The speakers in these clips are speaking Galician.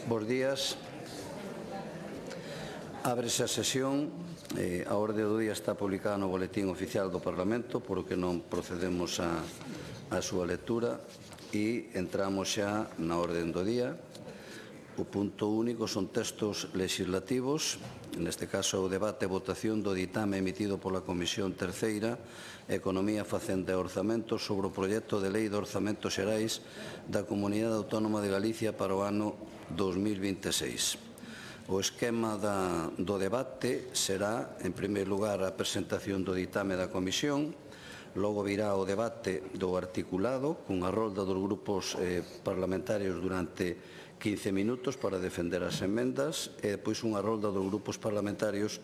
Bos días. Ábrese a sesión. A orde do día está publicada no Boletín Oficial do Parlamento, por o que non procedemos a súa lectura e entramos xa na orde do día. O punto único son textos legislativos, neste caso o debate e votación do ditame emitido pola Comisión Terceira, Economía, Facenda e Orzamentos sobre o proxecto de Lei de Orzamentos Xerais da Comunidade Autónoma de Galicia para o ano 2026. O esquema do debate será, en primeiro lugar, a presentación do ditame da Comisión, logo virá o debate do articulado, cunha rolda dos grupos parlamentarios durante 15 minutos para defender as emendas e depois unha rolda dos grupos parlamentarios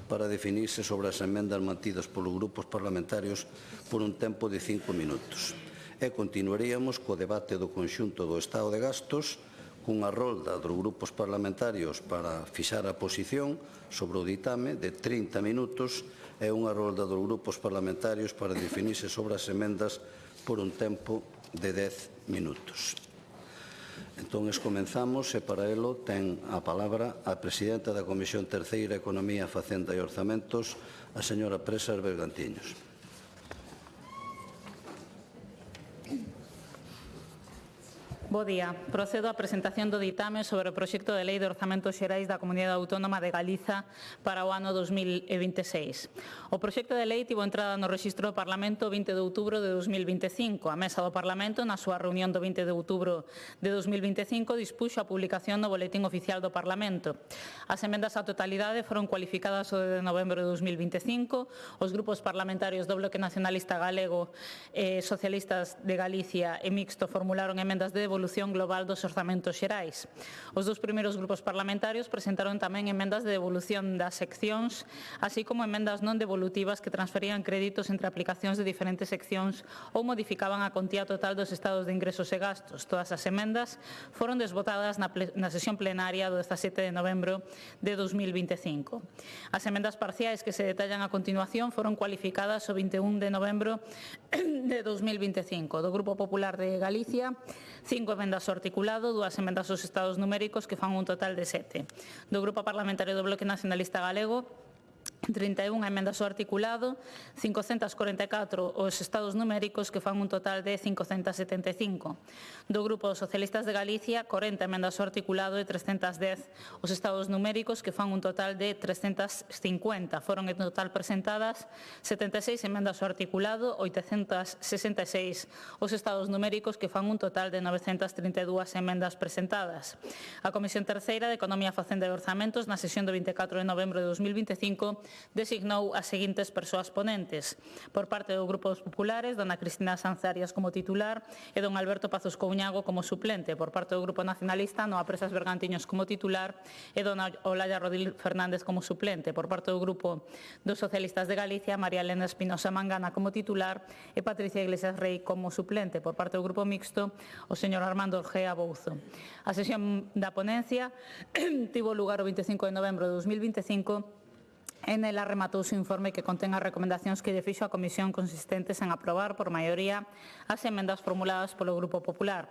para definirse sobre as emendas mantidas polos grupos parlamentarios por un tempo de 5 minutos. E continuaríamos co debate do conxunto do estado de gastos, cunha rolda dos grupos parlamentarios para fixar a posición sobre o ditame de 30 minutos e unha rolda dos grupos parlamentarios para definirse sobre as emendas por un tempo de 10 minutos. Entón, comenzamos e para elo ten a palabra a presidenta da Comisión Terceira, Economía, Facenda e Orzamentos, a señora Presas Bergantiños. Bo día. Procedo á presentación do ditame sobre o proxecto de Lei de Orzamentos Xerais da Comunidade Autónoma de Galiza para o ano 2026. O proxecto de lei tivo entrada no rexistro do Parlamento o 20 de outubro de 2025. A Mesa do Parlamento, na súa reunión do 20 de outubro de 2025, dispuxo a publicación no Boletín Oficial do Parlamento. As emendas á totalidade foron cualificadas o de novembro de 2025. Os grupos parlamentarios do Bloque Nacionalista Galego, Socialistas de Galicia e Mixto formularon emendas de devolución global dos orzamentos xerais. Os dous primeiros grupos parlamentarios presentaron tamén emendas de devolución das seccións, así como emendas non devolutivas que transferían créditos entre aplicacións de diferentes seccións ou modificaban a contía total dos estados de ingresos e gastos. Todas as emendas foron desbotadas na sesión plenaria do 17 de novembro de 2025. As emendas parciais que se detallan a continuación foron cualificadas o 21 de novembro de 2025. Do Grupo Popular de Galicia, 5 emendas ao articulado, 2 emendas aos estados numéricos que fan un total de 7. Do Grupo Parlamentario do Bloque Nacionalista Galego, 31 emendas ao articulado, 544 os estados numéricos que fan un total de 575. Do Grupo Socialistas de Galicia, 40 emendas ao articulado e 310 os estados numéricos que fan un total de 350. Foron en total presentadas 76 emendas ao articulado, 866 os estados numéricos que fan un total de 932 emendas presentadas. A Comisión Terceira de Economía, Facenda e Orzamentos, na sesión do 24 de novembro de 2025, designou as seguintes persoas ponentes. Por parte dos grupos populares, dona Cristina Sanz Arias como titular e don Alberto Pazos Couñago como suplente. Por parte do Grupo Nacionalista, Noa Presas Bergantiños como titular e dona Olalla Rodil Fernández como suplente. Por parte do Grupo dos Socialistas de Galicia, María Elena Espinosa Mangana como titular e Patricia Iglesias Rey como suplente. Por parte do Grupo Mixto, o señor Armando Orgea Bouzo. A sesión da ponencia tivo lugar o 25 de novembro de 2025. En ela rematou o informe que contén as recomendacións que lle fixo a Comisión consistentes en aprobar por maioría as emendas formuladas polo Grupo Popular.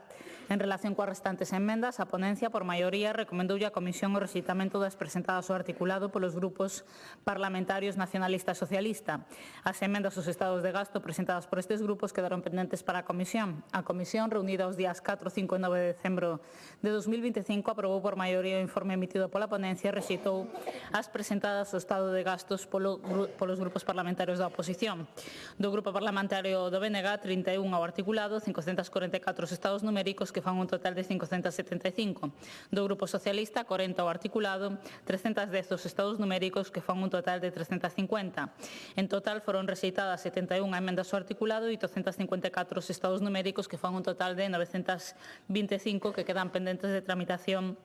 En relación coas restantes emendas, a ponencia por maioría recomendoulle a Comisión o rexeitamento das presentadas ao articulado polos grupos parlamentarios nacionalista e socialista. As emendas aos estados de gasto presentadas por estes grupos quedaron pendentes para a Comisión. A Comisión, reunida os días 4, 5 e 9 de decembro de 2025, aprobou por maioría o informe emitido pola ponencia e rexeitou as presentadas ao estado de gastos polos grupos parlamentarios da oposición. Do Grupo Parlamentario do BNG, 31 ao articulado, 544 os estados numéricos que fan un total de 575. Do Grupo Socialista, 40 ao articulado, 310 os estados numéricos que fan un total de 350. En total foron rexeitadas 71 emendas ao articulado e 854 os estados numéricos que fan un total de 925 que quedan pendentes de tramitación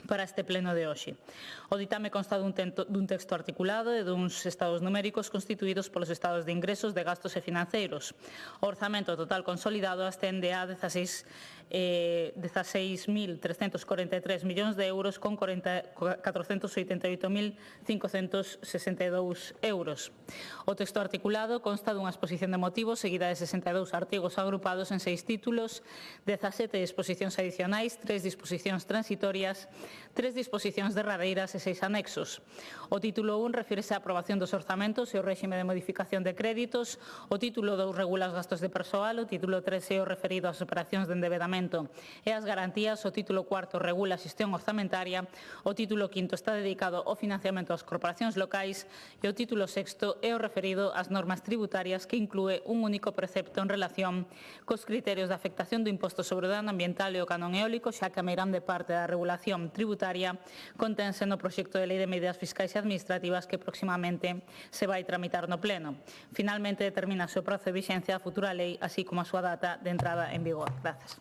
para este pleno de hoxe. O ditame consta dun texto articulado e duns estados numéricos constituídos polos estados de ingresos, de gastos e financeiros. O orzamento total consolidado ascende a 16.343 millóns de euros con 488.562 euros. O texto articulado consta dunha exposición de motivos seguida de 62 artigos agrupados en 6 títulos, 17 disposicións adicionais, 3 disposicións transitorias, 3 disposicións derradeiras e 6 anexos. O título 1 refírese á aprobación dos orzamentos e o réxime de modificación de créditos, o título 2 regula os gastos de persoal, o título 3 é o referido ás operacións de endebedamento e as garantías, o título 4 regula a xestión orzamentaria, o título 5 está dedicado ao financiamento das corporacións locais e o título 6 é o referido ás normas tributarias que inclúe un único precepto en relación cos criterios de afectación do imposto sobre o dano ambiental e o canon eólico, xa que a meirande parte da regulación tributaria contense no proxecto de lei de medidas fiscais e administrativas que próximamente se vai tramitar no Pleno. Finalmente, determina o prazo de vixencia da futura lei, así como a súa data de entrada en vigor. Grazas.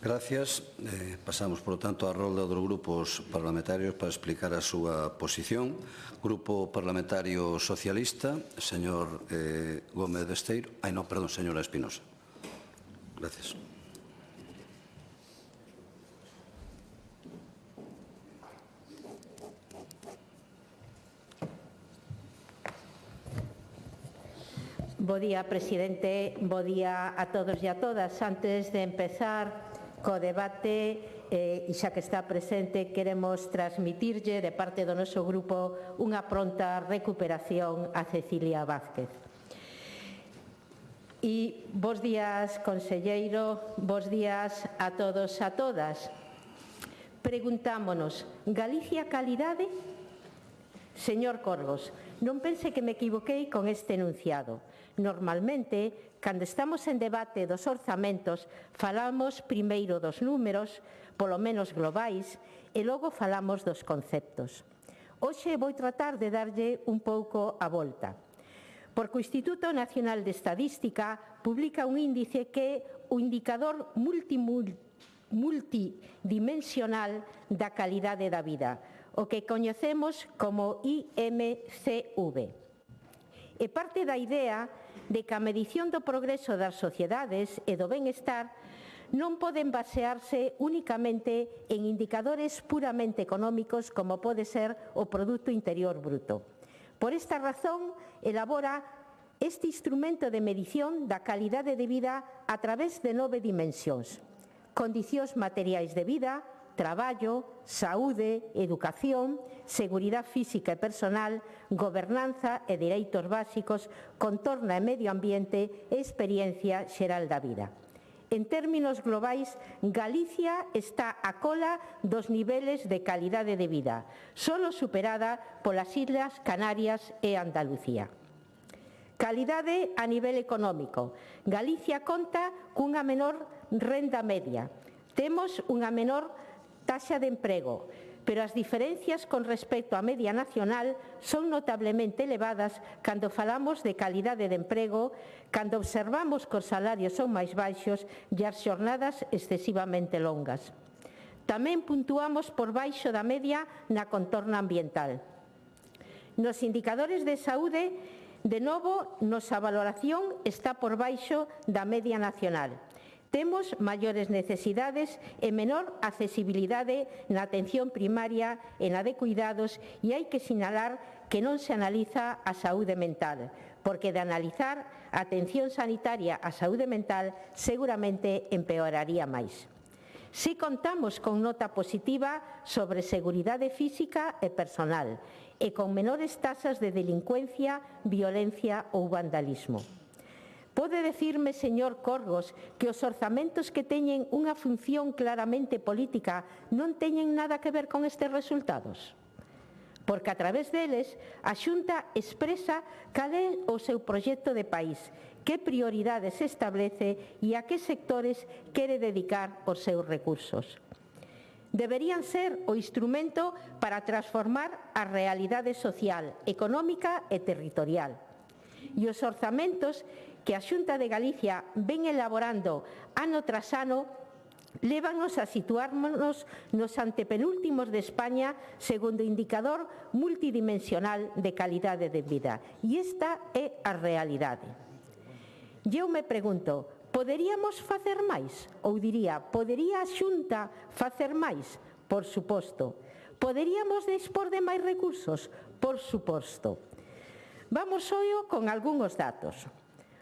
Gracias. Pasamos, por lo tanto, á rolda dos grupos parlamentarios para explicar a súa posición. Grupo Parlamentario Socialista, señor Gómez de Esteiro. Señora Espinosa. Gracias. Bo día, presidente. Bo día a todos e a todas. Antes de empezar co debate, e xa que está presente, queremos transmitirlle de parte do noso grupo unha pronta recuperación a Cecilia Vázquez. E bos días, conselleiro, bos días a todos e a todas. Preguntámonos, Galicia calidade? Señor Corgos, non pense que me equivoquei con este enunciado. Normalmente, cando estamos en debate dos orzamentos, falamos primeiro dos números, polo menos globais, e logo falamos dos conceptos. Hoxe vou tratar de darlle un pouco a volta, porque o Instituto Nacional de Estadística publica un índice que é o indicador multidimensional da calidade da vida, o que coñecemos como IMCV. E parte da idea de que a medición do progreso das sociedades e do benestar non poden basearse únicamente en indicadores puramente económicos como pode ser o Produto Interior Bruto. Por esta razón, elabora este instrumento de medición da calidade de vida a través de 9 dimensións: condicións materiais de vida, traballo, saúde, educación, seguridade física e personal, gobernanza e dereitos básicos, contorna e medio ambiente e experiencia xeral da vida. En términos globais, Galicia está a cola dos niveles de calidade de vida, solo superada polas Islas Canarias e Andalucía. Calidade a nivel económico. Galicia conta cunha menor renda media. Temos unha menor taxa de emprego, pero as diferencias con respecto á media nacional son notablemente elevadas cando falamos de calidade de emprego, cando observamos que os salarios son máis baixos e as xornadas excesivamente longas. Tamén puntuamos por baixo da media na contorna ambiental. Nos indicadores de saúde, de novo, nosa valoración está por baixo da media nacional. Temos maiores necesidades e menor accesibilidade na atención primaria e na de cuidados, e hai que sinalar que non se analiza a saúde mental, porque de analizar a atención sanitaria á saúde mental seguramente empeoraría máis. Si contamos con nota positiva sobre seguridade física e personal e con menores tasas de delincuencia, violencia ou vandalismo. Pode decirme, señor Corgos, que os orzamentos que teñen unha función claramente política non teñen nada que ver con estes resultados? Porque a través deles a Xunta expresa cal é o seu proxecto de país, que prioridades establece e a que sectores quere dedicar os seus recursos. Deberían ser o instrumento para transformar a realidade social, económica e territorial. E os orzamentos que a Xunta de Galicia ven elaborando ano tras ano lévanos a situarnos nos antepenúltimos de España segundo o indicador multidimensional de calidade de vida. E esta é a realidade. E eu me pregunto, poderíamos facer máis? Ou diría, podería a Xunta facer máis? Por suposto. Poderíamos dispor de máis recursos? Por suposto. Vamos hoio con algúns datos.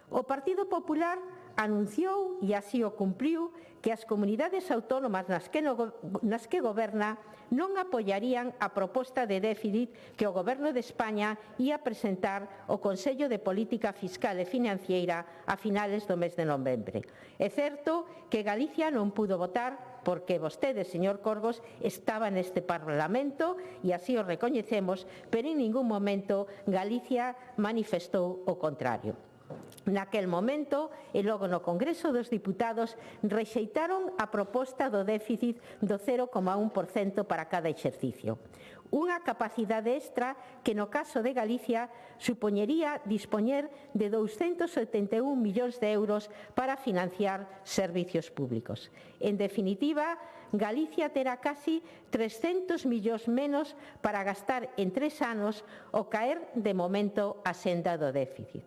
O Partido Popular anunciou, e así o cumpriu, que as comunidades autónomas nas que goberna non apoiarían a proposta de déficit que o Goberno de España ia presentar ao Consello de Política Fiscal e Financiera a finales do mes de novembro. É certo que Galicia non pudo votar porque vostede, señor Corgos, estaba neste Parlamento e así o recoñecemos, pero en ningún momento Galicia manifestou o contrario. Naquel momento, e logo no Congreso dos Diputados, rexeitaron a proposta do déficit do 0,1% para cada exercicio. Unha capacidade extra que no caso de Galicia supoñería dispoñer de 271 millóns de euros para financiar servicios públicos. En definitiva, Galicia terá casi 300 millóns menos para gastar en 3 anos ao caer de momento a senda do déficit.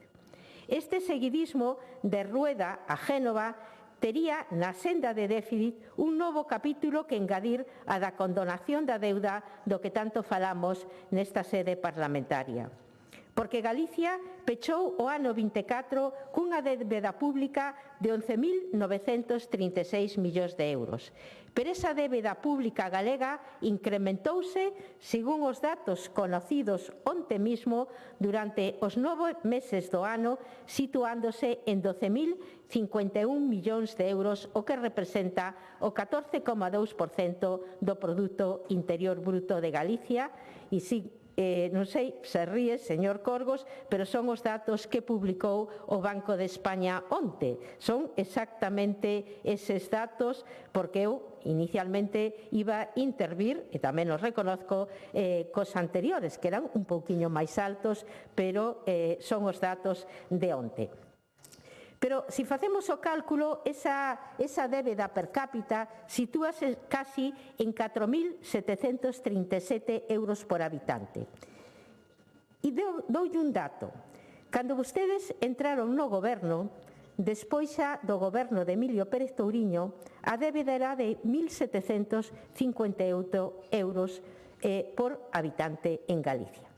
Este seguidismo de Rueda a Génova tería na senda de déficit un novo capítulo que engadir a da condonación da deuda do que tanto falamos nesta sede parlamentaria. Porque Galicia pechou o ano 24 cunha débeda pública de 11.936 millóns de euros. Pero esa débeda pública galega incrementouse, según os datos conocidos onte mismo, durante os 9 meses do ano, situándose en 12.051 millóns de euros, o que representa o 14,2% do Produto Interior Bruto de Galicia. E si non sei se ríe, señor Corgos, pero son os datos que publicou o Banco de España onte. Son exactamente eses datos, porque eu inicialmente iba a intervir, e tamén os reconozco, cos anteriores, que eran un pouquiño máis altos, pero son os datos de onte. Pero, se facemos o cálculo, esa débeda per cápita sitúase casi en 4.737 euros por habitante. E doulle un dato. Cando vostedes entraron no goberno, despois xa do goberno de Emilio Pérez Touriño, a débeda era de 1.758 euros por habitante en Galicia.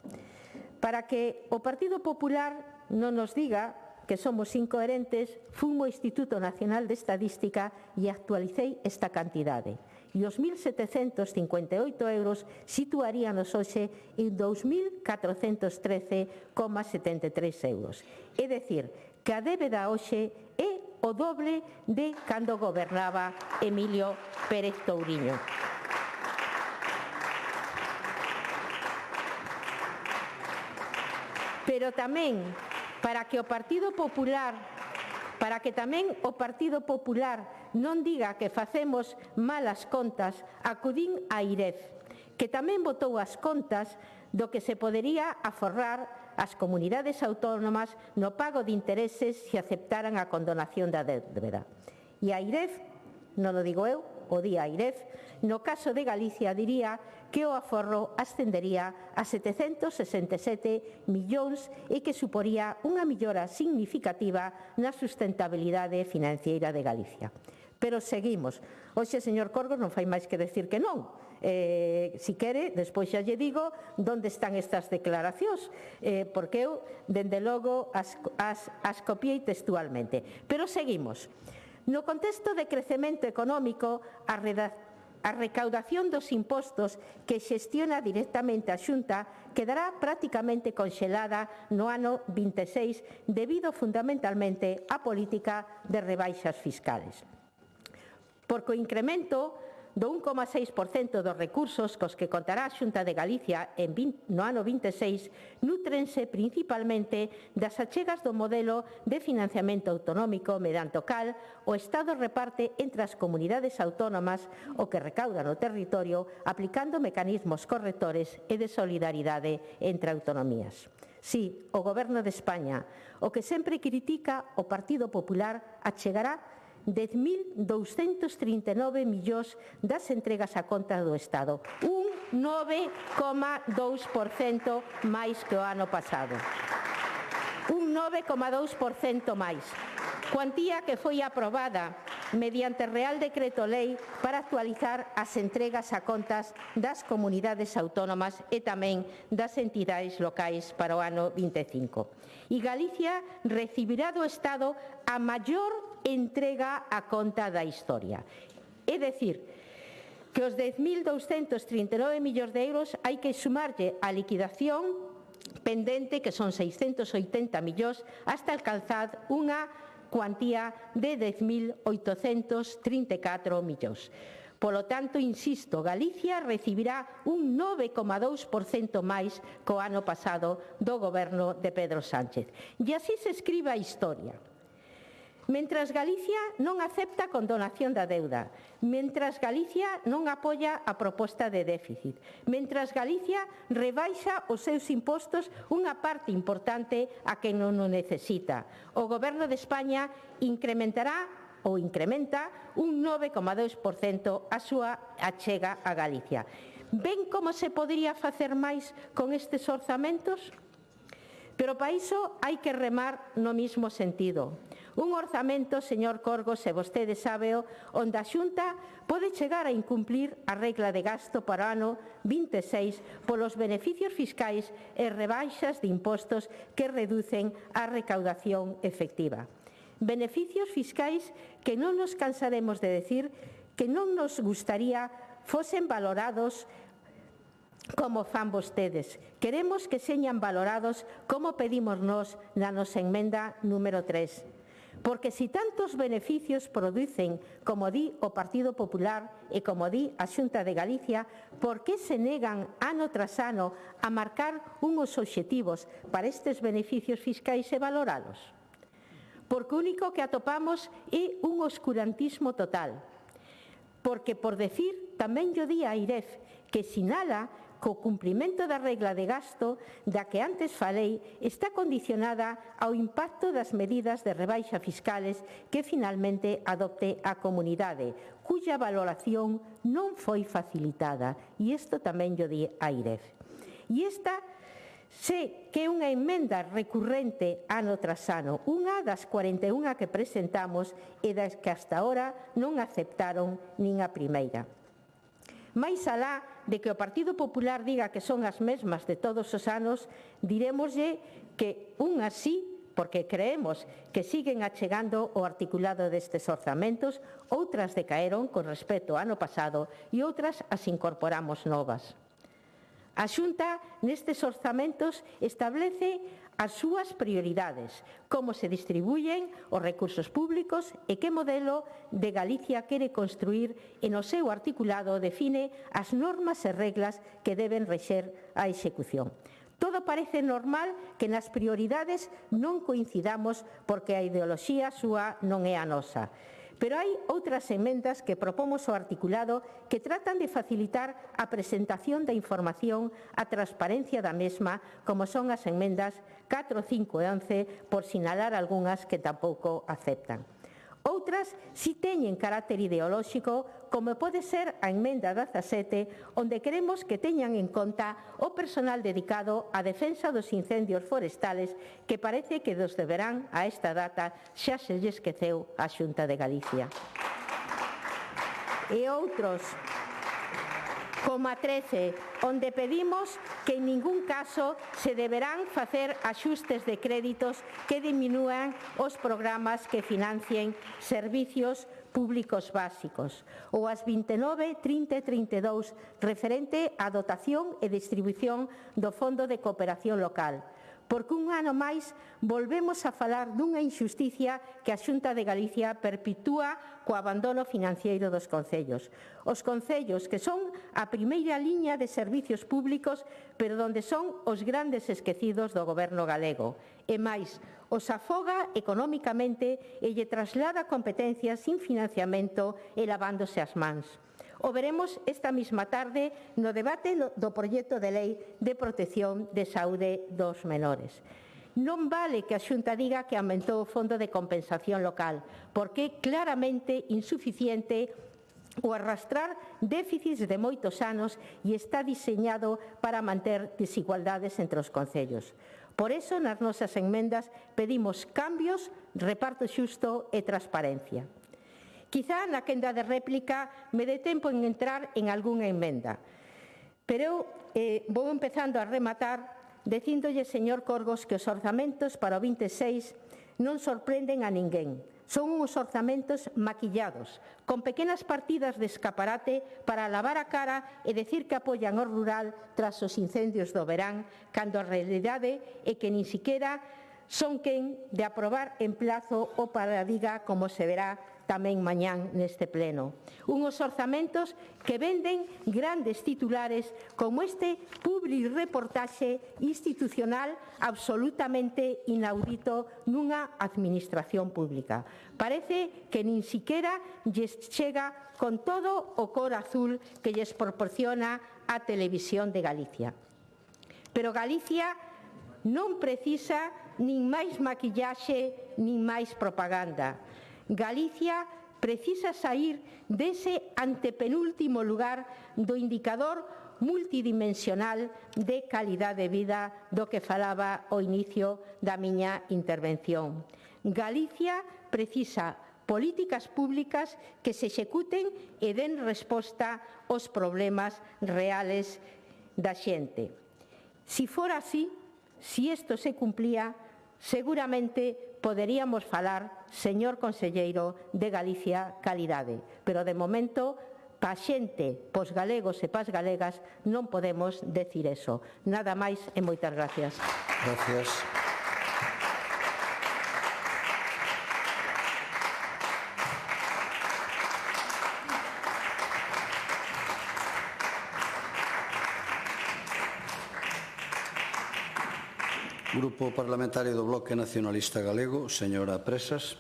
Para que o Partido Popular non nos diga que somos incoherentes, fun ao Instituto Nacional de Estadística e actualicei esta cantidade. E os 1.758 euros situaríanos hoxe en 2.413,73 euros. É dicir, que a débeda hoxe é o doble de cando gobernaba Emilio Pérez Touriño. Pero tamén, para que tamén o Partido Popular non diga que facemos malas contas, acudín a IREF, que tamén votou as contas do que se podería aforrar as comunidades autónomas no pago de intereses se aceptaran a condonación da débeda. E a IREF, non o digo eu, o di a IREF, no caso de Galicia diría que o aforro ascendería a 767 millóns e que suporía unha mellora significativa na sustentabilidade financeira de Galicia. Pero seguimos. Hoxe, señor Corgos, non fai máis que decir que non. Si quere, despois xa lle digo onde están estas declaracións, porque eu, dende logo, as copiei textualmente. Pero seguimos. No contexto de crecemento económico, a recaudación dos impostos que xestiona directamente a Xunta quedará prácticamente conxelada no ano 26 debido fundamentalmente á política de rebaixas fiscales. Porque o incremento do 1,6% dos recursos cos que contará a Xunta de Galicia no ano 26 nútrense principalmente das achegas do modelo de financiamento autonómico mediante o cal o Estado reparte entre as comunidades autónomas o que recauda no territorio aplicando mecanismos correctores e de solidaridade entre autonomías. Si, o Goberno de España, o que sempre critica o Partido Popular, achegará 10.239 millóns das entregas a conta do Estado, un 9,2% máis que o ano pasado. Un 9,2% máis. Cuantía que foi aprobada mediante Real Decreto Lei para actualizar as entregas a contas das comunidades autónomas e tamén das entidades locais para o ano 25. E Galicia recibirá do Estado a maior entrega a conta da historia. É dicir, que os 10.239 millóns de euros hai que sumarlle a liquidación pendente, que son 680 millóns, hasta alcanzar unha cuantía de 10.834 millóns. Polo tanto, insisto, Galicia recibirá un 9,2% máis co ano pasado do goberno de Pedro Sánchez. E así se escribe a historia. Mentras Galicia non acepta a condonación da deuda, mentras Galicia non apoia a proposta de déficit, mentras Galicia rebaixa os seus impostos unha parte importante a quen non o necesita, o Goberno de España incrementará ou incrementa un 9,2% a súa achega a Galicia. Ven como se podría facer máis con estes orzamentos? Pero para iso hai que remar no mismo sentido. Un orzamento, señor Corgos, se vostede sábeo, onde a Xunta pode chegar a incumplir a regla de gasto para o ano 26 polos beneficios fiscais e rebaixas de impostos que reducen a recaudación efectiva. Beneficios fiscais que non nos cansaremos de decir que non nos gustaría fosen valorados como fan vostedes. Queremos que señan valorados como pedimos nós na nosa emenda número 3. Porque si tantos beneficios producen, como di o Partido Popular e como di a Xunta de Galicia, por que se negan ano tras ano a marcar unhos obxectivos para estes beneficios fiscais e valoralos? Porque o único que atopamos é un oscurantismo total. Porque, por decir, tamén yo di a AIREF, que sinala co cumprimento da regla de gasto da que antes falei está condicionada ao impacto das medidas de rebaixa fiscales que finalmente adopte a comunidade, cuya valoración non foi facilitada. E isto tamén yo di a AIREF. E esta sé que é unha emenda recurrente ano tras ano, unha das 41 que presentamos e das que hasta ahora non aceptaron nin a primeira. Mais alá de que o Partido Popular diga que son as mesmas de todos os anos, dirémoslle que unhas sí, porque creemos que siguen achegando o articulado destes orzamentos, outras decaeron con respecto ao ano pasado e outras as incorporamos novas. A Xunta nestes orzamentos establece as súas prioridades, como se distribuyen os recursos públicos e que modelo de Galicia quere construir e no seu articulado define as normas e reglas que deben rexer a execución. Todo parece normal que nas prioridades non coincidamos porque a ideoloxía súa non é a nosa. Pero hai outras emendas que propomos ao articulado que tratan de facilitar a presentación da información, a transparencia da mesma, como son as emendas 4, 5 e 11, por sinalar algunhas que tampouco aceptan. Outras si teñen carácter ideolóxico, como pode ser a emenda 17, onde queremos que teñan en conta o personal dedicado á defensa dos incendios forestales que parece que dos deberán a esta data xa se lle esqueceu a Xunta de Galicia. E outros, como a 13, onde pedimos que en ningún caso se deberán facer axustes de créditos que diminúan os programas que financien servicios públicos básicos, ou as 29, 30 e 32, referente á dotación e distribución do Fondo de Cooperación Local. Porque un ano máis volvemos a falar dunha injusticia que a Xunta de Galicia perpetúa co abandono financiero dos concellos. Os concellos que son a primeira liña de servicios públicos, pero donde son os grandes esquecidos do goberno galego. E máis, os afoga economicamente e lle traslada competencias sin financiamento e lavándose as mans. O veremos esta mesma tarde no debate do proxecto de lei de protección de saúde dos menores. Non vale que a Xunta diga que aumentou o Fondo de Compensación Local, porque é claramente insuficiente o arrastrar déficits de moitos anos e está diseñado para manter desigualdades entre os concellos. Por eso, nas nosas enmendas, pedimos cambios, reparto xusto e transparencia. Quizá na quenda de réplica me dé tempo en entrar en algunha enmenda, pero vou empezando a rematar dicíndolle, señor Corgos, que os orzamentos para o 26 non sorprenden a ninguén. Son uns orzamentos maquillados, con pequenas partidas de escaparate para lavar a cara e decir que apoian o rural tras os incendios do verán, cando a realidade é que nin siquiera son quen de aprobar en plazo o paradiga, como se verá tamén mañán neste pleno. Unhos orzamentos que venden grandes titulares como este publireportaxe institucional absolutamente inaudito nunha administración pública. Parece que nin siquiera lles chega con todo o cor azul que lles proporciona a Televisión de Galicia. Pero Galicia non precisa nin máis maquillaxe nin máis propaganda. Galicia precisa saír dese antepenúltimo lugar do indicador multidimensional de calidade de vida do que falaba ao inicio da miña intervención. Galicia precisa políticas públicas que se executen e den resposta aos problemas reales da xente. Si fora así, si isto se cumplía, seguramente poderíamos falar, señor conselleiro, de Galicia calidade, pero de momento, pa xente, pos galegos e pas galegas, non podemos decir eso. Nada máis e moitas gracias. Gracias. Grupo Parlamentario do Bloque Nacionalista Galego, señora Presas.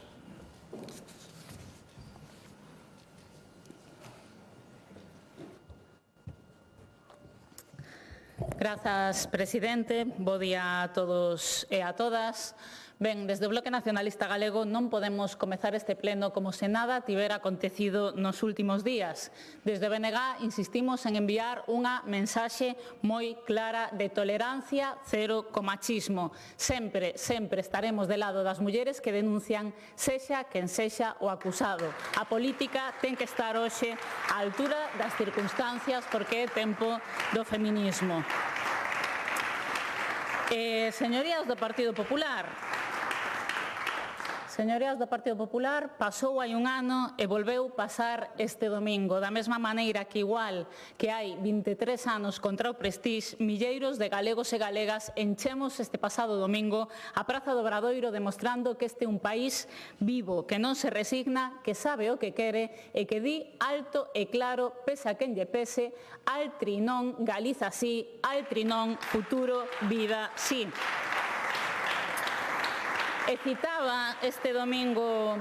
Grazas, presidente. Bo día a todos e a todas. Ben, desde o Bloque Nacionalista Galego non podemos comezar este pleno como se nada tivera acontecido nos últimos días. Desde o BNG insistimos en enviar unha mensaxe moi clara de tolerancia cero co machismo. Sempre estaremos del lado das mulleres que denuncian sexa quen sexa o acusado. A política ten que estar hoxe á altura das circunstancias porque é tempo do feminismo. Señorías do Partido Popular, pasou hai un ano e volveu pasar este domingo. Da mesma maneira que igual que hai 23 anos contra o Prestige, milleiros de galegos e galegas enchemos este pasado domingo a Praza do Obradoiro demostrando que este é un país vivo, que non se resigna, que sabe o que quere e que di alto e claro, pese a quen lle pese, altri non, Galiza sí, altri non, futuro, vida sí. E citaba este domingo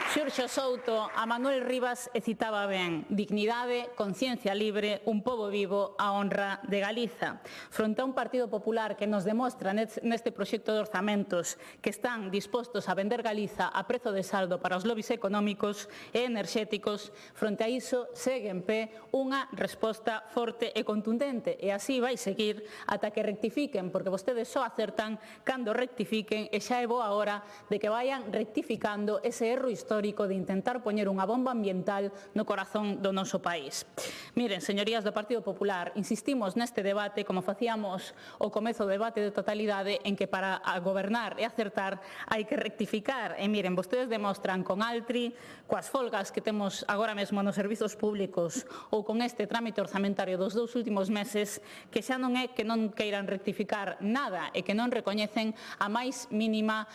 Xurxo Souto a Manuel Rivas e citaba ben: dignidade, conciencia libre, un pobo vivo, a honra de Galiza. Fronte a un Partido Popular que nos demostra neste proxecto de orzamentos que están dispostos a vender Galiza a prezo de saldo para os lobbies económicos e enerxéticos, fronte a iso segue en pé unha resposta forte e contundente, e así vai seguir ata que rectifiquen, porque vostedes só acertan cando rectifiquen, e xa é boa hora de que vayan rectificando ese erro histórico de intentar poñer unha bomba ambiental no corazón do noso país. Miren, señorías do Partido Popular, insistimos neste debate, como facíamos o comezo do debate de totalidade, en que para gobernar e acertar hai que rectificar. E miren, vostedes demostran con Altri, coas folgas que temos agora mesmo nos servizos públicos ou con este trámite orzamentario dos 2 últimos meses, que xa non é que non queiran rectificar nada e que non recoñecen a máis mínima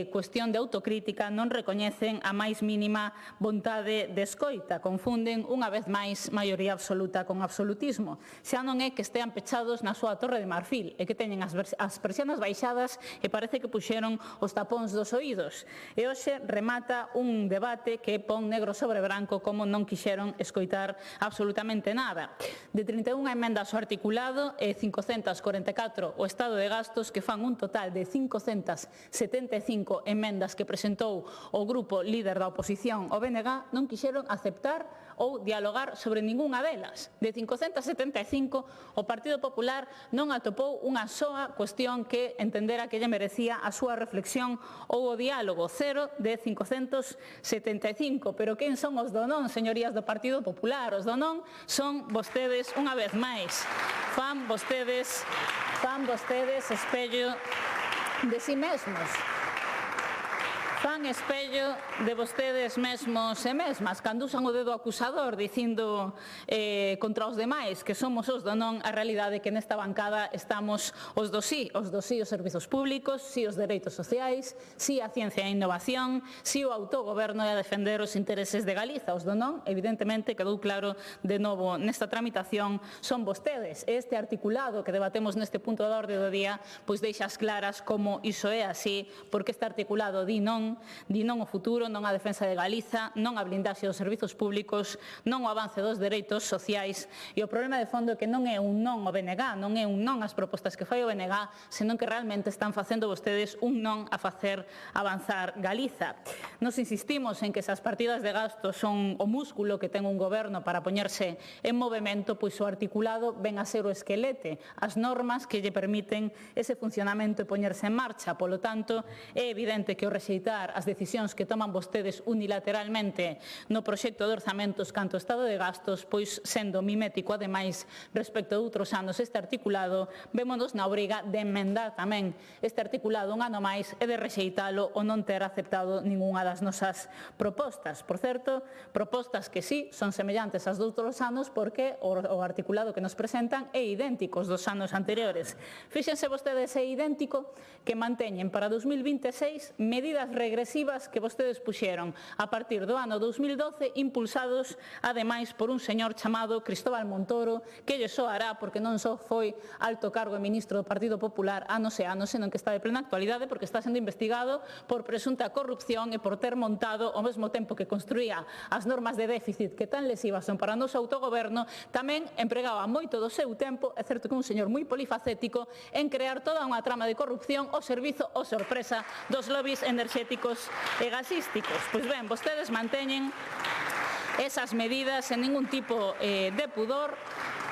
cuestión de autocrítica, non recoñecen a máis máis mínima vontade de escoita. Confunden unha vez máis maioría absoluta con absolutismo. Xa non é que estean pechados na súa torre de marfil, é que teñen as persianas baixadas e parece que puxeron os tapóns dos oídos. E hoxe remata un debate que pon negro sobre branco como non quixeron escoitar absolutamente nada. De 31 emendas ao articulado e 544 o estado de gastos, que fan un total de 575 emendas que presentou o grupo líder da oposición, o BNG, non quixeron aceptar ou dialogar sobre ningunha delas. De 575, o Partido Popular non atopou unha soa cuestión que entendera que lle merecía a súa reflexión ou o diálogo. 0 de 575. Pero quen son os do non, señorías do Partido Popular? Os do non son vostedes unha vez máis. Fan vostedes espello de si mesmos. Fan espello de vostedes mesmos e mesmas. Cando usan o dedo acusador dicindo contra os demais que somos os do non, a realidade é que nesta bancada estamos os do sí os servizos públicos, sí os dereitos sociais, sí a ciencia e a innovación, sí o autogoberno e a defender os intereses de Galiza. Os do non, evidentemente, quedou claro de novo nesta tramitación, son vostedes. Este articulado que debatemos neste punto da orde do día, pois deixa as claras como iso é así, porque este articulado di non ao futuro, non á defensa de Galiza, non á blindaxe dos servizos públicos, non ao avance dos dereitos sociais. E o problema de fondo é que non é un non ao BNG, non é un non ás propostas que fai o BNG, senón que realmente están facendo vostedes un non a facer avanzar Galiza. Nos insistimos en que esas partidas de gasto son o músculo que ten un goberno para poñerse en movimento, pois o articulado ven a ser o esquelete, as normas que lle permiten ese funcionamento e poñerse en marcha. Polo tanto, é evidente que o rexeitar as decisións que toman vostedes unilateralmente no proxecto de orzamentos canto estado de gastos, pois sendo mimético ademais respecto de outros anos este articulado, vémonos na obriga de enmendar tamén este articulado un ano máis e de rexeitalo ou non ter aceptado ningunha das nosas propostas. Por certo, propostas que sí son semellantes ás de outros anos porque o articulado que nos presentan é idéntico aos dos anos anteriores. Fíxense vostedes, é idéntico que manteñen para 2026 medidas regresivas que vostedes puxeron a partir do ano 2012, impulsados ademais por un señor chamado Cristóbal Montoro, que lle soará porque non só foi alto cargo e ministro do Partido Popular anos e anos, senón que está de plena actualidade porque está sendo investigado por presunta corrupción e por ter montado, ao mesmo tempo que construía as normas de déficit que tan lesivas son para o noso autogoberno, tamén empregaba moito do seu tempo, é certo que un señor moi polifacético, en crear toda unha trama de corrupción ao servizo, ou sorpresa, dos lobbies enerxéticos e gasísticos. Pois ben, vostedes manteñen esas medidas sen ningún tipo de pudor.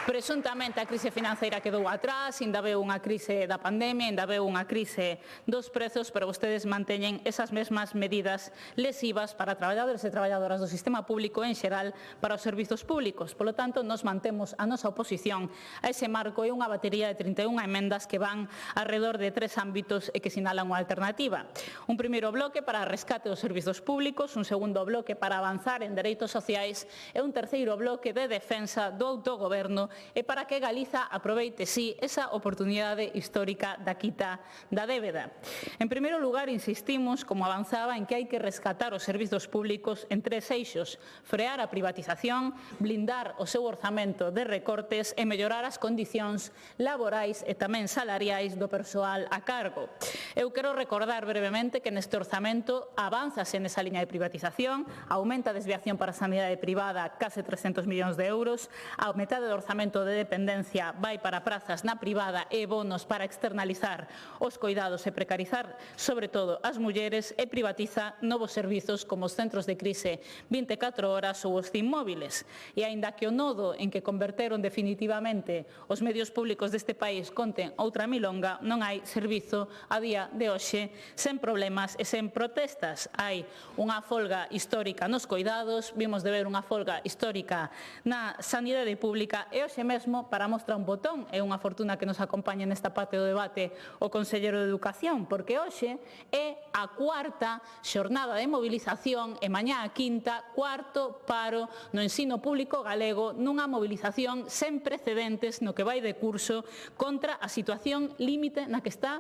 Presuntamente a crise financeira quedou atrás, ainda veu unha crise da pandemia, ainda veu unha crise dos prezos, pero vostedes manteñen esas mesmas medidas lesivas para traballadores e traballadoras do sistema público en xeral para os servizos públicos. Polo tanto, nos mantemos a nosa oposición a ese marco e unha batería de 31 emendas que van alrededor de 3 ámbitos e que sinalan unha alternativa. Un primeiro bloque para rescate dos servizos públicos, un segundo bloque para avanzar en dereitos sociais e un terceiro bloque de defensa do autogoberno e para que Galiza aproveite, sí, esa oportunidade histórica da quita da débeda. En primeiro lugar, insistimos, como avanzaba, en que hai que rescatar os servizos públicos en 3 eixos: frear a privatización, blindar o seu orzamento de recortes e mellorar as condicións laborais e tamén salariais do persoal a cargo. Eu quero recordar brevemente que neste orzamento avánzase nesa liña de privatización, aumenta a desviación para a sanidade privada case 300 millóns de euros, a metade do orzamento de dependencia vai para prazas na privada e bonos para externalizar os coidados e precarizar, sobre todo, as mulleres, e privatiza novos servizos como os centros de crise 24 horas ou os inmóviles. E aínda que o nodo en que converteron definitivamente os medios públicos deste país conten outra milonga, non hai servizo a día de hoxe sen problemas e sen protestas. Hai unha folga histórica nos coidados, vimos de ver unha folga histórica na sanidade pública e hoxe mesmo, para mostrar un botón, é unha fortuna que nos acompañe nesta parte do debate o Conselleiro de Educación, porque hoxe é a 4ª xornada de movilización e mañá a 5ª, 4º paro no ensino público galego, nunha movilización sen precedentes no que vai de curso contra a situación límite na que está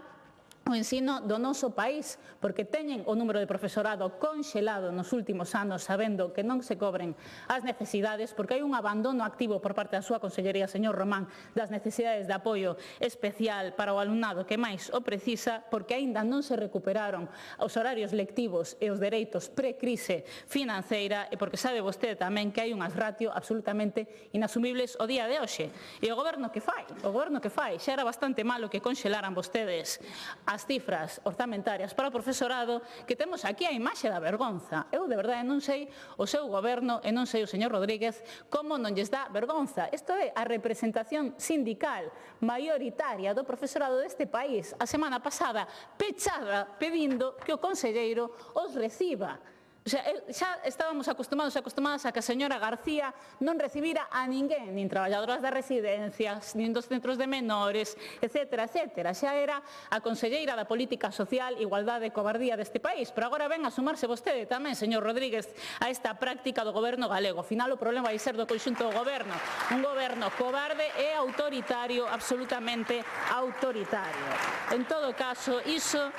o ensino do noso país, porque teñen o número de profesorado conxelado nos últimos anos, sabendo que non se cobren as necesidades, porque hai un abandono activo por parte da súa consellería, señor Román, das necesidades de apoio especial para o alumnado que máis o precisa, porque aínda non se recuperaron os horarios lectivos e os dereitos pre-crise financeira, e porque sabe vostede tamén que hai unhas ratio absolutamente inasumibles o día de hoxe. E o goberno que fai? O goberno que fai? Xa era bastante malo que conxelaran vostedes as cifras orzamentarias para o profesorado, que temos aquí a imaxe da vergonza. Eu, de verdade, non sei o seu goberno e non sei o señor Rodríguez como non lles dá vergonza. Isto é a representación sindical maioritaria do profesorado deste país. A semana pasada, pechada, pedindo que o conselleiro os reciba. O sea, xa estábamos acostumadas a que a señora García non recibira a ninguén, nin traballadoras das residencias, nin dos centros de menores, etcétera, etcétera. Xa era a conselleira da Política Social, Igualdade e Covardía deste país, pero agora ven a sumarse vostede tamén, señor Rodríguez, a esta práctica do goberno galego. Ao final o problema vai ser do conxunto do goberno, un goberno cobarde e autoritario, absolutamente autoritario. En todo caso, iso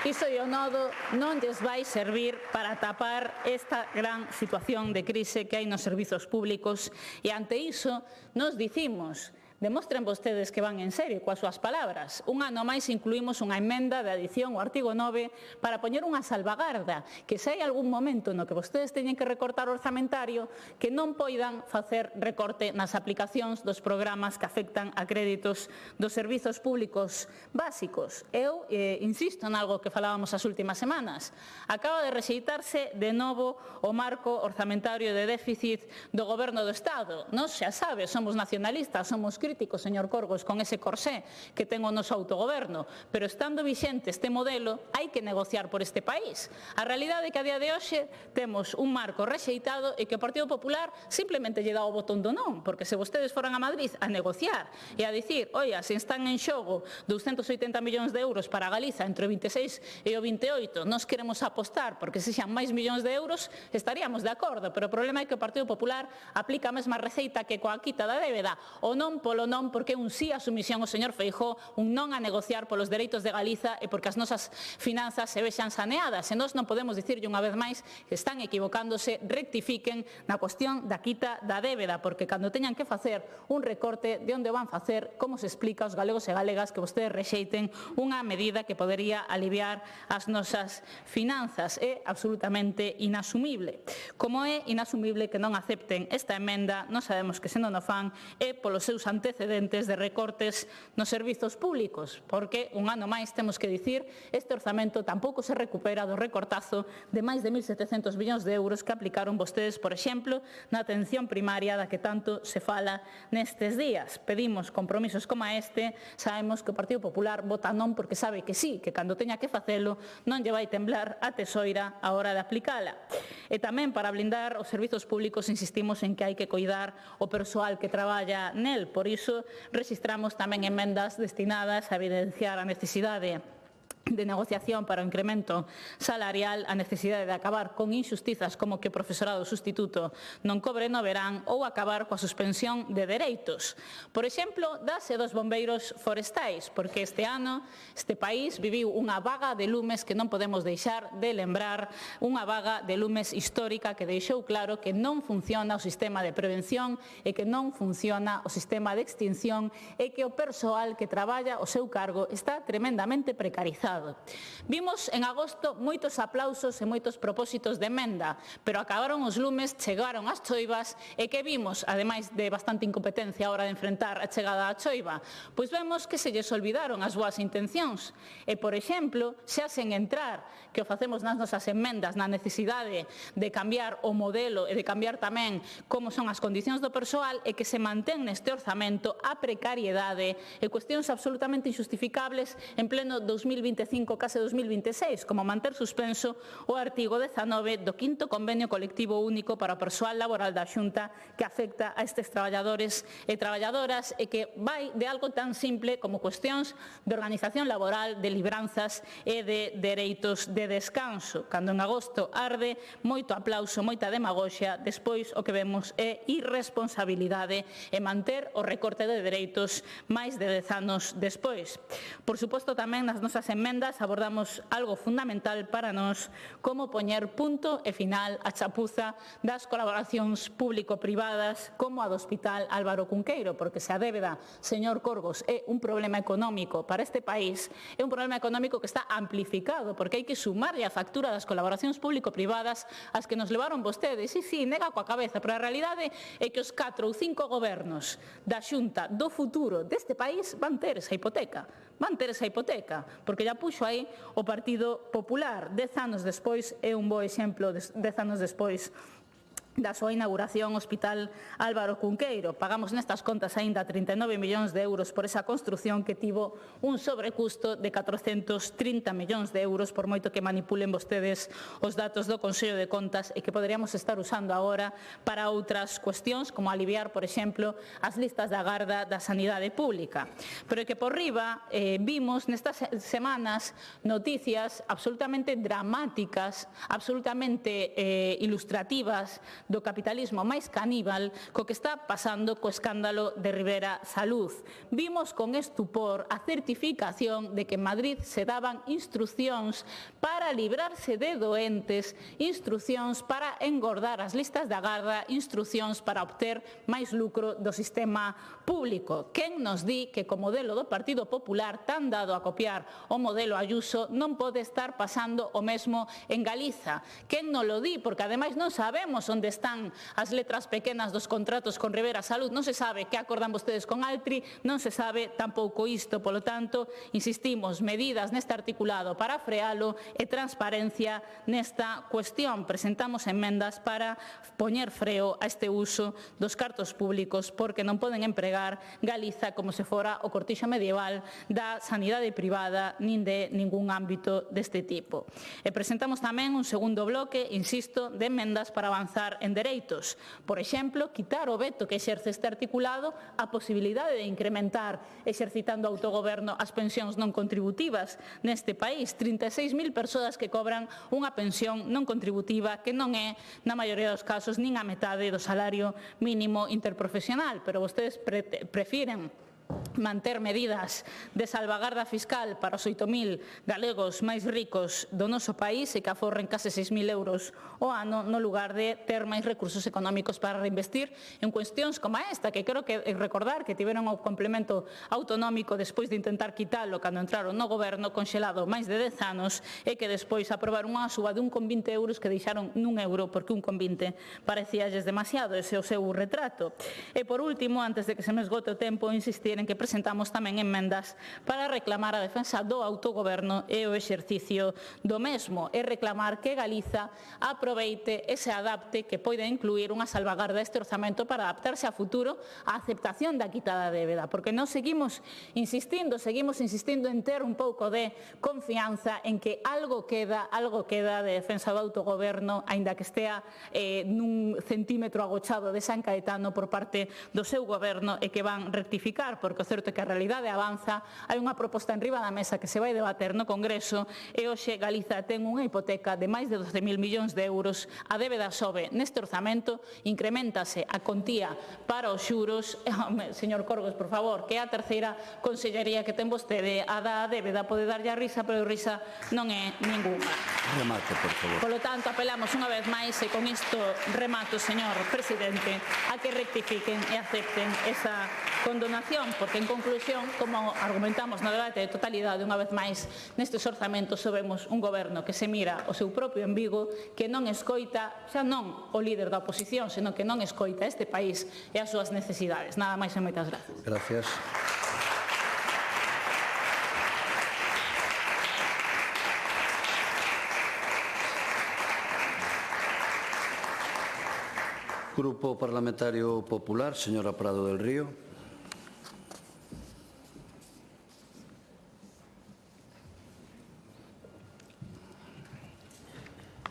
e o nodo non lles vai servir para tapar esta gran situación de crise que hai nos servizos públicos, e ante iso nos dicimos: demostren vostedes que van en serio coas súas palabras. Un ano máis incluímos unha emenda de adición ao artigo 9 para poñer unha salvagarda, que se hai algún momento no que vostedes teñen que recortar o orzamentario, que non poidan facer recorte nas aplicacións dos programas que afectan a créditos dos servizos públicos básicos. Eu insisto en algo que falábamos as últimas semanas. Acaba de rexeitarse de novo o marco orzamentario de déficit do Goberno do Estado. Nos xa sabe, somos nacionalistas, somos crítico, señor Corgos, con ese corsé que ten o noso autogoberno, pero estando vixente este modelo, hai que negociar por este país. A realidade é que a día de hoxe temos un marco rexeitado e que o Partido Popular simplemente lle dá o botón do non, porque se vostedes foran a Madrid a negociar e a dicir, oia, se están en xogo 280 millóns de euros para Galiza entre o 26 e o 28, nos queremos apostar porque se xan máis millóns de euros, estaríamos de acordo, pero o problema é que o Partido Popular aplica a mesma receita que coa quita da débeda, o non polo non, porque un sí a sumisión o señor Feijóo, un non a negociar polos dereitos de Galiza e porque as nosas finanzas se vexan saneadas. E nós non podemos dicirlle unha vez máis que están equivocándose, rectifiquen na cuestión da quita da débeda, porque cando teñan que facer un recorte, de onde van facer, como se explica aos galegos e galegas que vostedes rexeiten unha medida que podería aliviar as nosas finanzas. É absolutamente inasumible. Como é inasumible que non acepten esta emenda, non sabemos que se non o fan é polos seus antecedentes de recortes nos servizos públicos, porque un ano máis temos que dicir este orzamento tampouco se recupera do recortazo de máis de 1.700 millóns de euros que aplicaron vostedes, por exemplo, na atención primaria da que tanto se fala nestes días. Pedimos compromisos como este, sabemos que o Partido Popular vota non porque sabe que sí, que cando teña que facelo non lle vai temblar a tesoira a hora de aplicala. E tamén para blindar os servizos públicos insistimos en que hai que coidar o persoal que traballa nel, por iso rexistramos tamén emendas destinadas a evidenciar a necesidade de negociación para o incremento salarial, a necesidade de acabar con injustizas como que o profesorado sustituto non cobre no verán ou acabar coa suspensión de dereitos. Por exemplo, dase dos bombeiros forestais, porque este ano este país viviu unha vaga de lumes que non podemos deixar de lembrar, unha vaga de lumes histórica que deixou claro que non funciona o sistema de prevención e que non funciona o sistema de extinción e que o persoal que traballa o seu cargo está tremendamente precarizado. Vimos en agosto moitos aplausos e moitos propósitos de emenda, pero acabaron os lumes, chegaron as choivas e que vimos, ademais de bastante incompetencia a hora de enfrentar a chegada á choiva, pois vemos que se lles olvidaron as boas intencións e, por exemplo, xa sen entrar, que o facemos nas nosas emendas, na necesidade de cambiar o modelo e de cambiar tamén como son as condicións do persoal e que se mantén neste orzamento a precariedade e cuestións absolutamente injustificables en pleno 2025 2025 case 2026, como manter suspenso o artigo 19 do 5º Convenio Colectivo Único para o persoal laboral da Xunta que afecta a estes traballadores e traballadoras e que vai de algo tan simple como cuestións de organización laboral, de libranzas e de dereitos de descanso. Cando en agosto arde, moito aplauso, moita demagoxia, despois o que vemos é irresponsabilidade e manter o recorte de dereitos máis de 10 anos despois. Por suposto, tamén nas nosas enmendas abordamos algo fundamental para nós, como poñer punto e final a chapuza das colaboracións público-privadas como a do Hospital Álvaro Cunqueiro, porque se a débeda, señor Corgos, é un problema económico para este país, é un problema económico que está amplificado, porque hai que sumarlle a factura das colaboracións público-privadas as que nos levaron vostedes. Sí, nega coa cabeza, pero a realidade é que os 4 ou 5 gobernos da Xunta do futuro deste país van ter esa hipoteca, porque ya puxo aí o Partido Popular. 10 anos despois é un bo exemplo, 10 anos despois da súa inauguración Hospital Álvaro Cunqueiro. Pagamos nestas contas aínda 39 millóns de euros por esa construción que tivo un sobrecusto de 430 millóns de euros, por moito que manipulen vostedes os datos do Consello de Contas e que poderíamos estar usando agora para outras cuestións, como aliviar, por exemplo, as listas de agarda da sanidade pública. Pero que por riba vimos nestas semanas noticias absolutamente dramáticas, absolutamente ilustrativas do capitalismo máis caníbal co que está pasando co escándalo de Rivera Salud. Vimos con estupor a certificación de que en Madrid se daban instruccións para librarse de doentes, instruccións para engordar as listas de agarda, instruccións para obter máis lucro do sistema público. Quen nos di que co modelo do Partido Popular tan dado a copiar o modelo Ayuso non pode estar pasando o mesmo en Galiza? Quen non lo di? Porque ademais non sabemos onde están as letras pequenas dos contratos con Rivera Salud, non se sabe que acordan vostedes con Altri, non se sabe tampouco isto. Polo tanto, insistimos, medidas neste articulado para frealo e transparencia nesta cuestión. Presentamos enmendas para poñer freo a este uso dos cartos públicos, porque non poden empregar Galiza como se fora o cortixo medieval da sanidade privada nin de ningún ámbito deste tipo. E presentamos tamén un segundo bloque, insisto, de enmendas para avanzar en dereitos. Por exemplo, quitar o veto que exerce este articulado a posibilidade de incrementar, exercitando autogoberno, as pensións non contributivas neste país. 36.000 persoas que cobran unha pensión non contributiva que non é, na maioría dos casos, nin a metade do salario mínimo interprofesional, pero vostedes prefiren manter medidas de salvagarda fiscal para os 8.000 galegos máis ricos do noso país e que aforren case 6.000 euros o ano, no lugar de ter máis recursos económicos para reinvestir en cuestións como esta, que creo que recordar que tiveron o complemento autonómico despois de intentar quitalo cando entraron no goberno, conxelado máis de 10 anos, e que despois aprobaron unha suba de 1,20 euros que deixaron nun euro, porque 1,20 parecíalles demasiado, ese é o seu retrato. E por último, antes de que se me esgote o tempo, insistir en que presentamos tamén enmendas para reclamar a defensa do autogoberno e o exercicio do mesmo, e reclamar que Galiza aproveite e se adapte, que poida incluir unha salvagarda deste orzamento para adaptarse a futuro á aceptación da quitada de débeda, porque non seguimos insistindo en ter un pouco de confianza en que algo queda de defensa do autogoberno, aínda que estea nun centímetro agochado de San Caetano por parte do seu goberno, e que van rectificar, porque o certo é que a realidade avanza. Hai unha proposta en riba da mesa que se vai debater no Congreso e hoxe Galiza ten unha hipoteca de máis de 12.000 millóns de euros. A débeda sobe neste orzamento, increméntase a contía para os xuros. Señor Corgos, por favor, que é a terceira consellería que ten vostede, a da débeda, pode darlle a risa, pero risa non é ninguna. Remate, por favor. Polo tanto, apelamos unha vez máis, e con isto remato, señor presidente, a que rectifiquen e acepten esa condonación, porque en conclusión, como argumentamos no debate de totalidade, unha vez máis, nestes orzamentos vemos un goberno que se mira o seu propio embigo, que non escoita, xa non o líder da oposición, senón que non escoita este país e as súas necesidades. Nada máis e moitas gracias. Gracias. Grupo Parlamentario Popular, señora Prado del Río.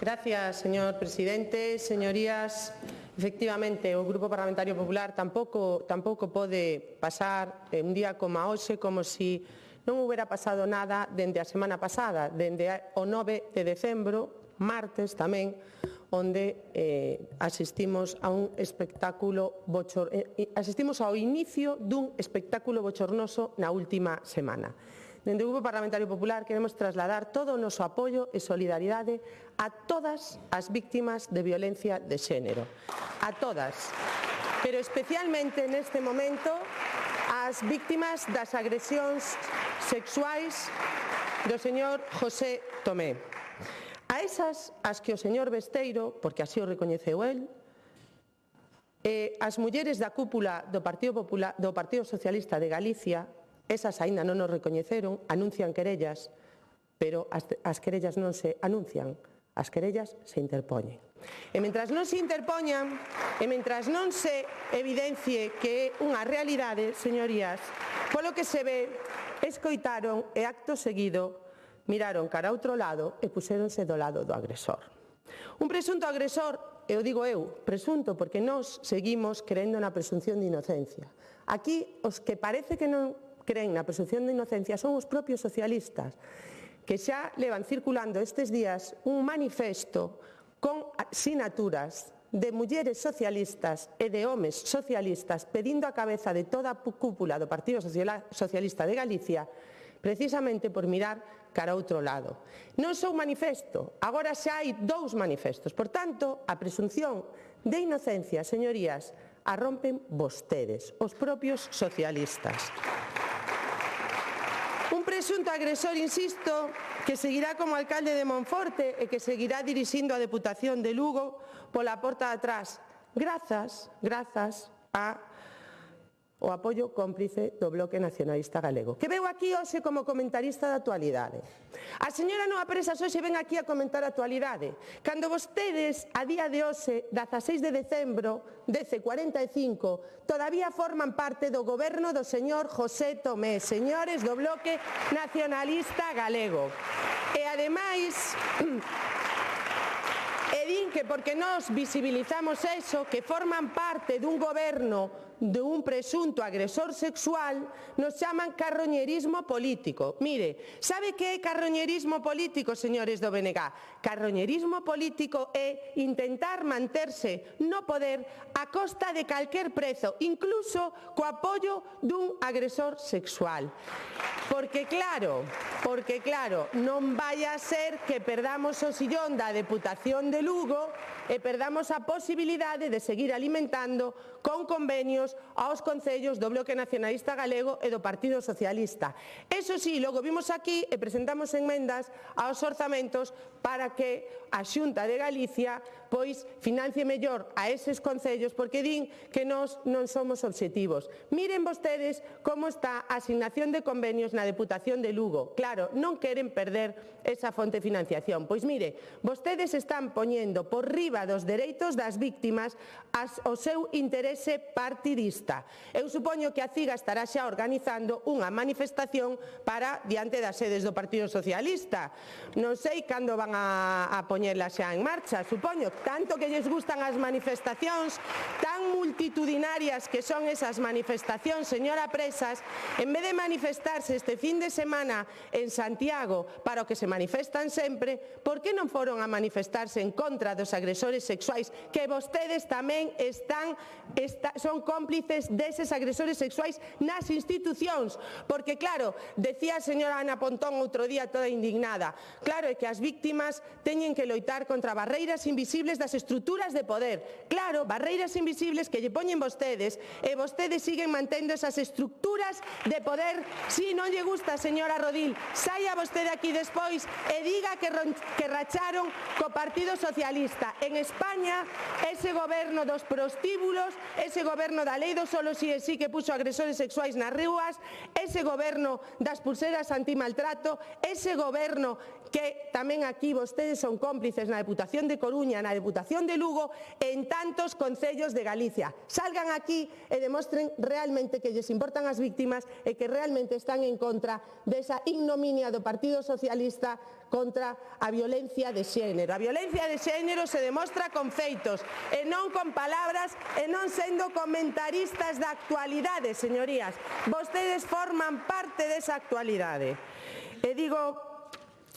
Gracias, señor presidente. Señorías, efectivamente, o Grupo Parlamentario Popular tampouco pode pasar un día como hoxe como se non houbera pasado nada dende a semana pasada, dende o 9 de decembro, martes tamén, onde asistimos a un espectáculo asistimos ao inicio dun espectáculo bochornoso na última semana. Dende o Grupo Parlamentario Popular queremos trasladar todo o noso apoio e solidaridade a todas as víctimas de violencia de xénero. A todas. Pero especialmente neste momento ás víctimas das agresións sexuais do señor José Tomé. A esas as que o señor Besteiro, porque así o recoñeceu el, e as mulleres da cúpula do Partido Socialista de Galicia, esas aínda non nos recoñeceron, anuncian querellas, pero as querellas non se anuncian, as querellas se interpoñen. E mentras non se interpoñan, e mentras non se evidencie que é unha realidade, señorías, polo que se ve, escoitaron e acto seguido miraron cara a outro lado e puxéronse do lado do agresor. Un presunto agresor, e o digo eu, presunto porque nós seguimos crendo na presunción de inocencia. Aquí os que parece que non creen na presunción de inocencia son os propios socialistas, que xa levan circulando estes días un manifesto con sinaturas de mulleres socialistas e de homes socialistas pedindo a cabeza de toda a cúpula do Partido Socialista de Galicia precisamente por mirar cara a outro lado. Non só un manifesto, agora xa hai 2 manifestos. Por tanto, a presunción de inocencia, señorías, a rompen vostedes, os propios socialistas. Un presunto agresor, insisto, que seguirá como alcalde de Monforte e que seguirá dirixindo a Deputación de Lugo pola porta de atrás, grazas ao apoio cómplice do Bloque Nacionalista Galego, que veu aquí hoxe como comentarista da actualidade. A señora Noa Presas hoxe ven aquí a comentar a actualidade, cando vostedes, a día de hoxe, 16 de decembro, 10:45, todavía forman parte do goberno do señor José Tomé, señores do Bloque Nacionalista Galego. E ademais, din que porque nós visibilizamos eso, que forman parte dun goberno de un presunto agresor sexual, nos chaman carroñerismo político. Mire, sabe que é carroñerismo político, señores do BNG? Carroñerismo político é intentar manterse no poder a costa de calquer prezo, incluso co apoio dun agresor sexual. Porque claro, non vai a ser que perdamos o sillón da Deputación de Lugo e perdamos a posibilidade de seguir alimentando con convenios aos concellos do Bloque Nacionalista Galego e do Partido Socialista. Eso sí, logo vimos aquí e presentamos enmendas aos orzamentos para que a Xunta de Galicia pois financie mellor a eses concellos porque din que nós non somos obxectivos. Miren vostedes como está a asignación de convenios na Deputación de Lugo. Claro, non queren perder esa fonte de financiación. Pois mire, vostedes están poñendo por riba dos dereitos das víctimas o seu interese partidista. Eu supoño que a CIGA estará xa organizando unha manifestación para diante das sedes do Partido Socialista. Non sei cando van a poñerla xa en marcha, supoño, tanto que lles gustan as manifestacións, tan multitudinarias que son esas manifestacións, señora Presas, en vez de manifestarse este fin de semana en Santiago para o que se manifestan sempre, por que non foron a manifestarse en contra dos agresores sexuais, que vostedes tamén son cómplices deses agresores sexuais nas institucións? Porque claro, decía a señora Ana Pontón outro día toda indignada, claro, é que as víctimas teñen que loitar contra barreiras invisibles das estruturas de poder. Claro, barreiras invisibles que lle poñen vostedes e vostedes siguen mantendo esas estructuras de poder. Si non lle gusta, señora Rodil, saia vostede aquí despois e diga que racharon co Partido Socialista. En España, ese goberno dos prostíbulos, ese goberno da lei do solo si e si que puxo agresores sexuais nas rúas, ese goberno das pulseras antimaltrato, ese goberno que tamén aquí vostedes son cómplices na Deputación de Coruña, na Deputación de Lugo e en tantos concellos de Galicia. Salgan aquí e demostren realmente que lles importan as víctimas e que realmente están en contra desa ignominia do Partido Socialista contra a violencia de xénero. A violencia de xénero se demostra con feitos e non con palabras e non sendo comentaristas da actualidade, señorías. Vostedes forman parte desa actualidade. E digo,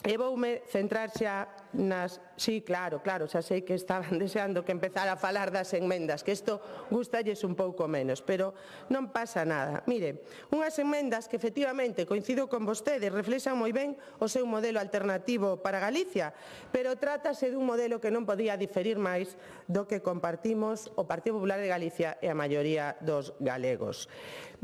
e voume centrar xa nas... Sí, claro, xa sei que estaban deseando que empezara a falar das enmendas, que isto gustalles un pouco menos, pero non pasa nada. Mire, unhas enmendas que efectivamente coincido con vostedes, reflexan moi ben o seu modelo alternativo para Galicia, pero trátase dun modelo que non podía diferir máis do que compartimos o Partido Popular de Galicia e a maioría dos galegos.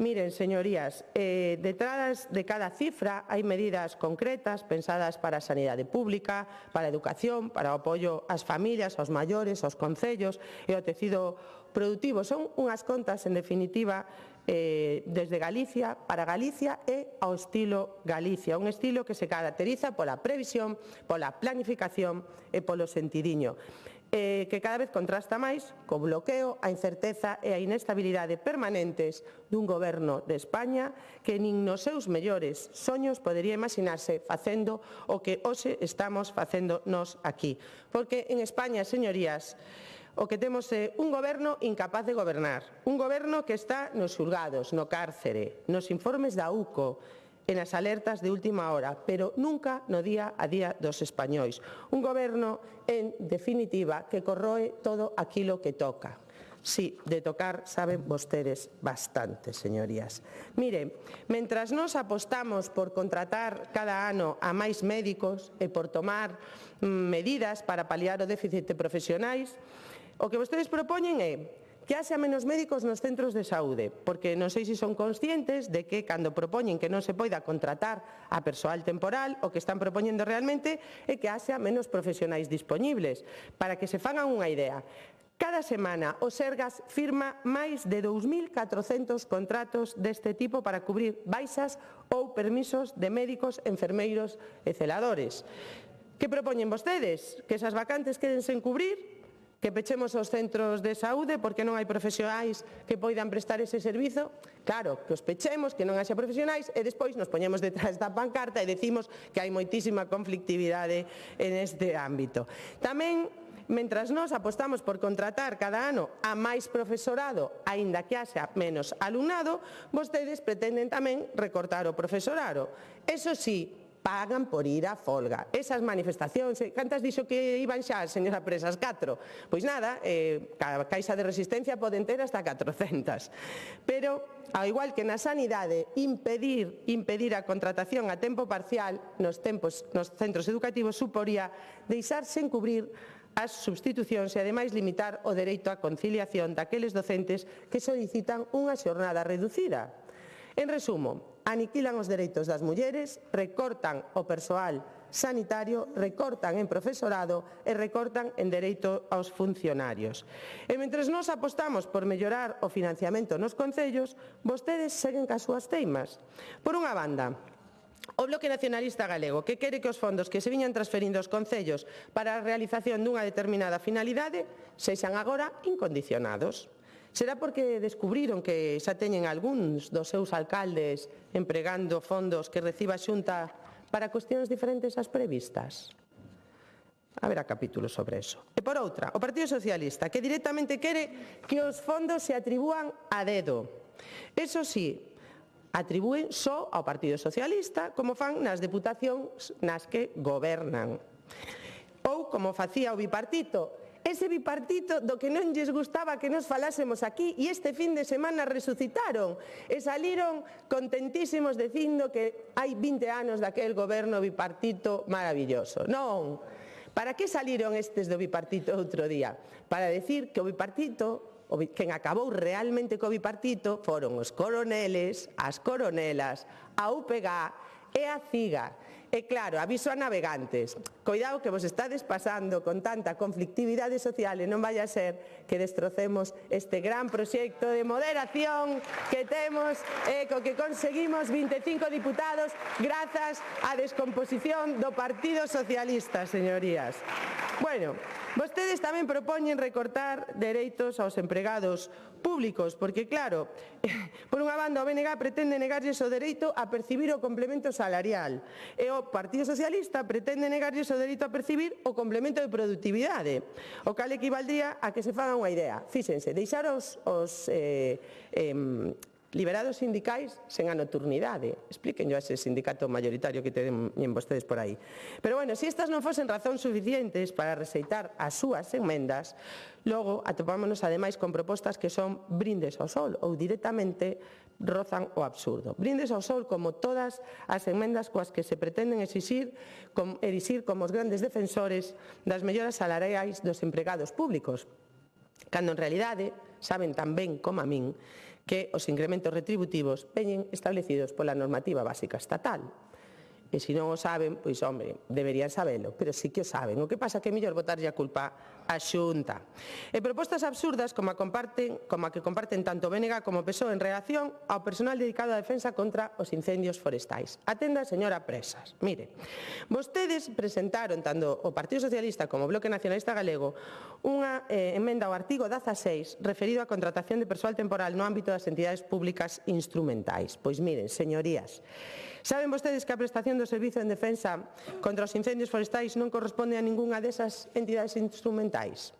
Miren, señorías, detrás de cada cifra hai medidas concretas pensadas para a sanidade pública, para a educación, para o apoio ás familias, aos maiores, aos concellos e ao tecido productivo. Son unhas contas, en definitiva, desde Galicia, para Galicia e ao estilo Galicia, un estilo que se caracteriza pola previsión, pola planificación e polo sentidiño, que cada vez contrasta máis co bloqueo, a incerteza e a inestabilidade permanentes dun goberno de España que nin nos seus mellores soños podería imaginarse facendo o que hoxe estamos facendo nós aquí. Porque en España, señorías, o que temos é un goberno incapaz de gobernar, un goberno que está nos xulgados, no cárcere, nos informes da UCO, e nas alertas de última hora, pero nunca no día a día dos españois. Un goberno, en definitiva, que corroe todo aquilo que toca. Sí, de tocar saben vostedes bastante, señorías. Mire, mentras nós apostamos por contratar cada ano a máis médicos e por tomar medidas para paliar o déficit de profesionais, o que vostedes propoñen é que haxa menos médicos nos centros de saúde, porque non sei se son conscientes de que cando propoñen que non se poida contratar a persoal temporal, o que están propoñendo realmente é que haxa menos profesionais dispoñibles. Para que se fagan unha idea, cada semana o Sergas firma máis de 2.400 contratos deste tipo para cubrir baixas ou permisos de médicos, enfermeiros e celadores. Que propoñen vostedes? Que esas vacantes queden sen cubrir? Que pechemos os centros de saúde porque non hai profesionais que poidan prestar ese servizo? Claro, que os pechemos, que non haxa profesionais e despois nos poñemos detrás da pancarta e decimos que hai moitísima conflictividade en este ámbito. Tamén, mentras nós apostamos por contratar cada ano a máis profesorado, aínda que haxa menos alumnado, vostedes pretenden tamén recortar o profesorado. Eso sí, pagan por ir á folga. Esas manifestacións, cantas dixo que iban xa, señora Presas? 4. Pois nada, a Caixa de Resistencia poden ter hasta 400. Pero, ao igual que na sanidade, impedir a contratación a tempo parcial nos centros educativos suporía deixar sen cubrir as substitucións e, ademais, limitar o dereito á conciliación daqueles docentes que solicitan unha xornada reducida. En resumo, aniquilan os dereitos das mulleres, recortan o persoal sanitario, recortan en profesorado e recortan en dereito aos funcionarios. E mentres nós apostamos por mellorar o financiamento nos concellos, vostedes seguen cas súas teimas. Por unha banda, o Bloque Nacionalista Galego, que quere que os fondos que se viñan transferindo aos concellos para a realización dunha determinada finalidade sexan agora incondicionados. Será porque descubriron que xa teñen algúns dos seus alcaldes empregando fondos que reciba a Xunta para cuestións diferentes ás previstas? Haberá capítulos sobre eso. E por outra, o Partido Socialista, que directamente quere que os fondos se atribúan a dedo. Eso sí, atribúen só ao Partido Socialista, como fan nas deputacións nas que gobernan. Ou como facía o bipartito, ese bipartito do que non lles gustaba que nos falásemos aquí e este fin de semana resucitaron e saliron contentísimos dicindo que hai 20 anos daquel goberno bipartito maravilloso. Non. Para que saliron estes do bipartito outro día? Para decir que o bipartito, quen acabou realmente co bipartito foron os coroneles, as coronelas, a UPG e a CIGA. E claro, aviso a navegantes, coidado que vos estades pasando con tanta conflictividade social e non vaya a ser que destrocemos este gran proxecto de moderación que temos e co que conseguimos 25 diputados grazas á descomposición do Partido Socialista, señorías. Bueno, vostedes tamén propoñen recortar dereitos aos empregados públicos, porque claro, por unha banda o BNG pretende negarlles o dereito a percibir o complemento salarial e o Partido Socialista pretende negarlles o dereito a percibir o complemento de productividade, o cal equivaldría a que se faga unha idea. Fíxense, deixar os liberados sindicais sen a nocturnidade. Explíquenlo a ese sindicato mayoritario que teñen vostedes por aí. Pero bueno, se estas non fosen razóns suficientes para rexeitar as súas enmendas, logo atopámonos ademais con propostas que son brindes ao sol ou directamente rozan o absurdo. Brindes ao sol como todas as enmendas coas que se pretenden erixir como os grandes defensores das melloras salariais dos empregados públicos, cando en realidade saben tan ben como a min que os incrementos retributivos veñen establecidos pola normativa básica estatal. E se non o saben, pois, hombre, deberían sabelo, pero sí que o saben. O que pasa é que é mellor botarlle a culpa á Xunta. E propostas absurdas como a que comparten tanto BNG como PSOE en relación ao personal dedicado á defensa contra os incendios forestais. Atenda, señora Presas. Mire, vostedes presentaron, tanto o Partido Socialista como o Bloque Nacionalista Galego, unha emenda ao artigo 16 referido á contratación de persoal temporal no ámbito das entidades públicas instrumentais. Pois miren, señorías, saben vostedes que a prestación do servizo en defensa contra os incendios forestais non corresponde a ningunha desas entidades instrumentais?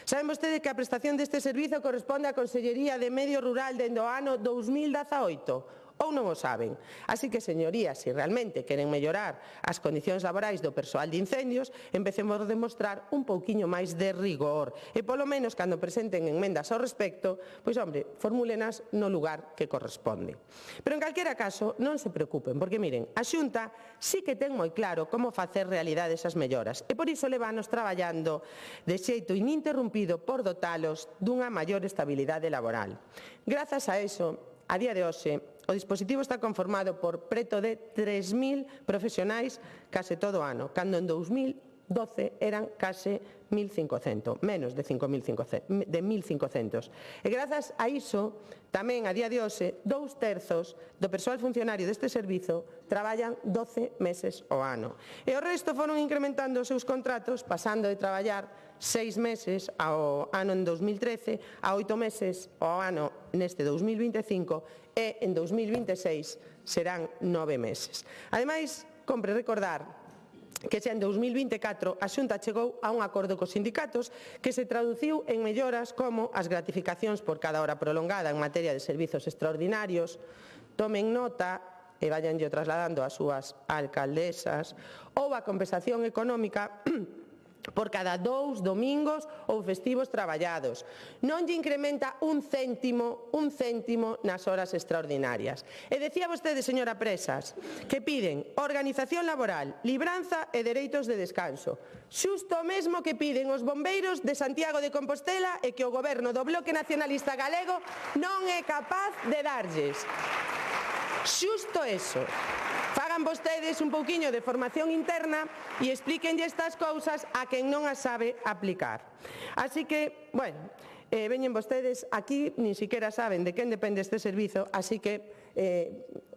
Saben vostedes que a prestación deste servizo corresponde á Consellería de Medio Rural dende o ano 2018? Ou non o saben? Así que, señorías, se realmente queren mellorar as condicións laborais do persoal de incendios, empecemos a demostrar un pouquiño máis de rigor. E, polo menos, cando presenten enmendas ao respecto, pois, hombre, formúlenas no lugar que corresponde. Pero, en calquera caso, non se preocupen, porque, miren, a Xunta sí que ten moi claro como facer realidade esas melloras. E, por iso, levanos traballando de xeito ininterrumpido por dotalos dunha maior estabilidade laboral. Grazas a eso, a día de hoxe, o dispositivo está conformado por preto de 3.000 profesionais case todo o ano, cando en 2012 eran case 1.500, menos de 1.500. E grazas a iso, tamén a día de hoxe, 2/3 do persoal funcionario deste servizo traballan 12 meses ao ano. E o resto foron incrementando os seus contratos, pasando de traballar 6 meses ao ano en 2013 a 8 meses ao ano neste 2025 e en 2026 serán 9 meses. Ademais, compre recordar que xa en 2024 a Xunta chegou a un acordo cos sindicatos que se traduciu en melloras como as gratificacións por cada hora prolongada en materia de servizos extraordinarios. Tomen nota e vayanlle trasladando ás súas alcaldesas, ou a compensación económica por cada 2 domingos ou festivos traballados. Non lle incrementa un céntimo nas horas extraordinarias. E decía vostede, señora Presas, que piden organización laboral, libranza e dereitos de descanso. Xusto o mesmo que piden os bombeiros de Santiago de Compostela e que o Goberno do Bloque Nacionalista Galego non é capaz de darlles. Xusto eso. Fagan vostedes un pouquiño de formación interna e explíquenlle estas cousas a quen non as sabe aplicar. Así que, bueno, veñen vostedes aquí, nin siquiera saben de quen depende este servizo, así que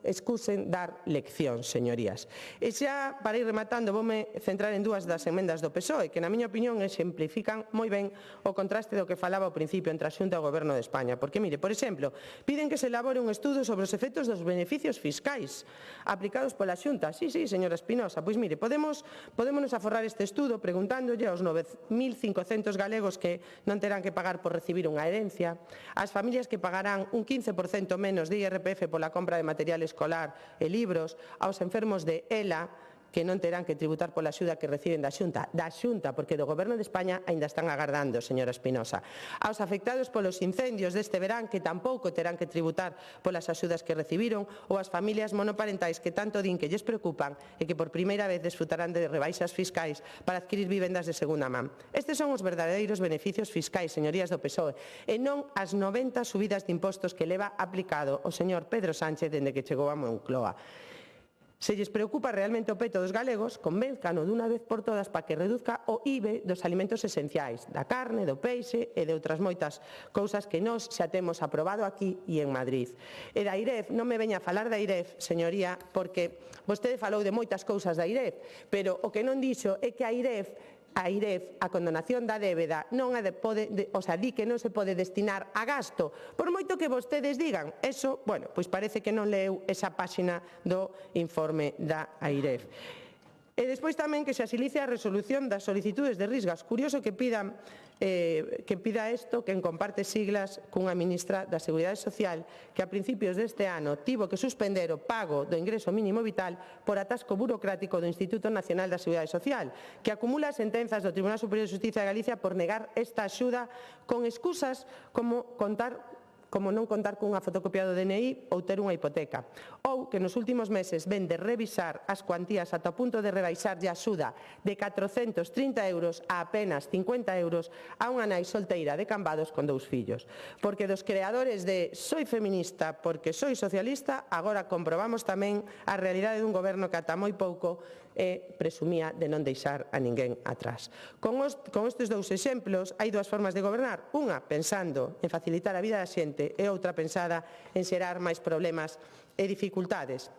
excusen dar leccións, señorías. E xa, para ir rematando, voume centrar en dúas das emendas do PSOE, que na miña opinión exemplifican moi ben o contraste do que falaba ao principio entre a Xunta e o Goberno de España. Porque, mire, por exemplo, piden que se elabore un estudo sobre os efectos dos beneficios fiscais aplicados pola Xunta. Sí, señora Espinosa, pois mire, podémonos aforrar este estudo preguntándolle aos 9.500 galegos que non terán que pagar por recibir unha herencia, ás familias que pagarán un 15% menos de IRPF pola compra de material escolar e libros, aos enfermos de ELA, que non terán que tributar pola axuda que reciben da Xunta, porque do Goberno de España aínda están agardando, señora Espinosa, aos afectados polos incendios deste verán, que tampouco terán que tributar polas axudas que recibiron, ou as familias monoparentais que tanto din que lles preocupan e que por primeira vez desfrutarán de rebaixas fiscais para adquirir vivendas de segunda man. Estes son os verdadeiros beneficios fiscais, señorías do PSOE, e non as 90 subidas de impostos que leva aplicado o señor Pedro Sánchez dende que chegou a Moncloa. Se lles preocupa realmente o peto dos galegos, convénzano dunha vez por todas para que reduzca o IVE dos alimentos esenciais, da carne, do peixe e de outras moitas cousas que nós xa temos aprobado aquí e en Madrid. E da AIREF, non me veña a falar da AIREF, señoría, porque vostede falou de moitas cousas da AIREF, pero o que non dixo é que a AIREF, a condonación da débeda, di que non se pode destinar a gasto, por moito que vostedes digan. Eso, bueno, pois parece que non leu esa páxina do informe da AIREF. E despois tamén que se agilice a resolución das solicitudes de risgas. Curioso que pida isto quen comparte siglas cunha ministra da Seguridade Social que a principios deste ano tivo que suspender o pago do ingreso mínimo vital por atasco burocrático do Instituto Nacional da Seguridade Social, que acumula sentenzas do Tribunal Superior de Xustiza de Galicia por negar esta axuda con excusas como non contar cunha fotocopia do DNI ou ter unha hipoteca. Ou que nos últimos meses ven de revisar as cuantías ata o punto de rebaixarlle a axuda de 430 euros a apenas 50 euros a unha nai solteira de Cambados con 2 fillos. Porque dos creadores de "soy feminista porque soy socialista", agora comprobamos tamén a realidade dun goberno que ata moi pouco presumía de non deixar a ninguén atrás. Con estes dous exemplos hai dúas formas de gobernar, unha pensando en facilitar a vida da xente e outra pensada en xerar máis problemas e dificultades.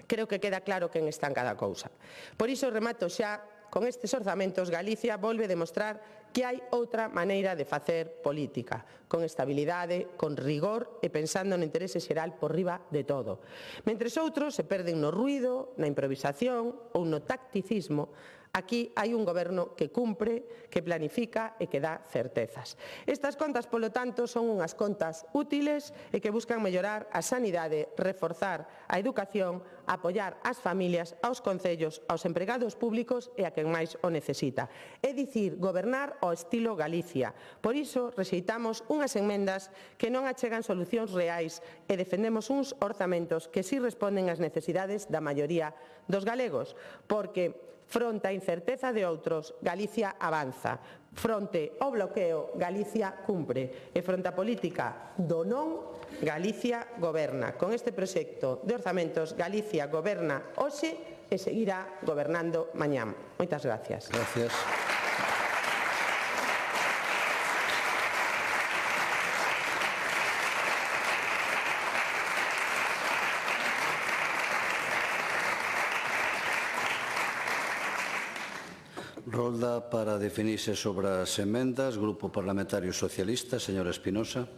Creo que queda claro quen está en cada cousa. Por iso remato xa, con estes orzamentos Galicia volve demostrar que hai outra maneira de facer política, con estabilidade, con rigor e pensando no interese xeral por riba de todo. Mentres outros se perden no ruído, na improvisación ou no tacticismo, aquí hai un goberno que cumpre, que planifica e que dá certezas. Estas contas, polo tanto, son unhas contas útiles e que buscan mellorar a sanidade, reforzar a educación, apoiar as familias, aos concellos, aos empregados públicos e a quen máis o necesita. É dicir, gobernar ao estilo Galicia. Por iso, rexeitamos unhas emendas que non achegan solucións reais e defendemos uns orzamentos que si responden ás necesidades da maioría dos galegos, porque fronte á incerteza de outros, Galicia avanza. Fronte ao bloqueo, Galicia cumpre. E fronte á política do non, Galicia goberna. Con este proxecto de orzamentos, Galicia goberna hoxe e seguirá gobernando mañá. Moitas gracias. Gracias. Rolda para definirse sobre as emendas. Grupo Parlamentario Socialista, señora Espinosa.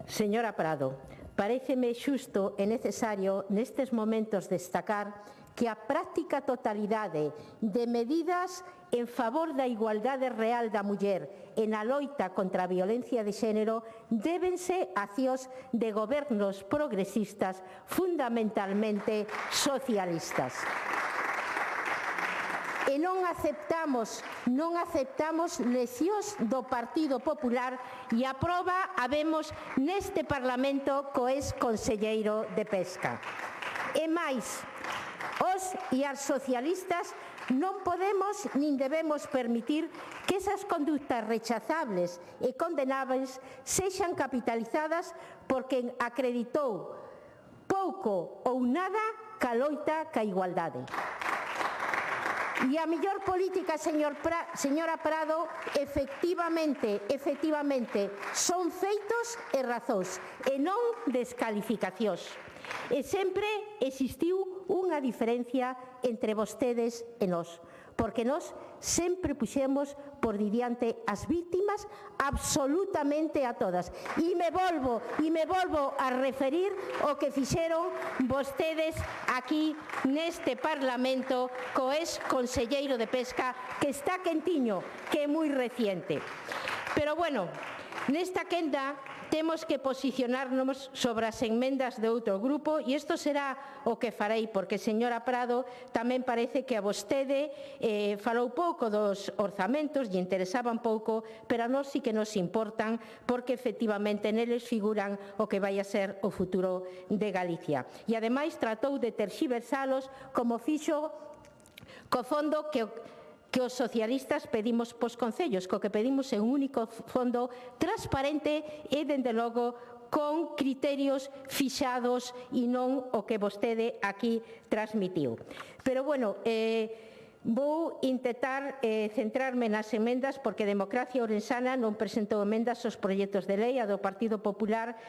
Señora Prado, paréceme xusto e necesario nestes momentos destacar que a práctica totalidade de medidas en favor da igualdade real da muller e na loita contra a violencia de xénero débense accións de gobernos progresistas, fundamentalmente socialistas. E non aceptamos leccións do Partido Popular e a proba a vemos neste Parlamento co ex-conselleiro de Pesca. E máis, os e as socialistas non podemos nin debemos permitir que esas conductas rechazables e condenables sexan capitalizadas por quen acreditou pouco ou nada ca loita ca igualdade. E a mellor política, señora Prado, efectivamente, son feitos e razóns, e non descalificacións. E sempre existiu unha diferencia entre vostedes e nós, porque nós sempre puxemos por diante as vítimas absolutamente a todas. E me volvo a referir o que fixeron vostedes aquí neste Parlamento co ex-conselleiro de Pesca, que está quentiño, que é moi reciente. Pero bueno, nesta quenda temos que posicionarnos sobre as enmendas de outro grupo e isto será o que farei, porque, señora Prado, tamén parece que a vostede falou pouco dos orzamentos, lle interesaban pouco, pero a nós sí que nos importan, porque efectivamente neles figuran o que vai a ser o futuro de Galicia. E ademais tratou de terxiversalos como fixo co fondo que os socialistas pedimos pos concellos, co que pedimos é un único fondo transparente e, dende logo, con criterios fixados e non o que vostede aquí transmitiu. Pero, bueno, vou intentar centrarme nas emendas, porque Democracia Ourensana non presentou emendas aos proxectos de lei. A do Partido Popular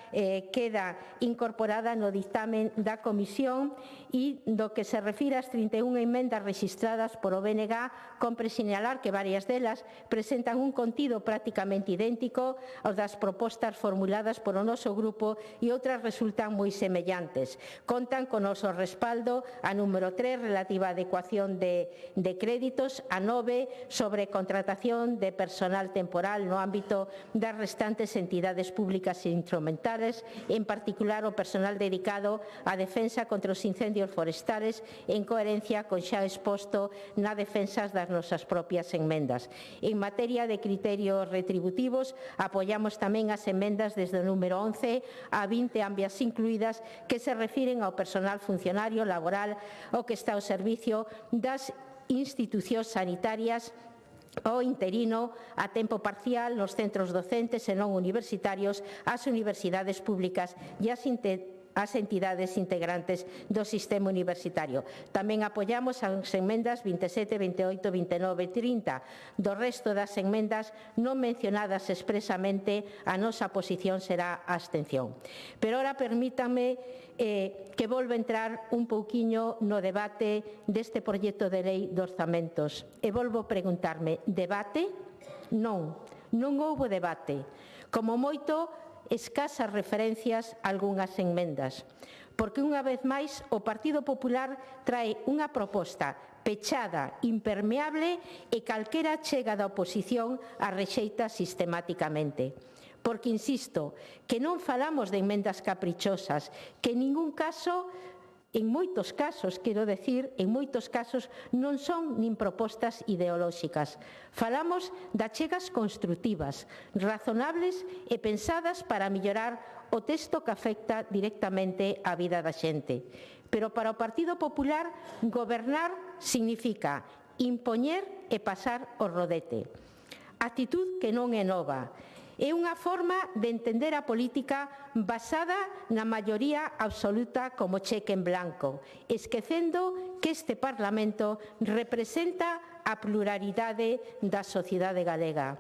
queda incorporada no dictamen da Comisión e do que se refire ás 31 emendas registradas por o BNG, compre sinalar que varias delas presentan un contido prácticamente idéntico aos das propostas formuladas por o noso grupo e outras resultan moi semellantes. Contan con o noso respaldo a número 3 relativa á adecuación de créditos, a 9 sobre contratación de personal temporal no ámbito das restantes entidades públicas e instrumentales, en particular o personal dedicado á defensa contra os incendios forestales, en coherencia con xa exposto na defensa das nosas propias enmendas. En materia de criterios retributivos, apoiamos tamén as emendas desde o número 11 a 20, ambas incluídas, que se refiren ao personal funcionario laboral o que está ao servicio das institucións sanitarias o interino a tempo parcial nos centros docentes e non universitarios, as universidades públicas e as entidades integrantes do sistema universitario. Tamén apoiamos as enmendas 27, 28, 29 e 30. Do resto das enmendas non mencionadas expresamente, a nosa posición será a abstención. Pero ora permítame que volva a entrar un pouquiño no debate deste proxecto de lei de orzamentos. E volvo a preguntarme, debate? Non, non houbo debate. Como moito, escasas referencias a algunhas enmendas, porque unha vez máis o Partido Popular trae unha proposta pechada, impermeable e calquera chega da oposición a rexeita sistemáticamente. Porque, insisto, que non falamos de enmendas caprichosas, que en ningún caso, en moitos casos, quero decir, en moitos casos non son nin propostas ideolóxicas. Falamos de achegas construtivas, razonables e pensadas para mellorar o texto que afecta directamente á vida da xente. Pero para o Partido Popular, gobernar significa impoñer e pasar o rodete. Actitud que non é nova. É unha forma de entender a política basada na maioría absoluta como cheque en blanco, esquecendo que este Parlamento representa a pluralidade da sociedade galega.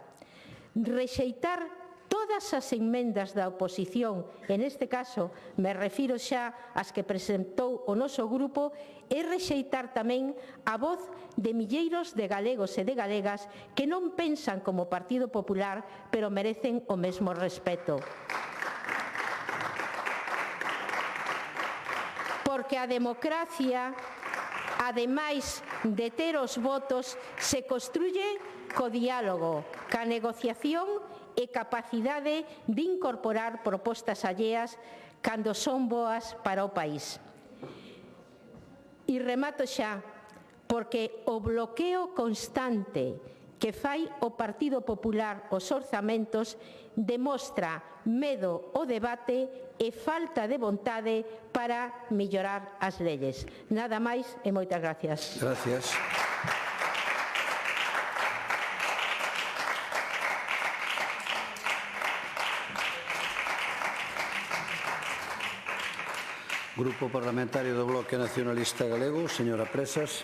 Rexeitar todas as enmendas da oposición, en este caso me refiro xa ás que presentou o noso grupo, é rexeitar tamén a voz de milleiros de galegos e de galegas que non pensan como Partido Popular, pero merecen o mesmo respeto. Porque a democracia, ademais de ter os votos, se construye co diálogo, ca negociación e capacidade de incorporar propostas alleas cando son boas para o país. E remato xa, porque o bloqueo constante que fai o Partido Popular aos orzamentos demostra medo ao debate e falta de vontade para mellorar as leyes. Nada máis e moitas gracias. Gracias. Grupo Parlamentario do Bloque Nacionalista Galego, señora Presas.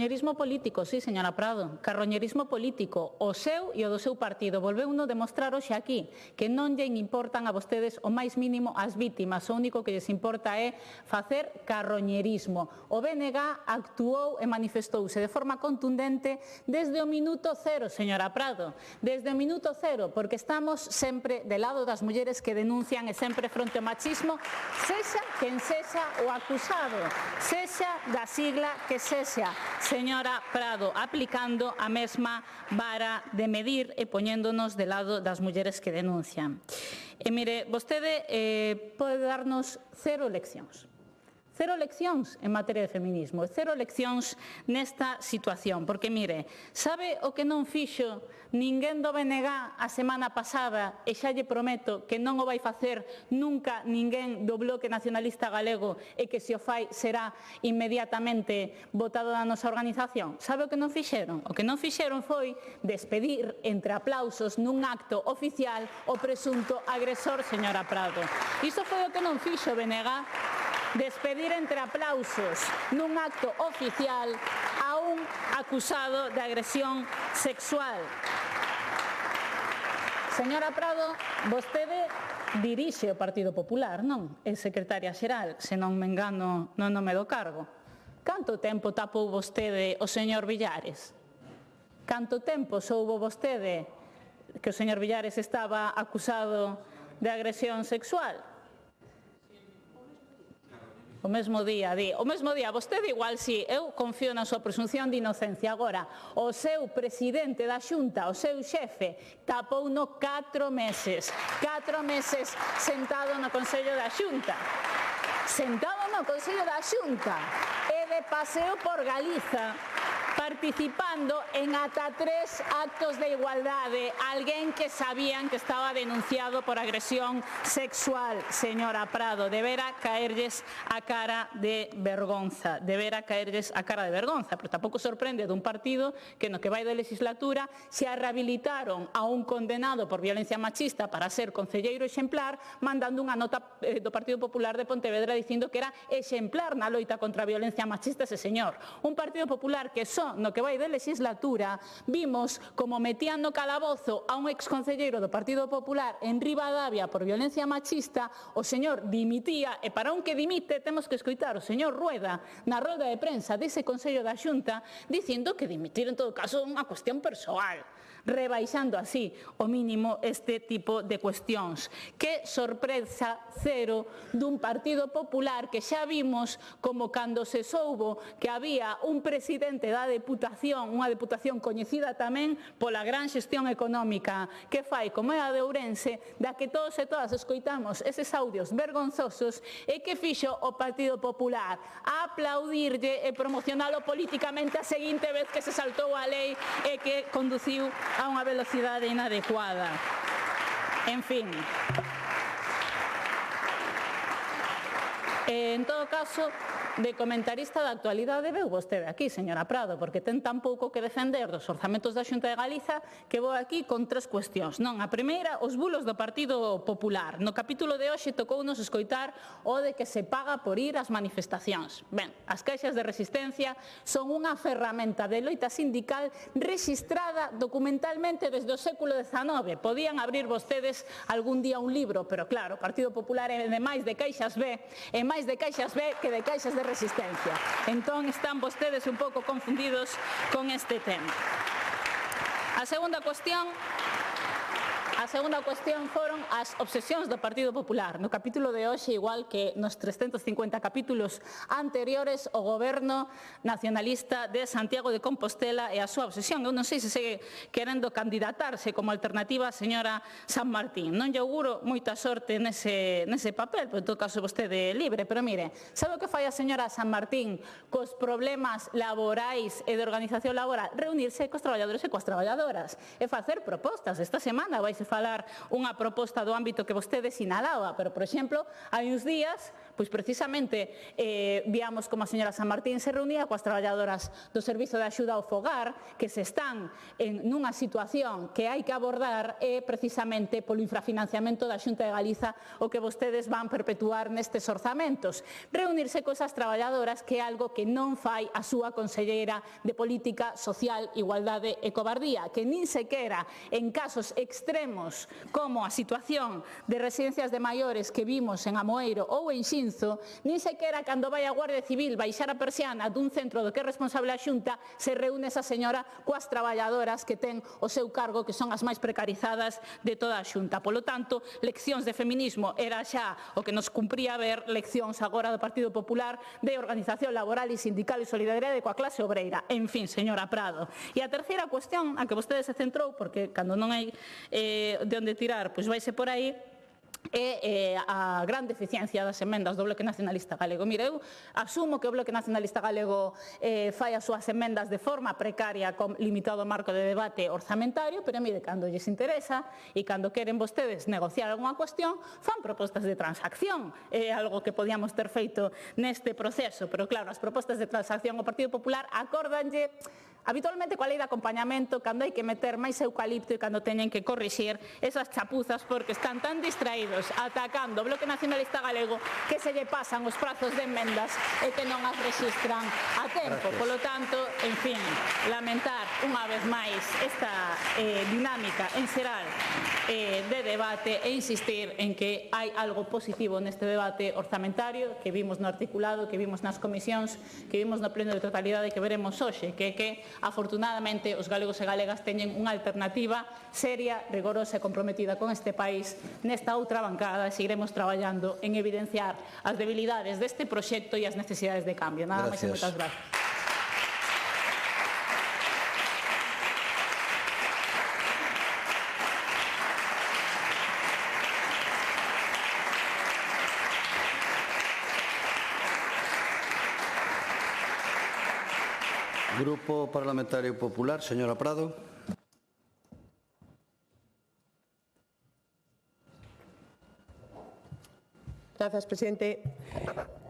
Carroñerismo político, sí, señora Prado, carroñerismo político, o seu e o do seu partido. Volveuno demostrar hoxe aquí, que non lle importan a vostedes o máis mínimo as vítimas, o único que lles importa é facer carroñerismo. O BNG actuou e manifestouse de forma contundente desde o minuto cero, señora Prado, desde o minuto cero, porque estamos sempre del lado das mulleres que denuncian e sempre fronte ao machismo, sexa quen sexa o acusado, sexa da sigla que sexa, señora Prado, aplicando a mesma vara de medir e poñéndonos de lado das mulleres que denuncian. E mire, vostede pode darnos cero leccións. Cero leccións en materia de feminismo, cero leccións nesta situación, porque mire, sabe o que non fixo ninguén do BNG a semana pasada e xa lle prometo que non o vai facer nunca ninguén do Bloque Nacionalista Galego e que se o fai será inmediatamente votado da nosa organización? Sabe o que non fixeron? O que non fixeron foi despedir entre aplausos nun acto oficial o presunto agresor, señora Prado. Iso foi o que non fixo o BNG, despedir entre aplausos nun acto oficial a un acusado de agresión sexual. Señora Prado, vostede dirixe o Partido Popular, non? É secretaria xeral, se non me engano no nome do cargo. Canto tempo tapou vostede o señor Villares? Canto tempo soubo vostede que o señor Villares estaba acusado de agresión sexual? O mesmo día, vostede igual si, eu confío na súa presunción de inocencia. Agora, o seu presidente da Xunta, o seu xefe, tapouno 4 meses sentado no Consello da Xunta. Sentado no Consello da Xunta e de paseo por Galiza, participando en ata 3 actos de igualdade, alguén que sabían que estaba denunciado por agresión sexual. Señora Prado, debera caerlles a cara de vergonza, pero tampouco sorprende dun partido que no que vai de legislatura se rehabilitaron a un condenado por violencia machista para ser concelleiro exemplar, mandando unha nota do Partido Popular de Pontevedra dicindo que era exemplar na loita contra a violencia machista ese señor. Un Partido Popular que só no que vai de legislatura vimos como metían no calabozo a un exconcelleiro do Partido Popular en Ribadavia por violencia machista, o señor dimitía e para un que dimite temos que escoitar o señor Rueda na rolda de prensa dese Consello da Xunta dicindo que dimitir en todo caso é unha cuestión persoal, rebaixando así o mínimo este tipo de cuestións. Que sorpresa cero dun Partido Popular que xa vimos como cando se soubo que había un presidente da Deputación, unha Deputación coñecida tamén pola gran xestión económica que fai como é a de Ourense, da que todos e todas escoitamos eses audios vergonzosos, e que fixo o Partido Popular aplaudirlle e promocionalo políticamente a seguinte vez que se saltou a lei e que conduciu a unha velocidade inadecuada. En fin. En todo caso, de comentarista da actualidade veu vostede aquí, señora Prado, porque ten tan pouco que defender dos orzamentos da Xunta de Galiza que vou aquí con 3 cuestións. Non, a primeira, os bulos do Partido Popular. No capítulo de hoxe tocounos escoitar o de que se paga por ir ás manifestacións. Ben, as caixas de resistencia son unha ferramenta de loita sindical rexistrada documentalmente desde o século XIX. Podían abrir vostedes algún día un libro, pero claro, o Partido Popular é de máis de caixas B, é máis de caixas B que de caixas de resistencia. Entón están vostedes un pouco confundidos con este tema. A segunda cuestión foron as obsesións do Partido Popular. No capítulo de hoxe, igual que nos 350 capítulos anteriores, o goberno nacionalista de Santiago de Compostela e a súa obsesión. Eu non sei se segue querendo candidatarse como alternativa a señora San Martín. Non lle auguro moita sorte nese papel, pero en todo caso vostede é libre. Pero mire, sabe o que fai a señora San Martín cos problemas laborais e de organización laboral? Reunirse cos traballadores e coas traballadoras e facer propostas. Esta semana vaise falar unha proposta do ámbito que vostede sinalaba, pero, por exemplo, hai uns días pois precisamente víamos como a señora San Martín se reunía coas traballadoras do Servizo de Axuda ao Fogar que se están nunha situación que hai que abordar precisamente polo infrafinanciamento da Xunta de Galiza o que vostedes van perpetuar nestes orzamentos. Reunirse coas traballadoras que é algo que non fai a súa conselleira de Política Social, Igualdade e Covardía, que nin sequera en casos extremos como a situación de residencias de maiores que vimos en Amoeiro ou en Xinzo, nin sequera cando vai a Guardia Civil baixar a persiana dun centro do que é responsable a Xunta se reúne esa señora coas traballadoras que ten o seu cargo, que son as máis precarizadas de toda a Xunta. Polo tanto, leccións de feminismo era xa o que nos cumpría ver, leccións agora do Partido Popular de organización laboral e sindical e solidariedade coa clase obreira. En fin, señora Prado. E a terceira cuestión a que vostede se centrou, porque cando non hai de onde tirar, pois vaise por aí, é a gran deficiencia das emendas do Bloque Nacionalista Galego. Mire, eu asumo que o Bloque Nacionalista Galego fai as súas emendas de forma precaria con limitado marco de debate orzamentario, pero mire, cando lles interesa e cando queren vostedes negociar algunha cuestión, fan propostas de transacción. É algo que podíamos ter feito neste proceso, pero claro, as propostas de transacción o Partido Popular acórdanlle habitualmente coa lei de acompañamento cando hai que meter máis eucalipto e cando teñen que corrixir esas chapuzas porque están tan distraídos atacando o Bloque Nacionalista Galego que se lle pasan os prazos de enmendas e que non as rexistran a tempo. Polo tanto, en fin, lamentar unha vez máis esta dinámica en xeral de debate e insistir en que hai algo positivo neste debate orzamentario que vimos no articulado, que vimos nas comisións, que vimos no pleno de totalidade e que veremos hoxe, que é que afortunadamente os galegos e galegas teñen unha alternativa seria, rigorosa e comprometida con este país. Nesta outra bancada seguiremos traballando en evidenciar as debilidades deste proxecto e as necesidades de cambio. Nada máis e moitas gracias. Grupo Parlamentario Popular, señora Prado. Grazas, presidente.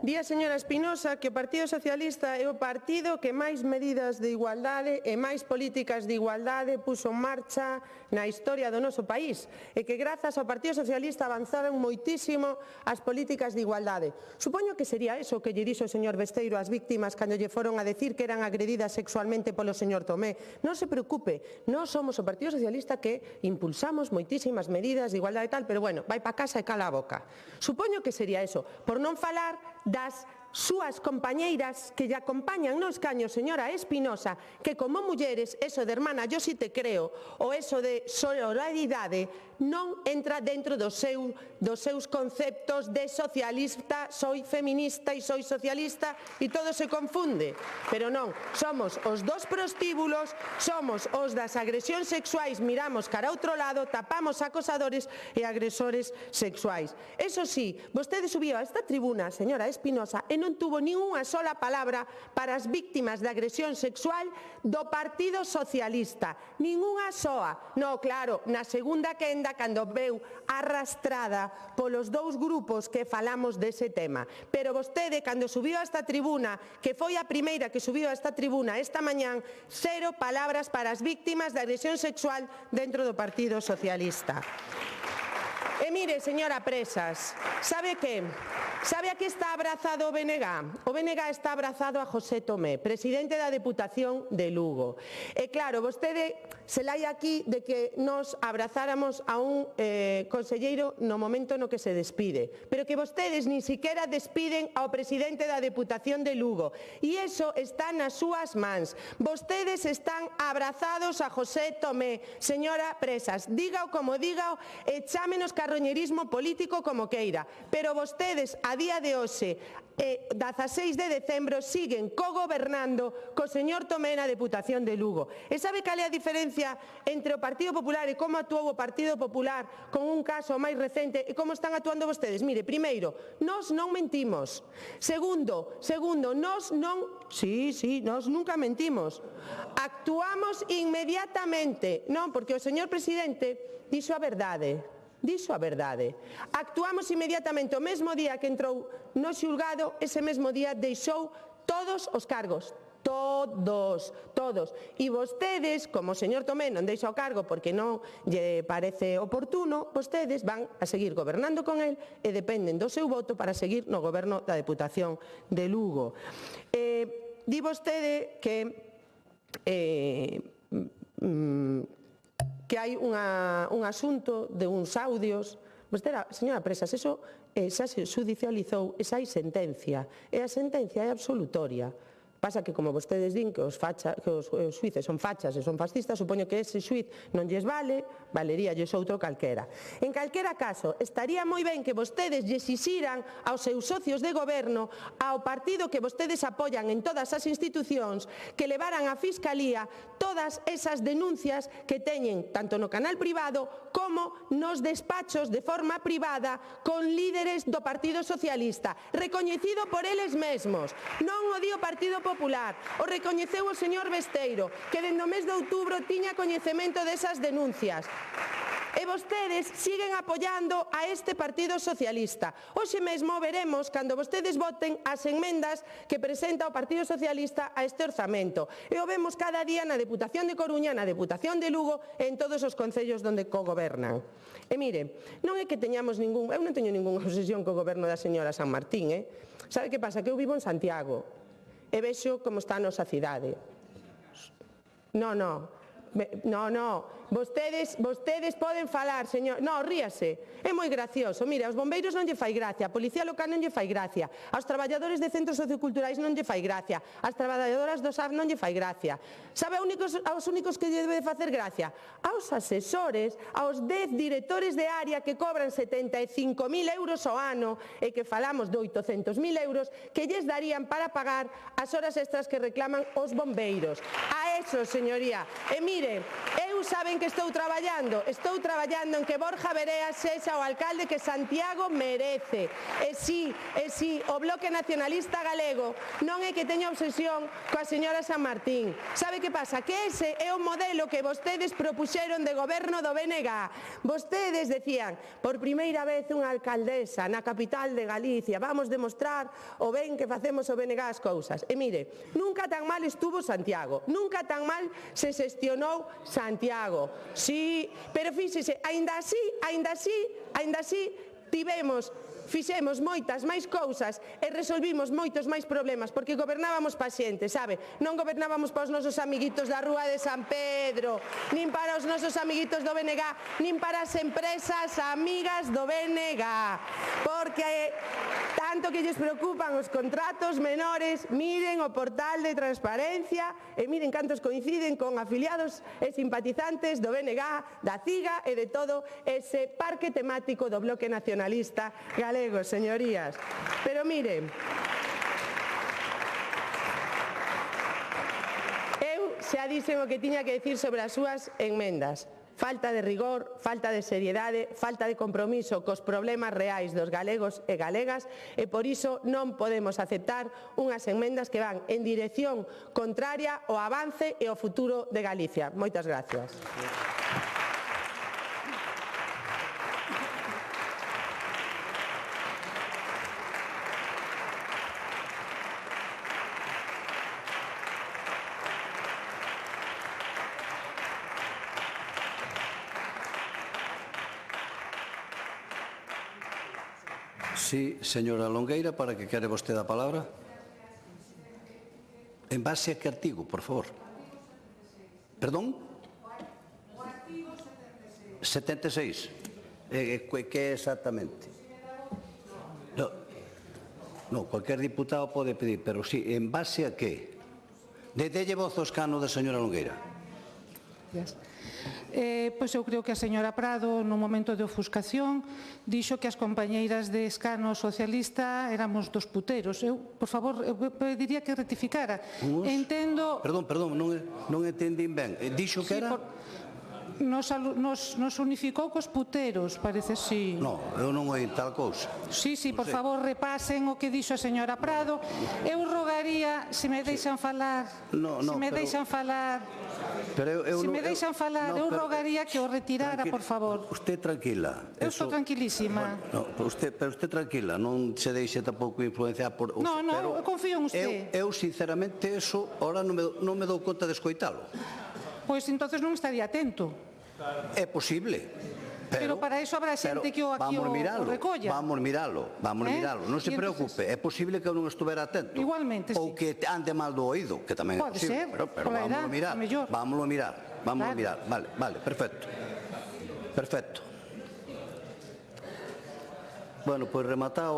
Día, señora Espinosa, que o Partido Socialista é o partido que máis medidas de igualdade e máis políticas de igualdade puso en marcha na historia do noso país e que grazas ao Partido Socialista avanzaron moitísimo as políticas de igualdade. Supoño que sería eso que lle dixo o señor Besteiro ás víctimas cando lle foron a decir que eran agredidas sexualmente polo señor Tomé. Non se preocupe, nós somos o Partido Socialista que impulsamos moitísimas medidas de igualdade e tal, pero bueno, vai pa casa e cala a boca. Supoño que sería eso, por non falar das súas compañeiras que lle acompañan nos caños, señora Espinosa, que como mulleres, eso de hermana, yo si te creo, ou eso de solidaridade, non entra dentro dos seus conceptos de socialista, soy feminista e soy socialista, e todo se confunde. Pero non, somos os dos prostíbulos, somos os das agresións sexuais, miramos cara a outro lado, tapamos acosadores e agresores sexuais. Eso sí, vostede subiu a esta tribuna, señora Espinosa, e non tuvo nin unha sola palabra para as víctimas de agresión sexual do Partido Socialista. Nin unha soa. No, claro, na segunda quenda, cando veu arrastrada polos dous grupos que falamos dese tema. Pero vostede, cando subiu a esta tribuna, que foi a primeira que subiu a esta tribuna esta mañán, 0 palabras para as víctimas de agresión sexual dentro do Partido Socialista. E mire, señora Presas, sabe que? Sabe a que está abrazado o BNG? O BNG está abrazado a José Tomé, presidente da Deputación de Lugo. E claro, vostede se lai aquí de que nos abrazáramos a un conselleiro no momento no que se despide, pero que vostedes nin siquiera despiden ao presidente da Deputación de Lugo. E iso está nas súas mans. Vostedes están abrazados a José Tomé. Señora Presas, dígao como dígao e chámenos carroñerismo político como queira, pero vostedes a día de hoxe, 16 de decembro, siguen cogobernando co señor Tomé na Deputación de Lugo. E sabe cal é a diferencia entre o Partido Popular e como actuou o Partido Popular con un caso máis recente e como están actuando vostedes? Mire, primeiro, nós non mentimos. Segundo, nós non... Sí, nós nunca mentimos. Actuamos inmediatamente. Non, porque o señor presidente dixo a verdade. Dixo a verdade. Actuamos inmediatamente o mesmo día que entrou no xulgado, ese mesmo día deixou todos os cargos. Todos. E vostedes, como o señor Tomé non deixa o cargo porque non lle parece oportuno, vostedes van a seguir gobernando con el e dependen do seu voto para seguir no goberno da Deputación de Lugo. Di vostede que hai un asunto de uns audios. Señora Presas, eso xa se judicializou, esa hai sentencia, e a sentencia é absolutoria. Pasa que, como vostedes din que os xuíces son fachas e son fascistas, supoño que ese xuiz non lles vale, valeríalles outro calquera. En calquera caso, estaría moi ben que vostedes lles exixiran aos seus socios de goberno, ao partido que vostedes apoian en todas as institucións, que levaran á Fiscalía todas esas denuncias que teñen tanto no canal privado como nos despachos de forma privada con líderes do Partido Socialista, recoñecido por eles mesmos. Non o di o Partido Popular, o recoñeceu o señor Besteiro, que dende o mes de outubro tiña coñecemento desas denuncias. E vostedes siguen apoiando a este Partido Socialista. Hoxe mesmo veremos, cando vostedes voten, as enmendas que presenta o Partido Socialista a este orzamento. E o vemos cada día na Deputación de Coruña, na Deputación de Lugo e en todos os concellos onde cogobernan. E mire, non é que teñamos eu non teño ningunha obsesión co goberno da señora San Martín, Sabe que pasa? Que eu vivo en Santiago e vexo como está a nosa cidade. No. Vostedes poden falar, señor. No, ríase. É moi gracioso. Mire, aos bombeiros non lle fai gracia, a Policía Local non lle fai gracia, aos traballadores de centros socioculturais non lle fai gracia, ás traballadoras do SAF non lle fai gracia. Sabe aos únicos que lle debe facer gracia? Aos asesores, aos 10 directores de área que cobran 75.000 euros ao ano e que falamos de 800.000 euros que lles darían para pagar as horas extras que reclaman os bombeiros. A eso, señoría. E mire, eu saben que estou traballando en que Borja Verea sexa o alcalde que Santiago merece. E si, o Bloque Nacionalista Galego non é que teña obsesión coa señora San Martín. Sabe que pasa? Que ese é o modelo que vostedes propuxeron de goberno do BNG. Vostedes decían, por primeira vez unha alcaldesa na capital de Galicia, vamos demostrar o ben que facemos o BNG as cousas. E mire, nunca tan mal estuvo Santiago, nunca tan mal se xestionou Santiago. Sí, pero fíxese, aínda así fixemos moitas máis cousas e resolvimos moitos máis problemas porque gobernábamos pa xente, sabe? Non gobernábamos para os nosos amiguitos da Rúa de San Pedro, nin para os nosos amiguitos do BNG, nin para as empresas amigas do BNG. Porque tanto que lles preocupan os contratos menores, miren o portal de transparencia e miren cantos coinciden con afiliados e simpatizantes do BNG, da CIGA e de todo ese parque temático do Bloque Nacionalista Galego. Señorías, pero mire, eu xa dixen o que tiña que decir sobre as súas enmendas. Falta de rigor, falta de seriedade, falta de compromiso cos problemas reais dos galegos e galegas e por iso non podemos aceptar unhas enmendas que van en dirección contraria ao avance e ao futuro de Galicia. Moitas gracias. Sí, señora Longueira, para que quere vostede a palabra. En base a que artigo, por favor? Perdón? O artigo 76. 76. Que exactamente? No, cualquier diputado pode pedir, pero sí, en base a que? Delle voz ao escano da señora Longueira. Pois eu creo que a señora Prado, no momento de ofuscación, dixo que as compañeiras de escano socialista éramos dos puteros. Eu, por favor, eu pediría que rectificara. Entendo... Perdón, non entendín ben. Dixo que era... Nos unificou cos puteros, parece así. Non, eu non oí tal cousa. Sí, por favor, repasen o que dixo a señora Prado. Eu rogaría, se me deixan falar... Se me deixan falar... Se me deixan falar, eu rogaría que o retirara, por favor. Usted tranquila. Eu estou tranquilísima. Pero usted tranquila, non se deixe tampouco influenciar por... No, eu confío en usted. Eu sinceramente, eso, ahora non me dou conta de escoitalo. Pois entonces non estaría atento. É posible. Pero para eso habrá xente que aquí o recolla. Vamos miralo. Non se preocupe, é posible que eu non estuvera atento. Igualmente, ou que ande mal do oído, que tamén é pode posible. ser, Pero vámoslo mirar. Vale, perfecto. Bueno, pois rematado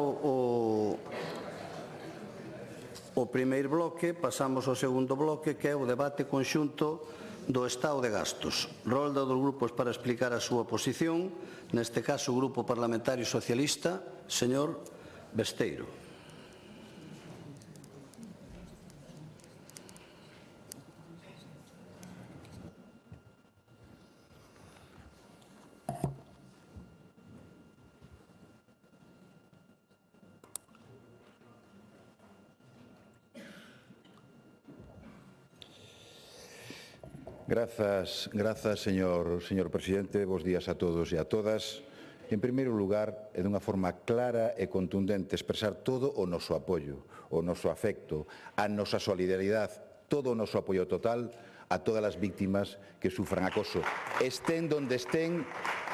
o primeiro bloque, pasamos ao segundo bloque, que é o debate conxunto do estado de gastos. Rolda dos grupos para explicar a súa posición, neste caso o Grupo Parlamentario Socialista, señor Besteiro. Grazas, señor presidente. Bos días a todos e a todas. En primeiro lugar, e dunha forma clara e contundente, expresar todo o noso apoio, o noso afecto, a nosa solidaridade, todo o noso apoio total a todas as víctimas que sufran acoso, estén donde estén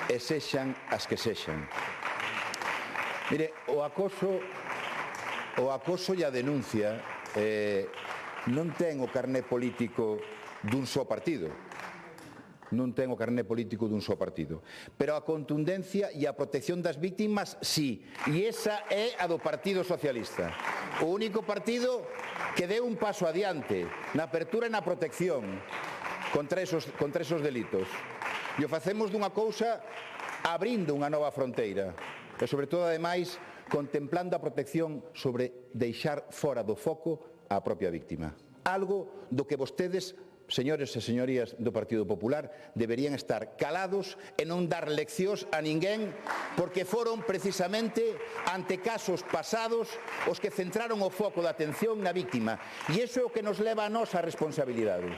e sexan as que sexan. Mire, o acoso e a denuncia non ten o carné político dun só partido. Pero a contundencia e a protección das víctimas, sí. E esa é a do Partido Socialista. O único partido que deu un paso adiante na apertura e na protección contra esos delitos. E o facemos dunha cousa abrindo unha nova fronteira. E, sobre todo, ademais, contemplando a protección sobre deixar fora do foco a propia víctima. Algo do que vostedes, señores e señorías do Partido Popular, deberían estar calados e non dar leccións a ninguén, porque foron precisamente ante casos pasados os que centraron o foco da atención na víctima. E iso é o que nos leva a nosa responsabilidade.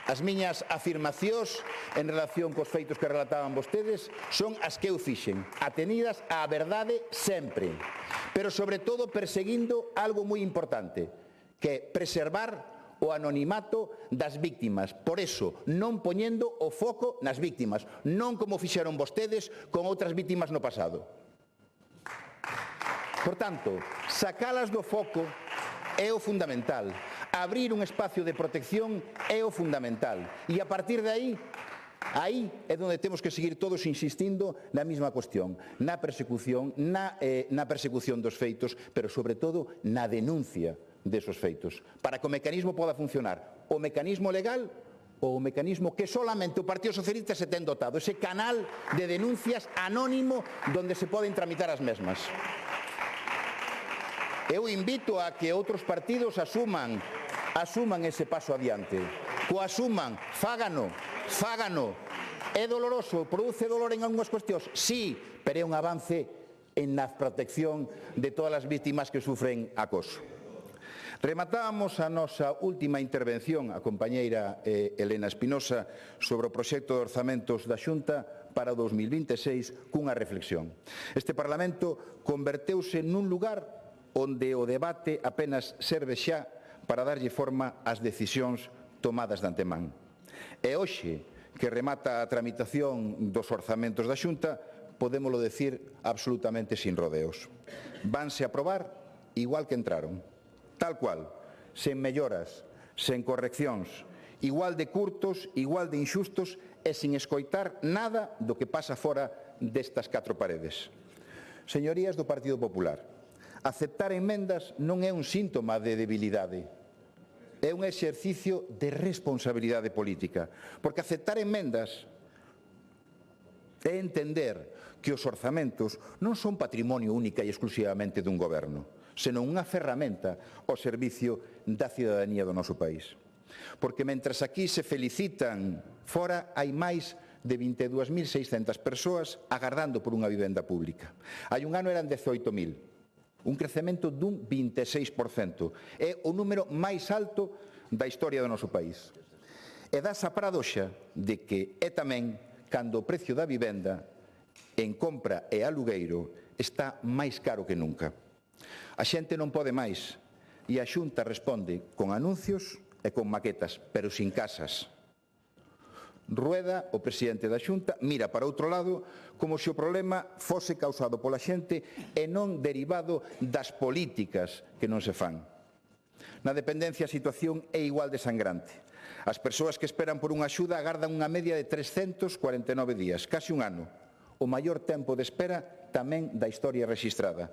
As miñas afirmacións en relación cos feitos que relataban vostedes son as que eu fixen, atenidas á verdade sempre, pero sobre todo perseguindo algo moi importante, que é preservar o anonimato das víctimas. Por eso, non poñendo o foco nas víctimas, non como fixeron vostedes con outras víctimas no pasado. Por tanto, sacalas do foco é o fundamental. Abrir un espacio de protección é o fundamental. E a partir de aí é onde temos que seguir todos insistindo na mesma cuestión, na persecución dos feitos, pero sobre todo na denuncia desos feitos, para que o mecanismo poda funcionar, o mecanismo legal ou o mecanismo que solamente o Partido Socialista se ten dotado, ese canal de denuncias anónimo donde se poden tramitar as mesmas. Eu invito a que outros partidos asuman ese paso adiante, co asuman, fágano. É doloroso, produce dolor en algunhas cuestións, sí, pero é un avance en a protección de todas as víctimas que sufren acoso. Rematábamos a nosa última intervención, a compañeira Elena Espinosa, sobre o proxecto de orzamentos da Xunta para o 2026 cunha reflexión. Este Parlamento converteuse nun lugar onde o debate apenas serve xa para darlle forma ás decisións tomadas de antemán. E hoxe, que remata a tramitación dos orzamentos da Xunta, podémolo decir absolutamente sin rodeos. Vanse aprobar igual que entraron. Tal cual, sen melloras, sen correccións, igual de curtos, igual de inxustos e sin escoitar nada do que pasa fora destas 4 paredes. Señorías do Partido Popular, aceptar emendas non é un síntoma de debilidade, é un exercicio de responsabilidade política, porque aceptar emendas é entender que os orzamentos non son patrimonio única e exclusivamente dun goberno, senón unha ferramenta ao servicio da cidadanía do noso país. Porque mentras aquí se felicitan, fora hai máis de 22.600 persoas agardando por unha vivenda pública. Hai un ano eran 18.000, un crecemento dun 26%. É o número máis alto da historia do noso país. E das a paradoxa de que é tamén cando o precio da vivenda en compra e alugueiro está máis caro que nunca. A xente non pode máis e a Xunta responde con anuncios e con maquetas, pero sin casas. Rueda, o presidente da Xunta, mira para outro lado como se o problema fose causado pola xente e non derivado das políticas que non se fan. Na dependencia a situación é igual de sangrante. As persoas que esperan por unha axuda agardan unha media de 349 días, casi un ano, o maior tempo de espera tamén da historia rexistrada.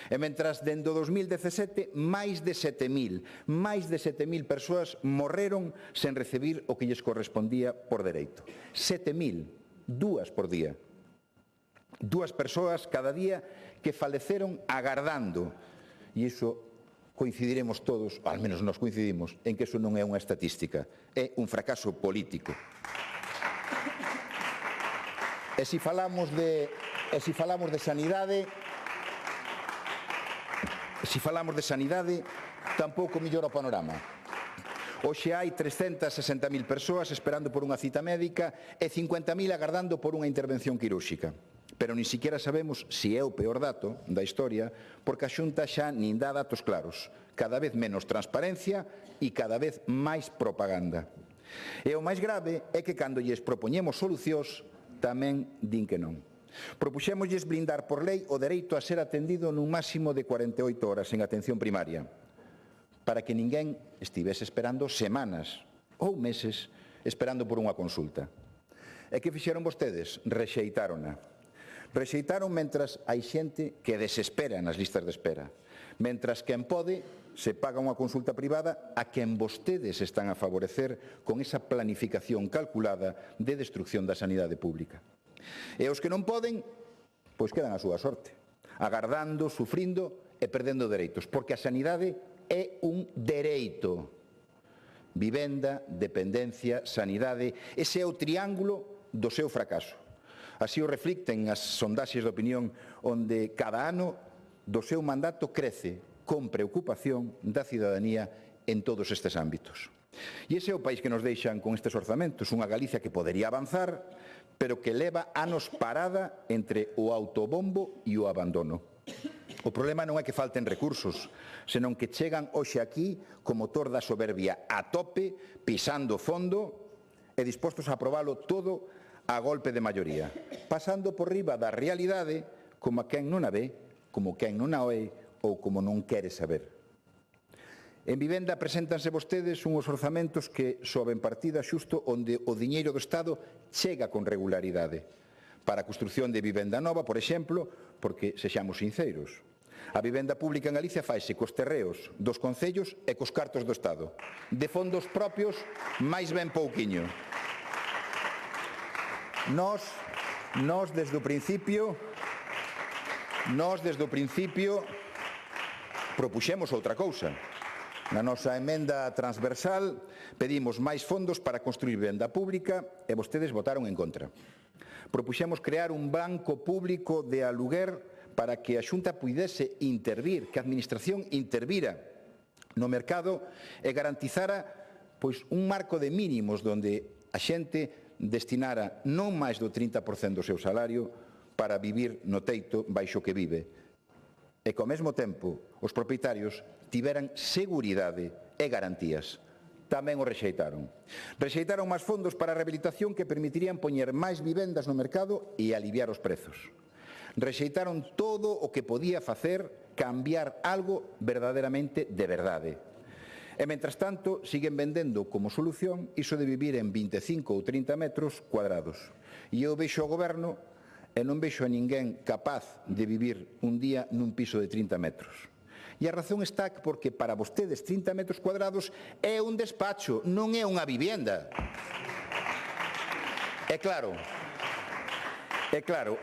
E mentras dende o 2017 máis de 7.000 persoas morreron sen recibir o que lles correspondía por dereito. 7.000, 2 por día. 2 persoas cada día que faleceron agardando. E iso coincidiremos todos, ao menos nós coincidimos, en que iso non é unha estatística, é un fracaso político. E se falamos de sanidade, tampouco mellora o panorama. Hoxe hai 360.000 persoas esperando por unha cita médica e 50.000 agardando por unha intervención quirúrxica. Pero nin siquiera sabemos se é o peor dato da historia, porque a Xunta xa nin dá datos claros. Cada vez menos transparencia e cada vez máis propaganda. E o máis grave é que cando lles propoñemos solucións, tamén din que non. Propuxémoslles blindar por lei o dereito a ser atendido nun máximo de 48 horas en atención primaria, para que ninguén estivese esperando semanas ou meses esperando por unha consulta. E que fixeron vostedes? Rexeitárona. Rexeitaron mentras hai xente que desespera nas listas de espera, mentras quen pode se paga unha consulta privada a quen vostedes están a favorecer con esa planificación calculada de destrucción da sanidade pública. E os que non poden, pois quedan a súa sorte, agardando, sufrindo e perdendo dereitos, porque a sanidade é un dereito. Vivenda, dependencia, sanidade, ese é o triángulo do seu fracaso. Así o reflicten as sondaxes de opinión onde cada ano do seu mandato crece con preocupación da cidadanía en todos estes ámbitos. E ese é o país que nos deixan con estes orzamentos, unha Galicia que podería avanzar, pero que leva anos parada entre o autobombo e o abandono. O problema non é que falten recursos, senón que chegan hoxe aquí co motor da soberbia a tope, pisando fondo e dispostos a aprobalo todo a golpe de maioría, pasando por riba da realidade como a quen non a ve, como quen non a oe ou como non quere saber. En vivenda preséntanse vostedes unhos orzamentos que soben partida xusto onde o diñeiro do Estado chega con regularidade. Para a construción de vivenda nova, por exemplo, porque sexamos sinceros, a vivenda pública en Galicia faise cos terreos dos concellos e cos cartos do Estado. De fondos propios, máis ben pouquiño. Nós desde o principio propuxemos outra cousa. Na nosa emenda transversal pedimos máis fondos para construir vivenda pública e vostedes votaron en contra. Propuxemos crear un banco público de aluguer para que a Xunta puidese intervir, que a Administración intervira no mercado e garantizara pois, un marco de mínimos onde a xente destinara non máis do 30% do seu salario para vivir no teito baixo que vive. E que ao mesmo tempo os propietarios tiveran seguridade e garantías. Tamén o rexeitaron. Rexeitaron máis fondos para a rehabilitación que permitirían poñer máis vivendas no mercado e aliviar os prezos. Rexeitaron todo o que podía facer cambiar algo verdadeiramente de verdade. E, mentras tanto, siguen vendendo como solución iso de vivir en 25 ou 30 metros cuadrados. E eu vexo ao goberno e non vexo a ninguén capaz de vivir un día nun piso de 30 metros. E a razón está porque para vostedes 30 metros cuadrados é un despacho, non é unha vivienda. É claro,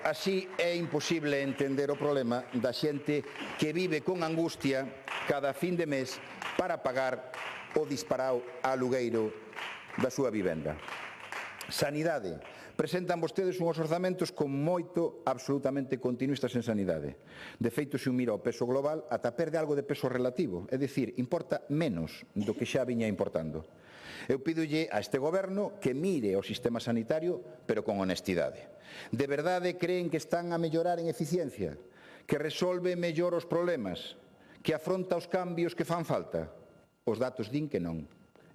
así é imposible entender o problema da xente que vive con angustia cada fin de mes para pagar o disparado alugueiro da súa vivenda. Sanidade. Presentan vostedes unhos orzamentos con moito absolutamente continuistas en sanidade. De feito, se un mira o peso global, ata perde algo de peso relativo, é dicir, importa menos do que xa viña importando. Eu pídolle a este goberno que mire o sistema sanitario, pero con honestidade. De verdade creen que están a mellorar en eficiencia, que resolve mellor os problemas, que afronta os cambios que fan falta? Os datos din que non.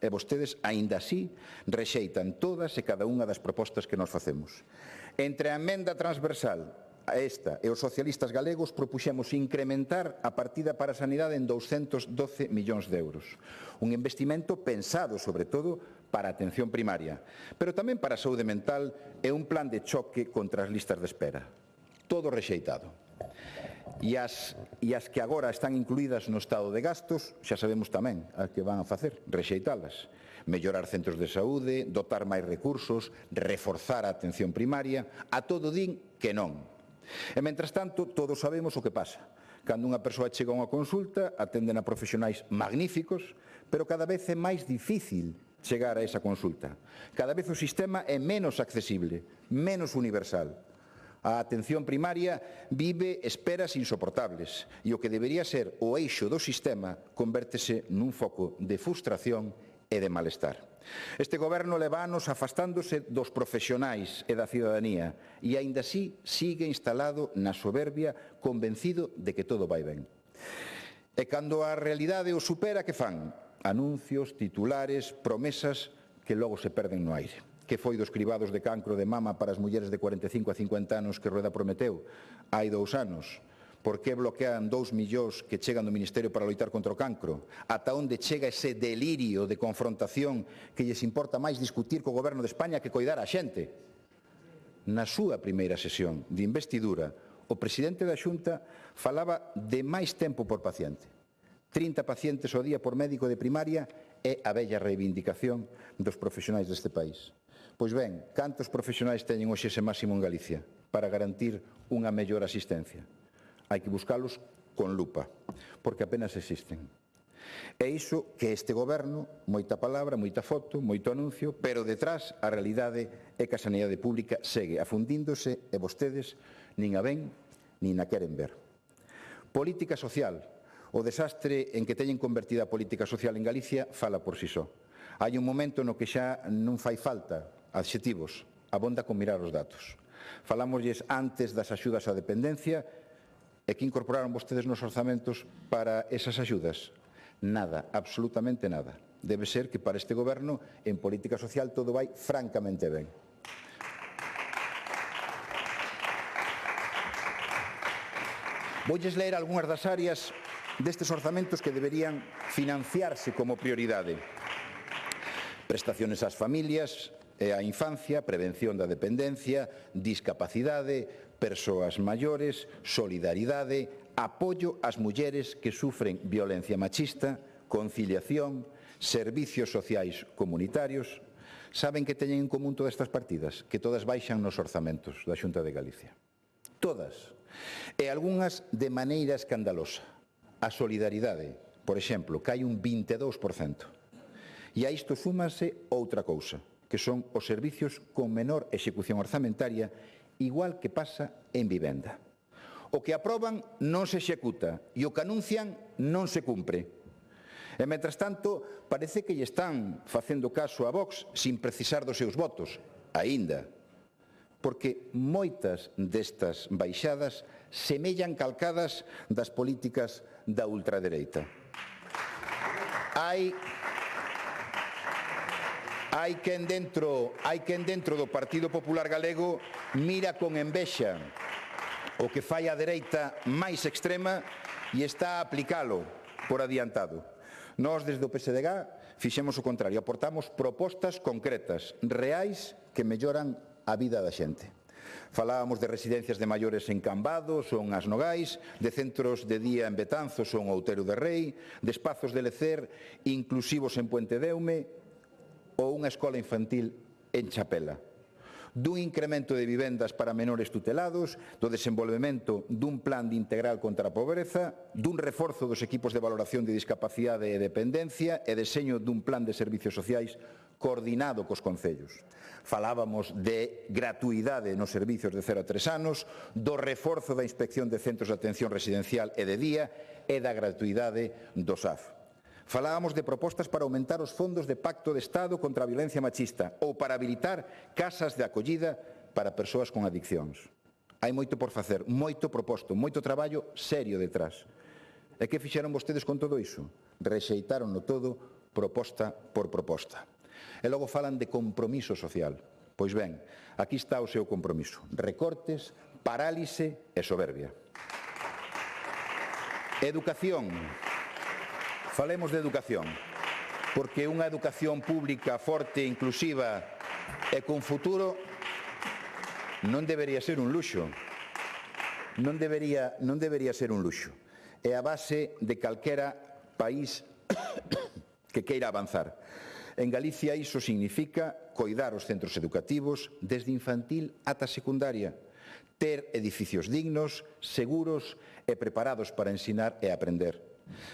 E vostedes, aínda así, rexeitan todas e cada unha das propostas que nos facemos. Entre a emenda transversal a esta e os socialistas galegos propuxemos incrementar a partida para a sanidade en 212 millóns de euros. Un investimento pensado, sobre todo, para a atención primaria, pero tamén para a saúde mental e un plan de choque contra as listas de espera. Todo rexeitado. E as que agora están incluídas no estado de gastos, xa sabemos tamén a que van a facer, rexeitalas. Mellorar centros de saúde, dotar máis recursos, reforzar a atención primaria, a todo din que non. E, mentras tanto, todos sabemos o que pasa. Cando unha persoa chega a unha consulta, atenden a profesionais magníficos, pero cada vez é máis difícil chegar a esa consulta. Cada vez o sistema é menos accesible, menos universal. A atención primaria vive esperas insoportables e o que debería ser o eixo do sistema convértese nun foco de frustración e de malestar. Este goberno leva anos afastándose dos profesionais e da cidadanía e, aínda así, sigue instalado na soberbia, convencido de que todo vai ben. E cando a realidade o supera, que fan? Anuncios, titulares, promesas que logo se perden no aire. Que foi dos cribados de cancro de mama para as mulleres de 45 a 50 anos que Rueda prometeu hai 2 anos? Por que bloquean 2 millóns que chegan do Ministerio para loitar contra o cancro? Ata onde chega ese delirio de confrontación que lles importa máis discutir co Goberno de España que coidar a xente? Na súa primeira sesión de investidura, o presidente da Xunta falaba de máis tempo por paciente. 30 pacientes ao día por médico de primaria é a vella reivindicación dos profesionais deste país. Pois ben, cantos profesionais teñen hoxe ese máximo en Galicia para garantir unha mellor asistencia? Hai que buscalos con lupa, porque apenas existen. É iso que este goberno, moita palabra, moita foto, moito anuncio, pero detrás a realidade é que a sanidade pública segue afundíndose e vostedes nin a ven nin a queren ver. Política social. O desastre en que teñen convertida a política social en Galicia fala por si só. Hai un momento no que xa non fai falta adxetivos, abonda con mirar os datos. Falámoslles antes das axudas á dependencia e que incorporaron vostedes nos orzamentos para esas axudas. Nada, absolutamente nada. Debe ser que para este goberno en política social todo vai francamente ben. Voulles ler algunhas das áreas destes orzamentos que deberían financiarse como prioridade. Prestaciones ás familias e á infancia, prevención da dependencia, discapacidade, persoas maiores, solidaridade, apoio ás mulleres que sufren violencia machista, conciliación, servicios sociais comunitarios. Saben que teñen en común todas estas partidas? Que todas baixan nos orzamentos da Xunta de Galicia. Todas. E algunhas de maneira escandalosa. A solidaridade, por exemplo, que hai un 22%. E a isto súmase outra cousa, que son os servicios con menor execución orzamentaria, igual que pasa en vivenda. O que aproban non se executa e o que anuncian non se cumpre. E, mentras tanto, parece que lle están facendo caso a Vox sin precisar dos seus votos, aínda. Porque moitas destas baixadas semellan calcadas das políticas da ultradereita. Hai quen dentro do Partido Popular Galego mira con envexa o que fai a dereita máis extrema e está a aplicalo por adiantado. Nós, desde o PSDG, fixemos o contrario, aportamos propostas concretas, reais, que melloran a vida da xente. Falábamos de residencias de maiores en Cambados ou en As Nogais, de centros de día en Betanzos ou en Outeiro de Rei, de espazos de lecer inclusivos en Puente Deume ou unha escola infantil en Chapela. Dun incremento de vivendas para menores tutelados, do desenvolvemento dun plan de integral contra a pobreza, dun reforzo dos equipos de valoración de discapacidade e dependencia e deseño dun plan de servicios sociais coordinado cos concellos. Falábamos de gratuidade nos servizos de 0 a 3 anos, do reforzo da inspección de centros de atención residencial e de día e da gratuidade do SAF. Falábamos de propostas para aumentar os fondos de Pacto de Estado contra a violencia machista ou para habilitar casas de acollida para persoas con adiccións. Hai moito por facer, moito proposto, moito traballo serio detrás. E que fixeron vostedes con todo iso? Rexeitáronlo todo, proposta por proposta. E logo falan de compromiso social. Pois ben, aquí está o seu compromiso. Recortes, parálise e soberbia. Educación. Falemos de educación. Porque unha educación pública forte, inclusiva e con futuro non debería ser un luxo. Non debería ser un luxo. É a base de calquera país que queira avanzar. En Galicia iso significa coidar os centros educativos desde infantil ata secundaria, ter edificios dignos, seguros e preparados para ensinar e aprender.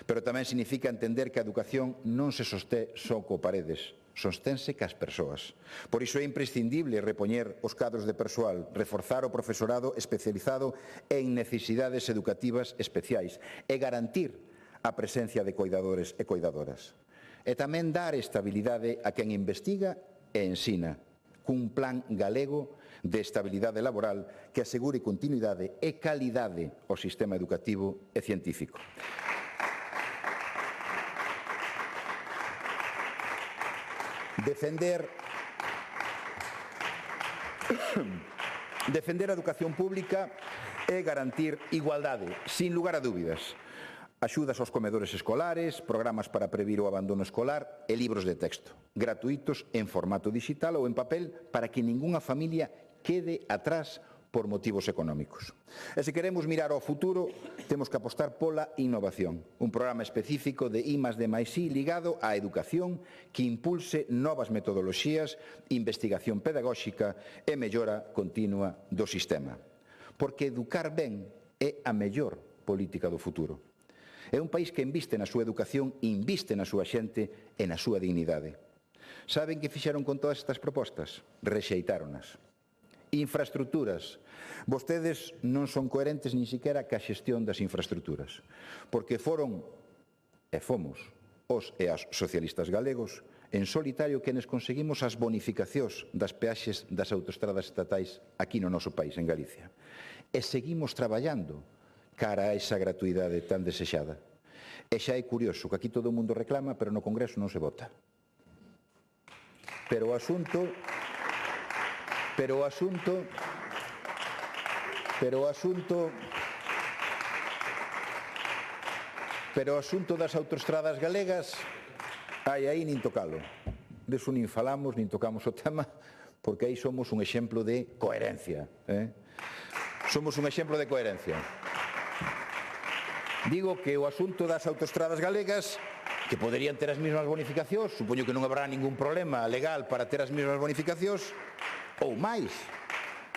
Pero tamén significa entender que a educación non se sostén só co paredes, sostense cas persoas. Por iso é imprescindible repoñer os cadros de persoal, reforzar o profesorado especializado en necesidades educativas especiais e garantir a presencia de coidadores e coidadoras. E tamén dar estabilidade a quen investiga e ensina, cun plan galego de estabilidade laboral que asegure continuidade e calidade ao sistema educativo e científico. Defender a educación pública é garantir igualdade, sin lugar a dúbidas. Axudas aos comedores escolares, programas para previr o abandono escolar e libros de texto, gratuitos en formato digital ou en papel para que ningunha familia quede atrás por motivos económicos. E se queremos mirar ao futuro, temos que apostar pola innovación, un programa específico de I+D+I ligado á educación que impulse novas metodoloxías, investigación pedagóxica e mellora continua do sistema. Porque educar ben é a mellor política do futuro. É un país que inviste na súa educación, inviste na súa xente e na súa dignidade. Saben que fixeron con todas estas propostas? Rexeitáronas. Infraestructuras. Vostedes non son coherentes nin siquiera ca xestión das infraestructuras, porque foron e fomos os e as socialistas galegos en solitario quenes conseguimos as bonificacións das peaxes das autoestradas estatais aquí no noso país, en Galicia. E seguimos traballando cara a esa gratuidade tan desexada. E xa é curioso que aquí todo o mundo reclama, pero no Congreso non se vota. Pero o asunto das autoestradas galegas, aí nin tocalo. Deso nin falamos, nin tocamos o tema, porque aí somos un exemplo de coherencia. Somos un exemplo de coherencia. Digo que o asunto das autoestradas galegas, que poderían ter as mesmas bonificacións, supoño que non habrá ningún problema legal para ter as mesmas bonificacións, ou máis,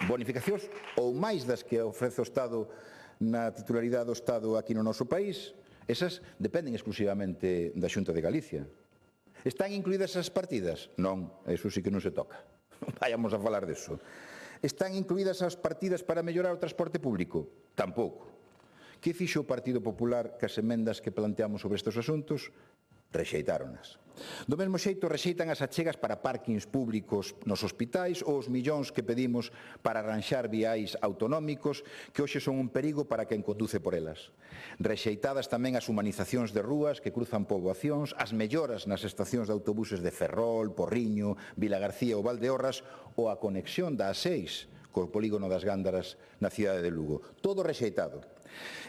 bonificacións ou máis das que ofrece o Estado na titularidade do Estado aquí no noso país, esas dependen exclusivamente da Xunta de Galicia. Están incluídas esas partidas? Non, eso sí que non se toca. Vayamos a falar deso. Están incluídas as partidas para mellorar o transporte público? Tampouco. Que fixo o Partido Popular cas emendas que planteamos sobre estes asuntos? Rexeitáronas. Do mesmo xeito, rexeitan as achegas para parkings públicos nos hospitais ou os millóns que pedimos para arranxar viais autonómicos que hoxe son un perigo para quen conduce por elas. Rexeitadas tamén as humanizacións de rúas que cruzan poboacións, as melloras nas estacións de autobuses de Ferrol, Porriño, Vilagarcía ou Valdeorras ou a conexión da A6 co polígono das Gándaras na cidade de Lugo. Todo rexeitado.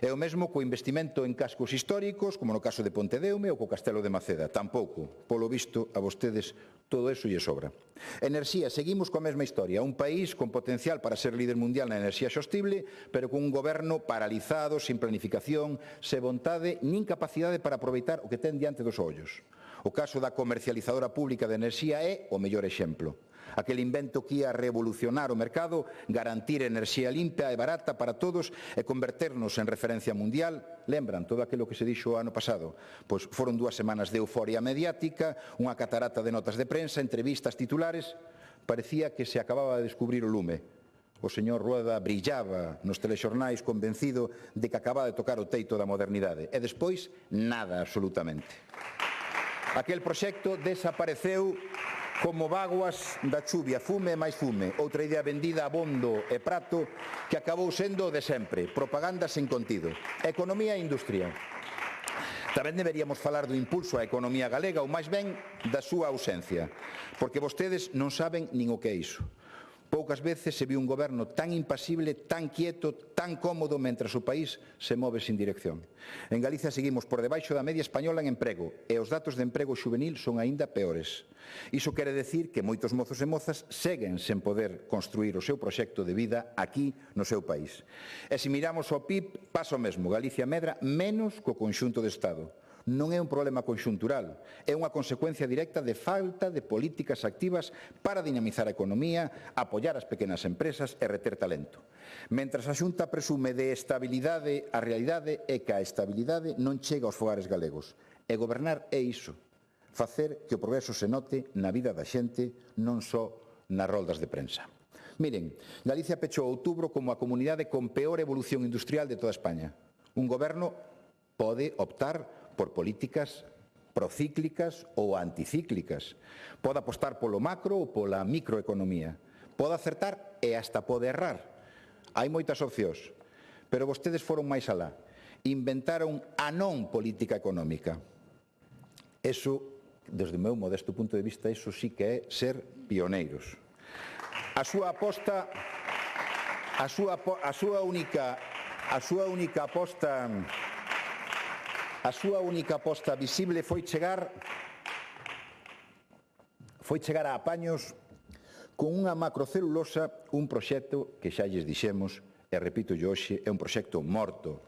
É o mesmo co investimento en cascos históricos, como no caso de Pontedeume ou co Castelo de Maceda. Tampouco, polo visto, a vostedes todo eso lle sobra. Enerxía, seguimos coa mesma historia. Un país con potencial para ser líder mundial na enerxía sostible, pero con un goberno paralizado, sin planificación, sen vontade nin capacidade para aproveitar o que ten diante dos ollos. O caso da comercializadora pública de enerxía é o mellor exemplo. aquel invento que ia revolucionar o mercado, garantir enerxía limpia e barata para todos e converternos en referencia mundial. Lembran todo aquilo que se dixo o ano pasado? Pois foron 2 semanas de euforia mediática, unha catarata de notas de prensa, entrevistas, titulares. Parecía que se acababa de descubrir o lume. O señor Rueda brillaba nos telexornais convencido de que acababa de tocar o teito da modernidade. E despois, nada, absolutamente. Aquel proxecto desapareceu como vaguas da chuvia, fume e máis fume. Outra idea vendida a bondo e prato que acabou sendo de sempre, propaganda sen contido. Economía e industria. Tamén deberíamos falar do impulso á economía galega ou máis ben da súa ausencia, porque vostedes non saben nin o que é iso. Poucas veces se viu un goberno tan impasible, tan quieto, tan cómodo mentras o país se move sin dirección. En Galicia seguimos por debaixo da media española en emprego e os datos de emprego xuvenil son aínda peores. Iso quere decir que moitos mozos e mozas seguen sen poder construir o seu proxecto de vida aquí no seu país. E se miramos o PIB, pasa o mesmo. Galicia medra menos co conxunto do Estado. Non é un problema conxuntural, é unha consecuencia directa de falta de políticas activas para dinamizar a economía, apoiar as pequenas empresas e reter talento. Mentras a Xunta presume de estabilidade, a realidade é que a estabilidade non chega aos fogares galegos. E gobernar é iso, facer que o progreso se note na vida da xente, non só nas roldas de prensa. Miren, Galicia pechou outubro como a comunidade con peor evolución industrial de toda España. Un goberno pode optar por políticas procíclicas ou anticíclicas. Pode apostar polo macro ou pola microeconomía. Pode acertar e hasta pode errar. Hai moitas opcións, pero vostedes foron máis alá. Inventaron a non política económica. Eso, desde o meu modesto punto de vista, eso sí que é ser pioneiros. A súa aposta, a súa única aposta visible foi chegar a apaños con unha macrocelulosa, un proxecto que xa lles dixemos, e repito hoxe, é un proxecto morto,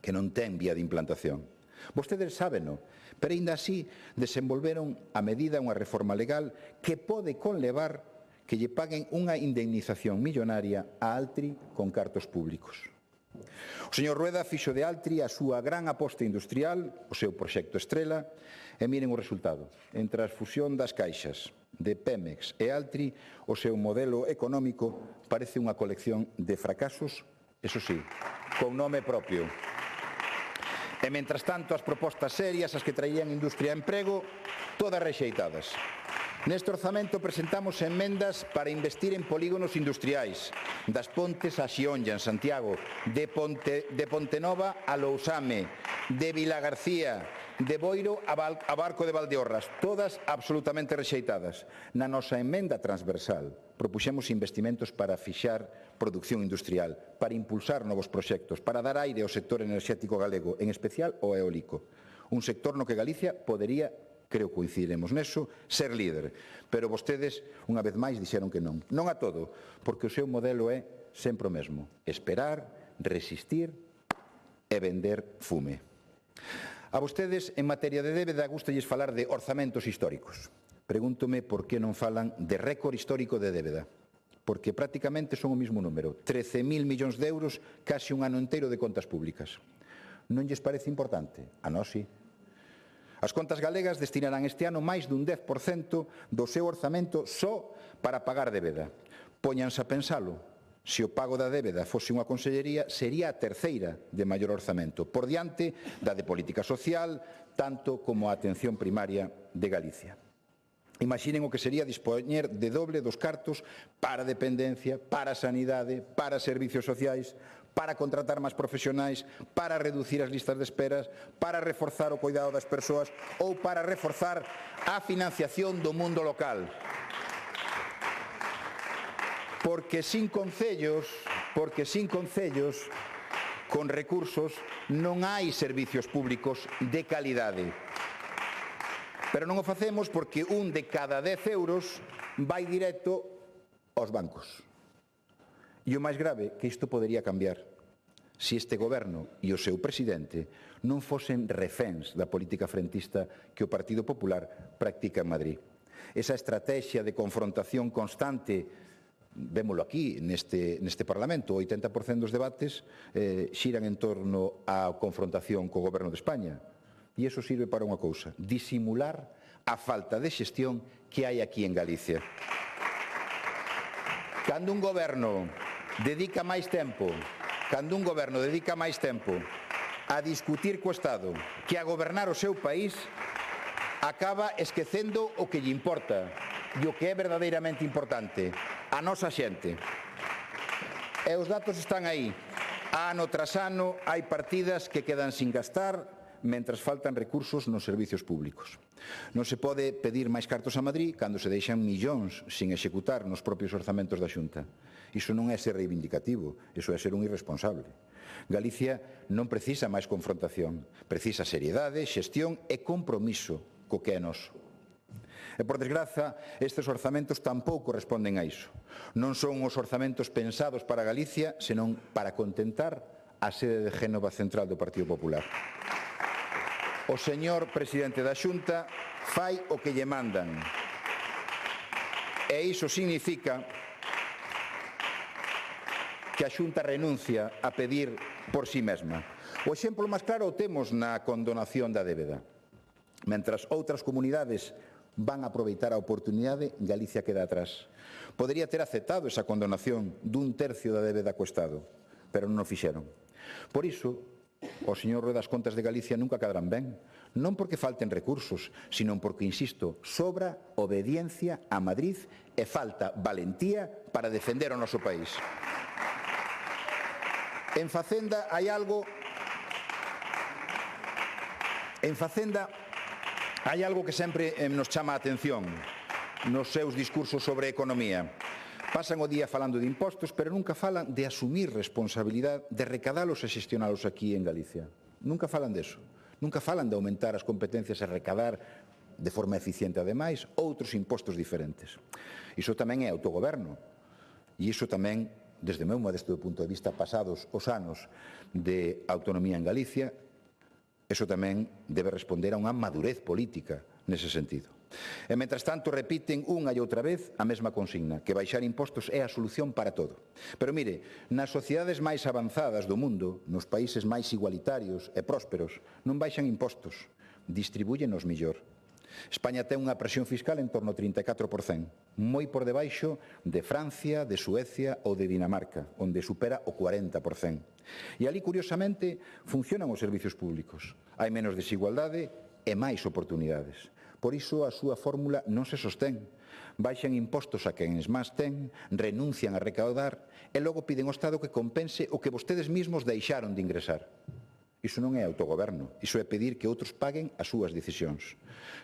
que non ten vía de implantación. Vostedes sábeno, pero aínda así desenvolveron a medida unha reforma legal que pode conlevar que lle paguen unha indemnización millonaria a Altri con cartos públicos. O señor Rueda fixo de Altri a súa gran aposta industrial, o seu proxecto estrela, e miren o resultado. Entre a fusión das caixas de Pemex e Altri, o seu modelo económico parece unha colección de fracasos, eso sí, con nome propio. E, mentras tanto, as propostas serias, as que traían industria e emprego, todas rexeitadas. Neste orzamento presentamos emendas para investir en polígonos industriais, das Pontes a Xionlla, en Santiago, de Pontenova a Lousame, de Vilagarcía, de Boiro a Barco de Valdeorras, todas absolutamente rexeitadas. Na nosa emenda transversal propuxemos investimentos para fixar produción industrial, para impulsar novos proxectos, para dar aire ao sector enerxético galego, en especial o eólico. Un sector no que Galicia podería, creo que coincidiremos neso, ser líder. Pero vostedes, unha vez máis, dixeron que non. Non a todo, porque o seu modelo é sempre o mesmo. Esperar, resistir e vender fume. A vostedes, en materia de débeda, gústalles falar de orzamentos históricos. Pregúntome por que non falan de récord histórico de débeda. Porque prácticamente son o mismo número. 13.000 millóns de euros, case un ano inteiro de contas públicas. Non lles parece importante? A nós sí. As contas galegas destinarán este ano máis dun 10% do seu orzamento só para pagar débeda. Póñanse a pensalo. Se o pago da débeda fose unha consellería, sería a terceira de maior orzamento, por diante da de política social, tanto como a atención primaria de Galicia. Imaginen o que sería dispoñer de doble dos cartos para dependencia, para sanidade, para servicios sociais, para contratar máis profesionais, para reducir as listas de esperas, para reforzar o cuidado das persoas ou para reforzar a financiación do mundo local. Porque sin concellos, con recursos, non hai servicios públicos de calidade. Pero non o facemos porque un de cada 10 euros vai directo aos bancos. E o máis grave, que isto podería cambiar se este goberno e o seu presidente non fosen reféns da política frentista que o Partido Popular practica en Madrid. esa estrategia de confrontación constante, vémolo aquí, neste Parlamento, o 80% dos debates xiran en torno á confrontación co Goberno de España. E iso sirve para unha cousa, disimular a falta de xestión que hai aquí en Galicia. Cando un goberno dedica máis tempo a discutir co Estado que a gobernar o seu país, acaba esquecendo o que lle importa e o que é verdadeiramente importante, a nosa xente. E os datos están aí. Ano tras ano hai partidas que quedan sin gastar mentras faltan recursos nos servicios públicos. Non se pode pedir máis cartos a Madrid cando se deixan millóns sin executar nos propios orzamentos da Xunta. Iso non é ser reivindicativo, iso é ser un irresponsable. Galicia non precisa máis confrontación, precisa seriedade, xestión e compromiso co que é noso. E, por desgraza, estes orzamentos tampouco responden a iso. Non son os orzamentos pensados para Galicia, senón para contentar a sede de Génova central do Partido Popular. O señor presidente da Xunta fai o que lle mandan. E iso significa que a Xunta renuncia a pedir por si mesma. O exemplo máis claro o temos na condonación da débeda. Mentras outras comunidades van a aproveitar a oportunidade, Galicia queda atrás. Podería ter aceptado esa condonación dun tercio da débeda co Estado, pero non o fixeron. Por iso, o señor das Contas de Galicia nunca quedarán ben, non porque falten recursos, sino porque, insisto, sobra obediencia a Madrid e falta valentía para defender o noso país. En Facenda hai algo que sempre nos chama a atención nos seus discursos sobre economía. Pasan o día falando de impostos, pero nunca falan de asumir responsabilidade, de recadalos e xestionalos aquí en Galicia. Nunca falan deso. Nunca falan de aumentar as competencias e recadar de forma eficiente, ademais, outros impostos diferentes. Iso tamén é autogoberno. E iso tamén, desde o meu modesto punto de vista, pasados os anos de autonomía en Galicia, iso tamén debe responder a unha madurez política nese sentido. E, mentras tanto, repiten unha e outra vez a mesma consigna, que baixar impostos é a solución para todo. Pero, mire, nas sociedades máis avanzadas do mundo, nos países máis igualitarios e prósperos, non baixan impostos, distribúyenos mellor. España ten unha presión fiscal en torno ao 34%, moi por debaixo de Francia, de Suecia ou de Dinamarca, onde supera o 40%. E ali, curiosamente, funcionan os servicios públicos. Hai menos desigualdade e máis oportunidades. Por iso a súa fórmula non se sostén. Baixan impostos a quenes máis ten, renuncian a recaudar e logo piden ao Estado que compense o que vostedes mesmos deixaron de ingresar. Iso non é autogoberno, iso é pedir que outros paguen as súas decisións.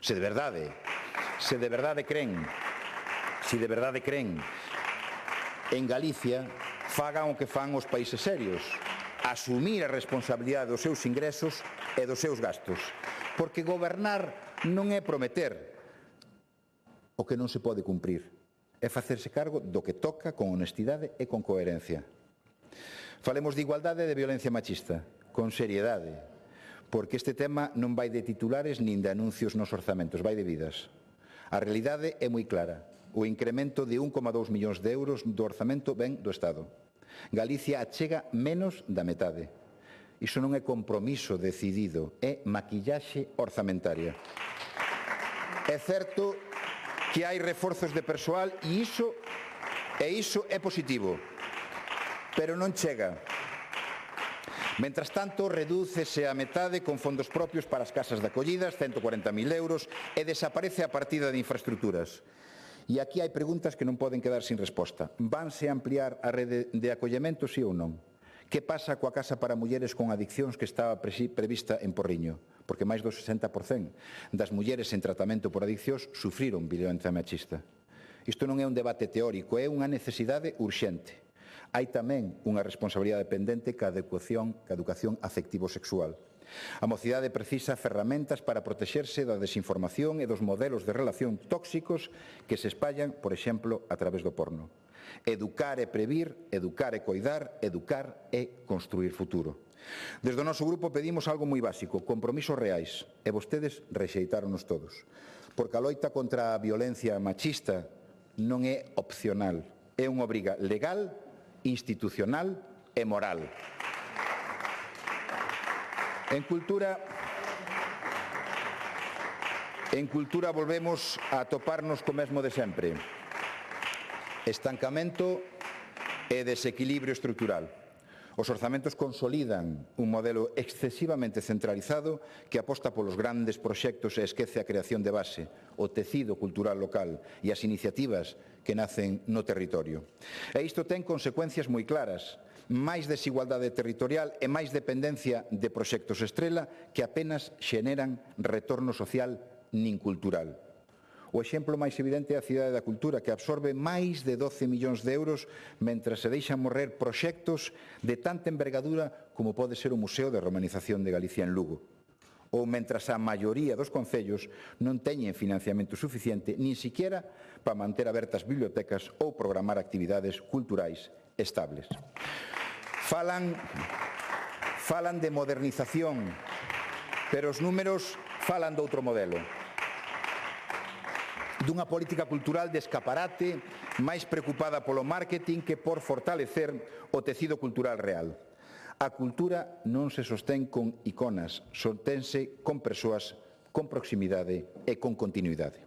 Se de verdade creen en Galicia, fagan o que fan os países serios, asumir a responsabilidade dos seus ingresos e dos seus gastos. Porque gobernar non é prometer o que non se pode cumprir, é facerse cargo do que toca con honestidade e con coherencia. Falemos de igualdade e de violencia machista, con seriedade, porque este tema non vai de titulares nin de anuncios nos orzamentos, vai de vidas. A realidade é moi clara. O incremento de 1,2 millóns de euros do orzamento ven do Estado. Galicia achega menos da metade. Iso non é compromiso decidido, é maquillaxe orzamentaria. É certo que hai reforzos de persoal e iso é positivo, pero non chega. Mentras tanto, redúcese a metade con fondos propios para as casas de acollidas, 140.000 euros, e desaparece a partida de infraestructuras. E aquí hai preguntas que non poden quedar sin resposta. Vanse ampliar a rede de acollemento, sí ou non? Que pasa coa casa para mulleres con adiccións que estaba prevista en Porriño? Porque máis do 60% das mulleres en tratamento por adiccións sufriron violencia machista. Isto non é un debate teórico, é unha necesidade urxente. Hai tamén unha responsabilidade pendente ca educación afectivo-sexual. A mocidade precisa ferramentas para protexerse da desinformación e dos modelos de relación tóxicos que se espallan, por exemplo, a través do porno. Educar e previr, educar e coidar, educar e construir futuro. Desde o noso grupo pedimos algo moi básico, compromisos reais, e vostedes rexeitáronos todos. Porque a loita contra a violencia machista non é opcional, é unha obriga legal, institucional e moral. En cultura volvemos a toparnos co mesmo de sempre. Estancamento e desequilibrio estrutural. Os orzamentos consolidan un modelo excesivamente centralizado que aposta polos grandes proxectos e esquece a creación de base, o tecido cultural local e as iniciativas que nacen no territorio. E isto ten consecuencias moi claras, máis desigualdade territorial e máis dependencia de proxectos estrela que apenas xeneran retorno social nin cultural. O exemplo máis evidente é a Cidade da Cultura, que absorbe máis de 12 millóns de euros mentre se deixan morrer proxectos de tanta envergadura como pode ser o Museo de Romanización de Galicia en Lugo. Ou mentras a maioría dos concellos non teñen financiamento suficiente nin siquiera para manter abertas bibliotecas ou programar actividades culturais estables. Falan de modernización, pero os números falan de outro modelo. Dunha política cultural de escaparate, máis preocupada polo marketing que por fortalecer o tecido cultural real. A cultura non se sostén con iconas, sostense con persoas, con proximidade e con continuidade.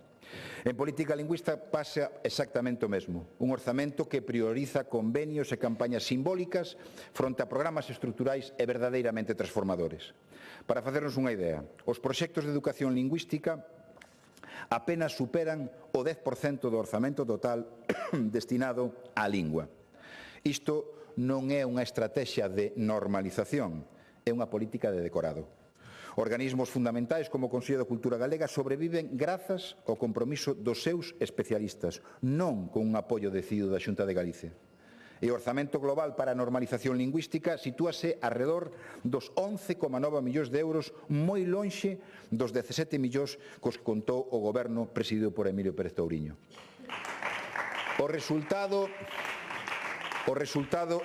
En política lingüística pasa exactamente o mesmo. Un orzamento que prioriza convenios e campañas simbólicas fronte a programas estruturais e verdadeiramente transformadores. Para facernos unha idea, os proxectos de educación lingüística apenas superan o 10% do orzamento total destinado á lingua. Isto non é unha estrategia de normalización, é unha política de decorado. Organismos fundamentais como o Consello de Cultura Galega sobreviven grazas ao compromiso dos seus especialistas, non con un apoio decidido da Xunta de Galicia. E o orzamento global para a normalización lingüística sitúase arredor dos 11,9 millóns de euros, moi lonxe dos 17 millóns cos que contou o goberno presidido por Emilio Pérez Touriño. O resultado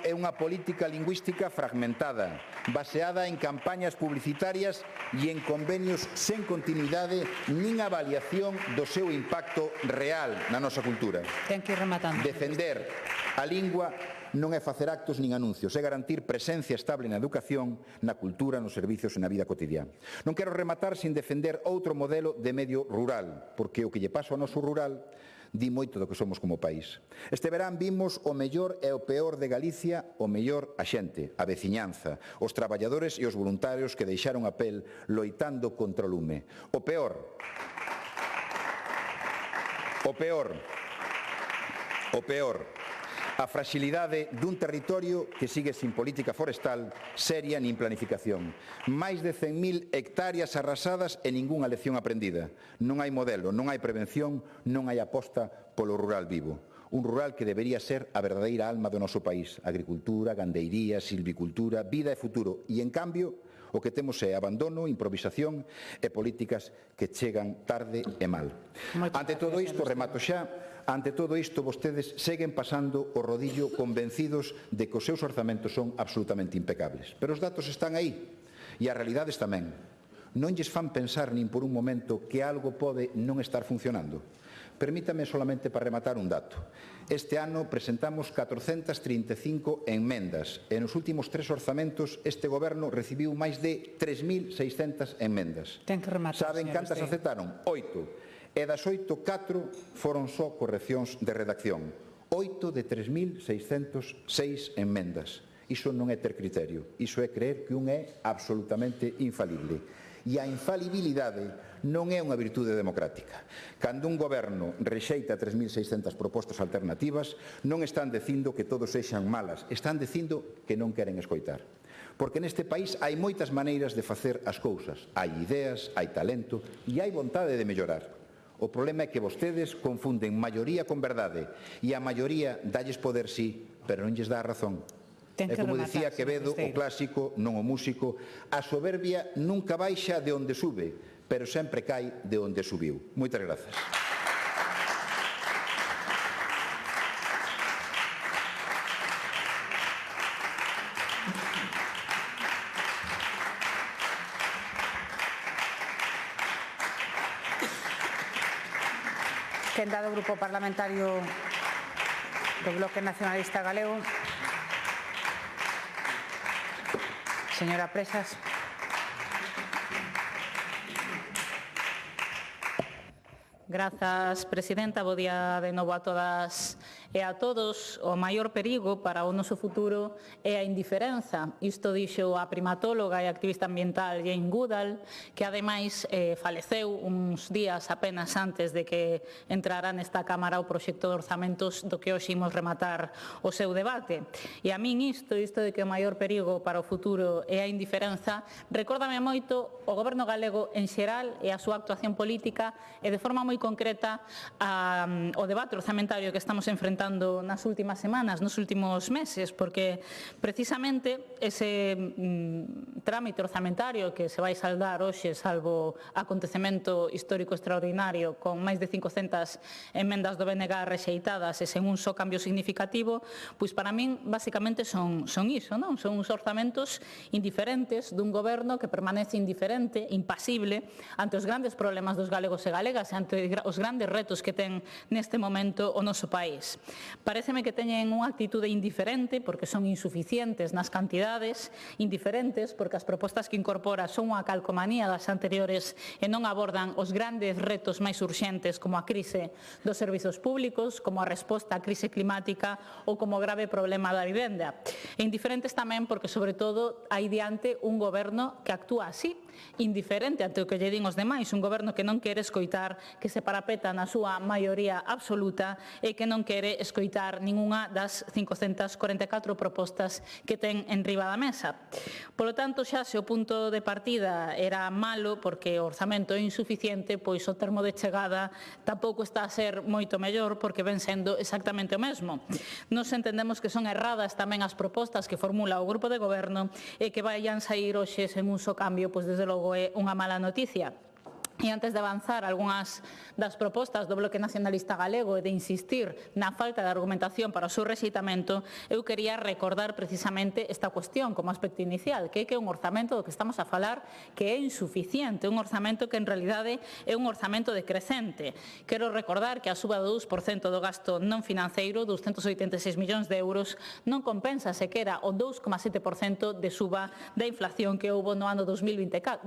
é unha política lingüística fragmentada, baseada en campañas publicitarias e en convenios sen continuidade nin avaliación do seu impacto real na nosa cultura. Ten que ir rematando. Defender a lingua non é facer actos nin anuncios, é garantir presencia estable na educación, na cultura, nos servicios e na vida cotidiana. Non quero rematar sin defender outro modelo de medio rural, porque o que lle pasa ao noso rural di moito do que somos como país. Este verán vimos o mellor e o peor de Galicia, o mellor a xente, a veciñanza, os traballadores e os voluntarios que deixaron a pel loitando contra o lume. O peor, a fragilidade dun territorio que sigue sin política forestal seria nin planificación. Máis de 100.000 hectáreas arrasadas e ningunha lección aprendida. Non hai modelo, non hai prevención, non hai aposta polo rural vivo. Un rural que debería ser a verdadeira alma do noso país. Agricultura, gandeiría, silvicultura, vida e futuro. E, en cambio, o que temos é abandono, improvisación e políticas que chegan tarde e mal. Ante todo isto, remato xa, ante todo isto, vostedes seguen pasando o rodillo convencidos de que os seus orzamentos son absolutamente impecables. Pero os datos están aí e as realidades tamén. Non lles fan pensar nin por un momento que algo pode non estar funcionando. Permítame solamente para rematar un dato. Este ano presentamos 435 enmendas e nos últimos 3 orzamentos este goberno recibiu máis de 3.600 enmendas. Ten que rematar, saben cantas aceptaron? 8. E das 8, 4 foron só correccións de redacción. 8 de 3.606 enmendas. Iso non é ter criterio, iso é creer que un é absolutamente infalible. E a infalibilidade non é unha virtude democrática. Cando un goberno rexeita 3.600 propostas alternativas, non están dicindo que todos sexan malas, están dicindo que non queren escoitar. Porque neste país hai moitas maneiras de facer as cousas. Hai ideas, hai talento e hai vontade de mellorar. O problema é que vostedes confunden maioría con verdade e a maioría dalles poder sí, pero non lles dá a razón. E como dicía Quevedo, o clásico, non o músico, a soberbia nunca baixa de onde sube, pero sempre cai de onde subiu. Moitas grazas. quenda do Grupo Parlamentario do Bloque Nacionalista Galego. Señora Presas. Grazas, presidenta. Bo día de novo a todas e a todos. O maior perigo para o noso futuro é a indiferenza. Isto dixo a primatóloga e activista ambiental Jane Goodall, que ademais faleceu uns días apenas antes de que entrara nesta Cámara o proxecto de orzamentos do que hoxe imos rematar o seu debate. E a min isto de que o maior perigo para o futuro é a indiferenza, recórdame moito o Goberno galego en xeral e a súa actuación política e de forma moi concreta o debate orzamentario que estamos enfrentando nas últimas semanas, nos últimos meses, porque precisamente ese trámite orzamentario que se vai saldar hoxe, salvo acontecemento histórico extraordinario, con máis de 500 emendas do BNG rexeitadas e sen un só cambio significativo, pois para min basicamente son iso, non? Son uns orzamentos indiferentes dun goberno que permanece indiferente, impasible, ante os grandes problemas dos galegos e galegas e ante os grandes retos que ten neste momento o noso país. Paréceme que teñen unha actitude indiferente porque son insuficientes nas cantidades, indiferentes porque as propostas que incorpora son unha calcomanía das anteriores e non abordan os grandes retos máis urxentes como a crise dos servizos públicos, como a resposta á crise climática ou como o grave problema da vivenda. E indiferentes tamén porque, sobre todo, hai diante un goberno que actúa así, indiferente ante o que lle din os demais, un goberno que non quere escoitar, que se parapeta na súa maioría absoluta e que non quere escoitar ningunha das 544 propostas que ten en riba da mesa. Polo tanto, xa se o punto de partida era malo porque o orzamento é insuficiente, pois o termo de chegada tampouco está a ser moito mellor porque ven sendo exactamente o mesmo. Nos entendemos que son erradas tamén as propostas que formula o grupo de goberno e que vayan sair hoxe sen un só cambio, pois desde logo é unha mala noticia. E antes de avanzar algunhas das propostas do Bloque Nacionalista Galego e de insistir na falta de argumentación para o seu rexeitamento, eu quería recordar precisamente esta cuestión como aspecto inicial, que é un orzamento do que estamos a falar que é insuficiente, un orzamento que en realidade é un orzamento decrecente. Quero recordar que a suba do 2% do gasto non financeiro, 286 millóns de euros, non compensa sequera o 2,7% de suba da inflación que houbo no ano 2024.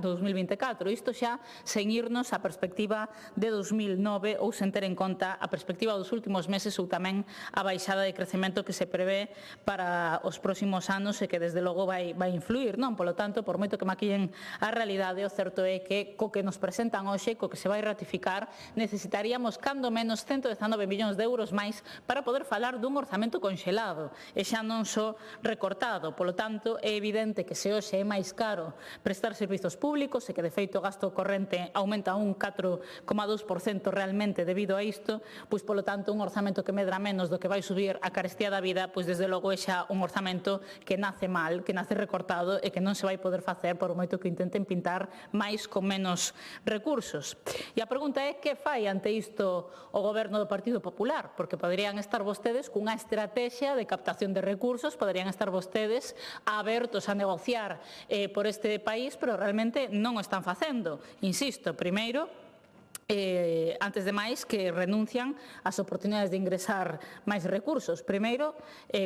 Isto xa sen irnos a perspectiva de 2009 ou sen ter en conta a perspectiva dos últimos meses ou tamén a baixada de crecemento que se prevé para os próximos anos e que desde logo vai influir, non? Polo tanto, por moito que maquillen a realidade, o certo é que co que nos presentan hoxe, co que se vai ratificar, necesitaríamos cando menos 119 millóns de euros máis para poder falar dun orzamento conxelado e xa non só recortado. Polo tanto, é evidente que se hoxe é máis caro prestar servizos públicos e que de feito o gasto corrente aumenta un 4,2% realmente debido a isto, pois polo tanto un orzamento que medra menos do que vai subir a carestía da vida, pois desde logo é xa un orzamento que nace mal, que nace recortado e que non se vai poder facer por moito que intenten pintar máis con menos recursos. E a pregunta é que fai ante isto o goberno do Partido Popular, porque poderían estar vostedes cunha estrategia de captación de recursos, poderían estar vostedes abertos a negociar por este país, pero realmente non o están facendo. Insisto, primeiro, antes de máis, que renuncian ás oportunidades de ingresar máis recursos. Primeiro,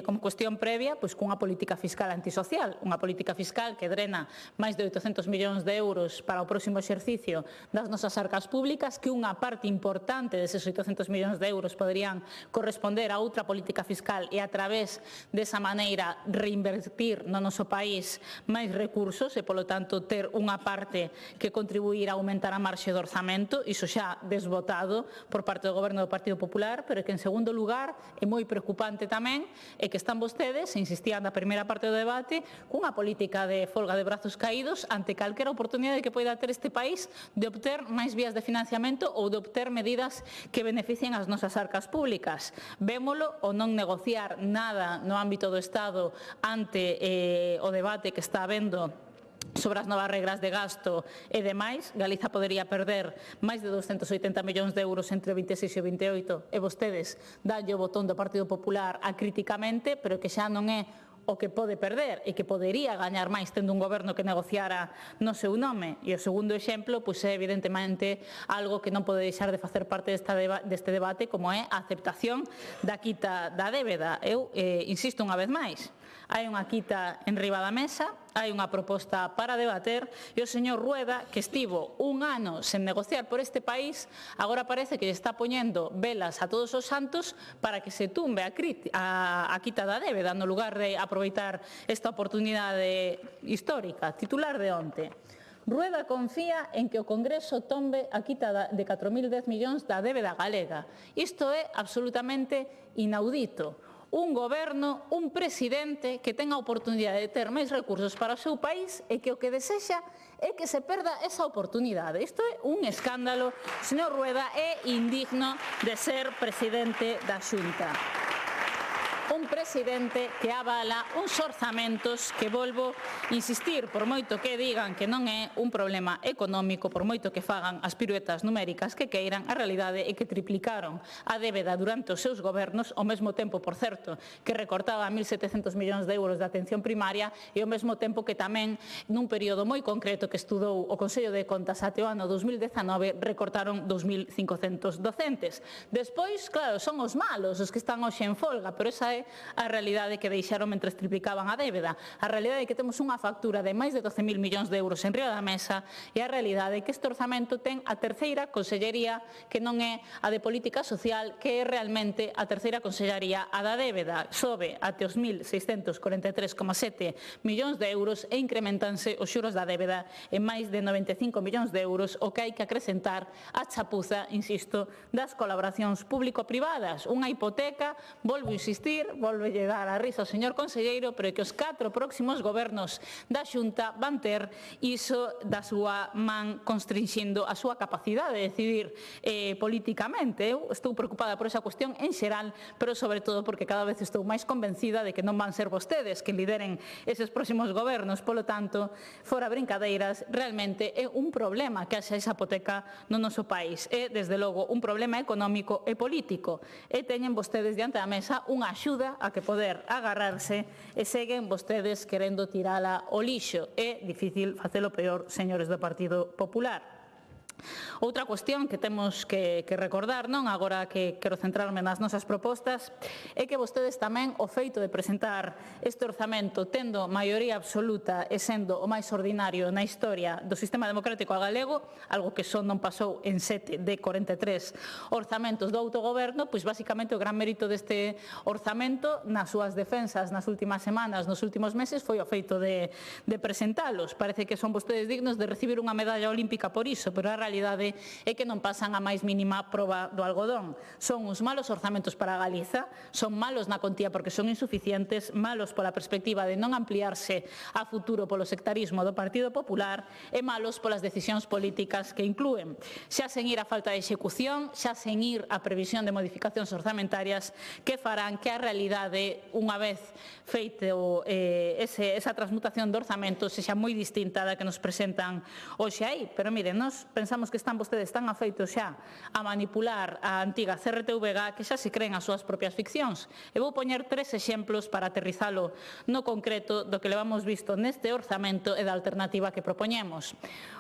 como cuestión previa, pois cunha política fiscal antisocial, unha política fiscal que drena máis de 800 millóns de euros para o próximo exercicio das nosas arcas públicas, que unha parte importante deses 800 millóns de euros poderían corresponder a outra política fiscal e a través desa maneira reinvertir no noso país máis recursos e, polo tanto, ter unha parte que contribuir a aumentar a marxe do orzamento. Iso xa desbotado por parte do Goberno do Partido Popular, pero que en segundo lugar é moi preocupante tamén é que están vostedes, insistían na primeira parte do debate, cunha política de folga de brazos caídos ante calquera oportunidade que poida ter este país de obter máis vías de financiamento ou de obter medidas que beneficien as nosas arcas públicas. Vémolo o non negociar nada no ámbito do Estado ante o debate que está habendo sobre as novas regras de gasto e demais. Galiza podería perder máis de 280 millóns de euros entre 26 e 28 e vostedes danlle o botón do Partido Popular acríticamente, pero que xa non é o que pode perder e que podería gañar máis tendo un goberno que negociara no seu nome. E o segundo exemplo é evidentemente algo que non pode deixar de facer parte deste debate, como é a aceptación da quita da débeda. Eu insisto unha vez máis, hai unha quita en riba da mesa, hai unha proposta para debater e o señor Rueda, que estivo un ano sen negociar por este país, agora parece que lle está poñendo velas a todos os santos para que se tumbe a quita da débeda no lugar de aproveitar esta oportunidade histórica. Titular de onte: Rueda confía en que o Congreso tombe a quita de 4.010 millóns da débeda galega. Isto é absolutamente inaudito. Un goberno, un presidente que ten a oportunidade de ter máis recursos para o seu país e que o que desexa é que se perda esa oportunidade. Isto é un escándalo. Señor Rueda, é indigno de ser presidente da Xunta. Un presidente que avala uns orzamentos que, volvo a insistir, por moito que digan que non é un problema económico, por moito que fagan as piruetas numéricas que queiran, a realidade é que triplicaron a débeda durante os seus gobernos, ao mesmo tempo, por certo, que recortaba 1.700 millóns de euros de atención primaria e ao mesmo tempo que tamén, nun período moi concreto que estudou o Consello de Contas até o ano 2019, recortaron 2.500 docentes. Despois, claro, son os malos os que están hoxe en folga, pero esa é a realidade que deixaron mentres triplicaban a débeda. A realidade é que temos unha factura de máis de 12.000 millóns de euros en riba da mesa e a realidade é que este orzamento ten a terceira consellería que non é a de política social, que é realmente a terceira consellería, a da débeda. Sobe até os 1.643,7 millóns de euros e incrementanse os xuros da débeda en máis de 95 millóns de euros, o que hai que acrescentar a chapuza, insisto, das colaboracións público-privadas. Unha hipoteca, volvo a insistir, volve dar a risa ao señor conselleiro, pero é que os 4 próximos gobernos da Xunta van ter iso da súa man, constrinxindo a súa capacidade de decidir políticamente. Eu estou preocupada por esa cuestión en xeral, pero sobre todo porque cada vez estou máis convencida de que non van ser vostedes que lideren eses próximos gobernos. Polo tanto, fora brincadeiras, realmente é un problema que haxa esa hipoteca no noso país. É, desde logo, un problema económico e político. E teñen vostedes diante da mesa unha axuda a que poder agarrarse e seguen vostedes querendo tirala ao lixo. É difícil facelo peor, señores do Partido Popular. Outra cuestión que temos que recordar, non agora que quero centrarme nas nosas propostas, é que vostedes tamén o feito de presentar este orzamento tendo maioría absoluta e sendo o máis ordinario na historia do sistema democrático galego, algo que só non pasou en 7 de 43 orzamentos do autogoberno, pois basicamente o gran mérito deste orzamento nas súas defensas nas últimas semanas, nos últimos meses, foi o feito de presentalos. Parece que son vostedes dignos de recibir unha medalla olímpica por iso, pero a realidade é que non pasan a máis mínima proba do algodón. Son uns malos orzamentos para Galiza, son malos na contía porque son insuficientes, malos pola perspectiva de non ampliarse a futuro polo sectarismo do Partido Popular e malos polas decisións políticas que inclúen. Xa sen ir a falta de execución, xa sen ir a previsión de modificacións orzamentarias que farán que a realidade, unha vez feito esa transmutación do orzamento, sexa moi distinta da que nos presentan hoxe aí. Pero miren, nós pensamos que están vostedes tan afeitos xa a manipular a antiga CRTVG que xa se creen as súas propias ficcións. E vou poñer 3 exemplos para aterrizalo no concreto do que levamos visto neste orzamento e da alternativa que propoñemos.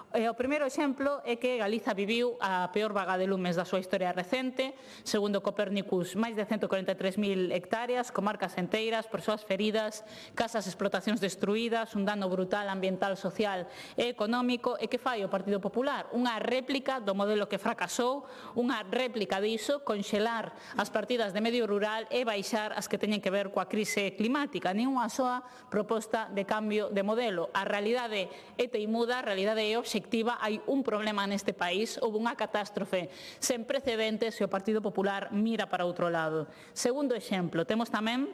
O primeiro exemplo é que Galiza viviu a peor vaga de lumes da súa historia recente. Segundo Copérnicus, máis de 143.000 hectáreas, comarcas enteiras, persoas feridas, casas e explotacións destruídas, un dano brutal ambiental, social e económico. E que fai o Partido Popular? Unha réplica do modelo que fracasou, unha réplica diso, conxelar as partidas de medio rural e baixar as que teñen que ver coa crise climática. Nin unha soa proposta de cambio de modelo. A realidade é teimuda, a realidade é obxectiva. Hai un problema neste país, houve unha catástrofe sen precedentes e o Partido Popular mira para outro lado. Segundo exemplo, temos tamén,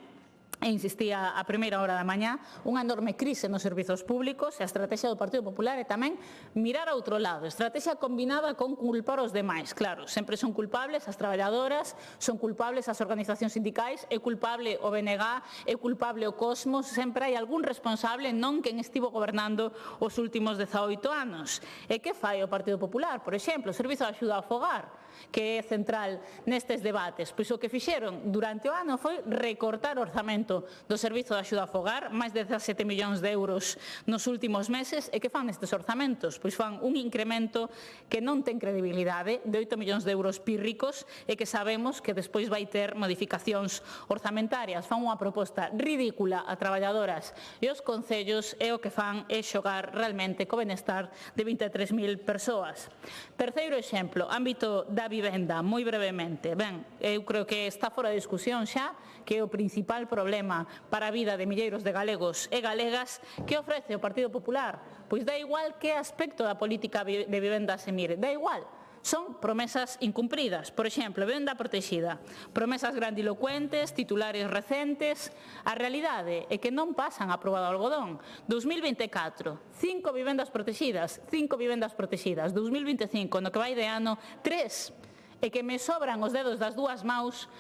e insistía a primeira hora da mañá, unha enorme crise nos servizos públicos e a estrategia do Partido Popular é tamén mirar a outro lado, estrategia combinada con culpar os demais. Claro, sempre son culpables as traballadoras, son culpables as organizacións sindicais, é culpable o BNG, é culpable o Cosmos, sempre hai algún responsable, non quen estivo gobernando os últimos 18 anos. E que fai o Partido Popular? Por exemplo, o Servizo de Axuda ao Fogar, que é central nestes debates. Pois o que fixeron durante o ano foi recortar orzamento incremento do servizo de axuda ao fogar, máis de 17 millóns de euros nos últimos meses, e que fan nestes orzamentos? Pois fan un incremento que non ten credibilidade, de 8 millóns de euros pírricos, e que sabemos que despois vai ter modificacións orzamentarias. Fan unha proposta ridícula a traballadoras e os concellos, e o que fan é xogar realmente co benestar de 23.000 persoas. Terceiro exemplo, ámbito da vivenda, moi brevemente. Ben, eu creo que está fora de discusión xa que o principal problema para a vida de milleiros de galegos e galegas que ofrece o Partido Popular. Pois dá igual que aspecto da política de vivenda se mire, dá igual. Son promesas incumpridas. Por exemplo, vivenda protexida. Promesas grandilocuentes, titulares recentes. A realidade é que non pasan a proba do algodón. 2024, 5 vivendas protegidas. 2025, no que vai de ano, 3. E que me sobran os dedos das dúas maus,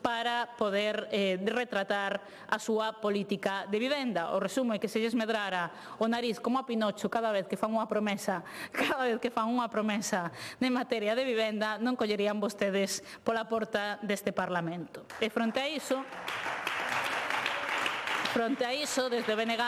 para poder retratar a súa política de vivenda. O resumo é que se lles medrara o nariz como a Pinocho cada vez que fan unha promesa de materia de vivenda, non collerían vostedes pola porta deste Parlamento. E fronte a iso, desde o BNG,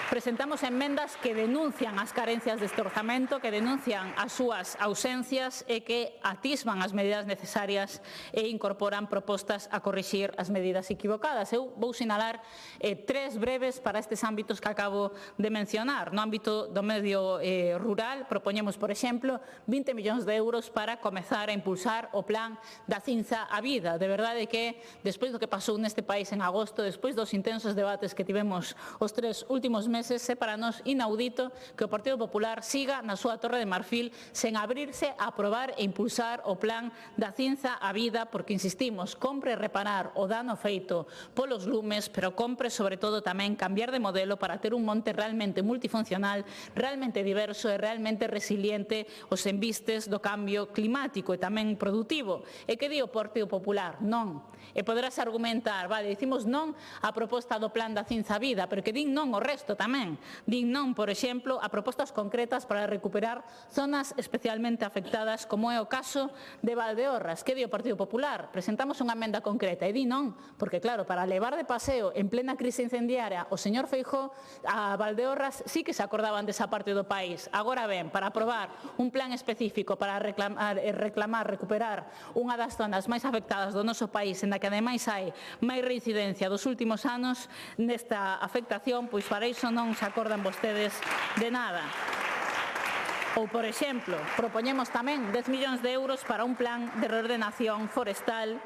presentamos enmendas que denuncian as carencias deste orzamento, que denuncian as súas ausencias e que atisban as medidas necesarias e incorporan propostas a corrixir as medidas equivocadas. Eu vou sinalar 3 breves para estes ámbitos que acabo de mencionar. No ámbito do medio rural, propoñemos, por exemplo, 20 millóns de euros para comezar a impulsar o plan da cinza á vida. De verdade que, despois do que pasou neste país en agosto, despois dos intensos debates que tivemos os 3 últimos meses, é para nós inaudito que o Partido Popular siga na súa torre de marfil sen abrirse a aprobar e impulsar o plan da cinza á vida, porque, insistimos, compre reparar o dano feito polos lumes, pero compre, sobre todo, tamén cambiar de modelo para ter un monte realmente multifuncional, realmente diverso e realmente resiliente os embistes do cambio climático e tamén productivo. E que di o Partido Popular? Non. E poderás argumentar, vale, dicimos non a proposta do plan da cinza á vida, pero que din non o resto tamén. Din non, por exemplo, a propostas concretas para recuperar zonas especialmente afectadas, como é o caso de Valdeorras. Que di o Partido Popular? Presentamos unha emenda concreta e di non, porque claro, para levar de paseo en plena crise incendiaria o señor Feijóo a Valdeorras sí que se acordaban desa parte do país. Agora ben, para aprobar un plan específico para recuperar unha das zonas máis afectadas do noso país, en a que ademais hai máis reincidencia dos últimos anos nesta afectación, pois para iso non se acordan vostedes de nada. Ou, por exemplo, propoñemos tamén 10 millóns de euros para un plan de reordenación forestal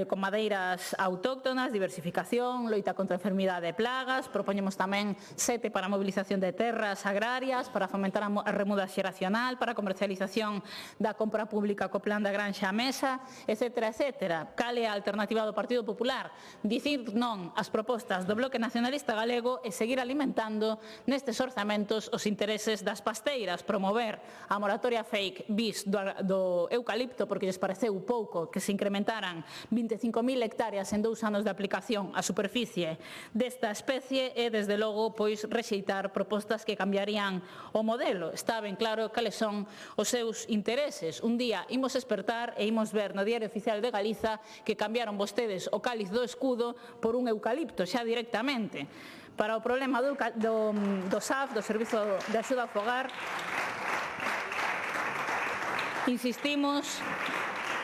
con madeiras autóctonas, diversificación, loita contra a enfermidade e plagas. Propoñemos tamén 7 para a mobilización de terras agrarias, para fomentar a remuda xeracional, para a comercialización da compra pública co plan da granxa á mesa, etcétera, etcétera. Cal é a alternativa do Partido Popular? Dicir non ás propostas do Bloque Nacionalista Galego e seguir alimentando nestes orzamentos os intereses das pasteiras, promover a moratoria fake bis do eucalipto, porque lles pareceu pouco que se incrementaran 25.000 hectáreas en 2 anos de aplicación á superficie desta especie e, desde logo, pois rexeitar propostas que cambiarían o modelo. Está ben claro cales son os seus intereses. Un día imos despertar e imos ver no Diario Oficial de Galiza que cambiaron vostedes o cáliz do escudo por un eucalipto, xa directamente. Para o problema do SAF, do Servizo de Axuda ao Fogar, insistimos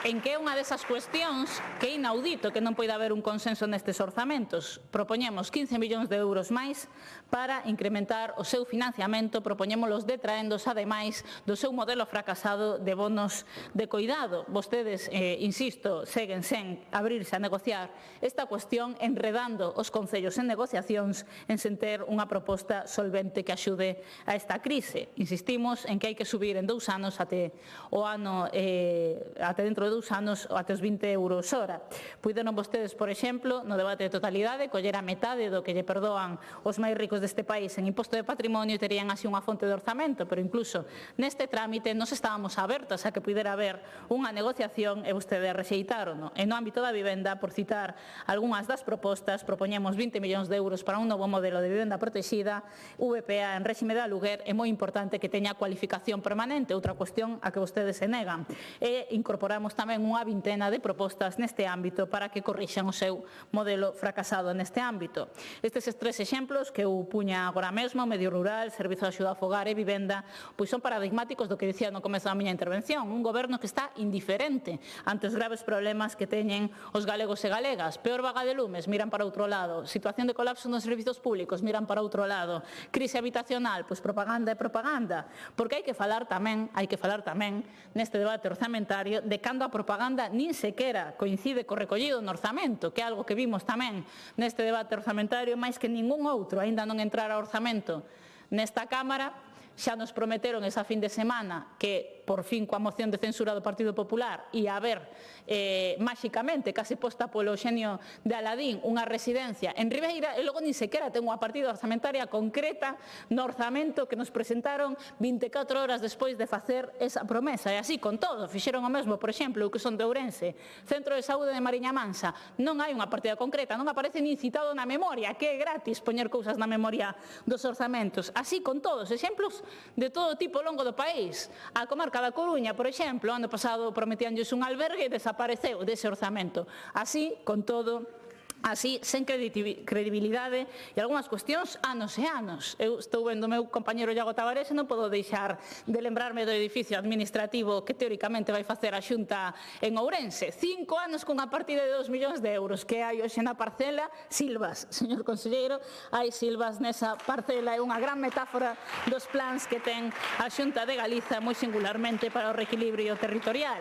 en que é unha desas cuestións que é inaudito que non poida haber un consenso nestes orzamentos. Propoñemos 15 millóns de euros máis para incrementar o seu financiamento, propoñémolos detraendos, ademais, do seu modelo fracasado de bonos de coidado. Vostedes, insisto, seguen sen abrirse a negociar esta cuestión, enredando os concellos en negociacións en sen ter unha proposta solvente que axude a esta crise. Insistimos en que hai que subir en 2 anos até dentro de 2 anos até os 20 euros hora. Puideron vostedes, por exemplo, no debate de totalidade, coller a metade do que lle perdoan os máis ricos deste país en imposto de patrimonio e terían así unha fonte de orzamento, pero incluso neste trámite nos estábamos abertas a que puidera haber unha negociación e vostedes rexeitaron. E no ámbito da vivenda, por citar algunhas das propostas, propoñemos 20 millóns de euros para un novo modelo de vivenda protexida, VPA en réxime de aluguer, é moi importante que teña cualificación permanente, outra cuestión a que vostedes se negan. E incorporamos tamén tamén unha vintena de propostas neste ámbito para que corrixan o seu modelo fracasado neste ámbito. Estes tres exemplos que eu puña agora mesmo, medio rural, servizo de axuda a fogar e vivenda, pois son paradigmáticos do que dicía no comezo da miña intervención. Un goberno que está indiferente ante os graves problemas que teñen os galegos e galegas. Peor vaga de lumes, miran para outro lado. Situación de colapso nos servizos públicos, miran para outro lado. Crise habitacional, pois propaganda e propaganda. Porque hai que falar tamén neste debate orzamentario de cando a propaganda nin sequera coincide co recollido no orzamento, que é algo que vimos tamén neste debate orzamentario, máis que ningún outro, aínda non entrar a orzamento nesta Cámara. Xa nos prometeron esa fin de semana que, por fin, coa moción de censura do Partido Popular, ia haber, máxicamente, case posta polo xenio de Aladín, unha residencia en Ribeira, e logo nin sequera ten unha partida orzamentaria concreta no orzamento que nos presentaron 24 horas despois de facer esa promesa. E así, con todo, fixeron o mesmo, por exemplo, o que son de Ourense, Centro de Saúde de Mariña Mansa, non hai unha partida concreta, non aparece nin citado na memoria, que é gratis poñer cousas na memoria dos orzamentos. Así, con todos, exemplos de todo tipo ao longo do país. A comarca da Coruña, por exemplo, ano pasado prometíanlles un albergue e desapareceu dese orzamento. Así, con todo, así, sen credibilidade e algunhas cuestións anos e anos. Eu estou vendo o meu compañero Iago Tavares e non podo deixar de lembrarme do edificio administrativo que teóricamente vai facer a Xunta en Ourense. 5 anos cunha partida de 2 millóns de euros que hai hoxe na parcela. Silvas, señor conselleiro, hai silvas nesa parcela. É unha gran metáfora dos plans que ten a Xunta de Galiza moi singularmente para o reequilibrio territorial.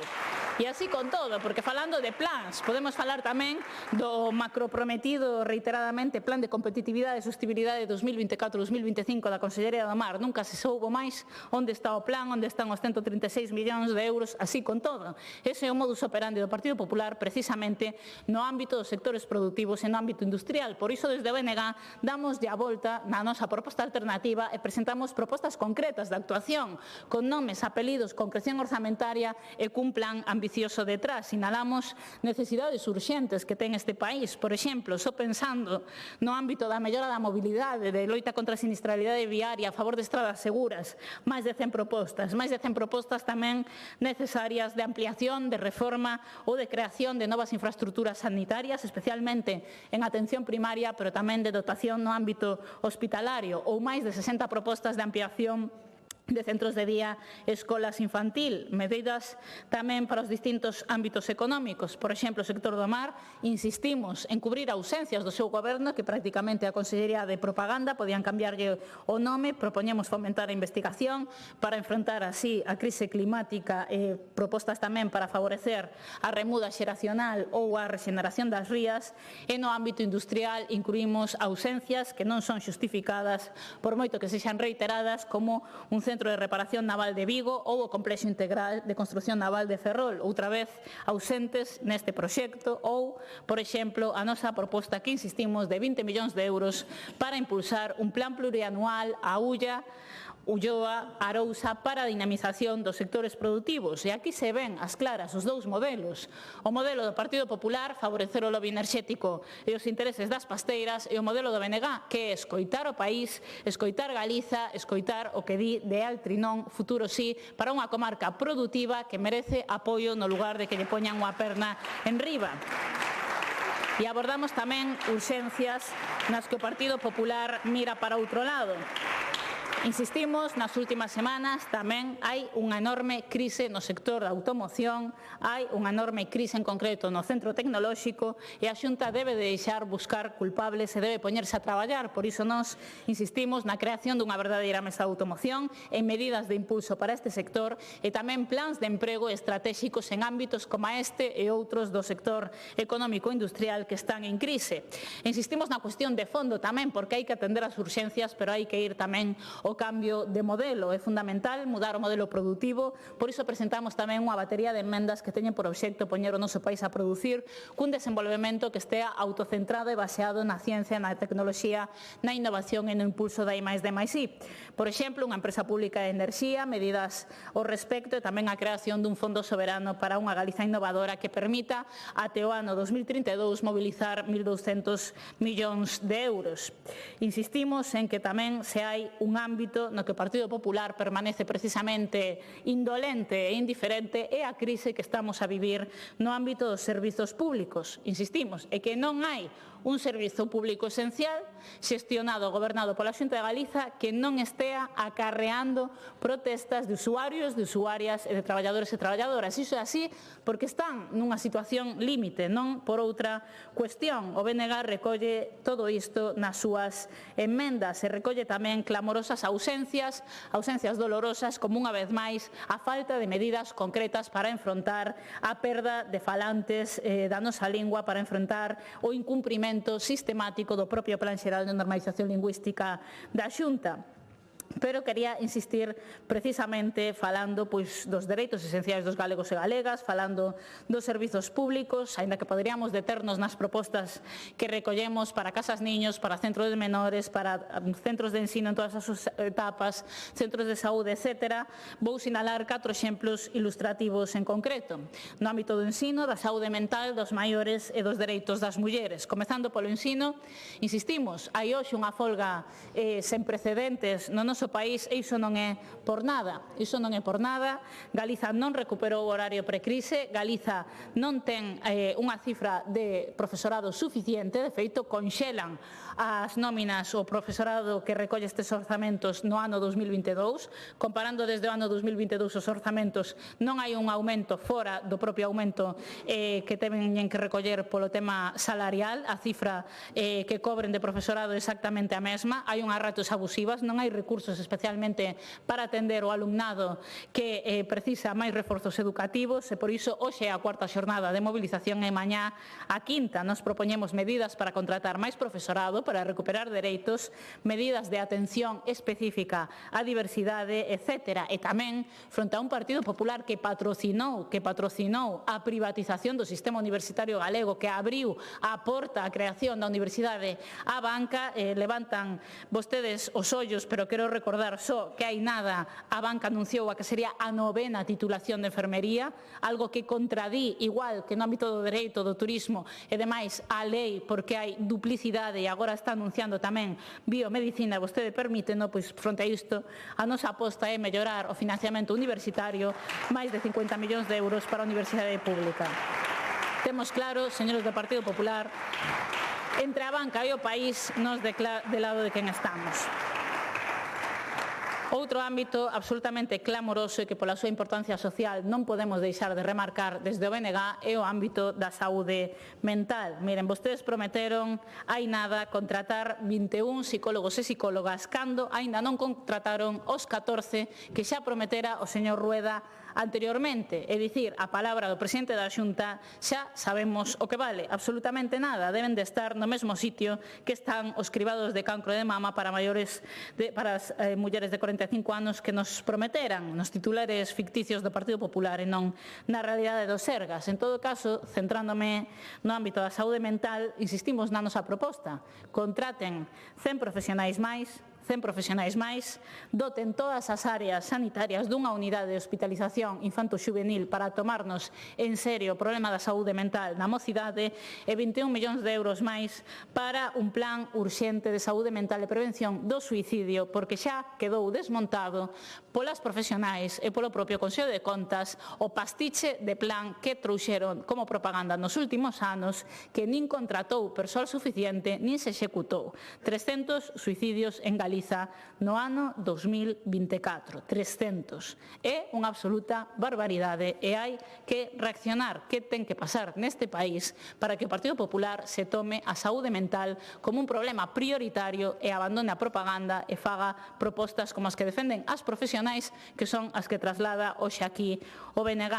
E así con todo, porque falando de plans, podemos falar tamén do macroprometido reiteradamente Plan de Competitividade e Sostenibilidade 2024-2025 da Consellería do Mar. Nunca se soubo máis onde está o plan, onde están os 136 millóns de euros, así con todo. Ese é o modus operandi do Partido Popular precisamente no ámbito dos sectores productivos e no ámbito industrial. Por iso, desde o BNG, damos a volta na nosa proposta alternativa e presentamos propostas concretas de actuación, con nomes, apelidos, concreción orzamentaria e cun plan ambicioso detrás. Sinalamos necesidades urxentes que ten este país. Por exemplo, só pensando no ámbito da mellora da mobilidade, de loita contra a sinistralidade viaria, a favor de estradas seguras, máis de 100 propostas tamén necesarias de ampliación, de reforma ou de creación de novas infraestructuras sanitarias, especialmente en atención primaria, pero tamén de dotación no ámbito hospitalario, ou máis de 60 propostas de ampliación de centros de día, escolas infantil, medidas tamén para os distintos ámbitos económicos. Por exemplo, o sector do mar, insistimos en cubrir ausencias do seu goberno, que prácticamente a Consellería de Propaganda podían cambiarlle o nome. Propoñemos fomentar a investigación para enfrentar así a crise climática e propostas tamén para favorecer a remuda xeracional ou a regeneración das rías. E no ámbito industrial incluímos ausencias que non son xustificadas, por moito que sexan reiteradas, como un centro de reparación naval de Vigo ou o complexo integral de construción naval de Ferrol, outra vez ausentes neste proxecto, ou, por exemplo, a nosa proposta que insistimos de 20 millóns de euros para impulsar un plan plurianual a Ulla, Ulloa, Arousa, para a dinamización dos sectores productivos. E aquí se ven as claras os dous modelos. O modelo do Partido Popular, favorecer o lobby enerxético e os intereses das pasteiras, e o modelo do BNG, que é escoitar o país, escoitar Galiza, escoitar o que di de Altrinón, futuro sí, para unha comarca produtiva que merece apoio no lugar de que lle poñan unha perna en riba. E abordamos tamén urxencias nas que o Partido Popular mira para outro lado. Insistimos, nas últimas semanas tamén hai unha enorme crise no sector da automoción, hai unha enorme crise en concreto no centro tecnolóxico e a Xunta debe de deixar buscar culpables e debe poñerse a traballar. Por iso nós insistimos na creación dunha verdadeira mesa de automoción, en medidas de impulso para este sector e tamén plans de emprego estratégicos en ámbitos como este e outros do sector económico e industrial que están en crise. Insistimos na cuestión de fondo tamén, porque hai que atender as urxencias, pero hai que ir tamén o cambio de modelo. É fundamental mudar o modelo productivo, por iso presentamos tamén unha batería de enmendas que teñen por obxecto poñer o noso país a producir cun desenvolvemento que estea autocentrado e baseado na ciencia, na tecnoloxía, na innovación e no impulso da I+D+I. Por exemplo, unha empresa pública de enerxía, medidas ao respecto e tamén a creación dun fondo soberano para unha Galiza innovadora que permita até o ano 2032 mobilizar 1.200 millóns de euros. Insistimos en que tamén se hai un ámbito ámbito no que o Partido Popular permanece precisamente indolente e indiferente é a crise que estamos a vivir no ámbito dos servizos públicos. Insistimos, é que non hai un servizo público esencial xestionado e gobernado pola Xunta de Galiza que non estea acarreando protestas de usuarios, de usuarias e de traballadores e traballadoras. Iso é así porque están nunha situación límite, non por outra cuestión. O BNG recolle todo isto nas súas enmendas e recolle tamén clamorosas ausencias dolorosas, como unha vez máis a falta de medidas concretas para enfrontar a perda de falantes da nosa lingua, para enfrontar o incumprimento sistemático do propio Plan Xeral de Normalización Lingüística da Xunta. Pero quería insistir precisamente falando dos dereitos esenciais dos galegos e galegas, falando dos servizos públicos, aínda que poderíamos deternos nas propostas que recollemos para casas niños, para centros de menores, para centros de ensino en todas as súas etapas, centros de saúde, etc. Vou sinalar 4 exemplos ilustrativos en concreto. No ámbito do ensino, da saúde mental, dos maiores e dos dereitos das mulleres. Comezando polo ensino, insistimos, hai hoxe unha folga sen precedentes no noso país e iso non é por nada. Iso non é por nada. Galiza non recuperou o horario precrise, Galiza non ten unha cifra de profesorado suficiente, de feito conxelan as nóminas o profesorado que recolle estes orzamentos no ano 2022, comparando desde o ano 2022 os orzamentos non hai un aumento fora do propio aumento que teñen que recoller polo tema salarial, a cifra que cobren de profesorado é exactamente a mesma, hai unhas ratios abusivas, non hai recursos especialmente para atender o alumnado que precisa máis reforzos educativos e por iso hoxe é a 4ª xornada de movilización e mañá a 5ª. Nos propoñemos medidas para contratar máis profesorado, para recuperar dereitos, medidas de atención específica á diversidade, etc. E tamén fronte a un Partido Popular que patrocinou a privatización do sistema universitario galego, que abriu a porta á creación da universidade á banca, levantan vostedes os ollos, pero quero recordar só que hai nada a banca anunciou a que sería a 9ª titulación de enfermería, algo que contradí igual que no ámbito do dereito, do turismo e demais a lei, porque hai duplicidade e agora está anunciando tamén biomedicina, vostede permíteno, pois fronte a isto a nosa aposta é mellorar o financiamento universitario, máis de 50 millóns de euros para a universidade pública. Temos claro, señores do Partido Popular, entre a banca e o país nos de lado de quen estamos. Outro ámbito absolutamente clamoroso e que pola súa importancia social non podemos deixar de remarcar desde o BNG é o ámbito da saúde mental. Miren, vostedes prometeron hai nada contratar 21 psicólogos e psicólogas cando aínda non contrataron os 14 que xa prometera o señor Rueda anteriormente, é dicir, a palabra do presidente da Xunta xa sabemos o que vale, absolutamente nada, deben de estar no mesmo sitio que están os cribados de cancro de mama para as mulleres de 45 anos que nos prometeran nos titulares ficticios do Partido Popular e non na realidade dos Sergas. En todo caso, centrándome no ámbito da saúde mental, insistimos na nosa proposta, contraten 100 profesionais máis, doten todas as áreas sanitarias dunha unidade de hospitalización infanto-xuvenil para tomarnos en serio o problema da saúde mental na mocidade e 21 millóns de euros máis para un plan urxente de saúde mental e prevención do suicidio, porque xa quedou desmontado polas profesionais e polo propio Consello de Contas o pastiche de plan que trouxeron como propaganda nos últimos anos, que nin contratou persoal suficiente nin se executou. 300 suicidios en Galicia no ano 2024. 300. É unha absoluta barbaridade e hai que reaccionar. Que ten que pasar neste país para que o Partido Popular se tome a saúde mental como un problema prioritario e abandone a propaganda e faga propostas como as que defenden as profesionais, que son as que traslada hoxe aquí o BNG.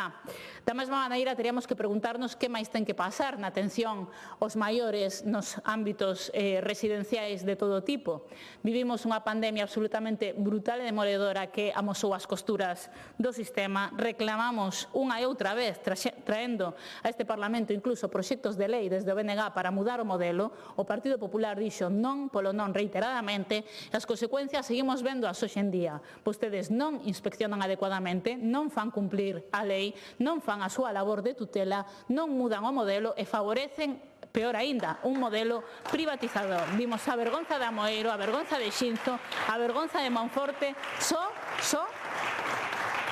Da mesma maneira, teríamos que preguntarnos que máis ten que pasar na atención aos maiores nos ámbitos residenciais de todo tipo. Vivimos unha pandemia absolutamente brutal e demoledora que amosou as costuras do sistema. Reclamamos unha e outra vez, traendo a este Parlamento incluso proxectos de lei desde o BNG para mudar o modelo. O Partido Popular dixo non polo non reiteradamente e as consecuencias seguimos vendo as hoxe en día. Vostedes non inspeccionan adecuadamente, non fan cumplir a lei, non fan a súa labor de tutela, non mudan o modelo e favorecen peor aínda, un modelo privatizador. Vimos a vergonza de Amoeiro, a vergonza de Xinzo, a vergonza de Monforte, só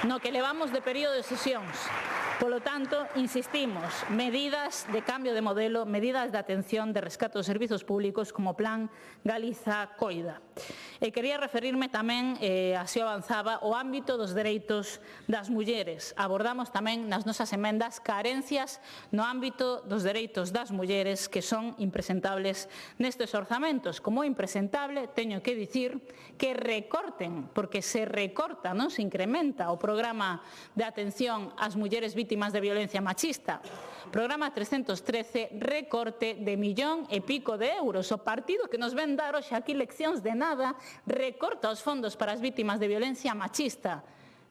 no que levamos de período de sesións. Polo tanto, insistimos, medidas de cambio de modelo, medidas de atención, de rescate dos servizos públicos como Plan Galiza Coida. E quería referirme tamén, así avanzaba, ao ámbito dos dereitos das mulleres. Abordamos tamén nas nosas emendas carencias no ámbito dos dereitos das mulleres que son impresentables nestes orzamentos. Como impresentable, teño que dicir que recorten, porque se recorta, non se incrementa o programa de atención ás mulleres vítimas de violencia machista. Programa 313, recorte de €1,5 millón de euros. O partido que nos ven dar hoxe aquí leccións de nada recorta os fondos para as vítimas de violencia machista.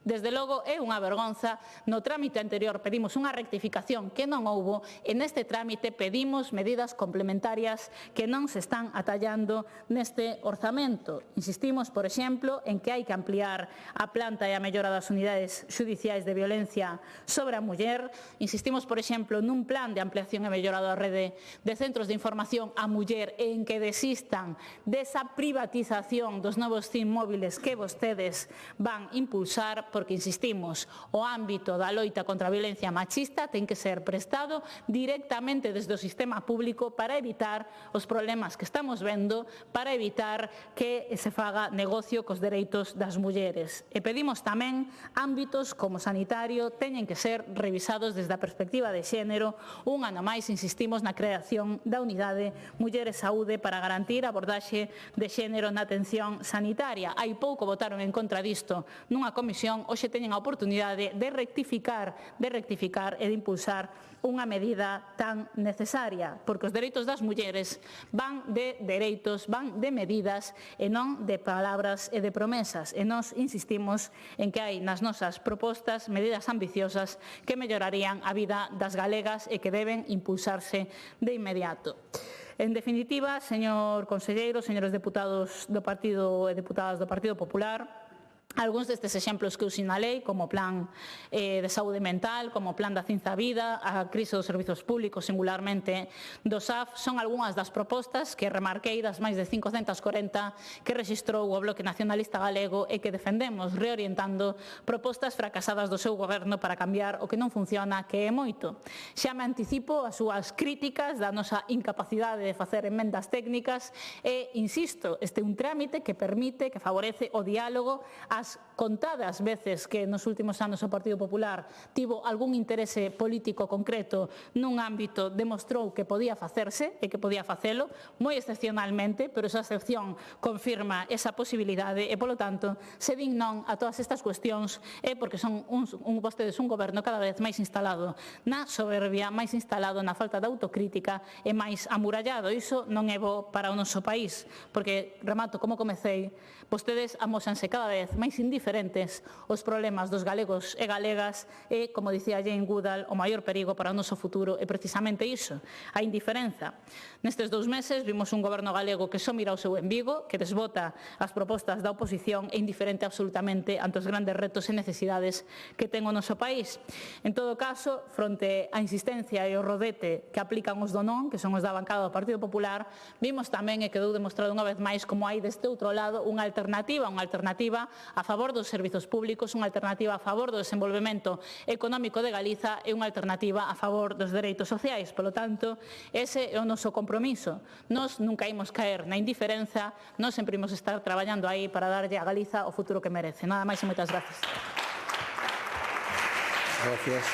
Desde logo, é unha vergonza. No trámite anterior pedimos unha rectificación que non houbo e neste trámite pedimos medidas complementarias que non se están atallando neste orzamento. Insistimos, por exemplo, en que hai que ampliar a planta e a mellora das unidades xudiciais de violencia sobre a muller. Insistimos, por exemplo, nun plan de ampliación e mellora da rede de centros de información á muller en que desistan desa privatización dos novos CIM móviles que vostedes van impulsar, porque, insistimos, o ámbito da loita contra a violencia machista ten que ser prestado directamente desde o sistema público para evitar os problemas que estamos vendo, para evitar que se faga negocio cos dereitos das mulleres. E pedimos tamén ámbitos como sanitario teñen que ser revisados desde a perspectiva de xénero. Un ano máis insistimos na creación da unidade Muller e Saúde para garantir a abordaxe de xénero na atención sanitaria. Hai pouco votaron en contra disto nunha comisión. Hoxe teñen a oportunidade de rectificar e de impulsar unha medida tan necesaria, porque os dereitos das mulleres van de dereitos, van de medidas e non de palabras e de promesas. E nós insistimos en que hai nas nosas propostas medidas ambiciosas que mellorarían a vida das galegas e que deben impulsarse de inmediato. En definitiva, señor conselleiro, señores deputados do Partido e deputadas do Partido Popular, algúns destes exemplos que eu sinalei, como o plan de saúde mental, como o plan da Cinza Vida, a crise dos servizos públicos, singularmente do SAF, son algunhas das propostas que remarquei das máis de 540 que rexistrou o Bloque Nacionalista Galego e que defendemos reorientando propostas fracasadas do seu goberno para cambiar o que non funciona, que é moito. Xa me anticipo as súas críticas da nosa incapacidade de facer emendas técnicas e, insisto, este é un trámite que permite, que favorece o diálogo, as contadas veces que nos últimos anos o Partido Popular tivo algún interese político concreto nun ámbito, demostrou que podía facerse e que podía facelo, moi excepcionalmente, pero esa excepción confirma esa posibilidade e, polo tanto, se din non a todas estas cuestións é porque son vostedes un goberno cada vez máis instalado na soberbia, máis instalado na falta de autocrítica e máis amurallado. Iso non é bo para o noso país, porque, remato como comecei, vostedes amósanse cada vez máis indiferentes os problemas dos galegos e galegas e, como dicía Jane Goodall, o maior perigo para o noso futuro é precisamente iso, a indiferenza. Nestes 2 meses vimos un goberno galego que só mira o seu embigo, que desbota as propostas da oposición e indiferente absolutamente ante os grandes retos e necesidades que ten o noso país. En todo caso, fronte á insistencia e o rodete que aplican os do non, que son os da bancada do Partido Popular, vimos tamén e quedou demostrado unha vez máis como hai deste outro lado unha alternativa a favor dos servizos públicos, unha alternativa a favor do desenvolvemento económico de Galiza e unha alternativa a favor dos dereitos sociais. Polo tanto, ese é o noso compromiso. Nós nunca imos caer na indiferenza, nós sempre imos estar traballando aí para darlle a Galiza o futuro que merece. Nada máis e moitas gracias. Gracias.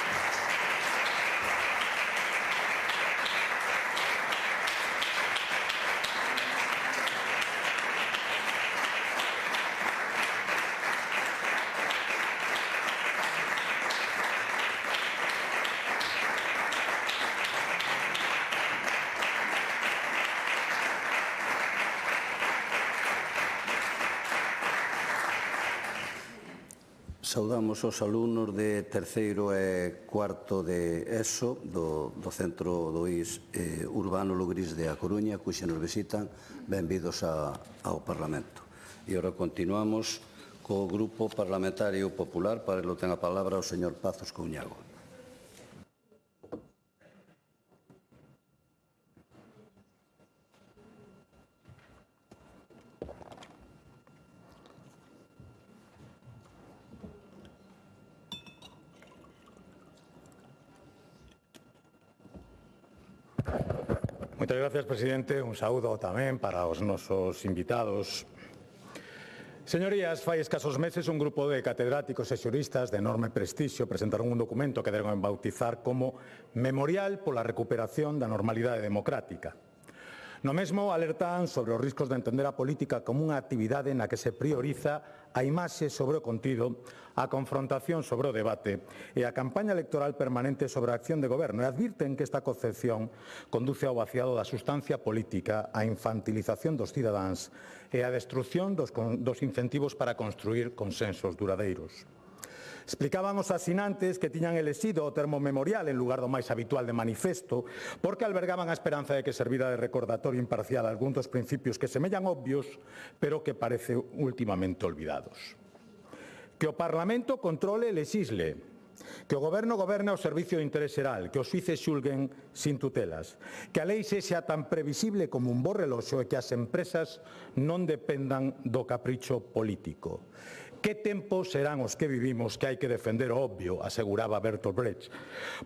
Saudamos os alumnos de terceiro e cuarto de ESO do Centro do IS Urbano Lugris de A Coruña, cuxe nos visitan. Benvidos ao Parlamento. E agora continuamos co Grupo Parlamentario Popular. Para lo ten a palabra o señor Pazos Couñago. Moitas gracias, presidente. Un saúdo tamén para os nosos invitados. Señorías, fai escasos meses un grupo de catedráticos e xuristas de enorme prestixio presentaron un documento que deron en bautizar como Memorial pola recuperación da normalidade democrática. No mesmo alertan sobre os riscos de entender a política como unha actividade na que se prioriza a imaxe sobre o contido, a confrontación sobre o debate e a campaña electoral permanente sobre a acción de goberno, e advirten que esta concepción conduce ao vaciado da sustancia política, a infantilización dos cidadáns e a destrucción dos incentivos para construir consensos duradeiros. Explicaban os asinantes que tiñan elexido o termo memorial en lugar do máis habitual de manifesto porque albergaban a esperanza de que servira de recordatorio imparcial a algún dos principios que semellan obvios pero que parece últimamente olvidados. Que o Parlamento controle e lexisle, que o Goberno goberne ao servicio do interés xeral, que os xuíces xulguen sin tutelas, que a lei sexa tan previsible como un bo reloxo e que as empresas non dependan do capricho político. Que tempos serán os que vivimos que hai que defender o obvio, aseguraba Bertolt Brecht.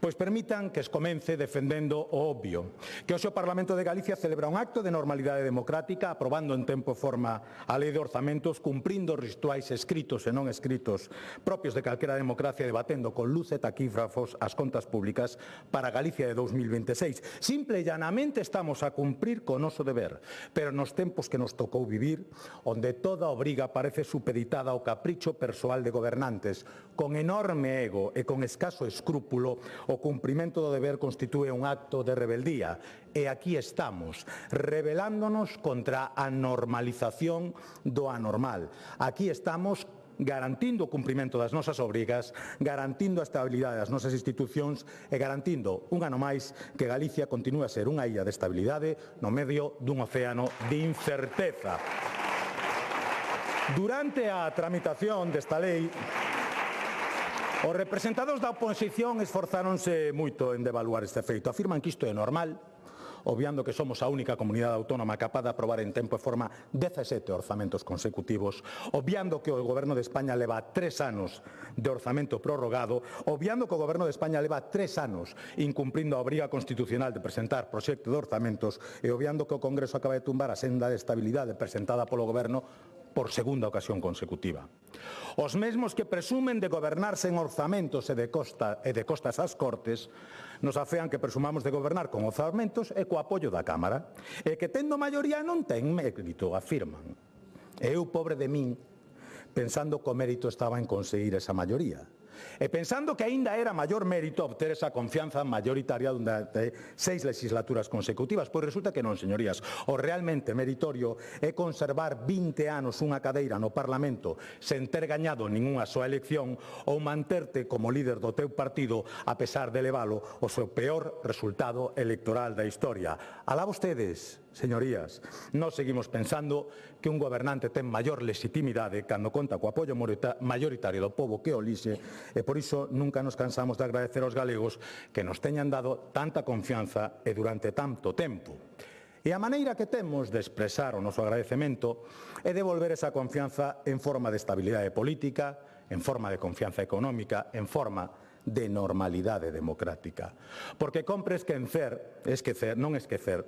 Pois permitan que es comece defendendo o obvio. Que hoxe o Parlamento de Galicia celebra un acto de normalidade democrática aprobando en tempo e forma a Lei de Orzamentos, cumprindo os rituais escritos e non escritos propios de calquera democracia, debatendo con luz e taquígrafos as contas públicas para Galicia de 2026. Simple e llanamente estamos a cumprir co noso deber, pero nos tempos que nos tocou vivir, onde toda obriga parece supeditada ao capricho persoal de gobernantes, con enorme ego e con escaso escrúpulo, o cumprimento do deber constitúe un acto de rebeldía. E aquí estamos, rebelándonos contra a normalización do anormal. Aquí estamos garantindo o cumprimento das nosas obrigas, garantindo a estabilidade das nosas institucións e garantindo un ano máis que Galicia continúe a ser unha illa de estabilidade no medio dun océano de incerteza. Durante a tramitación desta lei, os representados da oposición esforzáronse moito en devaluar este feito. Afirman que isto é normal, obviando que somos a única comunidade autónoma capaz de aprobar en tempo e forma 17 orzamentos consecutivos, obviando que o Goberno de España leva 3 anos de orzamento prorrogado, obviando que o Goberno de España leva 3 anos incumprindo a obriga constitucional de presentar proxecto de orzamentos e obviando que o Congreso acaba de tumbar a senda de estabilidade presentada polo Goberno por segunda ocasión consecutiva. Os mesmos que presumen de gobernar sen orzamentos e de costas ás Cortes nos afean que presumamos de gobernar con orzamentos e co apoio da Cámara e que tendo maioría non ten mérito, afirman. E eu, pobre de min, pensando que o mérito estaba en conseguir esa maioría. E pensando que aínda era maior mérito obter esa confianza maioritaria durante 6 legislaturas consecutivas, pois resulta que non, señorías. O realmente meritorio é conservar 20 anos unha cadeira no Parlamento sen ter gañado ningunha soa elección ou manterte como líder do teu partido a pesar de elevalo o seu peor resultado electoral da historia. Alá vostedes, señorías. Nós seguimos pensando que un gobernante ten maior legitimidade cando conta co apoio maioritario do pobo que o lixe e por iso nunca nos cansamos de agradecer aos galegos que nos teñan dado tanta confianza e durante tanto tempo. E a maneira que temos de expresar o noso agradecemento é devolver esa confianza en forma de estabilidade política, en forma de confianza económica, en forma de normalidade democrática. Porque compre non esquecer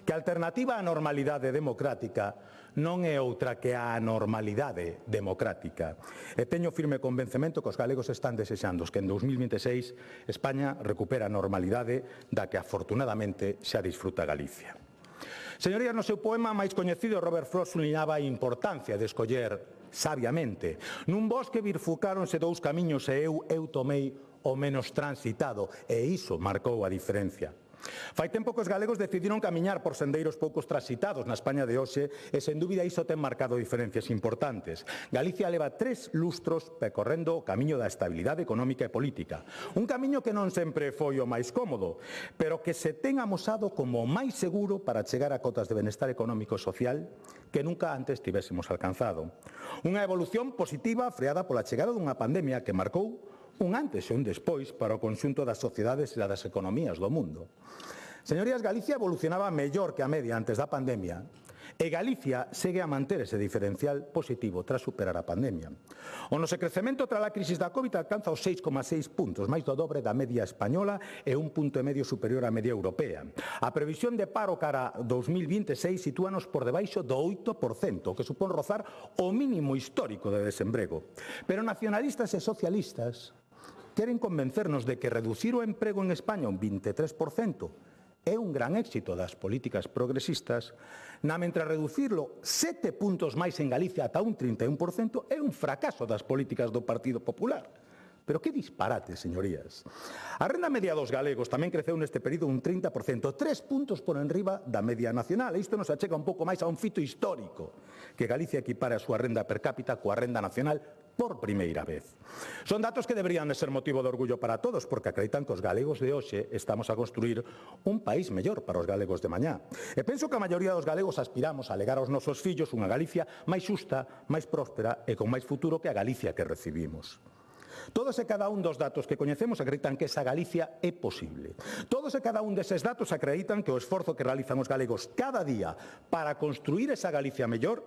que a alternativa á normalidade democrática non é outra que a anormalidade democrática. E teño firme convencemento que os galegos están desexando que en 2026 España recupera a normalidade da que afortunadamente xa disfruta Galicia. Señorías, no seu poema máis coñecido, Robert Frost subliñaba a importancia de escoller sabiamente. Nun bosque bifurcáronse 2 camiños e eu tomei o menos transitado, e iso marcou a diferencia. Fai tempo que os galegos decidiron camiñar por sendeiros poucos transitados na España de hoxe e, sen dúbida, iso ten marcado diferencias importantes. Galicia leva 3 lustros percorrendo o camiño da estabilidade económica e política. Un camiño que non sempre foi o máis cómodo, pero que se ten amosado como o máis seguro para chegar a cotas de benestar económico e social que nunca antes tivésemos alcanzado. Unha evolución positiva freada pola chegada dunha pandemia que marcou un antes e un despois para o conxunto das sociedades e das economías do mundo. Señorías, Galicia evolucionaba mellor que a media antes da pandemia E Galicia segue a manter ese diferencial positivo tras superar a pandemia. O noso crecemento tras a crisis da COVID alcanza os 6,6 puntos, máis do dobre da media española e 1,5 punto superior á media europea. A previsión de paro cara a 2026 sitúanos por debaixo do 8%, que supón rozar o mínimo histórico de desemprego. Pero nacionalistas e socialistas queren convencernos de que reducir o emprego en España un 23% é un gran éxito das políticas progresistas, mentre reducirlo 7 puntos máis en Galicia ata un 31% é un fracaso das políticas do Partido Popular. Pero que disparate, señorías. A renda media dos galegos tamén creceu neste período un 30%, 3 puntos por enriba da media nacional. E isto nos achega un pouco máis a un fito histórico, que Galicia equipare a súa renda per cápita coa renda nacional por primeira vez. Son datos que deberían de ser motivo de orgullo para todos, porque acreditan que os galegos de hoxe estamos a construir un país mellor para os galegos de mañá. E penso que a maioría dos galegos aspiramos a legar aos nosos fillos unha Galicia máis xusta, máis próspera e con máis futuro que a Galicia que recibimos. Todos e cada un dos datos que coñecemos acreditan que esa Galicia é posible. Todos e cada un deses datos acreditan que o esforzo que realizan os galegos cada día para construir esa Galicia mellor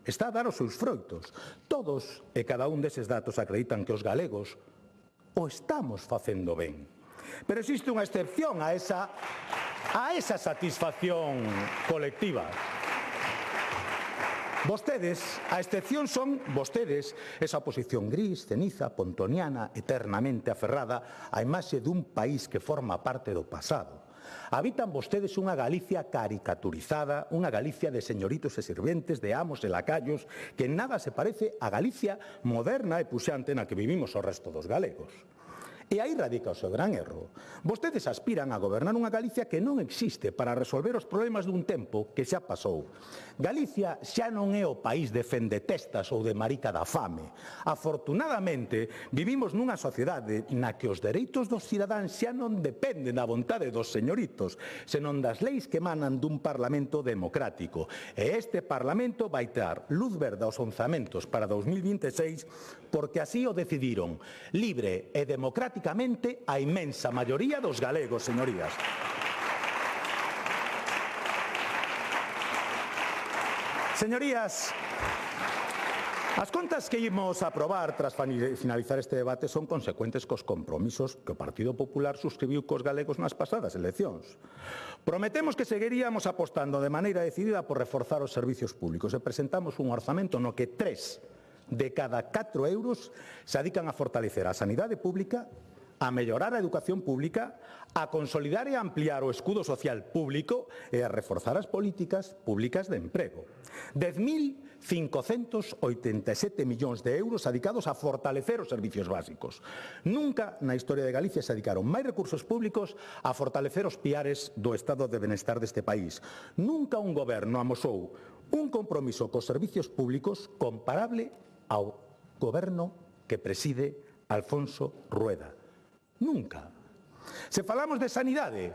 está a dar os seus froitos. Todos e cada un deses datos acreditan que os galegos o estamos facendo ben. Pero existe unha excepción a esa satisfacción colectiva. Vostedes, a excepción son vostedes, esa oposición gris, ceniza, pontoniana, eternamente aferrada á imaxe dun país que forma parte do pasado. Habitan vostedes unha Galicia caricaturizada, unha Galicia de señoritos e sirventes, de amos e lacayos, que en nada se parece á Galicia moderna e puxante na que vivimos o resto dos galegos. E aí radica o seu gran erro. Vostedes aspiran a gobernar unha Galicia que non existe para resolver os problemas dun tempo que xa pasou. Galicia xa non é o país de fendetestas ou de marica da fame. Afortunadamente, vivimos nunha sociedade na que os dereitos dos cidadáns xa non dependen da vontade dos señoritos, senón das leis que emanan dun Parlamento democrático. E este Parlamento vai ter luz verde aos orzamentos para 2026 porque así o decidiron, libre e democráticamente a inmensa maioría dos galegos, señorías. Señorías, as contas que imos aprobar tras finalizar este debate son consecuentes cos compromisos que o Partido Popular suscribiu cos galegos nas pasadas eleccións. Prometemos que seguiríamos apostando de maneira decidida por reforzar os servizos públicos e presentamos un orzamento no que 3 de cada 4 euros se dedican a fortalecer a sanidade pública, a mellorar a educación pública, a consolidar e ampliar o escudo social público e a reforzar as políticas públicas de emprego. 10.587 millóns de euros dedicados a fortalecer os servicios básicos. Nunca na historia de Galicia se dedicaron máis recursos públicos a fortalecer os piares do estado de benestar deste país. Nunca un goberno amosou un compromiso cos servicios públicos comparable ao goberno que preside Alfonso Rueda. Nunca. Se falamos de sanidade,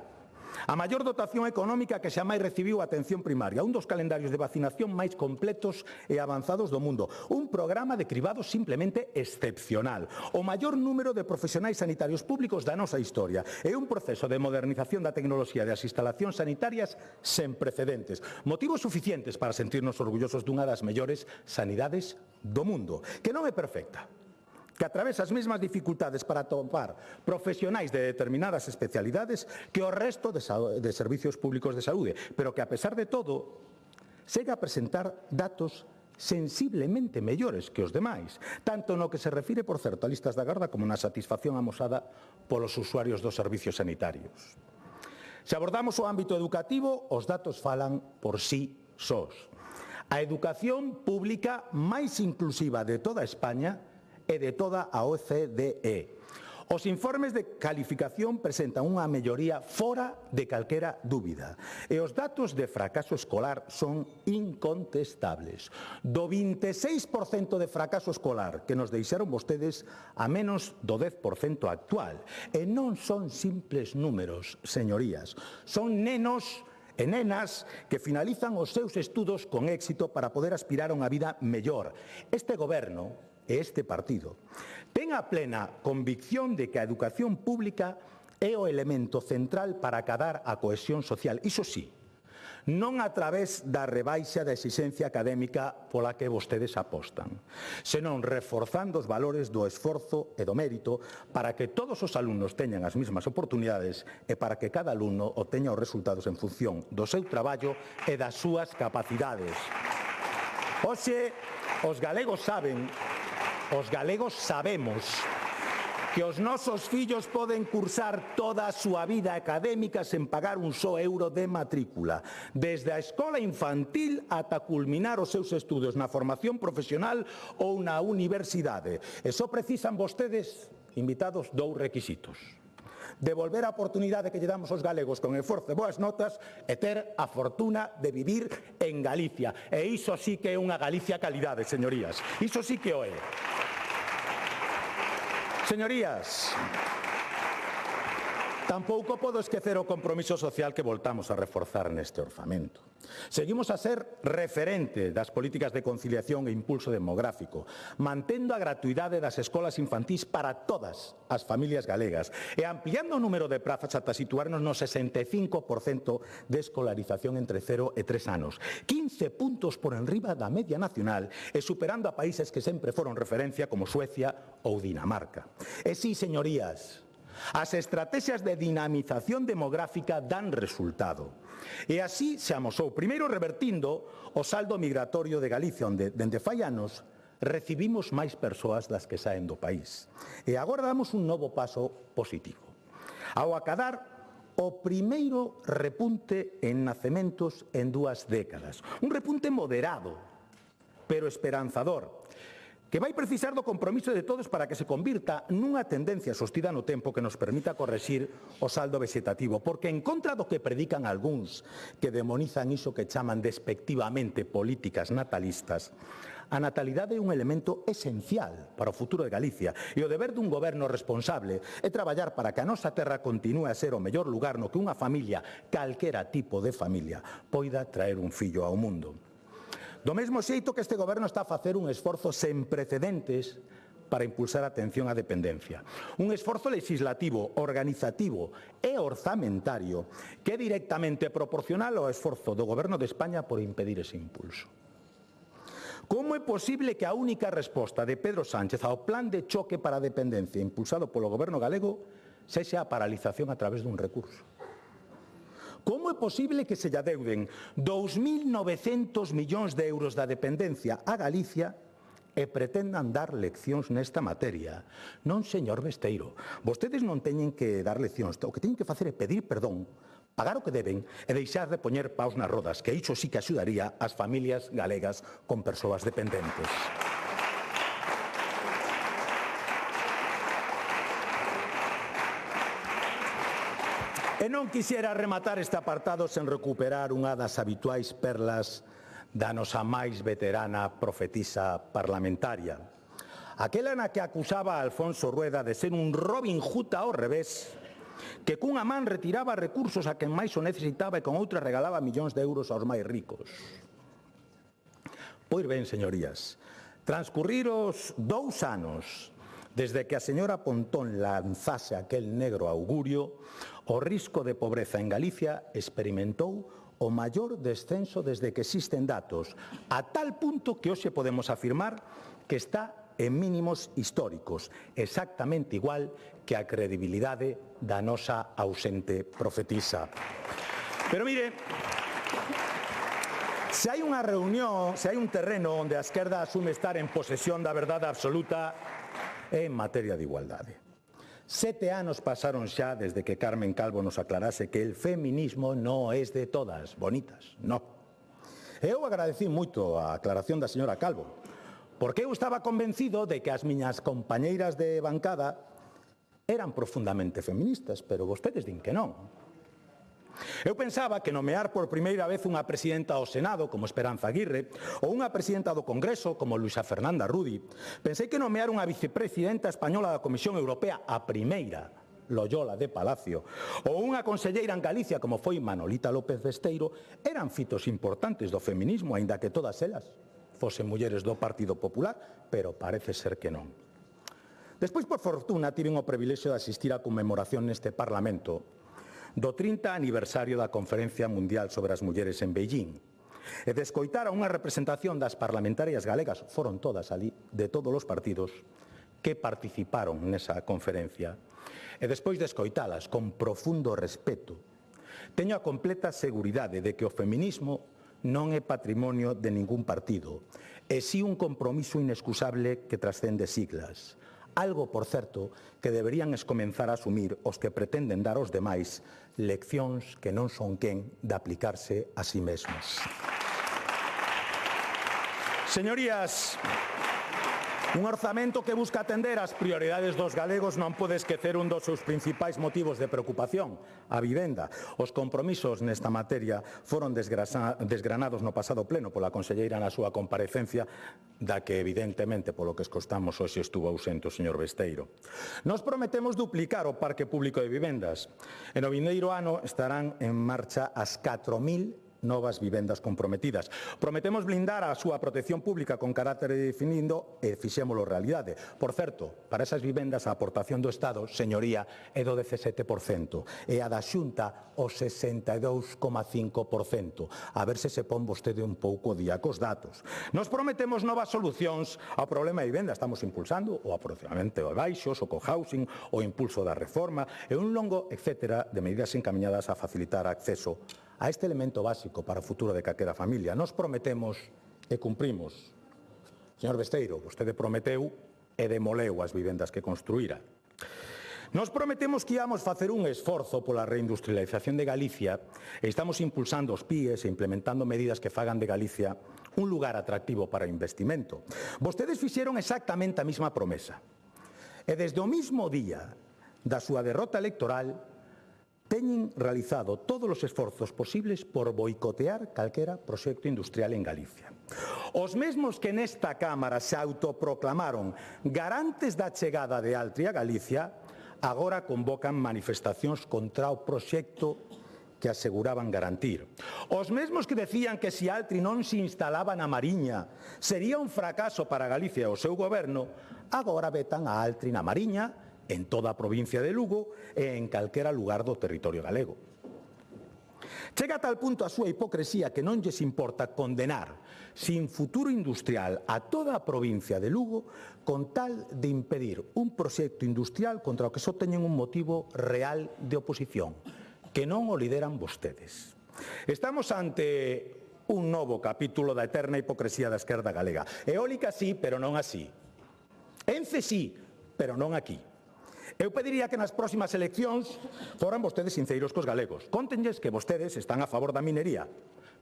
a maior dotación económica que xamais recibiu a atención primaria, un dos calendarios de vacinación máis completos e avanzados do mundo, un programa de cribados simplemente excepcional, o maior número de profesionais sanitarios públicos da nosa historia e un proceso de modernización da tecnoloxía das instalacións sanitarias sen precedentes, motivos suficientes para sentirnos orgullosos dunha das mellores sanidades do mundo, que non é perfecta, que atravesa as mesmas dificultades para atopar profesionais de determinadas especialidades que o resto de servicios públicos de saúde, pero que, a pesar de todo, segue a presentar datos sensiblemente mellores que os demais, tanto no que se refire, por certo, a listas da garda como na satisfacción amosada polos usuarios dos servicios sanitarios. Se abordamos o ámbito educativo, os datos falan por sí sós. A educación pública máis inclusiva de toda España e de toda a OCDE. Os informes de calificación presentan unha melloría fora de calquera dúbida e os datos de fracaso escolar son incontestables. Do 26% de fracaso escolar que nos deixaron vostedes a menos do 10% actual. E non son simples números, señorías. Son nenos e nenas que finalizan os seus estudos con éxito para poder aspirar a unha vida mellor. Este goberno e este partido ten a plena convicción de que a educación pública é o elemento central para acadar a cohesión social. Iso sí, non a través da rebaixa da exixencia académica pola que vostedes apostan, senón reforzando os valores do esforzo e do mérito para que todos os alumnos teñan as mesmas oportunidades e para que cada alumno obteña os resultados en función do seu traballo e das súas capacidades. Hoxe, os galegos sabemos que os nosos fillos poden cursar toda a súa vida académica sen pagar un só euro de matrícula, desde a escola infantil ata culminar os seus estudos na formación profesional ou na universidade. E só precisan vostedes, invitados, dous requisitos: devolver a oportunidade que lle damos aos galegos con esforzo e boas notas e ter a fortuna de vivir en Galicia. E iso sí que é unha Galicia calidade, señorías. Iso sí que o é. Señorías, tampouco podo esquecer o compromiso social que voltamos a reforzar neste orzamento. Seguimos a ser referente das políticas de conciliación e impulso demográfico, mantendo a gratuidade das escolas infantís para todas as familias galegas e ampliando o número de prazas ata situarnos no 65% de escolarización entre 0 e 3 anos, 15 puntos por enriba da media nacional e superando a países que sempre foron referencia como Suecia ou Dinamarca. E sí, señorías, as estrategias de dinamización demográfica dan resultado. E así se amosou, primeiro revertindo o saldo migratorio de Galicia, onde, dende fai anos, recibimos máis persoas das que saen do país. E agora damos un novo paso positivo. Ao acadar o primeiro repunte en nacementos en 2 décadas. Un repunte moderado, pero esperanzador, que vai precisar do compromiso de todos para que se convirta nunha tendencia sostida no tempo que nos permita correxir o saldo vegetativo, porque en contra do que predican algúns que demonizan iso que chaman despectivamente políticas natalistas, a natalidade é un elemento esencial para o futuro de Galicia e o deber dun goberno responsable é traballar para que a nosa terra continue a ser o mellor lugar no que unha familia, calquera tipo de familia, poida traer un fillo ao mundo. Do mesmo xeito que este goberno está a facer un esforzo sen precedentes para impulsar a atención á dependencia. Un esforzo legislativo, organizativo e orzamentario que é directamente proporcional ao esforzo do Goberno de España por impedir ese impulso. Como é posible que a única resposta de Pedro Sánchez ao plan de choque para a dependencia impulsado polo Goberno galego sexa a paralización a través dun recurso? Como é posible que se lle adeuden 2.900 millóns de euros da dependencia a Galicia e pretendan dar leccións nesta materia? Non, señor Besteiro, vostedes non teñen que dar leccións, o que teñen que facer é pedir perdón, pagar o que deben e deixar de poñer paus nas rodas, que iso sí que axudaría as familias galegas con persoas dependentes. E non quixera rematar este apartado sen recuperar unha das habituais perlas da nosa máis veterana profetisa parlamentaria. Aquela na que acusaba a Alfonso Rueda de ser un Robin Hood ao revés, que cunha man retiraba recursos a quen máis o necesitaba e con outra regalaba millóns de euros aos máis ricos. Pois ben, señorías, transcurriros 2 anos desde que a señora Pontón lanzase aquel negro augurio, o risco de pobreza en Galicia experimentou o maior descenso desde que existen datos, a tal punto que hoxe podemos afirmar que está en mínimos históricos, exactamente igual que a credibilidade da nosa ausente profetisa. Pero mire, se hai unha reunión, se hai un terreno onde a esquerda asume estar en posesión da verdade absoluta, é en materia de igualdade. 7 anos pasaron xa desde que Carmen Calvo nos aclarase que el feminismo non é de todas bonitas, non. Eu agradecí moito a aclaración da señora Calvo, porque eu estaba convencido de que as miñas compañeiras de bancada eran profundamente feministas, pero vostedes din que non. Eu pensaba que nomear por primeira vez unha presidenta do Senado como Esperanza Aguirre ou unha presidenta do Congreso como Luisa Fernanda Rudi, pensei que nomear unha vicepresidenta española da Comisión Europea, a primeira, Loyola de Palacio, ou unha conselleira en Galicia como foi Manolita López Besteiro, eran fitos importantes do feminismo, aínda que todas elas fosen mulleres do Partido Popular, pero parece ser que non. Despois, por fortuna, tiven o privilexio de asistir á conmemoración neste Parlamento do 30 aniversario da Conferencia Mundial sobre as Mulleres en Beijing. E de escoitar a unha representación das parlamentarias galegas, foron todas ali, de todos os partidos, que participaron nesa conferencia. E despois de escoitalas con profundo respeto, teño a completa seguridade de que o feminismo non é patrimonio de ningún partido, e si un compromiso inexcusable que trascende siglas. Algo, por certo, que deberían comenzar a asumir os que pretenden dar aos demais leccións que non son quen de aplicarse a si mesmos. Señorías, un orzamento que busca atender as prioridades dos galegos non pode esquecer un dos seus principais motivos de preocupación, a vivenda. Os compromisos nesta materia foron desgranados no pasado pleno pola conselleira na súa comparecencia, da que evidentemente, polo que escostamos, hoxe estuvo ausente o señor Besteiro. Nos prometemos duplicar o parque público de vivendas. E no vindeiro ano estarán en marcha as 4.000 novas vivendas comprometidas. Prometemos blindar a súa protección pública con carácter definido e fixémolo realidade. Por certo, para esas vivendas a aportación do Estado, señoría, é do 17%, e a da Xunta o 62,5%. A ver se pon vostede un pouco día cos datos. Nos prometemos novas solucións ao problema de vivenda. Estamos impulsando o aproximamento de baixos, o cohousing, o impulso da reforma e un longo etcétera de medidas encaminhadas a facilitar acceso a este elemento básico para o futuro de calquera familia. Nos prometemos e cumprimos. Señor Besteiro, vostede prometeu e demoleu as vivendas que construíra. Nos prometemos que íamos facer un esforzo pola reindustrialización de Galicia e estamos impulsando os PIEs e implementando medidas que fagan de Galicia un lugar atractivo para o investimento. Vostedes fixeron exactamente a mesma promesa. E desde o mismo día da súa derrota electoral teñen realizado todos os esforzos posibles por boicotear calquera proxecto industrial en Galicia. Os mesmos que nesta Cámara se autoproclamaron garantes da chegada de Altri a Galicia, agora convocan manifestacións contra o proxecto que aseguraban garantir. Os mesmos que decían que se Altri non se instalaba na Mariña sería un fracaso para Galicia e o seu goberno, agora vetan a Altri na Mariña, en toda a provincia de Lugo e en calquera lugar do territorio galego. Chega a tal punto a súa hipocresía que non lles importa condenar sin futuro industrial a toda a provincia de Lugo con tal de impedir un proxecto industrial contra o que só teñen un motivo real de oposición, que non o lideran vostedes. Estamos ante un novo capítulo da eterna hipocresía da esquerda galega. Eólica sí, pero non así. Ence sí, pero non aquí. Eu pediría que nas próximas eleccións foran vostedes sinceiros cos galegos. Cóntenlles que vostedes están a favor da minería,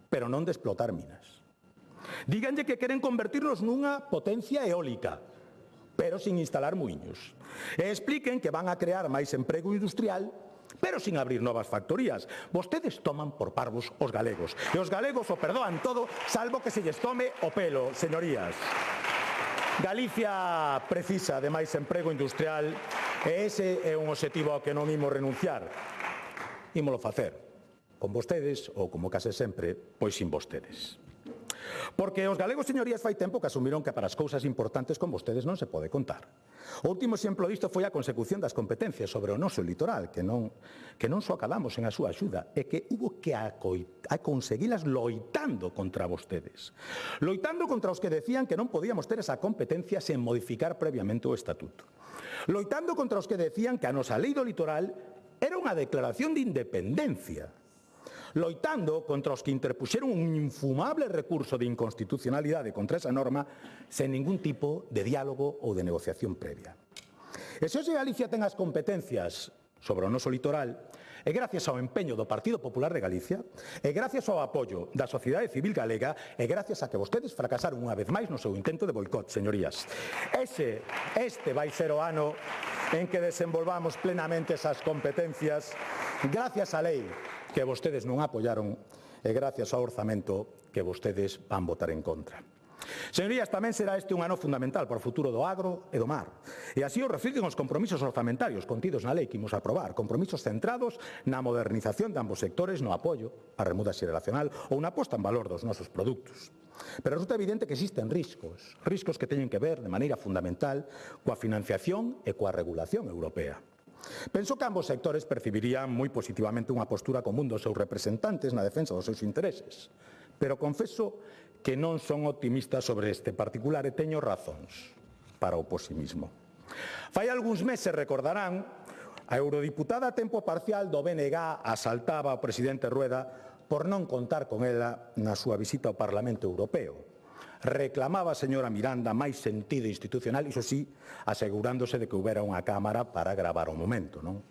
pero non de explotar minas. Díganlle que queren convertirnos nunha potencia eólica, pero sin instalar muiños. E expliquen que van a crear máis emprego industrial, pero sin abrir novas factorías. Vostedes toman por parvos os galegos. E os galegos o perdoan todo, salvo que se lles tome o pelo, señorías. Galicia precisa de máis emprego industrial e ese é un obxectivo ao que non imos renunciar. Ímolo facer con vostedes ou, como case sempre, pois sin vostedes. Porque os galegos, señorías, fai tempo que asumiron que para as cousas importantes con vostedes non se pode contar. O último exemplo disto foi a consecución das competencias sobre o noso litoral, que non só calamos en a súa axuda, e que hubo que conseguilas loitando contra vostedes. Loitando contra os que decían que non podíamos ter esa competencia sen modificar previamente o estatuto. Loitando contra os que decían que a nosa lei do litoral era unha declaración de independencia. Loitando contra os que interpuxeron un infumable recurso de inconstitucionalidade contra esa norma sen ningún tipo de diálogo ou de negociación previa. E se hoxe Galicia ten as competencias sobre o noso litoral, é gracias ao empeño do Partido Popular de Galicia, é gracias ao apoio da sociedade civil galega, é gracias a que vostedes fracasaron unha vez máis no seu intento de boicot, señorías. Este vai ser o ano en que desenvolvamos plenamente esas competencias gracias á lei que vostedes non apoiaron e gracias ao orzamento que vostedes van votar en contra. Señorías, tamén será este un ano fundamental para o futuro do agro e do mar. E así o reflicten os compromisos orzamentarios contidos na lei que imos aprobar, compromisos centrados na modernización de ambos sectores, no apoio á remuda xeracional ou na posta en valor dos nosos produtos. Pero resulta evidente que existen riscos que teñen que ver de maneira fundamental coa financiación e coa regulación europea. Penso que ambos sectores percibirían moi positivamente unha postura común dos seus representantes na defensa dos seus intereses, pero confeso que non son optimistas sobre este particular e teño razóns para o pesimismo. Fai algúns meses, recordarán, a eurodiputada a tempo parcial do BNG asaltaba ao presidente Rueda por non contar con ela na súa visita ao Parlamento Europeo. Reclamaba a señora Miranda máis sentido institucional, iso sí, asegurándose de que houbera unha cámara para gravar o momento, non?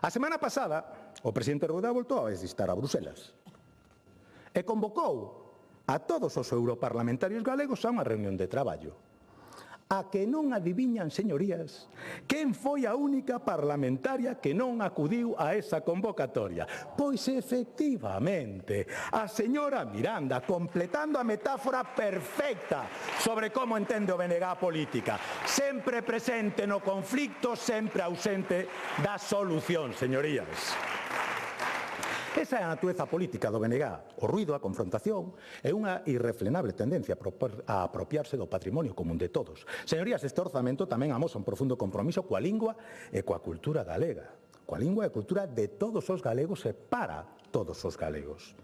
A semana pasada, o presidente Rueda voltou a visitar a Bruselas e convocou a todos os europarlamentarios galegos a unha reunión de traballo. A que non adiviñan, señorías, quen foi a única parlamentaria que non acudiu a esa convocatoria? Pois efectivamente, a señora Miranda, completando a metáfora perfecta sobre como entende o BNG a política. Sempre presente no conflicto, sempre ausente da solución, señorías. Esa é a natureza política do BNG, o ruido, a confrontación e unha irrefrenable tendencia a apropiarse do patrimonio común de todos. Señorías, este orzamento tamén amosa un profundo compromiso coa lingua e coa cultura galega, coa lingua e cultura de todos os galegos e para todos os galegos.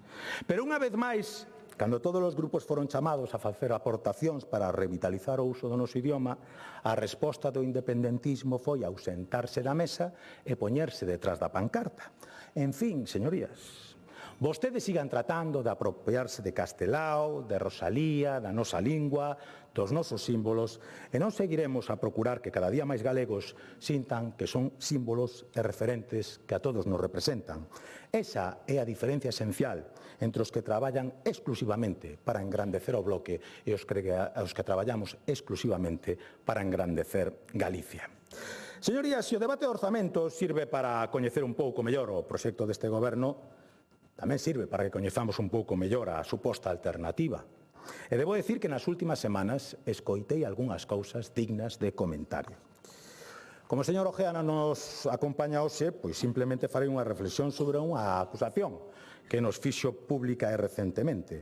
Pero unha vez máis, cando todos os grupos foron chamados a facer aportacións para revitalizar o uso do noso idioma, a resposta do independentismo foi ausentarse da mesa e poñerse detrás da pancarta. En fin, señorías, vostedes sigan tratando de apropiarse de Castelao, de Rosalía, da nosa lingua, dos nosos símbolos, e non seguiremos a procurar que cada día máis galegos sintan que son símbolos e referentes que a todos nos representan. Esa é a diferencia esencial entre os que traballan exclusivamente para engrandecer o bloque e os que traballamos exclusivamente para engrandecer Galicia. Señorías, se o debate de orzamento sirve para coñecer un pouco mellor o proxecto deste goberno, tamén sirve para que coñezamos un pouco mellor a suposta alternativa. E debo decir que nas últimas semanas escoitei algunhas cousas dignas de comentario. Como o señor Ojea non nos acompaña hoxe, pois simplemente farei unha reflexión sobre unha acusación que nos fixo pública recentemente,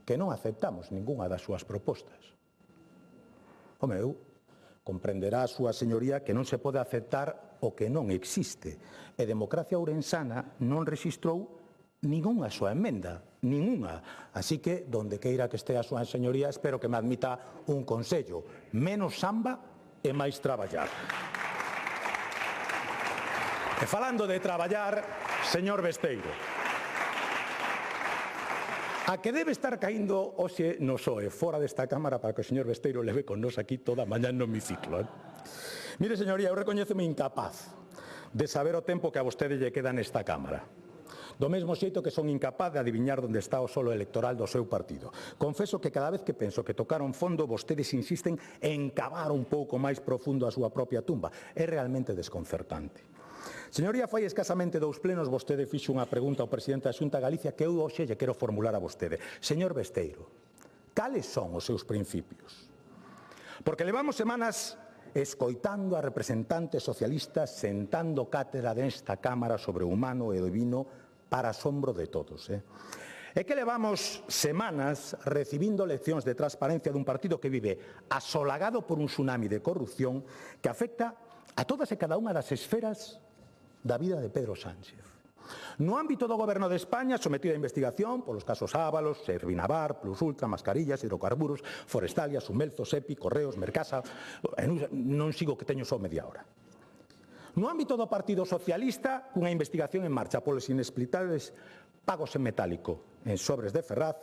que non aceptamos ningunha das súas propostas. Home, eu comprenderá a súa señoría que non se pode aceptar o que non existe. E Democracia Ourensana non rexistrou ningunha súa emenda, ningunha. Así que, donde queira que estea a súa señoría, espero que me admita un consello: menos samba e máis traballar. E falando de traballar, señor Besteiro, a que debe estar caíndo hoxe no SOE, fora desta Cámara, para que o señor Besteiro leve con nos aquí toda a mañá no hemiciclo. Mire, señoría, eu recoñécome incapaz de saber o tempo que a vostede lle queda nesta Cámara. Do mesmo xeito que son incapaz de adiviñar onde está o solo electoral do seu partido. Confeso que cada vez que penso que tocaron fondo, vostedes insisten en cavar un pouco máis profundo a súa propia tumba. É realmente desconcertante. Señoría, fai escasamente 2 plenos vostede fixo unha pregunta ao presidente da Xunta de Galicia que eu hoxe lle quero formular a vostede. Señor Besteiro, cales son os seus principios? Porque levamos semanas escoitando a representantes socialistas sentando cátedra nesta Cámara sobre o humano e o divino para asombro de todos. É que levamos semanas recibindo leccións de transparencia dun partido que vive asolagado por un tsunami de corrupción que afecta a todas e cada unha das esferas da vida de Pedro Sánchez. No ámbito do Goberno de España, sometido a investigación polos casos Ábalos, Servinavar, Plus Ultra, Mascarillas, Hidrocarburos, Forestalia, Sumelzo, Sepi, Correos, Mercasa... Non sigo que teño só media hora. No ámbito do Partido Socialista, unha investigación en marcha polos inexplicables pagos en metálico en sobres de Ferraz,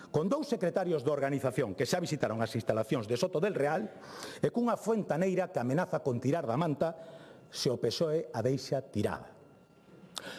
con 2 secretarios da organización que xa visitaron as instalacións de Soto del Real e cunha fontaneira que amenaza con tirar da manta se o PSOE a deixa tirada.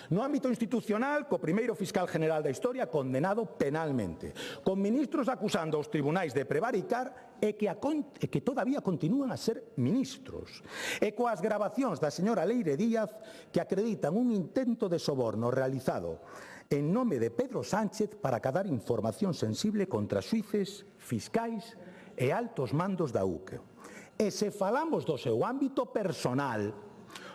No ámbito institucional, co primeiro fiscal general da historia condenado penalmente, con ministros acusando aos tribunais de prevaricar e que todavía continúan a ser ministros, e coas gravacións da señora Leire Díaz que acreditan un intento de soborno realizado en nome de Pedro Sánchez para cadar información sensible contra xuíces, fiscais e altos mandos da UCE. E se falamos do seu ámbito personal,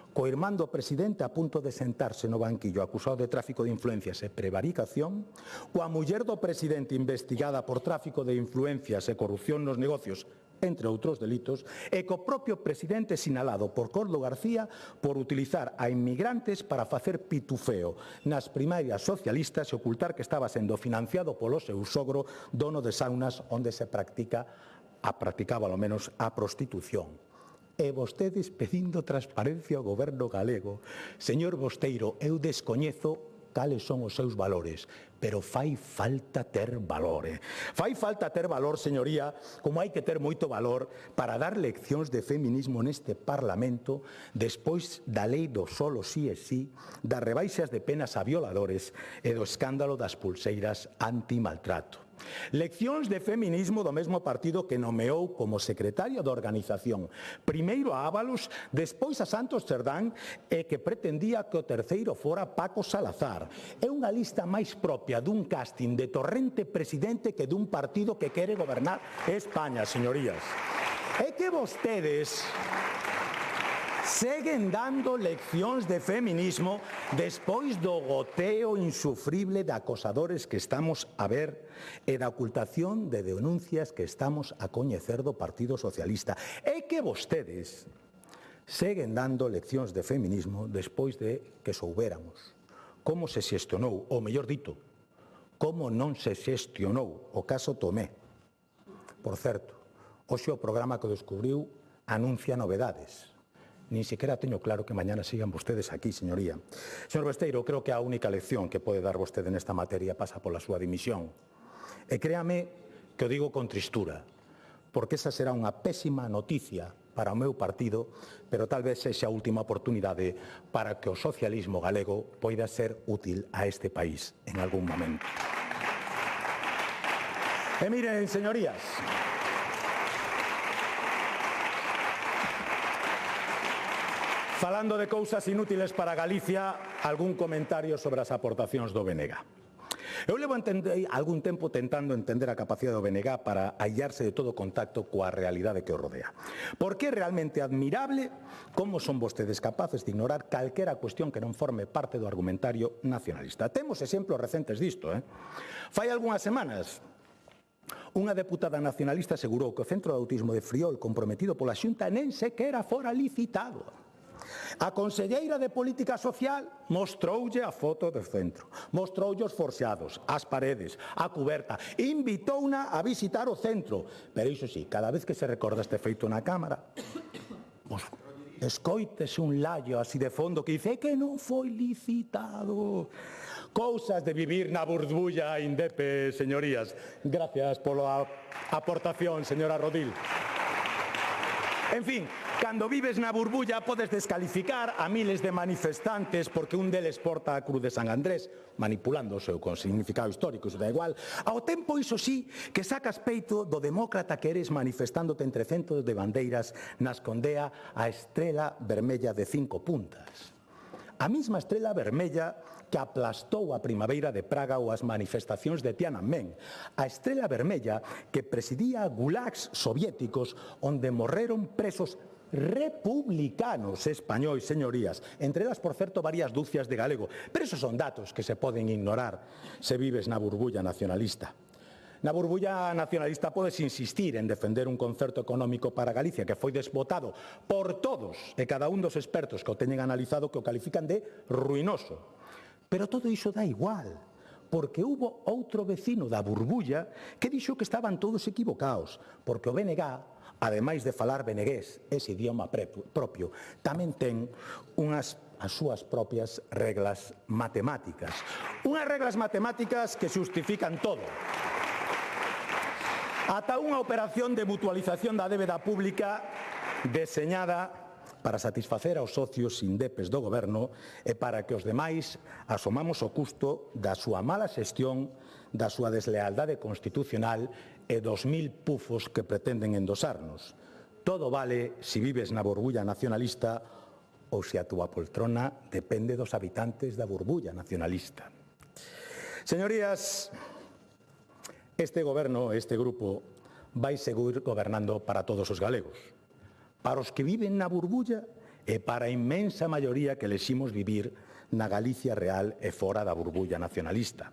co irmán do presidente a punto de sentarse no banquillo acusado de tráfico de influencias e prevaricación, coa muller do presidente investigada por tráfico de influencias e corrupción nos negocios entre outros delitos, e co propio presidente sinalado por Coldo García por utilizar a inmigrantes para facer pitufeo nas primarias socialistas e ocultar que estaba sendo financiado polo seu sogro, dono de saunas onde se practicaba ao menos a prostitución. E vostedes pedindo transparencia ao goberno galego. Señor Bosteiro, eu descoñezo cales son os seus valores, pero fai falta ter valor. Fai falta ter valor, señoría, como hai que ter moito valor para dar leccións de feminismo neste Parlamento despois da lei do solo sí e sí, das rebaixas de penas a violadores e do escándalo das pulseiras antimaltrato. Leccións de feminismo do mesmo partido que nomeou como secretaria da organización primeiro a Ábalos, despois a Santos Cerdán e que pretendía que o terceiro fora Paco Salazar. É unha lista máis propia dun casting de Torrente presidente que dun partido que quere gobernar España, señorías. É que vostedes seguen dando leccións de feminismo despois do goteo insufrible de acosadores que estamos a ver e da ocultación de denuncias que estamos a coñecer do Partido Socialista. É que vostedes seguen dando leccións de feminismo despois de que soubéramos como se xestionou, ou mellor dito, como non se xestionou o caso Tomé. Por certo, hoxe o programa que descubriu anuncia novedades. Nin sequera teño claro que mañana sigan vostedes aquí, señoría. Señor Besteiro, creo que a única lección que pode dar vostede nesta materia pasa pola súa dimisión. E créame que o digo con tristura, porque esa será unha pésima noticia para o meu partido, pero tal vez sexa a última oportunidade para que o socialismo galego poida ser útil a este país en algún momento. E miren, señorías, falando de cousas inútiles para Galicia, algún comentario sobre as aportacións do BNG. Eu levo algún tempo tentando entender a capacidade do BNG para aillarse de todo contacto coa realidade que o rodea. Porque é realmente admirable como son vostedes capaces de ignorar calquera cuestión que non forme parte do argumentario nacionalista. Temos exemplos recentes disto. Fai algunhas semanas, unha deputada nacionalista asegurou que o Centro de Autismo de Friol comprometido pola Xunta nen sequera fora licitado. A conselleira de Política Social mostroulle a foto do centro, mostroulle os forxados, as paredes, a cuberta, invitouna a visitar o centro. Pero iso sí, cada vez que se recorda este feito na Cámara, escoítese un lallo así de fondo que dice que non foi licitado. Cousas de vivir na burbulla indepe, señorías. Gracias pola aportación, señora Rodil. En fin, cando vives na burbulla podes descalificar a miles de manifestantes porque un deles porta a Cruz de San Andrés, manipulando o seu con significado histórico, iso da igual. Ao tempo, iso sí, que sacas peito do demócrata que eres manifestándote entre centos de bandeiras na escondea a estrela vermella de 5 puntas. A mesma estrela vermella que aplastou a primavera de Praga ou as manifestacións de Tiananmen. A estrela vermella que presidía gulags soviéticos onde morreron presos republicanos españois, señorías. Entre elas, por certo, varias dúcias de galego. Pero esos son datos que se poden ignorar se vives na burbulla nacionalista. Na burbulla nacionalista podes insistir en defender un concerto económico para Galicia que foi desbotado por todos e cada un dos expertos que o teñen analizado que o califican de ruinoso. Pero todo iso dá igual, porque hubo outro vecino da burbulla que dixo que estaban todos equivocados, porque o BNG, ademais de falar benegués, ese idioma propio, tamén ten as súas propias reglas matemáticas. Unhas reglas matemáticas que xustifican todo. Ata unha operación de mutualización da débeda pública deseñada para satisfacer aos socios indepes do goberno e para que os demais asomamos o custo da súa mala xestión, da súa deslealdade constitucional e dos 1000 pufos que pretenden endosarnos. Todo vale se vives na burbulla nacionalista ou se a túa poltrona depende dos habitantes da burbulla nacionalista. Señorías, este goberno, este grupo, vai seguir gobernando para todos os galegos. Para os que viven na burbulla e para a inmensa maioría que leximos vivir na Galicia real e fora da burbulla nacionalista.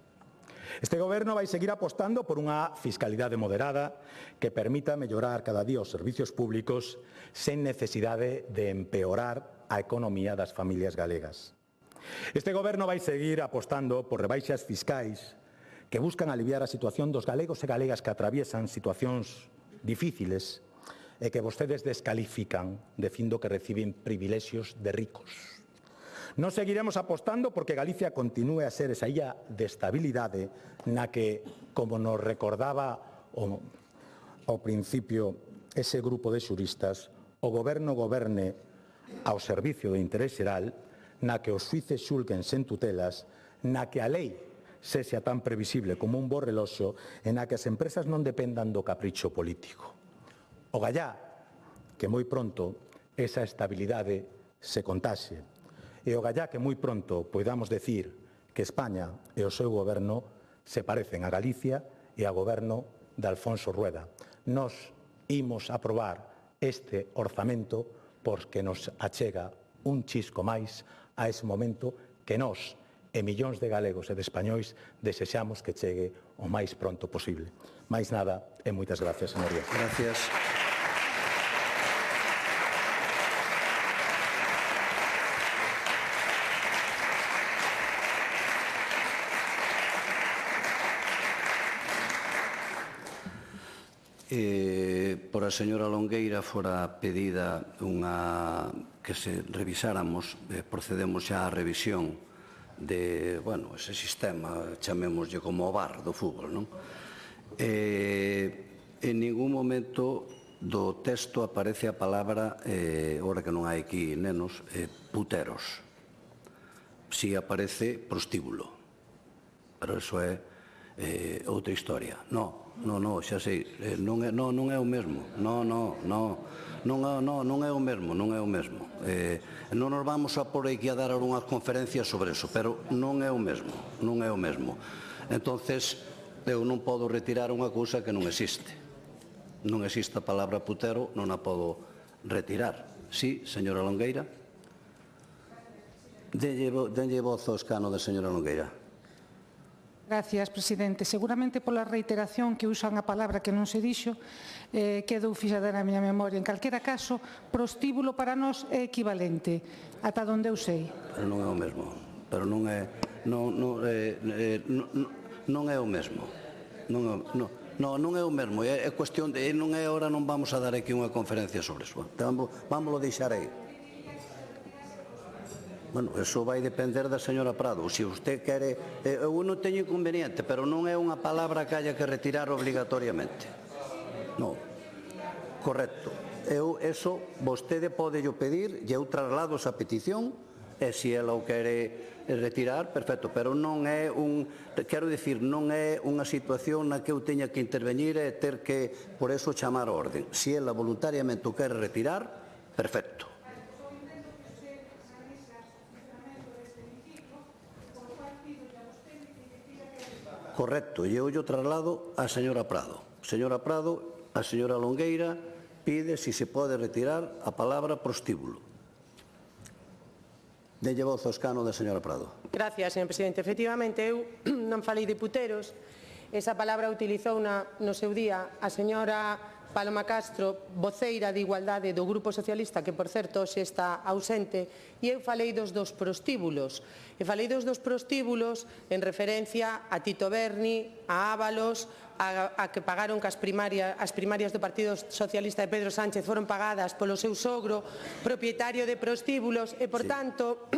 Este Goberno vai seguir apostando por unha fiscalidade moderada que permita mellorar cada día os servizos públicos sen necesidade de empeorar a economía das familias galegas. Este Goberno vai seguir apostando por rebaixas fiscais que buscan aliviar a situación dos galegos e galegas que atraviesan situacións difíciles e que vostedes descalifican dicindo que reciben privilexios de ricos. Nos seguiremos apostando porque Galicia continúe a ser esa illa de estabilidade na que, como nos recordaba ao principio ese grupo de xuristas, o Goberno goberne ao servicio do interés xeral, na que os xuíces xulguen sen tutelas, na que a lei sexa tan previsible como un bo reloxo e na que as empresas non dependan do capricho político. O gallá que moi pronto esa estabilidade se contaxe e o gallá que moi pronto poidamos decir que España e o seu goberno se parecen a Galicia e ao goberno de Alfonso Rueda. Nos imos aprobar este orzamento porque nos achega un chisco máis a ese momento que nós e millóns de galegos e de españois desexamos que chegue o máis pronto posible. Máis nada e moitas gracias, señorías. Gracias. Por a señora Longueira fora pedida que se revisáramos, procedemos xa á revisión de, bueno, ese sistema, chamémoslle como o VAR do fútbol, non? En ningún momento do texto aparece a palabra, ora que non hai aquí nenos, puteros. Si aparece prostíbulo, pero iso é outra historia. Non, xa sei, non é o mesmo. Non é o mesmo, non é o mesmo. Non nos vamos a por aquí a dar unhas conferencias sobre eso, pero non é o mesmo, non é o mesmo. Entonces, eu non podo retirar unha cousa que non existe. Non existe a palabra putero, non a podo retirar. Sí, señora Longueira? Denlle voz ao escano da señora Longueira. Gracias, presidente. Seguramente pola reiteración que usan a palabra que non se dixo, quedou fixada na miña memoria. En calquera caso, prostíbulo para nós é equivalente, ata onde eu sei. Pero non é o mesmo. Pero non é o mesmo. Non é o mesmo. É cuestión de... Non é hora, non vamos a dar aquí unha conferencia sobre eso. Vámoslo deixar aí. Bueno, eso vai depender da señora Prado. Se usted quere... Eu non teño inconveniente, pero non é unha palabra que haya que retirar obligatoriamente. Non. Correcto. Eso vostede pode yo pedir e eu traslado esa petición e se ela o quere retirar, perfecto, pero non é quero dicir, non é unha situación na que eu teña que intervenir e ter que, por eso, chamar a orden. Se ela voluntariamente o quere retirar, perfecto. Correcto, e eu traslado á señora Prado. Señora Prado, a señora Longueira pide se se pode retirar a palabra prostíbulo. Delle voz ao escano da señora Prado. Gracias, señor presidente. Efectivamente, eu non falei de puteros. Esa palabra utilizou no seu día a señora Paloma Castro, voceira de Igualdade do Grupo Socialista, que, por certo, hoxe está ausente, e eu falei dos prostíbulos. E falei dos prostíbulos en referencia a Tito Berni, a Ábalos, a que pagaron que as primarias do Partido Socialista de Pedro Sánchez foron pagadas polo seu sogro, propietario de prostíbulos, e, por tanto,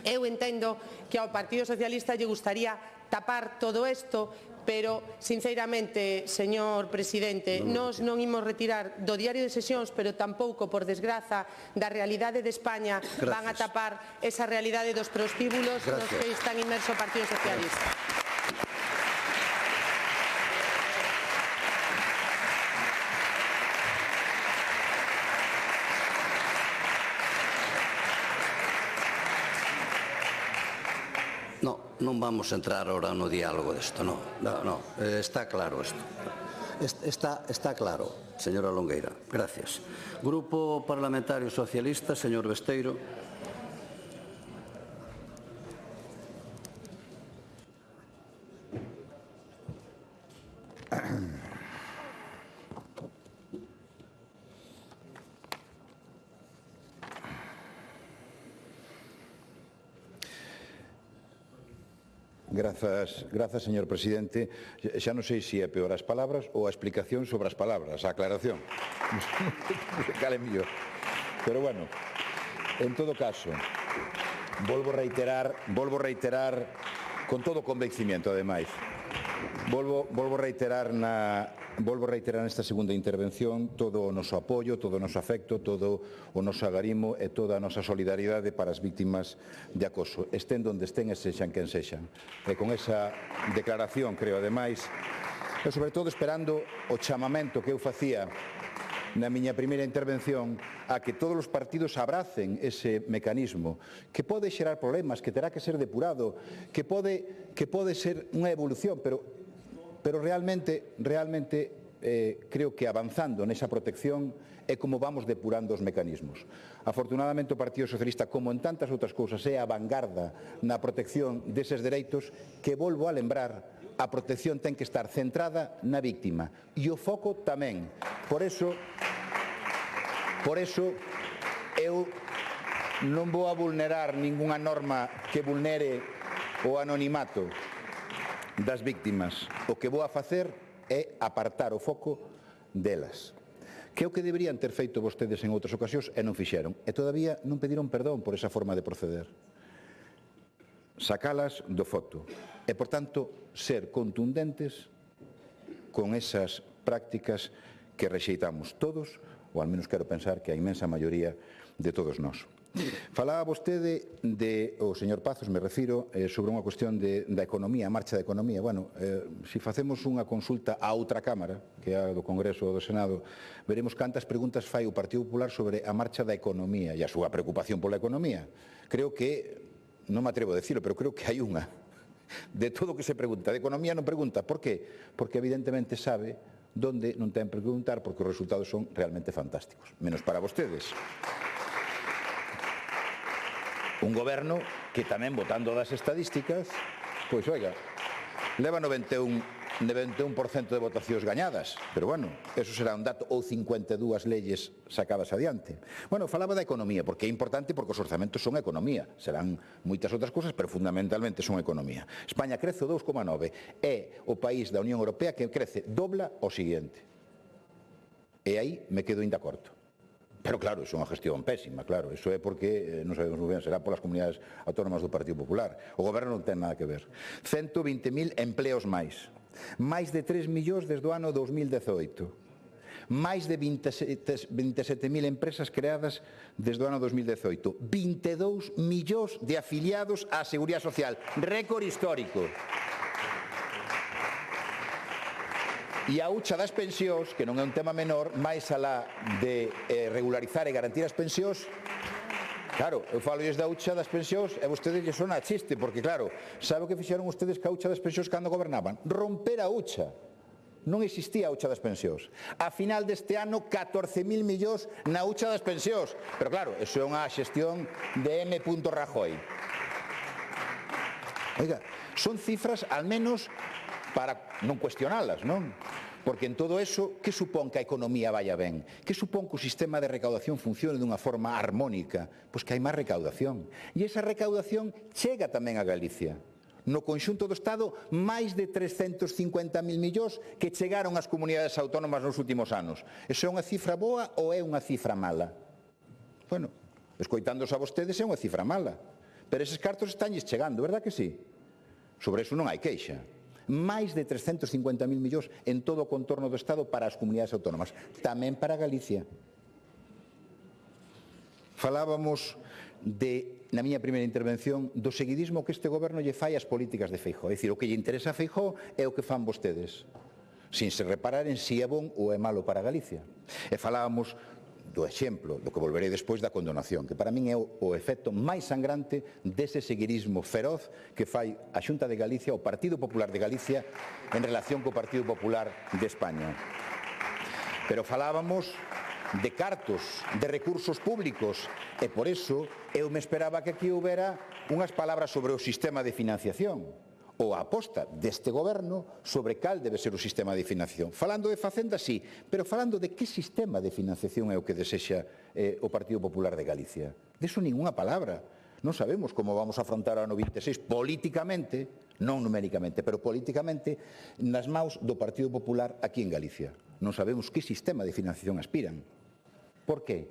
eu entendo que ao Partido Socialista lle gustaría tapar todo isto, pero, sinceramente, señor presidente, nós non imos retirar do diario de sesións, pero tampouco, por desgraza, da realidade de España van a tapar esa realidade dos prostíbulos nos que están inmerso o Partido Socialista. Non vamos a entrar ahora no diálogo desto, non. Está claro isto. Está claro, señora Longueira. Gracias. Grupo Parlamentario Socialista, señor Besteiro. Grazas, señor presidente. Xa non sei se é peor as palabras ou a explicación sobre as palabras, a aclaración. Cal é mellor. Pero bueno, en todo caso, volvo a reiterar con todo convencimiento, ademais. Volvo a reiterar nesta segunda intervención todo o noso apoio, todo o noso afecto, todo o noso agarimo e toda a nosa solidaridade para as vítimas de acoso. Estén donde estén e sexan quen sexan. E con esa declaración, creo, ademais, e sobre todo esperando o chamamento que eu facía na miña primeira intervención a que todos os partidos abracen ese mecanismo que pode xerar problemas, que terá que ser depurado, que pode ser unha evolución, pero realmente creo que avanzando nesa protección é como vamos depurando os mecanismos. Afortunadamente o Partido Socialista, como en tantas outras cousas, é a vanguarda na protección deses dereitos que, volvo a lembrar, a protección ten que estar centrada na víctima e o foco tamén. Por eso eu non vou a vulnerar ningunha norma que vulnere o anonimato das víctimas. O que vou a facer é apartar o foco delas. Que é o que deberían ter feito vostedes en outras ocasións e non fixeron. E todavía non pediron perdón por esa forma de proceder. Sacalas do foto. E, por tanto, ser contundentes con esas prácticas que rexeitamos todos, ou al menos quero pensar que a inmensa maioría de todos nós. Falaba vostede o señor Pazos, me refiro, sobre unha cuestión da economía, a marcha da economía. Bueno, se facemos unha consulta a outra Cámara, que é a do Congreso ou do Senado, veremos cantas preguntas fai o Partido Popular sobre a marcha da economía e a súa preocupación pola economía. Creo que, non me atrevo a decirlo, pero creo que hai unha. De todo o que se pregunta. De economía non pregunta. Por qué? Porque evidentemente sabe donde non ten que preguntar, porque os resultados son realmente fantásticos. Menos para vostedes. Un goberno que tamén, votando das estadísticas, pois, oiga, leva 91% de votacións gañadas, pero bueno, eso será un dato, ou 52 leyes sacadas adiante. Bueno, falaba da economía, porque é importante, porque os orzamentos son economía, serán moitas outras cousas, pero fundamentalmente son economía. España crece o 2,9, é o país da Unión Europea que crece dobla o seguinte. E aí me quedo ainda corto. Pero claro, iso é unha gestión pésima, claro, iso é porque, non sabemos moi ben, será polas comunidades autónomas do Partido Popular. O goberno non ten nada que ver. 120.000 empleos máis de 3 millóns desde o ano 2018, máis de 27.000 empresas creadas desde o ano 2018, 22 millóns de afiliados á Seguridade Social, récord histórico. E a hucha das pensións, que non é un tema menor, máis alá de regularizar e garantir as pensións, claro, eu falo da hucha das pensións e vostedes lle sona a chiste, porque claro, sabe o que fixeron vostedes ca hucha das pensións cando gobernaban? Romper a hucha. Non existía a hucha das pensións. A final deste ano, 14.000 millóns na hucha das pensións. Pero claro, eso é unha xestión de M. Rajoy. Oiga, son cifras, al menos, para non cuestionalas, non? Porque en todo eso, que supón que a economía vaya ben? Que supón que o sistema de recaudación funcione dunha forma armónica? Pois que hai máis recaudación. E esa recaudación chega tamén a Galicia. No conxunto do Estado, máis de 350.000 millóns que chegaron ás comunidades autónomas nos últimos anos. Eso é unha cifra boa ou é unha cifra mala? Bueno, escoitándos a vostedes é unha cifra mala. Pero eses cartos estánlles chegando, verdad que sí? Sobre eso non hai queixa. Máis de 350.000 millóns en todo o contorno do Estado para as comunidades autónomas, tamén para Galicia. Falábamos na miña primeira intervención do seguidismo que este goberno lle fai ás políticas de Feijóo. É dicir, o que lle interesa a Feijóo é o que fan vostedes, sin se reparar en si é bon ou é malo para Galicia. E falábamos do exemplo, do que volverei despois da condonación, que para min é o efecto máis sangrante dese seguirismo feroz que fai a Xunta de Galicia, o Partido Popular de Galicia, en relación co Partido Popular de España. Pero falábamos de cartos, de recursos públicos, e por iso eu me esperaba que aquí houbera unhas palabras sobre o sistema de financiación, ou a aposta deste goberno sobre cal debe ser o sistema de financiación. Falando de Facenda, sí, pero falando de que sistema de financiación é o que desexa o Partido Popular de Galicia. De iso ningunha palabra. Non sabemos como vamos a afrontar o ano 26 políticamente, non numéricamente, pero políticamente, nas maus do Partido Popular aquí en Galicia. Non sabemos que sistema de financiación aspiran. Por qué?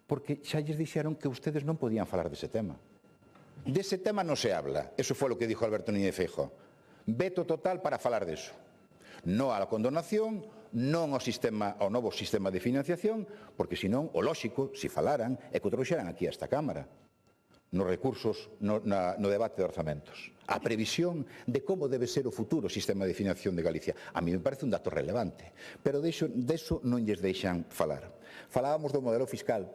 Porque xa lles dixeron que ustedes non podían falar dese tema. Dese tema non se habla. Eso foi o que dixo Alberto Núñez Feijóo. Veto total para falar deso. Non á condonación, non ao novo sistema de financiación, porque senón, o lóxico, se falaran, é que o trouxeran aquí a esta Cámara, nos recursos, no debate de orzamentos. A previsión de como debe ser o futuro sistema de financiación de Galicia. A mí me parece un dato relevante, pero deso non lles deixan falar. Falábamos do modelo fiscal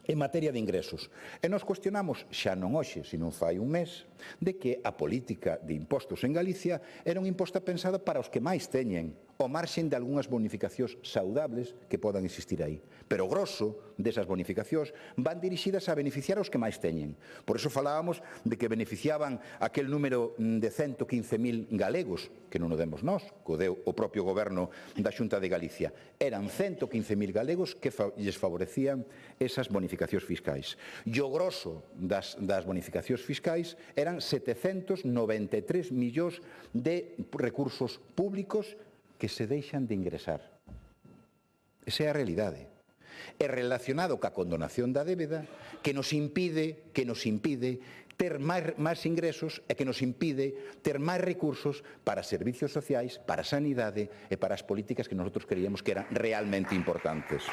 en materia de ingresos. E nos cuestionamos, xa non hoxe, sino fai un mes, de que a política de impostos en Galicia era un imposto pensado para os que máis teñen, ao marxen de algunhas bonificacións saudables que podan existir aí. Pero o grosso desas bonificacións van dirixidas a beneficiar aos que máis teñen. Por eso falábamos de que beneficiaban aquel número de 115.000 galegos, que non o demos nós, que o deu o propio goberno da Xunta de Galicia. Eran 115.000 galegos que lles favorecían esas bonificacións fiscais. E o grosso das bonificacións fiscais eran 793 millóns de recursos públicos que se deixan de ingresar. Esa é a realidade. É relacionado ca condonación da débeda que nos impide ter máis ingresos e que nos impide ter máis recursos para servicios sociais, para a sanidade e para as políticas que nosotros creíamos que eran realmente importantes.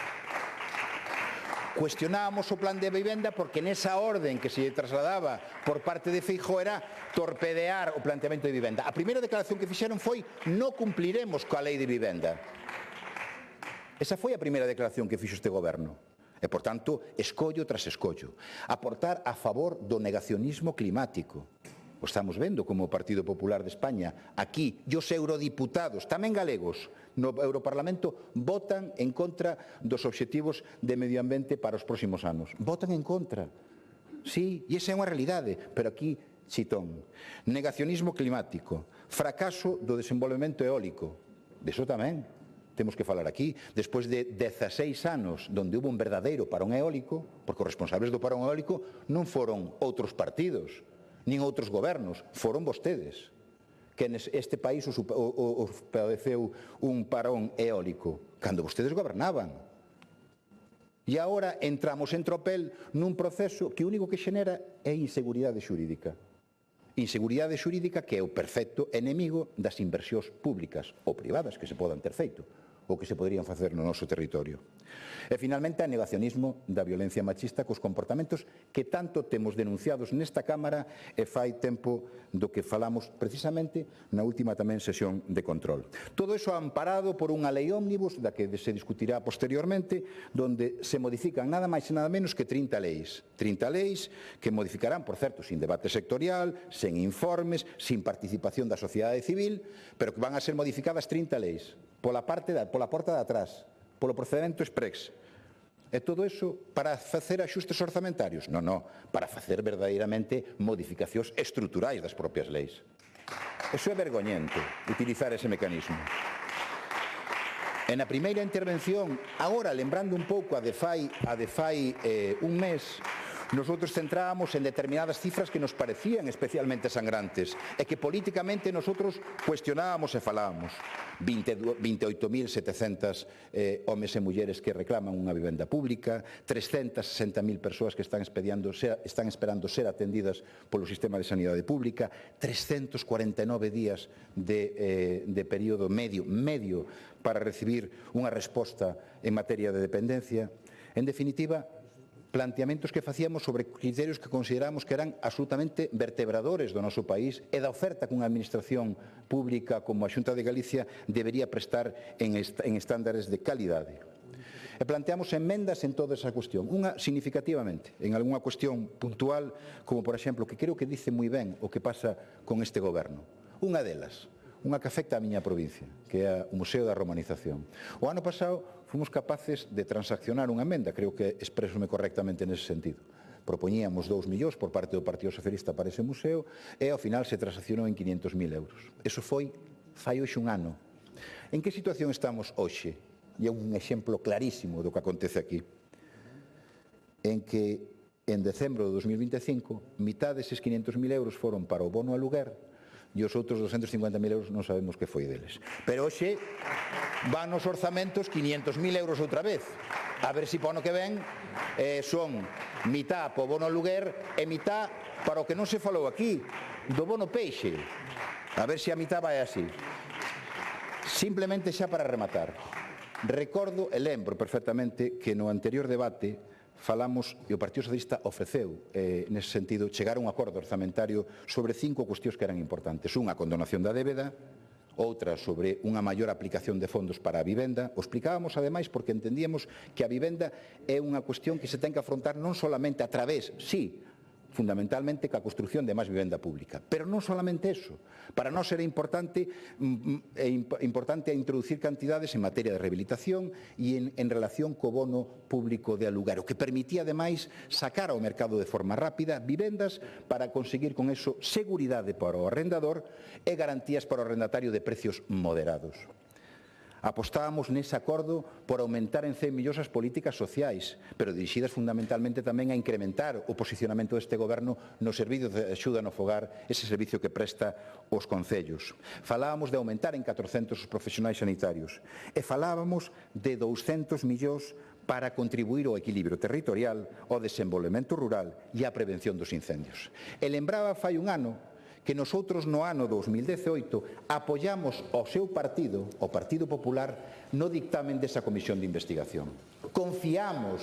Cuestionábamos o plan de vivenda porque nesa orden que se trasladaba por parte de Feijóo era torpedear o planteamento de vivenda. A primeira declaración que fixeron foi non cumpliremos coa lei de vivenda. Esa foi a primeira declaración que fixo este goberno. E, por tanto, escollo tras escollo. Aportar a favor do negacionismo climático. O estamos vendo como o Partido Popular de España, aquí, e os eurodiputados, tamén galegos, no Europarlamento, votan en contra dos obxectivos de medio ambiente para os próximos anos. Votan en contra. Sí, e esa é unha realidade, pero aquí, chitón. Negacionismo climático, fracaso do desenvolvemento eólico, deso tamén temos que falar aquí, despois de 16 anos onde hubo un verdadeiro parón eólico, porque os responsables do parón eólico non foron outros partidos, nin outros gobernos, foron vostedes, que este país os padeceu un parón eólico, cando vostedes gobernaban. E agora entramos en tropel nun proceso que o único que xenera é inseguridade xurídica. Inseguridade xurídica que é o perfecto enemigo das inversións públicas ou privadas que se podan ter feito ou que se poderían facer no noso territorio. E, finalmente, o negacionismo da violencia machista cos comportamentos que tanto temos denunciados nesta Cámara e fai tempo do que falamos precisamente na última tamén sesión de control. Todo iso amparado por unha lei ómnibus da que se discutirá posteriormente, donde se modifican nada máis e nada menos que 30 leis. 30 leis que modificarán, por certo, sin debate sectorial, sen informes, sin participación da sociedade civil, pero que van a ser modificadas 30 leis pola porta de atrás, polo procedimento exprés. E todo iso para facer axustes orzamentarios? Non, para facer verdadeiramente modificacións estruturais das propias leis. Iso é vergoñente, utilizar ese mecanismo. E na primeira intervención, agora lembrando un pouco a de fai un mes, nosotros centrábamos en determinadas cifras que nos parecían especialmente sangrantes e que políticamente nosotros cuestionábamos e falábamos. 28.700 homes e mulleres que reclaman unha vivenda pública, 360.000 persoas que están esperando ser atendidas polo sistema de sanidade pública, 349 días de período medio para recibir unha resposta en materia de dependencia. En definitiva, planteamentos que facíamos sobre criterios que consideramos que eran absolutamente vertebradores do noso país e da oferta que unha administración pública como a Xunta de Galicia debería prestar en estándares de calidade. E planteamos emendas en toda esa cuestión, unha significativamente, en algunha cuestión puntual, como por exemplo, que creo que dice moi ben o que pasa con este goberno. Unha delas, unha que afecta a miña provincia, que é o Museo da Romanización. O ano pasado fomos capaces de transaccionar unha emenda, creo que expresome correctamente nese sentido. Propoñíamos 2 millóns por parte do Partido Socialista para ese museo e ao final se transaccionou en 500.000 euros. Eso fai hoxe un ano. En que situación estamos hoxe? E é un exemplo clarísimo do que acontece aquí. En que en decembro de 2025, mitad deses 500.000 euros foron para o bono aluguer e os outros 250.000 euros non sabemos que foi deles. Pero hoxe van nos orzamentos 500.000 euros outra vez. A ver se para o ano que ven son mitad para o bono aluguer e mitad para o que non se falou aquí, do bono peixe. A ver se a mitad vai así. Simplemente xa para rematar. Recordo e lembro perfectamente que no anterior debate falamos e o Partido Socialista ofreceu, nese sentido, chegar a un acordo orzamentario sobre 5 cuestións que eran importantes. Unha, a condonación da débeda, outra sobre unha maior aplicación de fondos para a vivenda. O explicábamos, ademais, porque entendíamos que a vivenda é unha cuestión que se ten que afrontar non solamente a través, sí, fundamentalmente ca construción de máis vivenda pública. Pero non solamente eso. Para nós era importante a introducir cantidades en materia de rehabilitación e en relación co bono público de aluguer, o que permitía, ademais, sacar ao mercado de forma rápida vivendas para conseguir con eso seguridade para o arrendador e garantías para o arrendatario de precios moderados. Apostábamos nese acordo por aumentar en 100 millóns as políticas sociais, pero dirixidas fundamentalmente tamén a incrementar o posicionamento deste goberno no servizo de axuda no fogar, ese servicio que presta os concellos. Falábamos de aumentar en 400 os profesionais sanitarios e falábamos de 200 millóns para contribuir ao equilibrio territorial, ao desenvolvemento rural e á prevención dos incendios. E lembraba fai un ano que nosotros no ano 2018 apoyamos ao seu partido, o Partido Popular, no dictamen desa comisión de investigación. Confiamos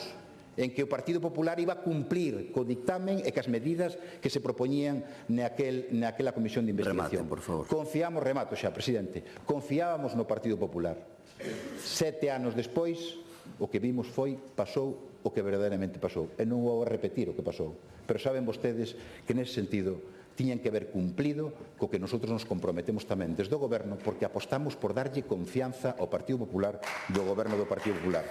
en que o Partido Popular iba a cumplir co dictamen e cas medidas que se propoñían naquela comisión de investigación. Remate, por favor. Confiamos, remato xa, presidente, confiábamos no Partido Popular. 7 anos despois, o que vimos pasou o que verdadeiramente pasou. E non vou a repetir o que pasou. Pero saben vostedes que nese sentido tiñan que haber cumplido co que nosotros nos comprometemos tamén desde o Goberno, porque apostamos por darlle confianza ao Partido Popular do Goberno do Partido Popular.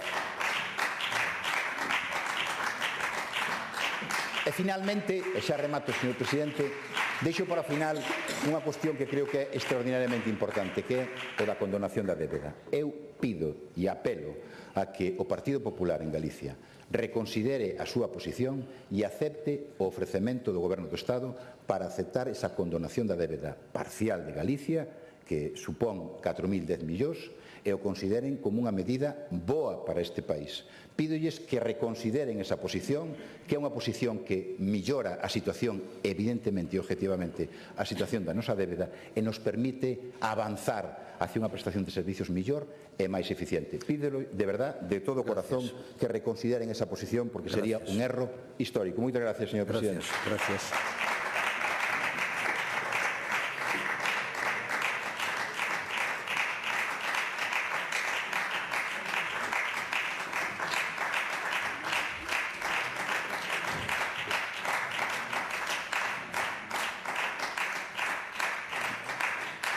E finalmente, e xa remato, señor presidente, deixo para o final unha cuestión que creo que é extraordinariamente importante, que é o da condonación da débeda. Eu pido e apelo a que o Partido Popular en Galicia reconsidere a súa posición e acepte o ofrecemento do Goberno do Estado para aceptar esa condonación da débeda parcial de Galicia, que supón 4.010 millóns, e o consideren como unha medida boa para este país. Pídolles que reconsideren esa posición, que é unha posición que millora a situación, evidentemente e objetivamente, a situación da nosa débeda e nos permite avanzar hacia unha prestación de servicios mellor e máis eficiente. Pídelo, de verdad, de todo o corazón, que reconsideren esa posición, porque sería un erro histórico. Moitas gracias, señor presidente. Gracias.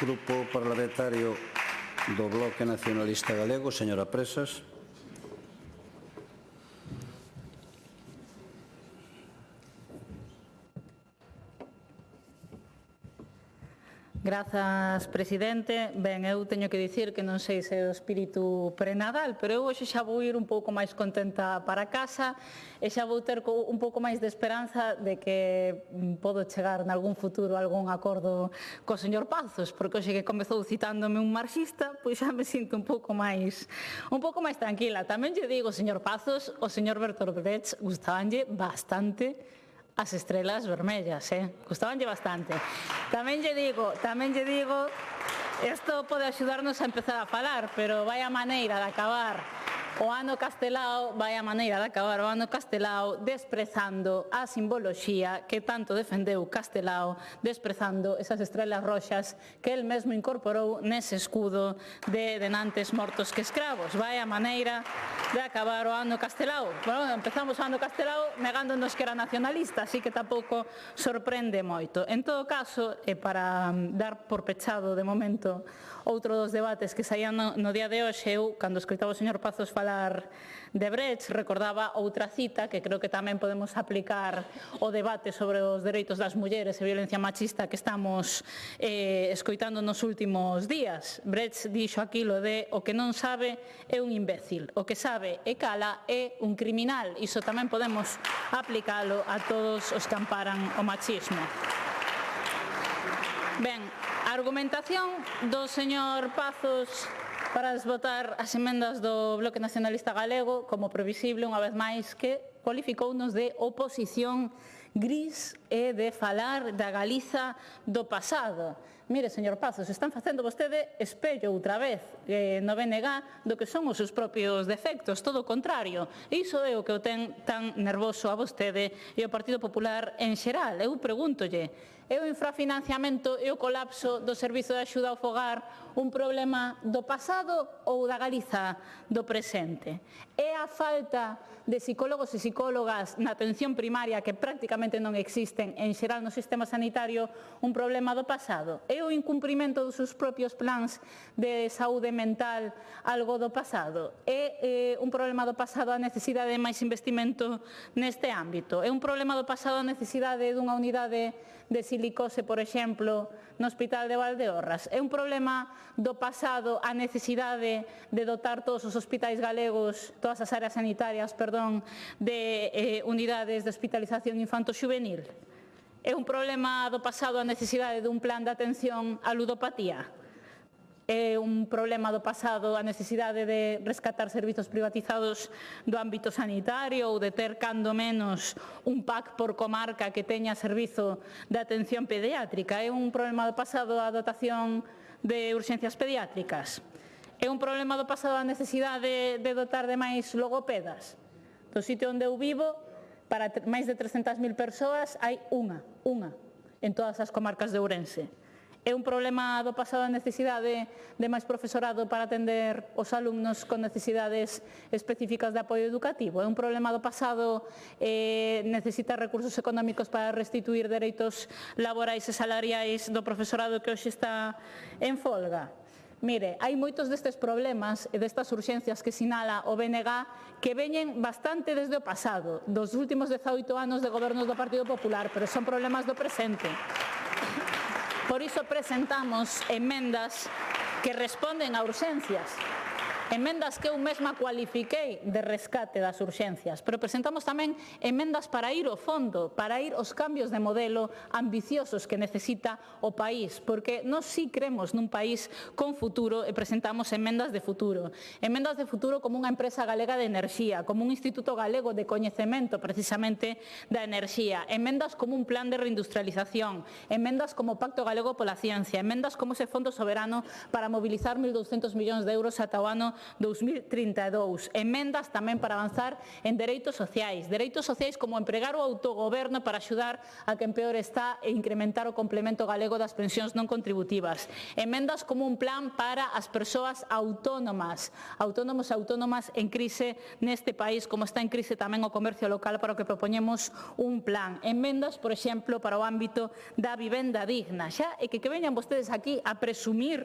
Grupo Parlamentario do Bloque Nacionalista Galego, señora Presas. Grazas, presidente. Ben, eu teño que dicir que non sei se é o espírito prenadal, pero eu hoxe xa vou ir un pouco máis contenta para casa e xa vou ter un pouco máis de esperanza de que podo chegar nalgún futuro a algún acordo co señor Pazos, porque hoxe que comezou citándome un marxista, pois xa me sinto un pouco máis tranquila. Tamén lle digo, señor Pazos, o señor Bertolt Brecht gustabanlle bastante as estrelas vermellas, gustabanlle bastante. Tamén lle digo, isto pode axudarnos a empezar a falar, pero vai a maneira de acabar o ano castelao, desprezando a simboloxía que tanto defendeu Castelao, desprezando esas estrelas roxas que el mesmo incorporou nese escudo de denantes mortos que escravos. Vai a maneira de acabar o ano castelao. Bueno, empezamos o ano castelao negándonos que era nacionalista, así que tampouco sorprende moito. En todo caso, e para dar por pechado de momento outro dos debates que saían no día de hoxe, eu, cando escoitaba o señor Pazos falar de Brecht, recordaba outra cita que creo que tamén podemos aplicar ao debate sobre os dereitos das mulleres e violencia machista que estamos escoitando nos últimos días. Brecht dixo aquilo de o que non sabe é un imbécil, o que sabe e cala é un criminal. Iso tamén podemos aplicalo a todos os que amparan o machismo. Ben, a argumentación do señor Pazos para desbotar as emendas do Bloque Nacionalista Galego, como previsible, unha vez máis, que cualificounos de oposición gris e de falar da Galiza do pasado. Mire, señor Pazos, están facendo vostede espello outra vez no BNG do que son os seus propios defectos, todo o contrario. Iso é o que o ten tan nervoso a vostede e o Partido Popular en xeral. Eu pregúntolle, é o infrafinanciamento e o colapso do Servizo de Axuda ao Fogar un problema do pasado ou da Galiza do presente? É a falta de psicólogos e psicólogas na atención primaria que prácticamente non existen en xeral no sistema sanitario un problema do pasado? É o incumprimento dos seus propios plans de saúde mental algo do pasado? É un problema do pasado a necesidade de máis investimento neste ámbito? É un problema do pasado a necesidade dunha unidade de silicose, por exemplo, no Hospital de Valdeorras? É un problema do pasado a necesidade de dotar todos os hospitais galegos, todas as áreas sanitarias, de unidades de hospitalización infanto-xuvenil? É un problema do pasado a necesidade dun plan de atención á ludopatía? É un problema do pasado a necesidade de rescatar servizos privatizados do ámbito sanitario ou de ter, cando menos, un PAC por comarca que teña servizo de atención pediátrica? É un problema do pasado a dotación de urxencias pediátricas? É un problema do pasado a necesidade de dotar de máis logopedas? Do sitio onde eu vivo, para máis de 300.000 persoas, hai unha en todas as comarcas de Ourense. É un problema do pasado a necesidade de máis profesorado para atender os alumnos con necesidades específicas de apoio educativo? É un problema do pasado necesitar recursos económicos para restituir dereitos laborais e salariais do profesorado que hoxe está en folga? Mire, hai moitos destes problemas e destas urxencias que sinala o BNG que veñen bastante desde o pasado, dos últimos 18 anos de gobernos do Partido Popular, pero son problemas do presente. Por iso presentamos emendas que responden a urxencias, emendas que eu mesma cualifiquei de rescate das urxencias, pero presentamos tamén emendas para ir ao fondo, para ir aos cambios de modelo ambiciosos que necesita o país, porque nós sí creemos nun país con futuro e presentamos emendas de futuro como unha empresa galega de enerxía, como un instituto galego de coñecemento precisamente da enerxía, emendas como un plan de reindustrialización, emendas como o Pacto Galego pola Ciencia, emendas como ese fondo soberano para mobilizar 1.200 millóns de euros ata o ano 2032, emendas tamén para avanzar en dereitos sociais como empregar o autogoberno para axudar a quen peor está e incrementar o complemento galego das pensións non contributivas, emendas como un plan para as persoas autónomas e autónomas en crise neste país, como está en crise tamén o comercio local, para o que propoñemos un plan, emendas, por exemplo, para o ámbito da vivenda digna, xa, e que veñan vostedes aquí a presumir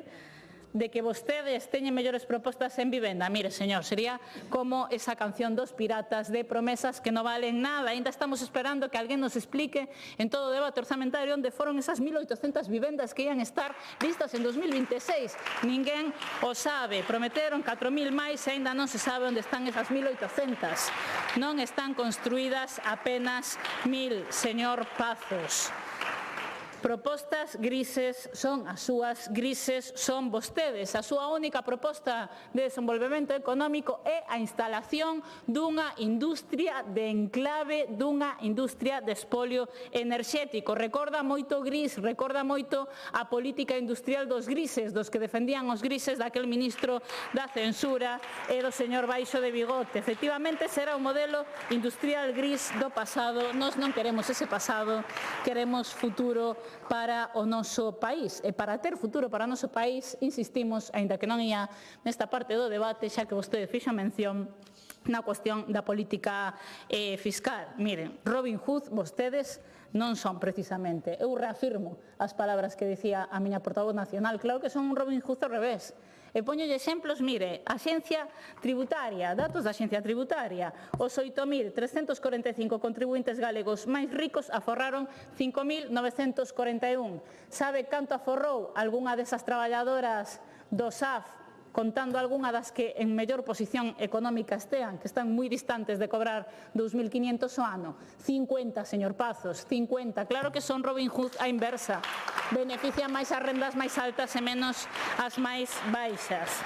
de que vostedes teñen mellores propostas en vivenda. Mire, señor, sería como esa canción dos piratas de promesas que non valen nada. Ainda estamos esperando que alguén nos explique en todo o debate orzamentario onde foron esas 1.800 vivendas que ian estar listas en 2026. Ninguén o sabe. Prometeron 4.000 máis e ainda non se sabe onde están esas 1.800. Non están construídas apenas 1.000, señor Pazos. Propostas grises son as súas, grises son vostedes. A súa única proposta de desenvolvemento económico é a instalación dunha industria de enclave, dunha industria de espolio enerxético. Recorda moito gris, recorda moito a política industrial dos grises, dos que defendían os grises daquel ministro da censura e do señor Baixo de Bigote. Efectivamente, será un modelo industrial gris do pasado. Nós non queremos ese pasado, queremos futuro para o noso país. E para ter futuro para o noso país, insistimos, aínda que non ia nesta parte do debate, xa que vostede fixo mención na cuestión da política fiscal. Miren, Robin Hood, vostedes non son precisamente. Eu reafirmo as palabras que dicía a miña portavoz nacional. Claro que son un Robin Hood ao revés. E poñolle exemplos, mire, a Axencia Tributaria, datos da Axencia Tributaria, os 8.345 contribuintes galegos máis ricos aforraron 5.941. Sabe canto aforrou algunha desas traballadoras do SAF, contando algunha das que en mellor posición económica estean, que están moi distantes de cobrar 2.500 ao ano? 50, señor Pazos, 50. Claro que son Robin Hood á inversa. Benefician máis as rendas máis altas e menos as máis baixas.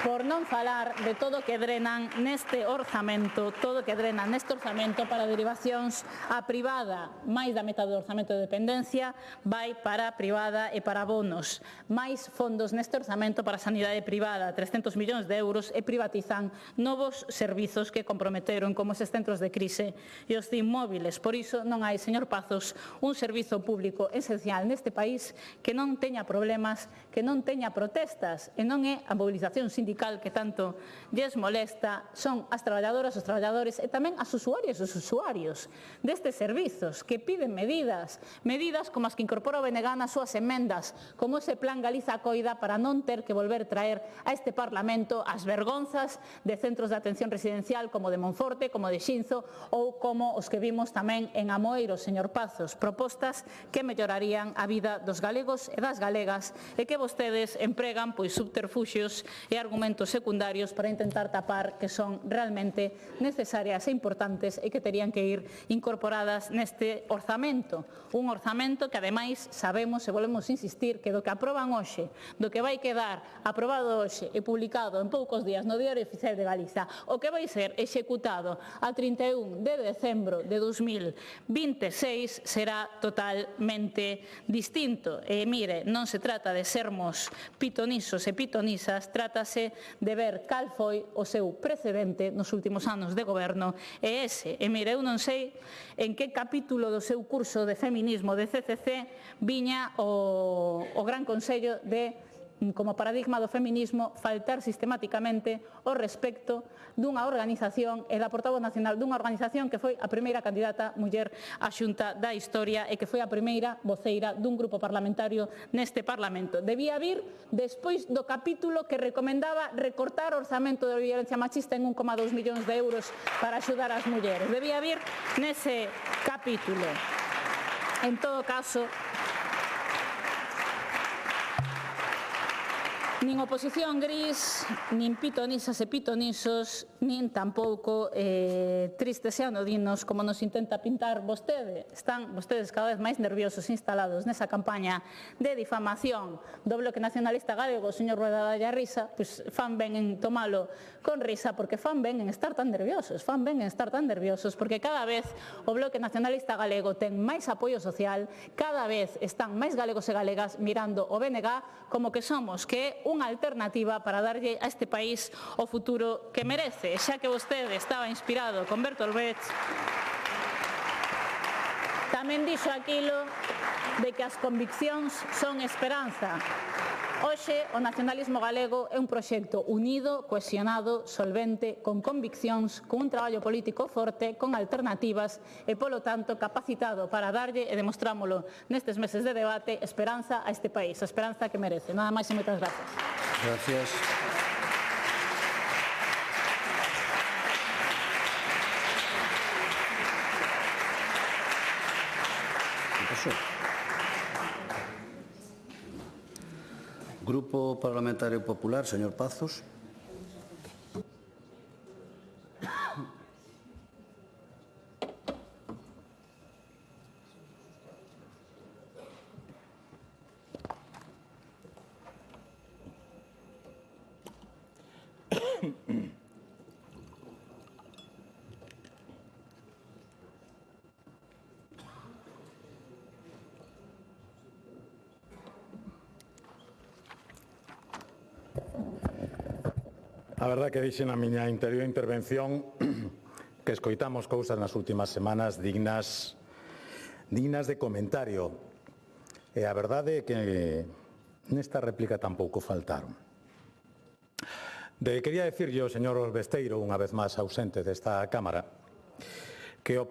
Por non falar de todo o que drenan neste orzamento, para derivacións a privada. Máis da metade do orzamento de dependencia vai para a privada e para bonos. Máis fondos neste orzamento para a sanidade privada, 300 millóns de euros, e privatizan novos servizos que comprometeron, como eses centros de crise e os de inmóviles. Por iso non hai, señor Pazos, un servizo público esencial neste país que non teña problemas, que non teña protestas, e non é a mobilización sindical que tanto lles molesta, son as traballadoras, os traballadores e tamén as usuarias e os usuarios destes servizos que piden medidas como as que incorpora o BNG nas súas emendas, como ese plan Galiza Acoida, para non ter que volver traer a este Parlamento as vergonzas de centros de atención residencial como de Monforte, como de Xinzo ou como os que vimos tamén en Amoeiro, señor Pazos. Propostas que mellorarían a vida dos galegos e das galegas e que vostedes empregan subterfuxios e argumentos secundarios para intentar tapar, que son realmente necesarias e importantes e que terían que ir incorporadas neste orzamento. Un orzamento que ademais sabemos e volvemos a insistir que do que aproban hoxe, do que vai quedar aprobado hoxe e publicado en poucos días no Diario Oficial de Galiza, o que vai ser executado a 31 de decembro de 2026 será totalmente distinto. E mire, non se trata de sermos pitonisos e pitonisas, trátase de ver cal foi o seu precedente nos últimos anos de goberno e ese. E mire, eu non sei en que capítulo do seu curso de feminismo de CCC viña o Gran Consello de, como paradigma do feminismo, faltar sistemáticamente o respecto dunha organización e da portavoz nacional dunha organización que foi a primeira candidata muller á Xunta da historia e que foi a primeira voceira dun grupo parlamentario neste Parlamento. Debía vir despois do capítulo que recomendaba recortar o orzamento de violencia machista en 1,2 millóns de euros para axudar as mulleres. Debía vir nese capítulo. En todo caso, nin oposición gris, nin pitonisas e pitonisos, nin tampouco tristes e anodinos como nos intenta pintar vostede. Están vostedes cada vez máis nerviosos instalados nesa campaña de difamación do Bloque Nacionalista Galego. O señor Rueda dalle a risa, pois fan ben en tomalo con risa, porque fan ben en estar tan nerviosos, porque cada vez o Bloque Nacionalista Galego ten máis apoio social, cada vez están máis galegos e galegas mirando o BNG como que somos, que é unha alternativa para darlle a este país o futuro que merece. Xa que vostede estaba inspirado con Bertolt Brecht, tamén dixo aquilo de que as conviccións son esperanza. Hoxe, o nacionalismo galego é un proxecto unido, cohesionado, solvente, con conviccións, con un traballo político forte, con alternativas e, polo tanto, capacitado para darlle, e demostrámolo nestes meses de debate, esperanza a este país, a esperanza que merece. Nada máis e moitas gracias. Gracias. Grupo Parlamentario Popular, señor Pazos. A verdade que dixen na miña anterior intervención que escoitamos cousas nas últimas semanas dignas de comentario. E a verdade é que nesta réplica tampouco faltaron. Quería dicirlle ao señor Besteiro, unha vez máis ausente desta Cámara, que o...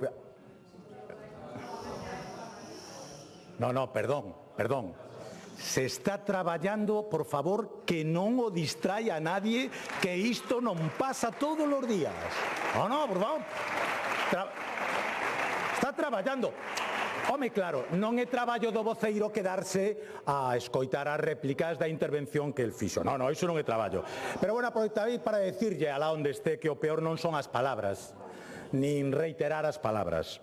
No, perdón. Se está traballando, por favor, que non o distraia a nadie, que isto non pasa todos os días. No, por favor. Está traballando. Home, claro, non é traballo do voceiro quedarse a escoitar as réplicas da intervención que el fixo. No, iso non é traballo. Pero bueno, aproveitarei para decirlle alá onde este que o peor non son as palabras, nin reiterar as palabras.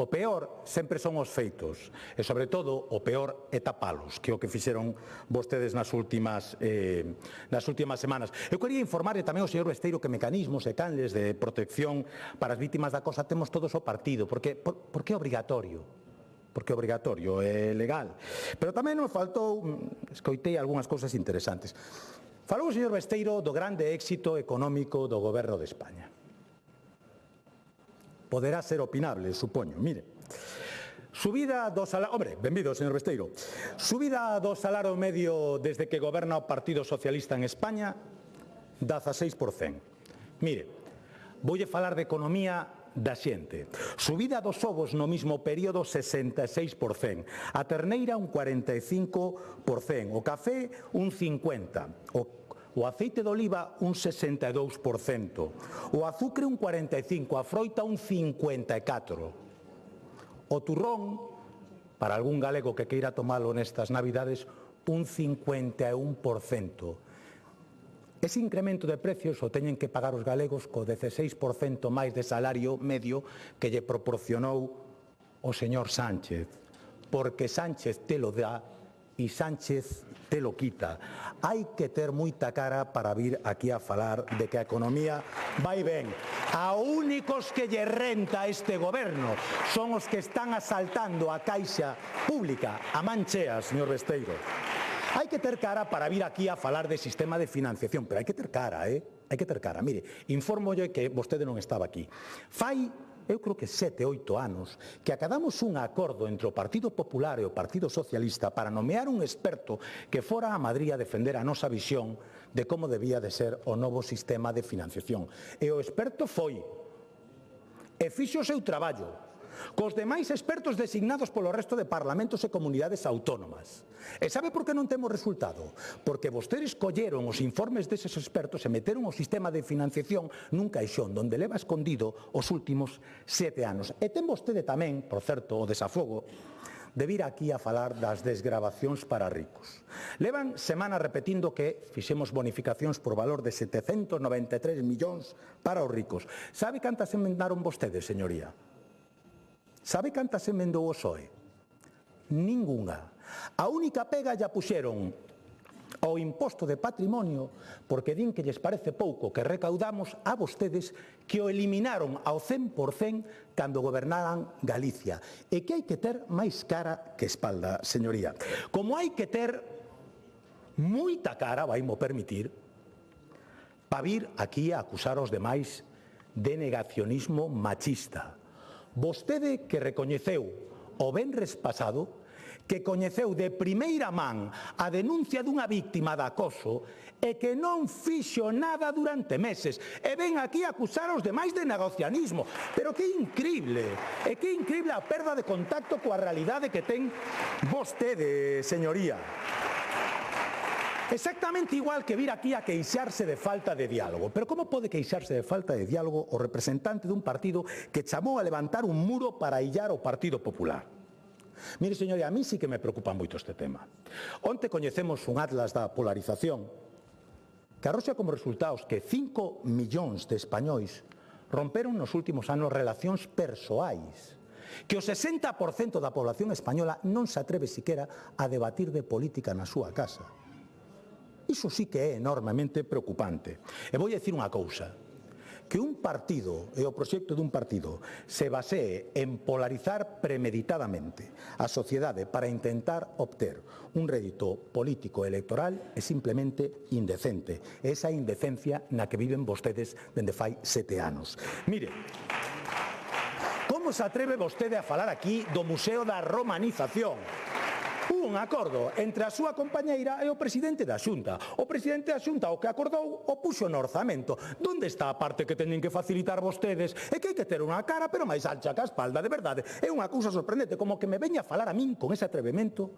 O peor sempre son os feitos e, sobre todo, o peor é tapalos, que é o que fixeron vostedes nas últimas semanas. Eu quería informarle tamén ao señor Besteiro que mecanismos e canles de protección para as vítimas da cosa temos todos o partido, porque é obrigatorio. Porque é obrigatorio, é legal. Pero tamén nos faltou, escoitei algunhas cousas interesantes. Falou o señor Besteiro do grande éxito económico do Goberno de España. Poderá ser opinable, supoño. Mire, subida do salario... Hombre, benvido, señor Besteiro. Subida do salario medio desde que goberna o Partido Socialista en España, 16%. Mire, voulle falar de economía da xente. Subida dos ovos no mismo período, 66%. A terneira, un 45%. O café, un 50%. O aceite de oliva, un 62%. O azucre, un 45%. A froita, un 54%. O turrón, para algún galego que queira tomalo nestas navidades, un 51%. Ese incremento de precios o teñen que pagar os galegos co 16% máis de salario medio que lle proporcionou o señor Sánchez. Porque Sánchez te lo dá e Sánchez te lo quita. Hai que ter moita cara para vir aquí a falar de que a economía vai ben. A únicos que lle renta a este goberno son os que están asaltando a caixa pública, a manchea, señor Besteiro. Hai que ter cara para vir aquí a falar de sistema de financiación, pero hai que ter cara, Hai que ter cara. Mire, infórmolle que vostede non estaba aquí. Fai, eu creo que 7, 8 anos, que acadamos un acordo entre o Partido Popular e o Partido Socialista para nomear un experto que fora a Madrid a defender a nosa visión de como debía de ser o novo sistema de financiación. E o experto foi, e fixo o seu traballo, cos demais expertos designados polo resto de parlamentos e comunidades autónomas. E sabe por que non temos resultado? Porque vostedes colleron os informes deses expertos e meteron o sistema de financiación nun caixón donde leva escondido os últimos 7 anos. E ten vostede tamén, por certo, o desafogo de vir aquí a falar das desgravacións para ricos. Levan semanas repetindo que fixemos bonificacións por valor de 793 millóns para os ricos. Sabe cantas emendaron vostedes, señoría? Sabe cantas emendou o PSOE? Ningunha. A única pega ya puxeron ao imposto de patrimonio porque din que lles parece pouco que recaudamos a vostedes que o eliminaron ao 100% cando gobernaran Galicia. E que hai que ter máis cara que espalda, señoría. Como hai que ter moita cara, vaimo permitir, para vir aquí a acusar aos demais de negacionismo machista. Vostede que recoñeceu o venres pasado, que coñeceu de primeira man a denuncia dunha víctima de acoso e que non fixo nada durante meses e ven aquí a acusar aos demais de negacionismo. Pero que incrible, e que incrible a perda de contacto coa realidade que ten vostede, señoría. Exactamente igual que vir aquí a queixarse de falta de diálogo. Pero como pode queixarse de falta de diálogo o representante dun partido que chamou a levantar un muro para illar o Partido Popular? Mire, señoría, a mí sí que me preocupa moito este tema. Onte coñecemos un atlas da polarización que arroxa como resultados que 5 millóns de españois romperon nos últimos anos relacións persoais, que o 60% da población española non se atreve siquera a debatir de política na súa casa. Iso sí que é enormemente preocupante. E vou dicir unha cousa, que un partido e o proxecto dun partido se basee en polarizar premeditadamente a sociedade para intentar obter un rédito político electoral é simplemente indecente. Esa indecencia na que viven vostedes dende fai 7 anos. Mire, como se atreve vostede a falar aquí do Museo da Romanización? Un acordo entre a súa compañeira e o presidente da Xunta. O presidente da Xunta o que acordou o puxo no orzamento. Donde está a parte que teñen que facilitar vostedes? É que hai que ter unha cara, pero máis ancha que a espalda, de verdade. É unha cousa sorprendente, como que me veña a falar a min con ese atrevemento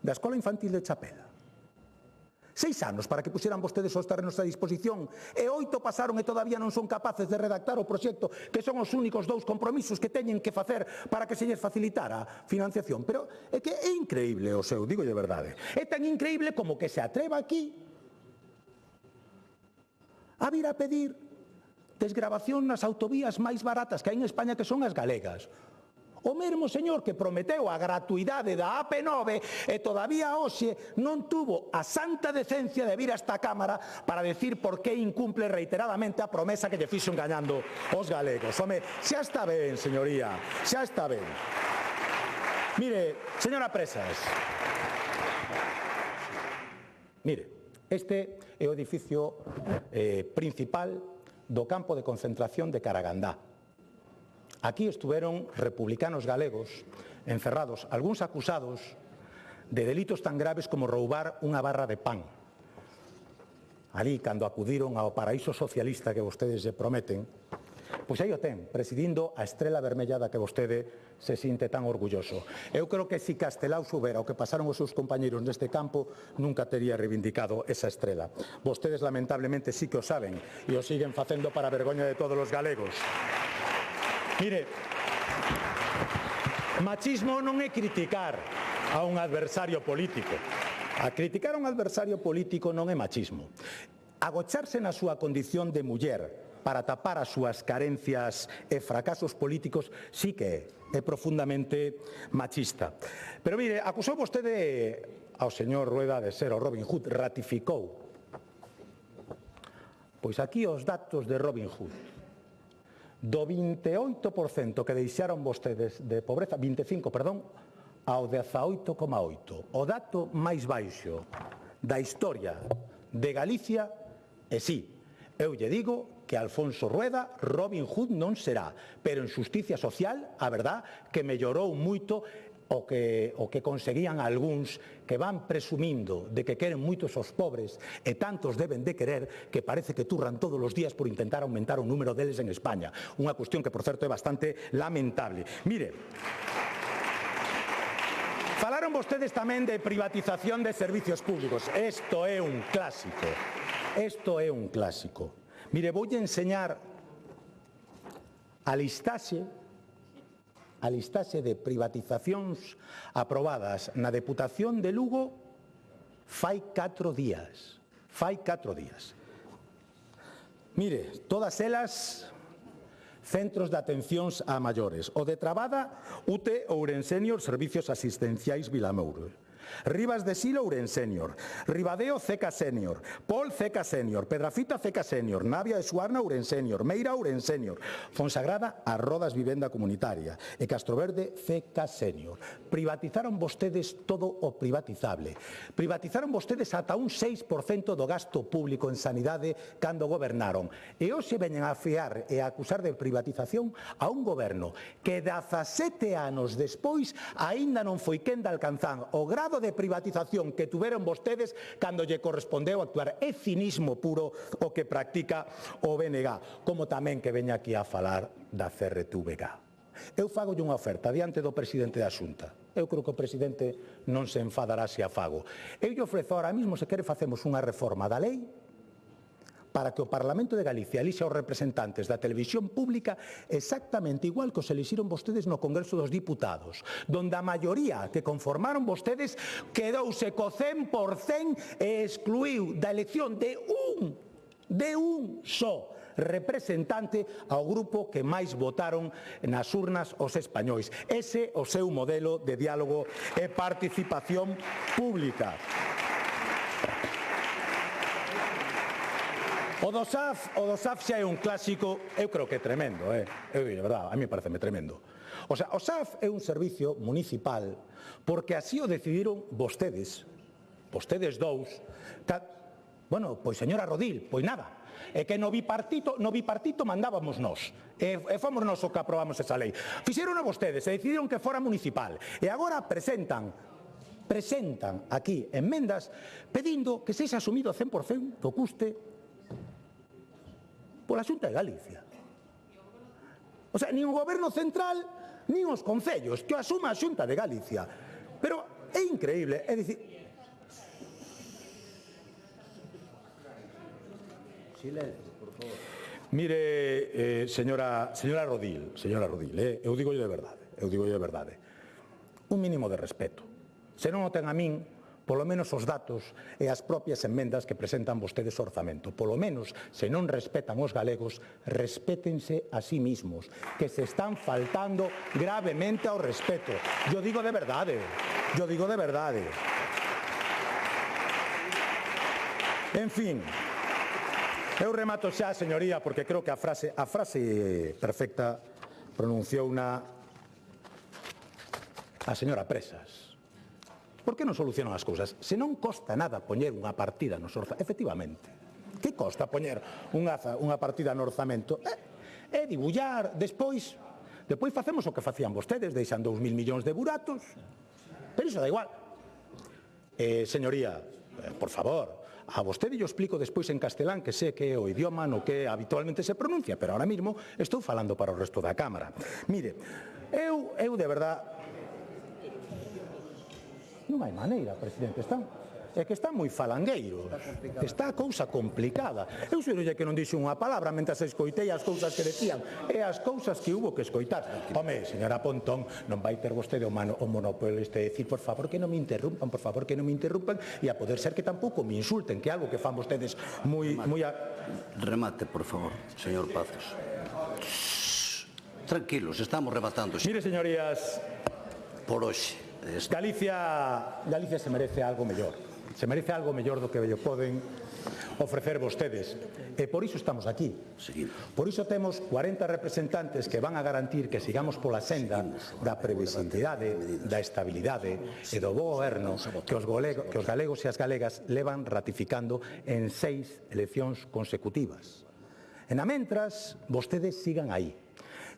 da Escola Infantil de Chapela. 6 anos para que puxeran vostedes os terrenos a disposición e 8 pasaron e todavía non son capaces de redactar o proxecto, que son os únicos 2 compromisos que teñen que facer para que se lles facilitara a financiación. Pero é que é increíble o seu, digo de verdade. É tan increíble como que se atreva aquí a vir a pedir desgravación nas autovías máis baratas que hai en España, que son as galegas. O mesmo señor que prometeu a gratuidade da AP9 e todavía hoxe non tuvo a santa decencia de vir a esta Cámara para decir por que incumple reiteradamente a promesa que lle fixo engañando os galegos. Home, xa está ben, señoría, xa está ben. Mire, señora Presas, mire, este é o edificio principal do campo de concentración de Caragandá. Aquí estuveron republicanos galegos encerrados, algúns acusados de delitos tan graves como roubar unha barra de pan. Ali, cando acudiron ao paraíso socialista que vostedes lle prometen, pois aí o ten, presidindo a estrela vermella da que vostede se sinte tan orgulloso. Eu creo que se Castelao soubera o que pasaron os seus compañeros neste campo, nunca tería reivindicado esa estrela. Vostedes, lamentablemente, sí que o saben e o siguen facendo para a vergoña de todos os galegos. Mire, machismo non é criticar a un adversario político. A criticar a un adversario político non é machismo. Agocharse na súa condición de muller para tapar as súas carencias e fracasos políticos sí que é profundamente machista. Pero mire, acusou vostede ao señor Rueda de ser o Robin Hood, ratificou. Pois aquí os datos de Robin Hood. Do 28% que deixaron vostedes de pobreza, 25, perdón, ao 18,8. O dato máis baixo da historia de Galicia, e sí, eu lle digo que Alfonso Rueda Robin Hood non será, pero en xusticia social, a verdad, que mellorou moito o que conseguían algúns que van presumindo de que queren moitos os pobres e tantos deben de querer que parece que turran todos os días por intentar aumentar o número deles en España. Unha cuestión que, por certo, é bastante lamentable. Mire, falaron vostedes tamén de privatización de servicios públicos. Isto é un clásico. Isto é un clásico. Mire, voulle enseñar a listaxe de privatizacións aprobadas na Deputación de Lugo fai 4 días. Fai 4 días. Mire, todas elas centros de atencións a maiores. O de Trabada, UTE Ourenseñor Servicios Asistenciais Vilamouro. Rivas de Silo Ourenseñor, Ribadeo CK Senior, Pol CK Senior, Pedrafita CK Senior, Navia de Suarna Ourenseñor, Meira Ourenseñor, Fonsagrada a Rodas Vivenda Comunitaria e Castroverde CK Senior. Privatizaron vostedes todo o privatizable. Privatizaron vostedes ata un 6% do gasto público en sanidade cando gobernaron. E hoxe veñen a fiar e a acusar de privatización a un goberno que 17 anos despois aínda non foi quen de alcanzar o grado de privatización que tuveron vostedes cando lle correspondeu actuar. É cinismo puro o que practica o BNG, como tamén que veña aquí a falar da CRTVG. Eu fago unha oferta diante do presidente da Xunta. Eu creo que o presidente non se enfadará se a fago. Eu lle ofrezo ahora mesmo, se quere, facemos unha reforma da lei para que o Parlamento de Galicia elixa os representantes da televisión pública exactamente igual que os elixiron vostedes no Congreso dos Diputados, donde a maioría que conformaron vostedes quedouse co 100% e excluiu da elección de un só representante ao grupo que máis votaron nas urnas os españois. Ese o seu modelo de diálogo e participación pública. O do SAF xa é un clásico, eu creo que é tremendo, eu digo, verdad, a mí pareceme tremendo. O sea, o SAF é un servicio municipal porque así o decidiron vostedes dous. Bueno, pois señora Rodil, pois nada, é que no bipartito mandábamos nós, e fomos nós o que aprobamos esa lei. Fixeron a vostedes e decidiron que fora municipal, e agora presentan aquí enmendas pedindo que sexa asumido 100% do custe pola Xunta de Galicia. O sea, nin o Goberno Central, nin os concellos, que o asuma a Xunta de Galicia. Pero É increíble, é dicir... Silencio, por favor. Mire, señora Rodil, eu digo de verdade, un mínimo de respeto. Se non o ten a min, polo menos os datos e as propias enmendas que presentan vostedes ao orzamento. Polo menos, se non respetan os galegos, respétense a sí mismos, que se están faltando gravemente ao respeto. Yo digo de verdade. En fin, eu remato xa, señoría, porque creo que a frase perfecta pronunciou a señora Presas. Por que non solucionan as cousas? Se non costa nada poñer unha partida nos orzamentos, efectivamente, que costa poñer unha partida no orzamento? É dibullar, despois facemos o que facían vostedes, deixan 2.000 millóns de buratos, pero iso da igual. Señoría, por favor, a vostede yo explico despois en castelán, que sé que é o idioma no que habitualmente se pronuncia, pero ahora mismo estou falando para o resto da Cámara. Mire, eu de verdad... Non hai maneira, presidente, é que está moi falangueiro, está a cousa complicada. Eu xurolle que non dixo unha palabra mentras escoitei as cousas que decían e as cousas que hubo que escoitar. Home, señora Pontón, non vai ter vostede o monopolio de decir, por favor que non me interrumpan, e a poder ser que tampouco me insulten, que é algo que fan vostedes moi... Remate, por favor, señor Pazos. Tranquilos, estamos rematando. Mire, señorías, por hoxe. Galicia se merece algo mellor. Se merece algo mellor do que lle poden ofrecer vostedes. E por iso estamos aquí. Por iso temos 40 representantes que van a garantir que sigamos pola senda da previsibilidade, da estabilidade e do bo goberno que os galegos e as galegas levan ratificando en 6 eleccións consecutivas. E na mentras, vostedes sigan aí,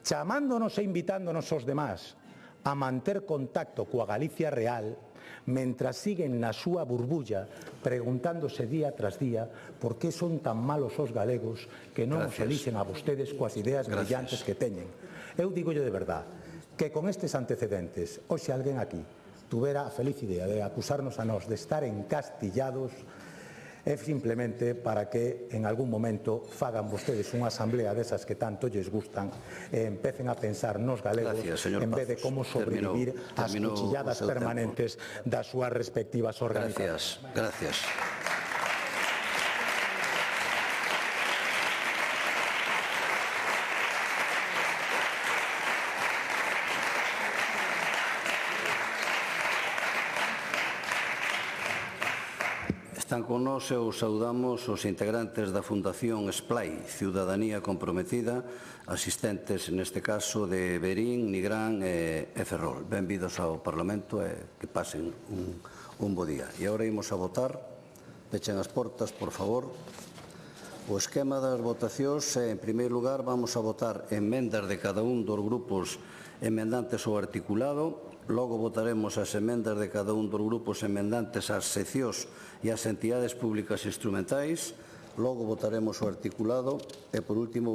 chamándonos e invitándonos aos demás a manter contacto coa Galicia real, mentras siguen na súa burbulla preguntándose día tras día por que son tan malos os galegos que non os elixen a vostedes coas ideas brillantes que teñen. Eu digolle de verdad que con estes antecedentes, hoxe alguén aquí tuvera a feliz idea de acusarnos a nós de estar encastillados, é simplemente para que en algún momento fagan vostedes unha asamblea desas que tanto lles gustan e empecen a pensar nos galegos en vez de como sobrevivir ás cuchilladas permanentes das súas respectivas organizacións. Gracias. Están con nós e os saudamos os integrantes da Fundación SPLAI, Ciudadanía Comprometida, asistentes neste caso de Verín, Nigrán e Ferrol. Benvidos ao Parlamento e que pasen un bo día. E agora imos a votar. Pechen as portas, por favor. O esquema das votacións, en primeiro lugar, vamos a votar emendas de cada un dos grupos emendantes ao articulado. Logo votaremos as emendas de cada un dos grupos emendantes ás seccións e ás entidades públicas instrumentais. Logo votaremos o articulado e, por último,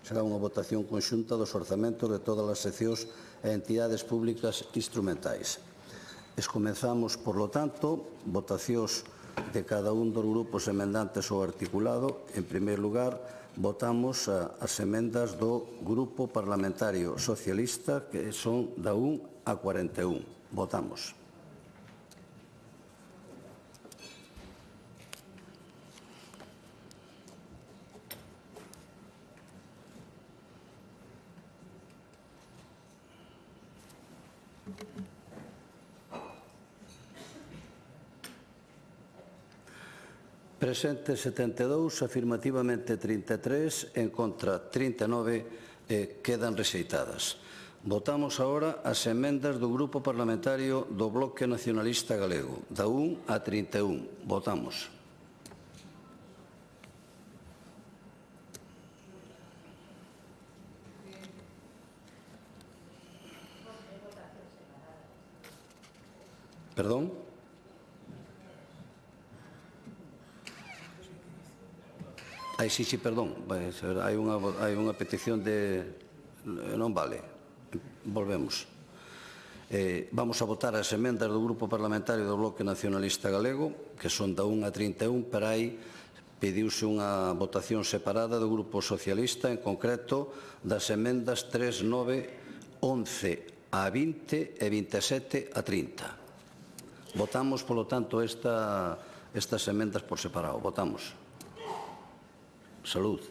será unha votación conxunta dos orzamentos de todas as seccións e entidades públicas instrumentais. Comezamos, por lo tanto, votacións de cada un dos grupos emendantes ao articulado. En primeiro lugar, votamos as emendas do Grupo Parlamentario Socialista, que son da 1 a 41. Votamos. Presente 72, afirmativamente 33, en contra 39, quedan rexeitadas. Votamos agora as emendas do Grupo Parlamentario do Bloque Nacionalista Galego, da 1 a 31. Votamos. Perdón? Sí, perdón. Hai unha petición de... Non vale. Volvemos. Vamos a votar as emendas do Grupo Parlamentario do Bloque Nacionalista Galego, que son da 1 a 31, pero aí pediuse unha votación separada do Grupo Socialista, en concreto das emendas 3, 9, 11 a 20 e 27 a 30. Votamos, polo tanto, estas emendas por separado. Votamos. Salud.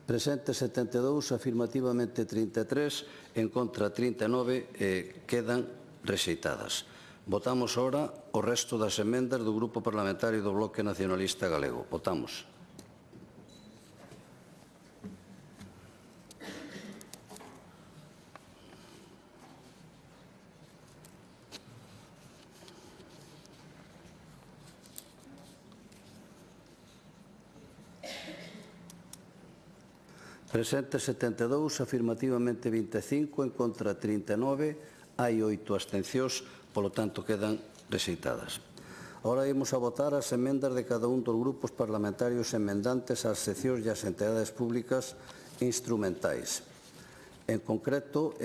Presente 72, afirmativamente 33, en contra 39, quedan rexeitadas. Votamos ahora o resto das emendas do Grupo Parlamentario do Bloque Nacionalista Galego. Votamos. Presente 72, afirmativamente 25, en contra 39, hai 8 abstencións, polo tanto quedan rexeitadas. Ahora imos a votar as emendas de cada un dos grupos parlamentarios emendantes ás seccións e ás entidades públicas instrumentais. En concreto,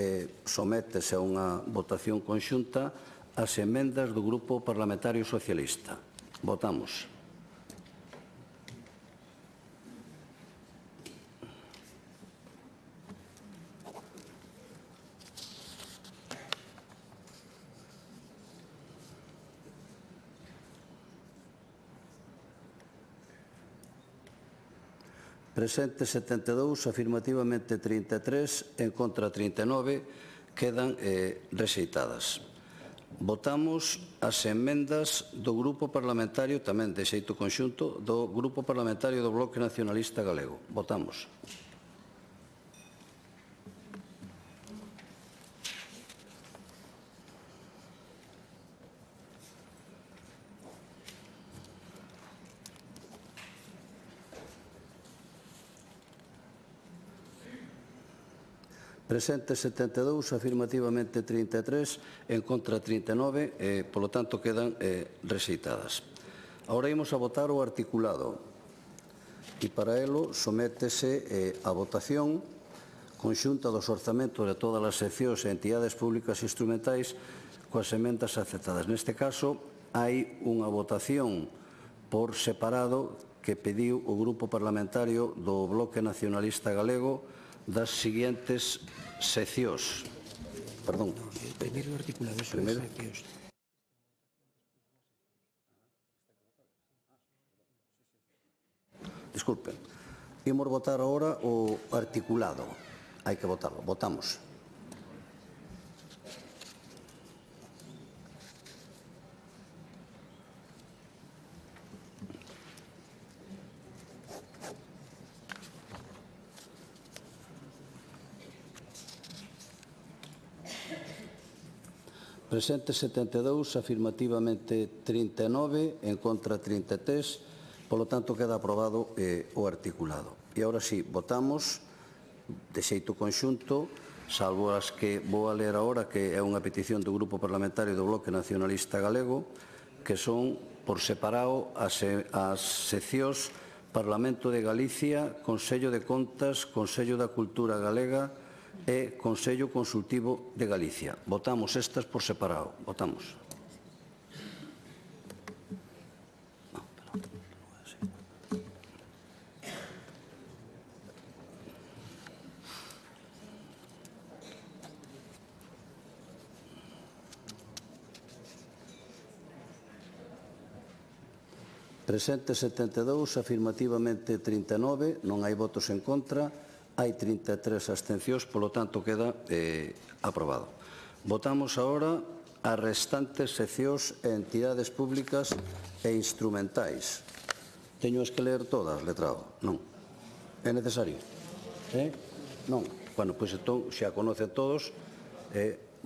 sométese a unha votación conxunta as emendas do Grupo Parlamentario Socialista. Votamos. Presente 72, afirmativamente 33, en contra 39, quedan rexeitadas. Votamos as emendas do Grupo Parlamentario, tamén de xeito conxunto, do Grupo Parlamentario do Bloque Nacionalista Galego. Votamos. Presente 72, afirmativamente 33, en contra 39, polo tanto quedan rexeitadas. Ahora imos a votar o articulado e para elo sométese a votación conxunta dos orzamentos de todas as seccións e entidades públicas instrumentais coas emendas aceptadas. Neste caso, hai unha votación por separado que pediu o Grupo Parlamentario do Bloque Nacionalista Galego das seguintes seccións. Perdón. Primeiro articulado sobre seccións. Disculpen. Imos votar agora o articulado. Hai que votarlo. Votamos. Presente 72, afirmativamente 39, en contra 33, polo tanto queda aprobado o articulado. E agora sí, votamos de xeito conxunto, salvo as que vou a ler agora, que é unha petición do Grupo Parlamentario do Bloque Nacionalista Galego, que son por separado as seccións Parlamento de Galicia, Consello de Contas, Consello da Cultura Galega e Consello Consultivo de Galicia. Votamos estas por separado. Votamos. Presente 72, afirmativamente 39, non hai votos en contra, hai 33 abstencións, polo tanto queda aprobado. Votamos agora as restantes seccións e entidades públicas e instrumentais. Teño as que ler todas, letrado? Non. É necesario? Non. Bueno, pois entón, xa conocen todos,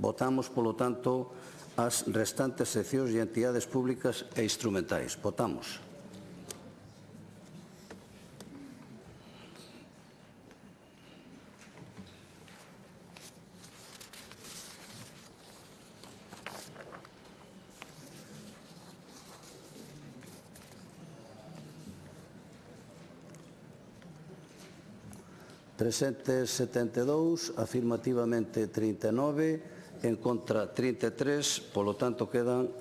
votamos, polo tanto, as restantes seccións e entidades públicas e instrumentais. Votamos. 372, afirmativamente 39, en contra 33, polo tanto quedan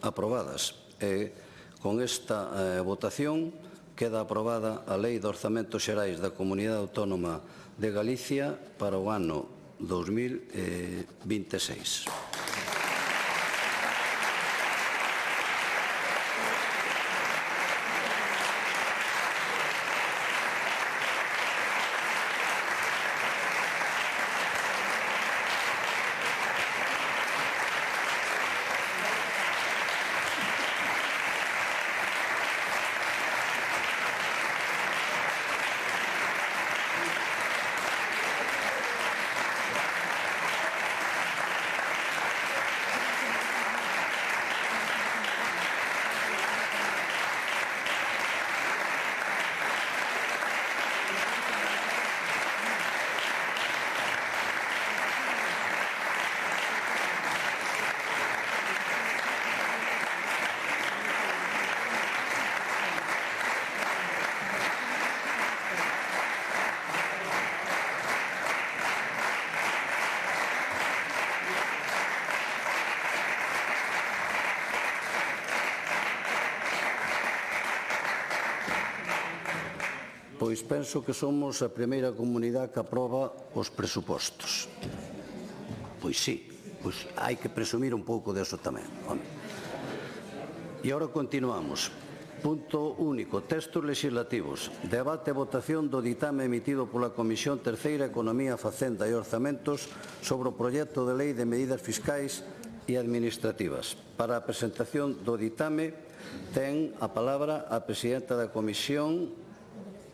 aprobadas. Con esta votación queda aprobada a Lei de Orzamentos Xerais da Comunidade Autónoma de Galicia para o ano 2026. Pois penso que somos a primeira comunidade que aproba os presupostos. Pois sí, pois hai que presumir un pouco deso tamén. E agora continuamos. Punto único, textos legislativos. Debate e votación do ditame emitido pola Comisión Terceira, Economía, Facenda e Orzamentos sobre o proxecto de lei de medidas fiscais e administrativas. Para a presentación do ditame ten a palabra a presidenta da Comisión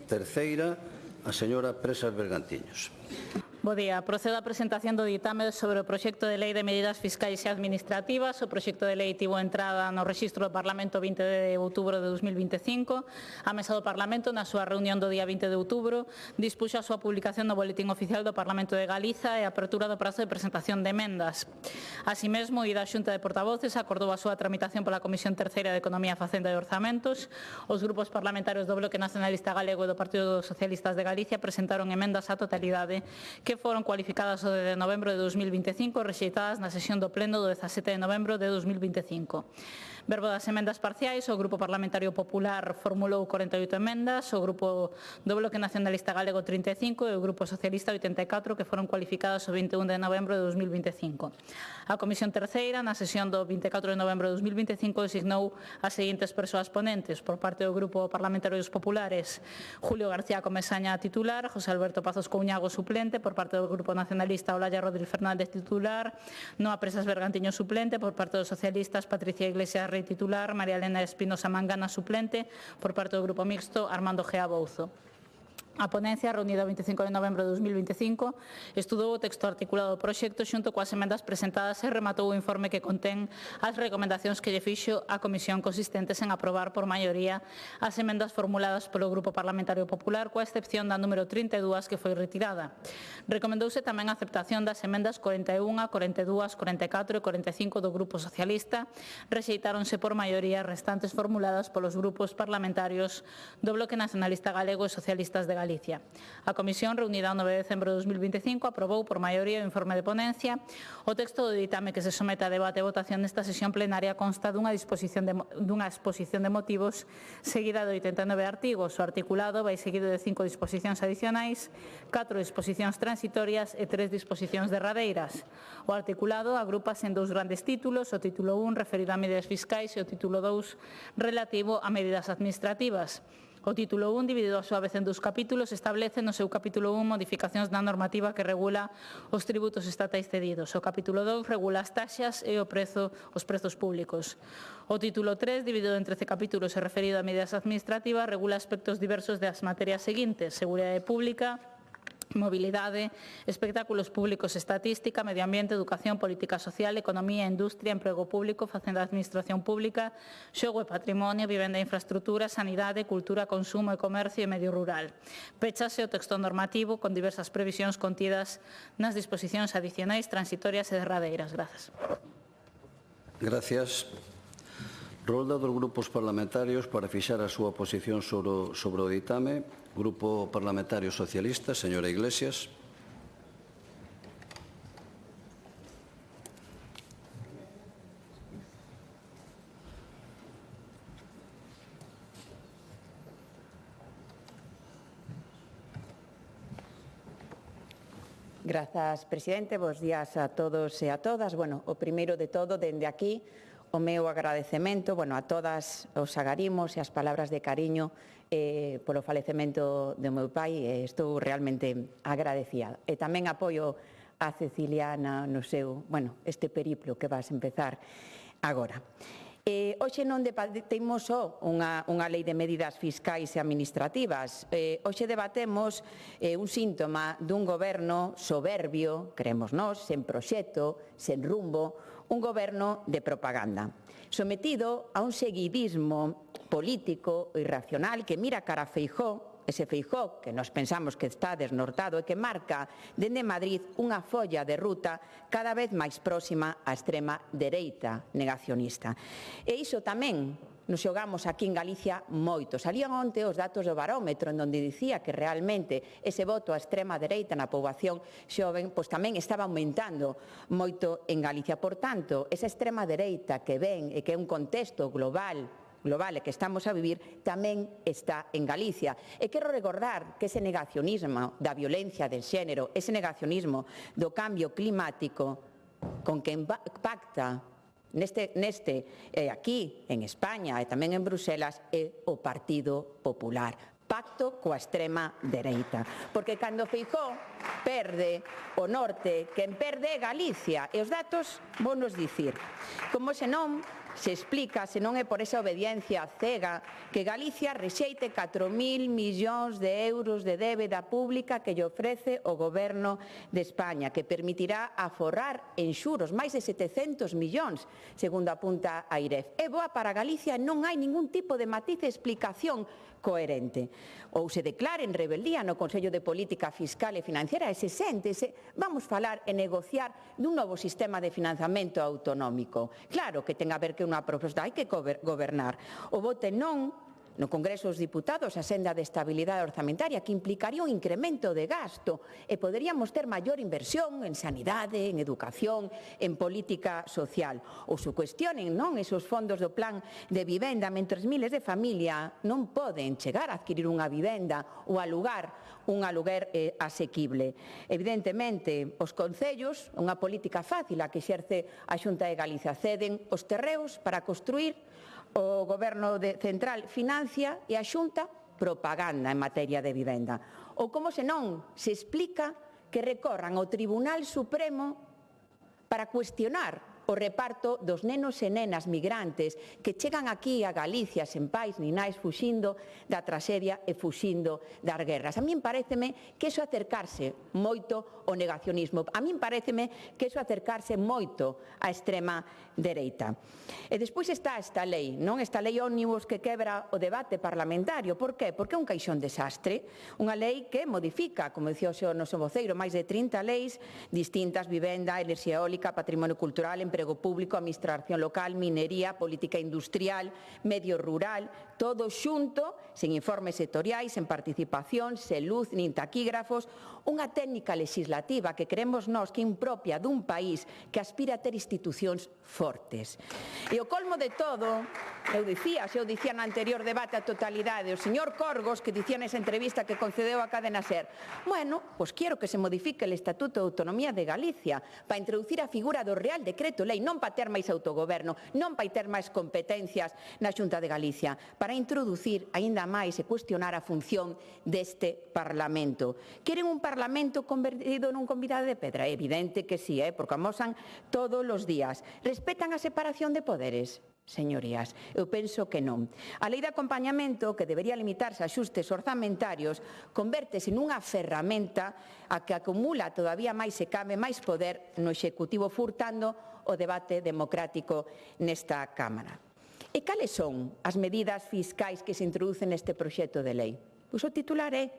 Terceira, a señora Presas Bergantiños. Bo día. Procedo á presentación do ditame sobre o proxecto de lei de medidas fiscais e administrativas. O proxecto de lei tivo entrada no rexistro do Parlamento 20 de outubro de 2025. A Mesa do Parlamento, na súa reunión do día 20 de outubro, dispuxo a súa publicación no Boletín Oficial do Parlamento de Galiza e a apertura do prazo de presentación de emendas. Así mesmo, a Xunta de Portavoces acordou a súa tramitación pola Comisión Terceira de Economía, Facenda e Orzamentos. Os grupos parlamentarios do Bloque Nacionalista Galego e do Partido dos Socialistas de Galicia presentaron emendas á totalidade que foron cualificadas o de novembro de 2025 e rexeitadas na sesión do Pleno do 17 de novembro de 2025. Verbo das emendas parciais, o Grupo Parlamentario Popular formulou 48 emendas, o Grupo do Bloque Nacionalista Galego 35 e o Grupo Socialista 84, que foron cualificadas o 21 de novembro de 2025. A Comisión Terceira, na sesión do 24 de novembro de 2025, designou as seguintes persoas ponentes. Por parte do Grupo Parlamentario dos Populares, Julio García Comesaña titular, José Alberto Pazos Couñago suplente. Por parte do Grupo Nacionalista, Olaya Rodríguez Fernández titular, Noa Presas Bergantiño suplente. Por parte dos Socialistas, Patricia Iglesias Rey titular, María Elena Espinosa Mangana suplente. Por parte do Grupo Mixto, Armando Gea Bouzo. A ponencia, reunida o 25 de novembro de 2025, estudou o texto articulado do proxecto xunto coas emendas presentadas e rematou o informe que contén as recomendacións que lle fixo a Comisión, consistentes en aprobar por maioría as emendas formuladas polo Grupo Parlamentario Popular, coa excepción da número 32, que foi retirada. Recomendouse tamén a aceptación das emendas 41, 42, 44 e 45 do Grupo Socialista. Rexeitáronse por maioría as restantes formuladas polos grupos parlamentarios do Bloque Nacionalista Galego e Socialistas de Galicia. A Comisión, reunida o 9 de decembro de 2025, aprobou por maioría o informe de ponencia. O texto do ditame que se somete a debate e votación nesta sesión plenaria consta dunha exposición de motivos seguida de 89 artigos. O articulado vai seguido de 5 disposicións adicionais, 4 disposicións transitorias e 3 disposicións derradeiras. O articulado agrúpase en 2 grandes títulos, o título 1 referido a medidas fiscais e o título 2 relativo a medidas administrativas. O título 1, dividido a súa vez en 2 capítulos, establece no seu capítulo 1 modificacións na normativa que regula os tributos estatais cedidos. O capítulo 2 regula as taxas e os prezos públicos. O título 3, dividido en 13 capítulos e referido a medidas administrativas, regula aspectos diversos das materias seguintes: seguridade pública, mobilidade, espectáculos públicos, estatística, medio ambiente, educación, política social, economía, industria, emprego público, facenda de administración pública, xogo e patrimonio, vivenda e infraestructura, sanidade, cultura, consumo e comercio e medio rural. Péchase o texto normativo con diversas previsións contidas nas disposicións adicionais, transitorias e derradeiras. Grazas. Gracias. Rolda dos grupos parlamentarios para fixar a súa posición sobre o ditame. Grupo Parlamentario Socialista, señora Iglesias. Grazas, presidente. Bos días a todos e a todas. Bueno, o primeiro de todo, dende aquí, o meu agradecemento a todas os agarimos e as palabras de cariño polo falecemento do meu pai. Estou realmente agradecida. E tamén apoio a Ceciliana no seu, este periplo que vas empezar agora. Hoxe non debatemos só unha lei de medidas fiscais e administrativas. Hoxe debatemos un síntoma dun goberno soberbio, creemos nós, sen proxecto, sen rumbo, un goberno de propaganda, sometido a un seguidismo político irracional que mira cara a Feijóo, ese Feijóo que nos pensamos que está desnortado e que marca dende Madrid unha folla de ruta cada vez máis próxima á extrema dereita negacionista. E iso tamén nos xogamos aquí en Galicia moito. Salían onte os datos do barómetro en donde dicía que realmente ese voto á extrema dereita na poboación xoven tamén estaba aumentando moito en Galicia. Por tanto, esa extrema dereita que ven e que é un contexto global e que estamos a vivir tamén está en Galicia. E quero recordar que ese negacionismo da violencia de xénero, ese negacionismo do cambio climático con que pacta aquí en España e tamén en Bruselas é o Partido Popular. Pacto coa extrema dereita. Porque cando Feijóo perde o norte, quen perde é Galicia. E os datos vou nos dicir. Como se non se explica, se non é por esa obediencia cega, que Galicia rexeite 4.000 millóns de euros de débeda pública que lle ofrece o Goberno de España, que permitirá aforrar en xuros máis de 700 millóns, segundo apunta a IREF. É boa para Galicia, non hai ningún tipo de matiz de explicación coherente. Ou se declare en rebeldía no Consello de Política Fiscal e Financiera e se séntese, vamos falar e negociar dun novo sistema de financiamento autonómico. Claro que ten a ver que unha proposta, hai que gobernar. O vote non no Congreso dos Diputados a senda de estabilidade orzamentaria que implicaría un incremento de gasto e poderíamos ter maior inversión en sanidade, en educación, en política social. Ou se cuestionen esos fondos do plan de vivenda mentres miles de familias non poden chegar a adquirir unha vivenda ou alugar un aluguer asequible. Evidentemente, os concellos, unha política fácil a que exerce a Xunta de Galicia, ceden os terreos para construir, o Goberno central financia e a Xunta propaganda en materia de vivenda. Ou como se non se explica que recorran ao Tribunal Supremo para cuestionar o reparto dos nenos e nenas migrantes que chegan aquí a Galicia sen pais ni nais fuxindo da traxedia e fuxindo das guerras. A min paréceme que iso acercarse moito ao negacionismo. A min paréceme que iso acercarse moito á extrema dereita. E despois está esta lei, esta lei ómnibus que quebra o debate parlamentario. Por qué? Porque é un caixón desastre. Unha lei que modifica, como dicía o noso voceiro, máis de 30 leis distintas: vivenda, enerxía eólica, patrimonio cultural, emprego público, administración local, minería, política industrial, medio rural, todo xunto, sen informes sectoriais, sen participación, sen luz, nin taquígrafos, unha técnica legislativa que creemos nós que é impropia dun país que aspira a ter institucións fortes. E o colmo de todo, eu dicía no anterior debate a totalidade, o señor Corgos, que dicía nesa entrevista que concedeu a Cadena SER, pois quero que se modifique o Estatuto de Autonomía de Galicia para introducir a figura do Real Decreto Lei, non para ter máis autogoberno, non para ter máis competencias na Xunta de Galicia, para introducir aínda máis e cuestionar a función deste Parlamento. Queren un Parlamento convertido nun convidado de pedra? É evidente que sí, porque amosan todos os días. Respetan a separación de poderes? Señorías, eu penso que non. A lei de acompañamento, que debería limitarse a axustes orzamentarios, convértese nunha ferramenta a que acumula todavía máis e cabe máis poder no Executivo, furtando o debate democrático nesta Cámara. E cales son as medidas fiscais que se introducen neste proxecto de lei? Pois o titular é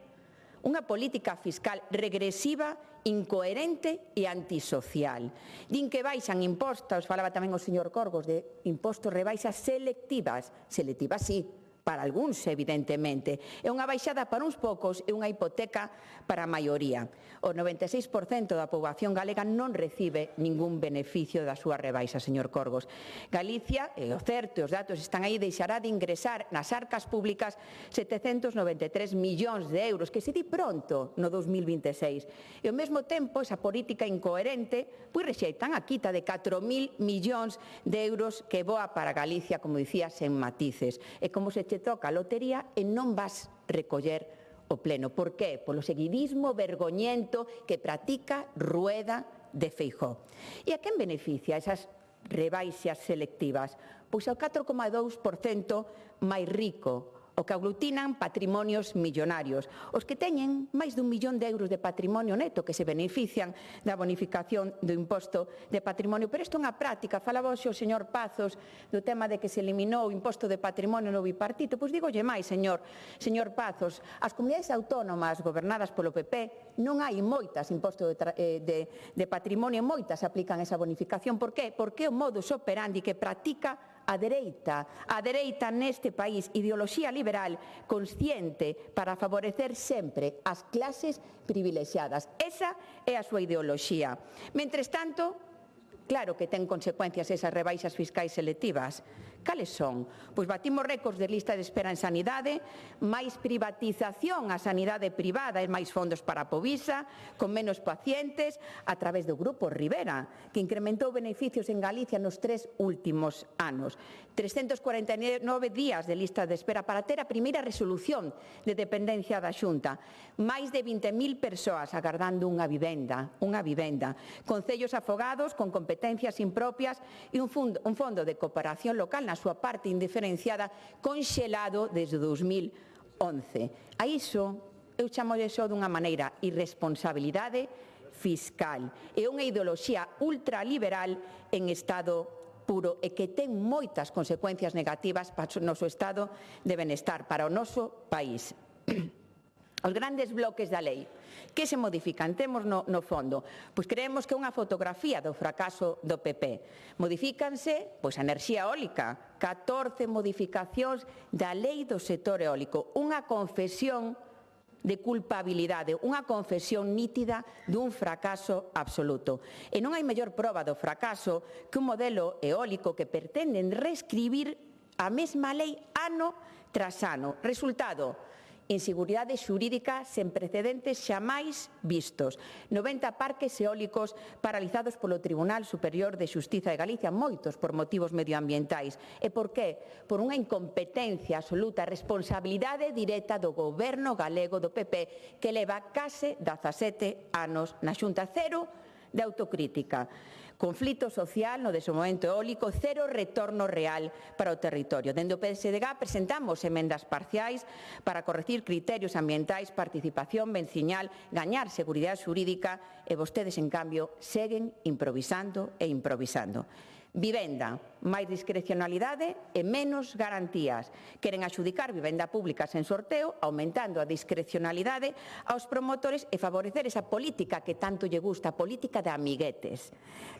unha política fiscal regresiva, incoherente e antisocial. Din que baixan impostos, falaba tamén o señor Corgos de impostos, rebaixas selectivas. Selectivas, sí, para algúns, evidentemente. É unha baixada para uns poucos e unha hipoteca para a maioría. O 96% da poboación galega non recibe ningún beneficio da súa rebaixa, señor Corgos. Galicia, e o certo, os datos están aí, deixará de ingresar nas arcas públicas 793 millóns de euros, que se di pronto no 2026. E ao mesmo tempo, esa política incoherente, pois rexeitan a quita de 4.000 millóns de euros que voa para Galicia, como dicía, sen matices. E como se te toca a lotería e non vas recoller o pleno. Por qué? Polo seguidismo vergoñento que practica Rueda de Feijóo. E a quen beneficia esas rebaixas selectivas? Pois ao 4,2% máis rico, o que aglutinan patrimonios millonarios, os que teñen máis de 1 millón de euros de patrimonio neto que se benefician da bonificación do imposto de patrimonio. Pero isto é unha práctica, falaba hoxe o señor Pazos do tema de que se eliminou o imposto de patrimonio no bipartito. Pois digolle máis, señor Pazos, as comunidades autónomas gobernadas polo PP non hai moitas impostos de patrimonio, moitas aplican esa bonificación. Por qué? Porque é o modus operandi que practica a dereita neste país, ideoloxía liberal consciente para favorecer sempre as clases privilexiadas. Esa é a súa ideoloxía. Mentres tanto, claro que ten consecuencias esas rebaixas fiscais selectivas. Cales son? Pois batimos récords de lista de espera en sanidade, máis privatización a sanidade privada e máis fondos para a Povisa, con menos pacientes, a través do Grupo Rivera, que incrementou beneficios en Galicia nos 3 últimos anos. 349 días de lista de espera para ter a primeira resolución de dependencia da Xunta. Máis de 20.000 persoas agardando unha vivenda. Concellos afogados con competencias impropias e un fondo de cooperación local na súa parte indiferenciada conxelado desde 2011. A iso eu chamolle só dunha maneira irresponsabilidade fiscal. É unha ideoloxía ultraliberal en estado puro e que ten moitas consecuencias negativas para o noso estado de benestar, para o noso país. Os grandes bloques da lei, que se modifican? Temos no fondo, pois creemos que é unha fotografía do fracaso do PP. Modifícanse, pois a enerxía eólica, 14 modificacións da lei do sector eólico, unha confesión de culpabilidade, unha confesión nítida dun fracaso absoluto. E non hai mellor proba do fracaso que un modelo eólico que pretenden reescribir a mesma lei ano tras ano. Resultado: inseguridade xurídica sen precedentes xamais vistos. 90 parques eólicos paralizados polo Tribunal Superior de Xustiza de Galicia, moitos por motivos medioambientais. E por qué? Por unha incompetencia absoluta, responsabilidade directa do goberno galego do PP, que leva case 17 anos na Xunta. Cero de autocrítica. Conflito social no desenvolvemento eólico, cero retorno real para o territorio. Dende o PSDG presentamos emendas parciais para corregir criterios ambientais, participación venciñal, gañar seguridade xurídica e vostedes, en cambio, seguen improvisando e improvisando. Vivenda, máis discrecionalidade e menos garantías. Queren adxudicar vivenda pública sen sorteo, aumentando a discrecionalidade aos promotores e favorecer esa política que tanto lle gusta, a política de amiguetes.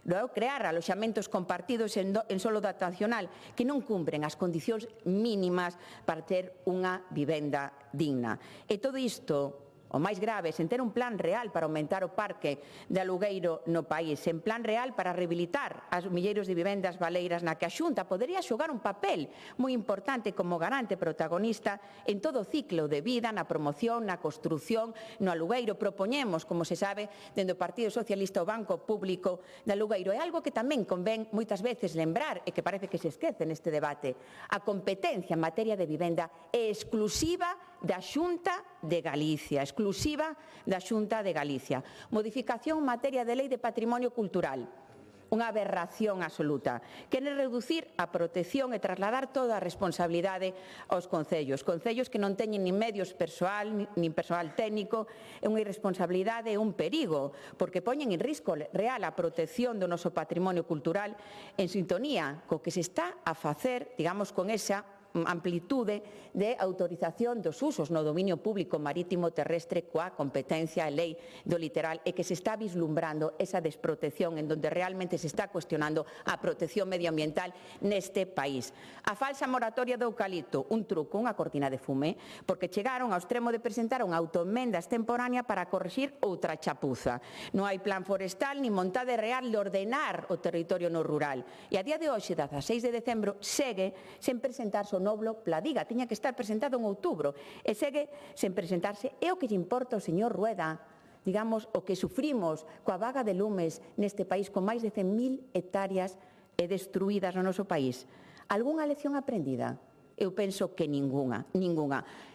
Logo, crear aloxamentos compartidos en solo dotacional que non cumpren as condicións mínimas para ter unha vivenda digna. E todo isto, o máis grave, sen ter un plan real para aumentar o parque de alugueiro no país, sen plan real para rehabilitar as milleiros de vivendas baleiras na que a Xunta podería xogar un papel moi importante como garante protagonista en todo o ciclo de vida, na promoción, na construción, no alugueiro. Propoñemos, como se sabe, dende o Partido Socialista o Banco Público de Alugueiro. É algo que tamén convén moitas veces lembrar e que parece que se esquece neste debate. A competencia en materia de vivenda é exclusiva da Xunta de Galicia, exclusiva da Xunta de Galicia. Modificación en materia de lei de patrimonio cultural, unha aberración absoluta. Queren reducir a protección e trasladar toda a responsabilidade aos concellos. Concellos que non teñen nin medios persoal, nin persoal técnico, é unha irresponsabilidade e un perigo, porque poñen en risco real a protección do noso patrimonio cultural en sintonía co que se está a facer, digamos, con esa amplitude de autorización dos usos no dominio público marítimo terrestre coa competencia e lei do literal e que se está vislumbrando esa desprotección en donde realmente se está cuestionando a protección medioambiental neste país. A falsa moratoria do eucalipto, un truco, unha cortina de fume, porque chegaron ao extremo de presentar unha autoemenda extemporánea para corrixir outra chapuza. Non hai plan forestal ni vontade real de ordenar o territorio no rural. E a día de hoxe, 16 de decembro, segue sen presentarse o novo Pladiga. Tiña que estar presentado en outubro e segue sen presentarse. É o que lle importa ao señor Rueda, digamos, o que sufrimos coa vaga de lumes neste país con máis de 100.000 hectáreas destruídas no noso país. Algúnha lección aprendida? Eu penso que ningunha.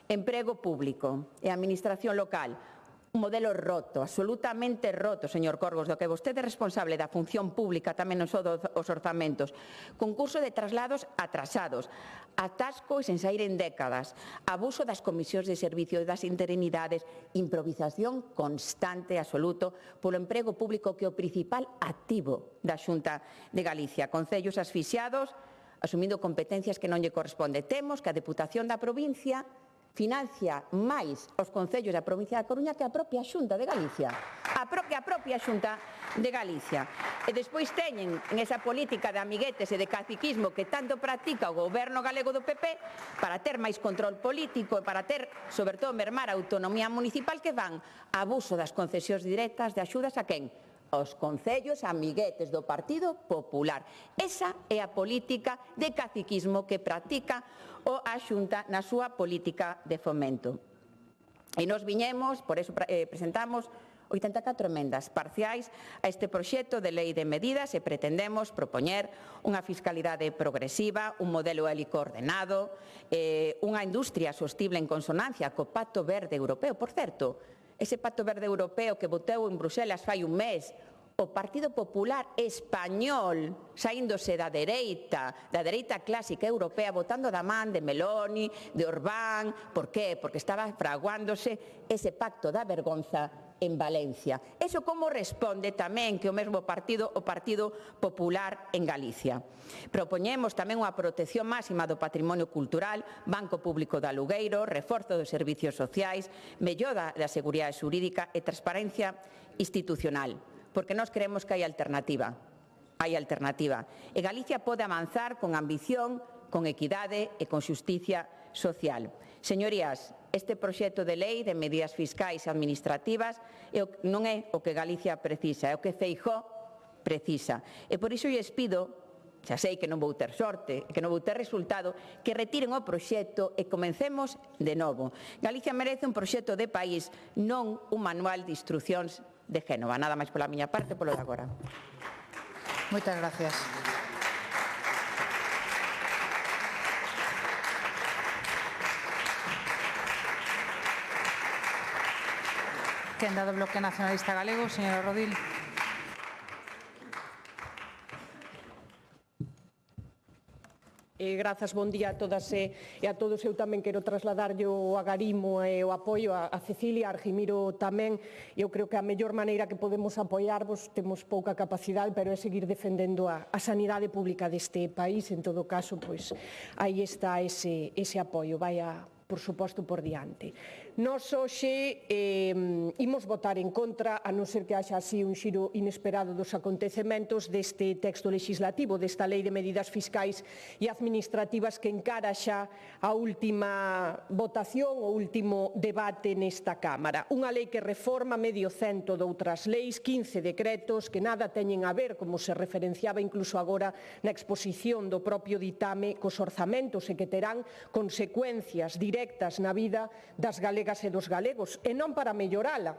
Emprego público e administración local. Un modelo roto, absolutamente roto, señor Corgos, do que vostede é responsable da función pública, tamén non só dos orzamentos. Concurso de traslados atrasados, atasco e sen sair en décadas, abuso das comisións de servicio e das interinidades, improvisación constante e absoluto polo emprego público que é o principal activo da Xunta de Galicia. Concellos asfixiados, asumindo competencias que non lle corresponde. Temos que a Deputación da provincia financia máis os concellos da provincia da Coruña que a propia Xunta de Galicia. A propia Xunta de Galicia. E despois teñen en esa política de amiguetes e de caciquismo que tanto practica o goberno galego do PP para ter máis control político e para ter, sobre todo, mermar a autonomía municipal que van a abuso das concesións directas de axudas a quen? Os concellos amiguetes do Partido Popular. Esa é a política de caciquismo que practica a Xunta na súa política de fomento. E nos viñemos, por eso presentamos 84 emendas parciais a este proxecto de lei de medidas e pretendemos propoñer unha fiscalidade progresiva, un modelo élico ordenado, unha industria sostible en consonancia co Pacto Verde Europeo. Por certo, ese Pacto Verde Europeo que votou en Bruselas fai un mes, o Partido Popular español, saíndose da dereita clásica europea, votando da man de Meloni, de Orbán. Por qué? Porque estaba fraguándose ese pacto da vergonza en Valencia. Eso como responde tamén que o mesmo partido, o Partido Popular en Galicia. Propoñemos tamén unha protección máxima do patrimonio cultural, banco público de alugueiro, reforzo dos servicios sociais, mellora da seguridade xurídica e transparencia institucional. Porque nós creemos que hai alternativa. Hai alternativa. E Galicia pode avanzar con ambición, con equidade e con xusticia social. Señorías, este proxecto de lei de medidas fiscais e administrativas non é o que Galicia precisa, é o que Feijóo precisa. E por iso lles pido, xa sei que non vou ter sorte, que non vou ter resultado, que retiren o proxecto e comencemos de novo. Galicia merece un proxecto de país, non un manual de instruccións de Génova. Nada máis pola miña parte, polo de agora. Moitas gracias. Quenda do Bloque Nacionalista Galego, señora Rodil. Grazas, bon día a todas e a todos. Eu tamén quero trasladarlle o agarimo e o apoio a Cecilia, a Argimiro tamén. Eu creo que a mellor maneira que podemos apoiarvos, temos pouca capacidade, pero é seguir defendendo a sanidade pública deste país. En todo caso, pois aí está ese apoio. Vaya, por suposto, por diante. Nós hoxe imos votar en contra, a non ser que haxa así un xiro inesperado dos acontecementos deste texto legislativo, desta lei de medidas fiscais e administrativas que encara xa a última votación, o último debate nesta Cámara. Unha lei que reforma medio cento doutras leis, 15 decretos que nada teñen a ver, como se referenciaba incluso agora na exposición do propio ditame, cos orzamentos e que terán consecuencias directas na vida das galegas e dos galegos, e non para mellorala,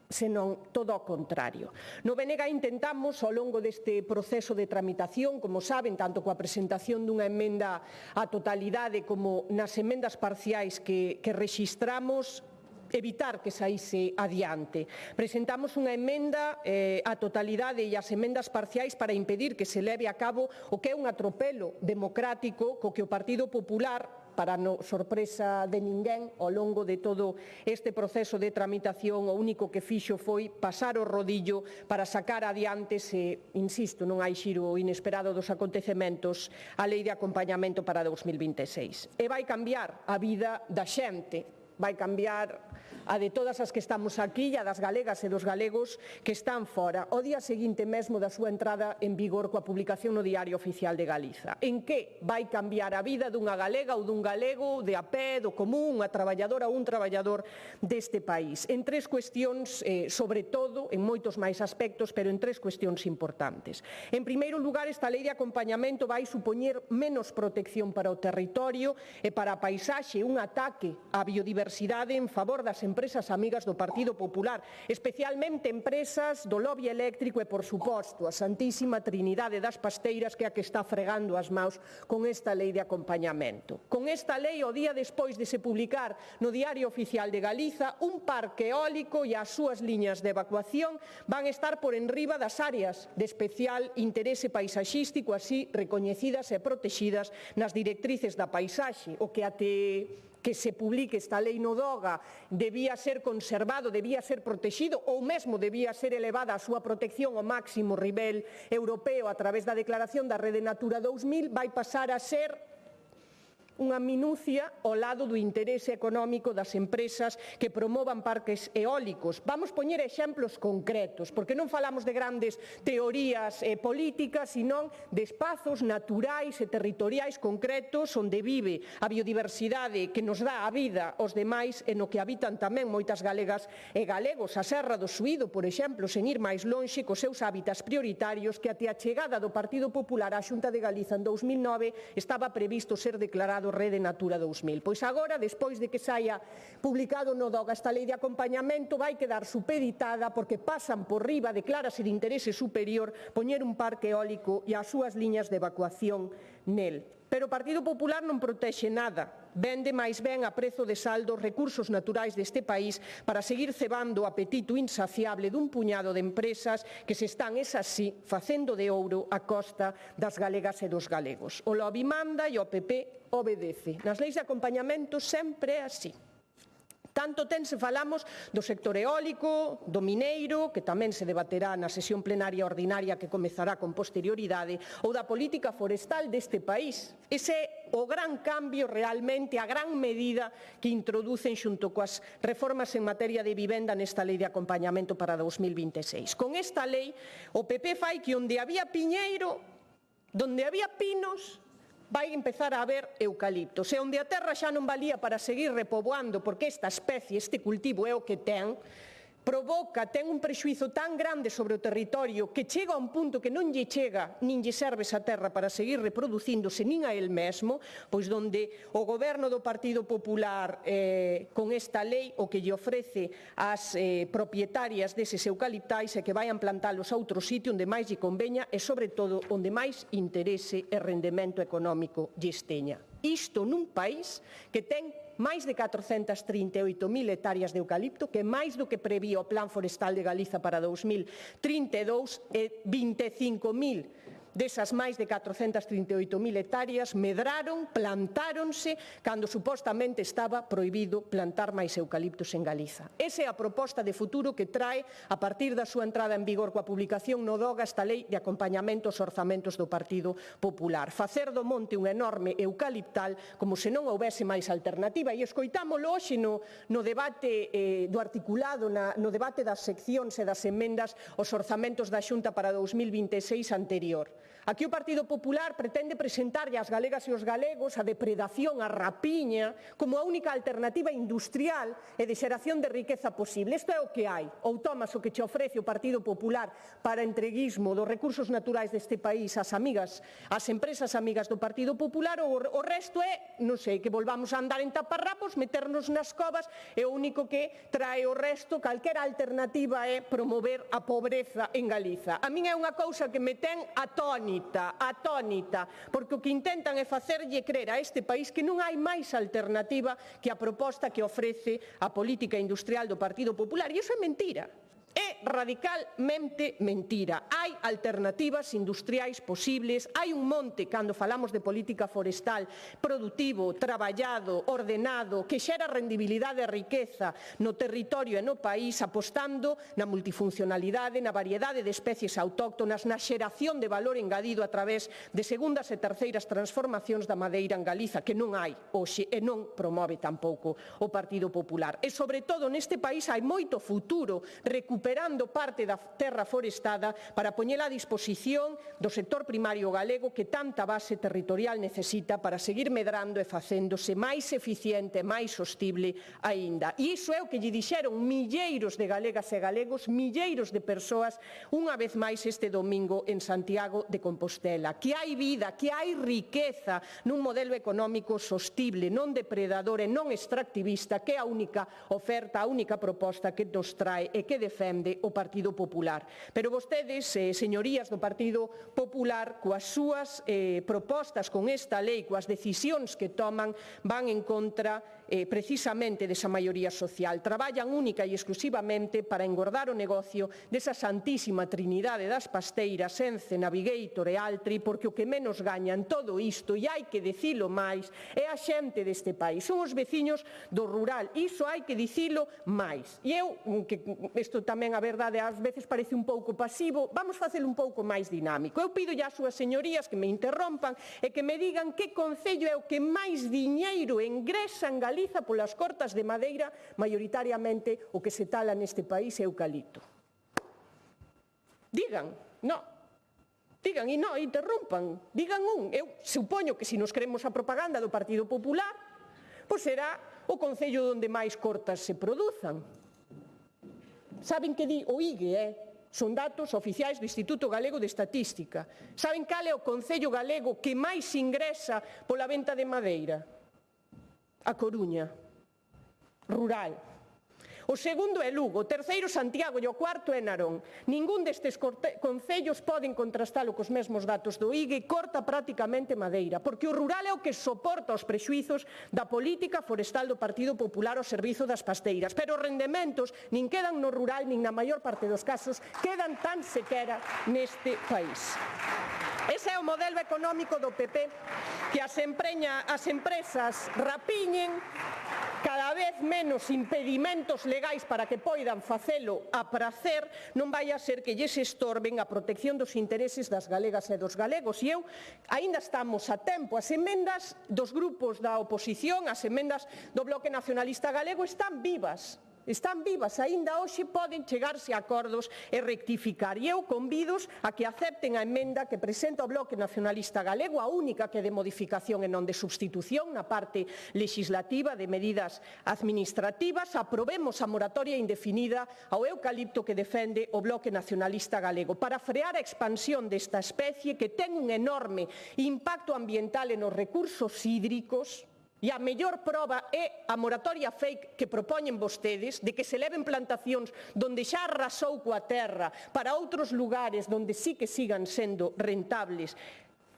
senón todo ao contrario. No BNG intentamos, ao longo deste proceso de tramitación, como saben, tanto coa presentación dunha emenda á totalidade como nas emendas parciais que rexistramos, evitar que saíse adiante. Presentamos unha emenda á totalidade e as emendas parciais para impedir que se leve a cabo o que é un atropelo democrático co que o Partido Popular para sorpresa de ninguén, ao longo de todo este proceso de tramitación, o único que fixo foi pasar o rodillo para sacar adiante, se, insisto, non hai xiro inesperado dos acontecementos, a Lei de Acompañamento para 2026. E vai cambiar a vida da xente, vai cambiar a de todas as que estamos aquí e a das galegas e dos galegos que están fora, o día seguinte mesmo da súa entrada en vigor coa publicación no Diario Oficial de Galiza. En que vai cambiar a vida dunha galega ou dun galego, de a pé, do común, unha traballadora ou un traballador deste país? En tres cuestións, sobre todo, en moitos máis aspectos, pero en tres cuestións importantes. En primeiro lugar, esta lei de acompañamento vai supoñer menos protección para o territorio e para a paisaxe, un ataque á biodiversidade en favor das empresas amigas do Partido Popular, especialmente empresas do lobby eléctrico e, por suposto, a Santísima Trinidade das Pasteiras, que é a que está fregando as maus con esta lei de acompañamento. Con esta lei, o día despois de se publicar no Diario Oficial de Galiza, un parque eólico e as súas liñas de evacuación van estar por enriba das áreas de especial interese paisaxístico, así recoñecidas e protexidas nas directrices da paisaxe, o que até que se publique esta lei no DOGA debía ser conservado, debía ser protegido ou mesmo debía ser elevada a súa protección ao máximo nivel europeo a través da declaración da Rede Natura 2000, vai pasar a ser unha minucia ao lado do interese económico das empresas que promovan parques eólicos. Vamos poñer exemplos concretos, porque non falamos de grandes teorías políticas, senón de espazos naturais e territoriais concretos onde vive a biodiversidade que nos dá a vida aos demais e no que habitan tamén moitas galegas e galegos. A Serra do Suído, por exemplo, sen ir máis lonxe, cos seus hábitats prioritarios que até a chegada do Partido Popular á Xunta de Galiza en 2009 estaba previsto ser declarado Rede Natura 2000. Pois agora, despois de que saia publicado no DOGA esta lei de acompañamento, vai quedar supeditada porque pasan por riba, declárase de interese superior, poñer un parque eólico e as súas liñas de evacuación nel. Pero o Partido Popular non protexe nada, vende máis ben a prezo de saldo os recursos naturais deste país para seguir cebando o apetito insaciable dun puñado de empresas que se están, es así, facendo de ouro a costa das galegas e dos galegos. O lobby manda e o PP obedece. Nas leis de acompañamento sempre é así. Tanto se falamos do sector eólico, do mineiro, que tamén se debaterá na sesión plenaria ordinaria que comezará con posterioridade, ou da política forestal deste país. Ese é o gran cambio realmente, a gran medida que introducen xunto coas reformas en materia de vivenda nesta lei de acompañamento para 2026. Con esta lei, o PP fai que onde había piñeiro, donde había pinos, vai empezar a haber eucaliptos. E onde a terra xa non valía para seguir repoboando, porque esta especie, este cultivo é o que ten un prexuízo tan grande sobre o territorio que chega a un punto que non lle chega nin lle serve esa terra para seguir reproducíndose nin a el mesmo, pois donde o goberno do Partido Popular con esta lei o que lle ofrece ás propietarias deses eucaliptais é que vayan plantalos a outro sitio onde máis lle conveña e, sobre todo, onde máis interese e rendemento económico lles teña. Isto nun país que ten máis de 438.000 hectáreas de eucalipto, que máis do que prevía o Plan Forestal de Galiza para 2032 e 25.000 desas máis de 438.000 hectáreas medraron, plantáronse, cando supostamente estaba prohibido plantar máis eucaliptos en Galiza. Esa é a proposta de futuro que trae, a partir da súa entrada en vigor coa publicación no DOGA, esta lei de acompañamento aos orzamentos do Partido Popular. Facer do monte un enorme eucaliptal como se non houbese máis alternativa. E escoitámolo hoxe no debate do articulado, no debate das seccións e das emendas aos orzamentos da Xunta para 2026 anterior. Aquí o Partido Popular pretende presentarlle ás galegas e aos galegos a depredación, a rapiña, como a única alternativa industrial e de xeración de riqueza posible. Isto é o que hai. Ou tomas o que che ofrece o Partido Popular para entreguismo dos recursos naturais deste país ás empresas amigas do Partido Popular, ou o resto é, non sei, que volvamos a andar en taparrapos, meternos nas covas, e o único que trae o resto, calquera alternativa, é promover a pobreza en Galiza. A min é unha cousa que me ten atónita, porque o que intentan é facerlle crer a este país que non hai máis alternativa que a proposta que ofrece a política industrial do Partido Popular. E iso é mentira. É radicalmente mentira. Hai alternativas industriais posibles, hai un monte, cando falamos de política forestal, produtivo, traballado, ordenado, que xera rendibilidade e riqueza no territorio e no país, apostando na multifuncionalidade, na variedade de especies autóctonas, na xeración de valor engadido a través de segundas e terceiras transformacións da madeira en Galiza, que non hai hoxe e non promove tampouco o Partido Popular. E, sobre todo, neste país hai moito futuro recuperando parte da terra forestada para poñela a disposición do sector primario galego que tanta base territorial necesita para seguir medrando e facéndose máis eficiente, máis sostible aínda. E iso é o que lle dixeron milleiros de galegas e galegos, milleiros de persoas, unha vez máis este domingo en Santiago de Compostela. Que hai vida, que hai riqueza nun modelo económico sostible, non depredador e non extractivista, que é a única oferta, a única proposta que nos trae e que defende o Partido Popular. Pero vostedes, señorías do Partido Popular, coas súas propostas con esta lei, coas decisións que toman, van en contra precisamente desa maioría social. Traballan única e exclusivamente para engordar o negocio desa santísima trinidade das pasteiras, Ence, Navigator e Altri, porque o que menos gaña en todo isto, e hai que dicilo máis, é a xente deste país. Son os veciños do rural, iso hai que dicilo máis. E eu, que isto tamén a verdade ás veces parece un pouco pasivo, vamos facelo un pouco máis dinámico. Eu pido ás súas señorías que me interrompan e que me digan que concello é o que máis diñeiro ingresa en Galiza polas cortas de madeira, maioritariamente o que se tala neste país é eucalipto. Digan, non. Digan e non, interrompan. Digan un. Eu supoño que se nos queremos a propaganda do Partido Popular, pois será o concello onde máis cortas se produzan. Saben que di o IGE, son datos oficiais do Instituto Galego de Estatística. Saben cal é o concello galego que máis ingresa pola venta de madeira? A Coruña, rural. O segundo é Lugo, o terceiro Santiago e o cuarto é Narón. Ningún destes concellos poden contrastalo cos mesmos datos do IGE e corta prácticamente madeira, porque o rural é o que soporta os prexuizos da política forestal do Partido Popular ao servizo das pasteiras. Pero os rendementos nin quedan no rural, nin na maior parte dos casos quedan tan sequera neste país. Ese é o modelo económico do PP, que as empresas rapiñen, cada vez menos impedimentos legais para que poidan facelo a pracer, non vai a ser que lles estorben a protección dos intereses das galegas e dos galegos. E aínda estamos a tempo. As emendas dos grupos da oposición, as emendas do Bloque Nacionalista Galego están vivas. Están vivas, aínda hoxe poden chegarse a acordos e rectificar. E eu convidos a que acepten a emenda que presenta o Bloque Nacionalista Galego, a única que é de modificación e non de substitución na parte legislativa de medidas administrativas. Aprobemos a moratoria indefinida ao eucalipto que defende o Bloque Nacionalista Galego para frear a expansión desta especie que ten un enorme impacto ambiental e nos recursos hídricos. E a mellor proba é a moratoria fake que propoñen vostedes de que se leven plantacións donde xa arrasou coa terra para outros lugares donde sí que sigan sendo rentables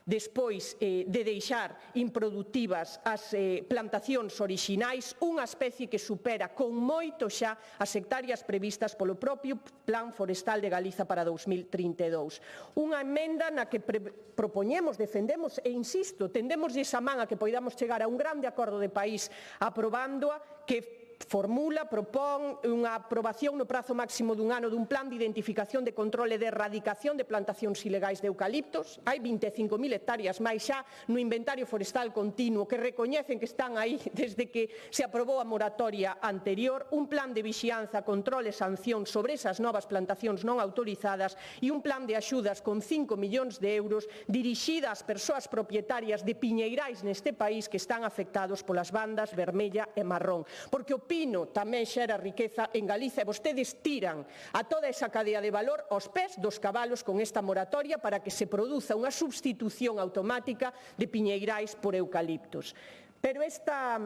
despois de deixar improductivas as plantacións orixinais, unha especie que supera con moito xa as hectáreas previstas polo propio Plan Forestal de Galiza para 2032. Unha emenda na que propoñemos, defendemos e, insisto, tendémoslle esa man a que poidamos chegar a un grande acordo de país aprobándoa, que propón unha aprobación no prazo máximo dun ano dun plan de identificación, de control e de erradicación de plantacións ilegais de eucaliptos. Hai 25.000 hectáreas máis xa no inventario forestal continuo que recoñecen que están aí desde que se aprobou a moratoria anterior, un plan de vixianza, control e sanción sobre esas novas plantacións non autorizadas e un plan de axudas con 5 millóns de euros dirixida ás persoas propietarias de piñeirais neste país que están afectados polas bandas vermella e marrón. Porque o pino tamén xera riqueza en Galiza e vostedes tiran a toda esa cadea de valor aos pés dos cabalos con esta moratoria para que se produza unha substitución automática de piñeirais por eucaliptos. Pero esta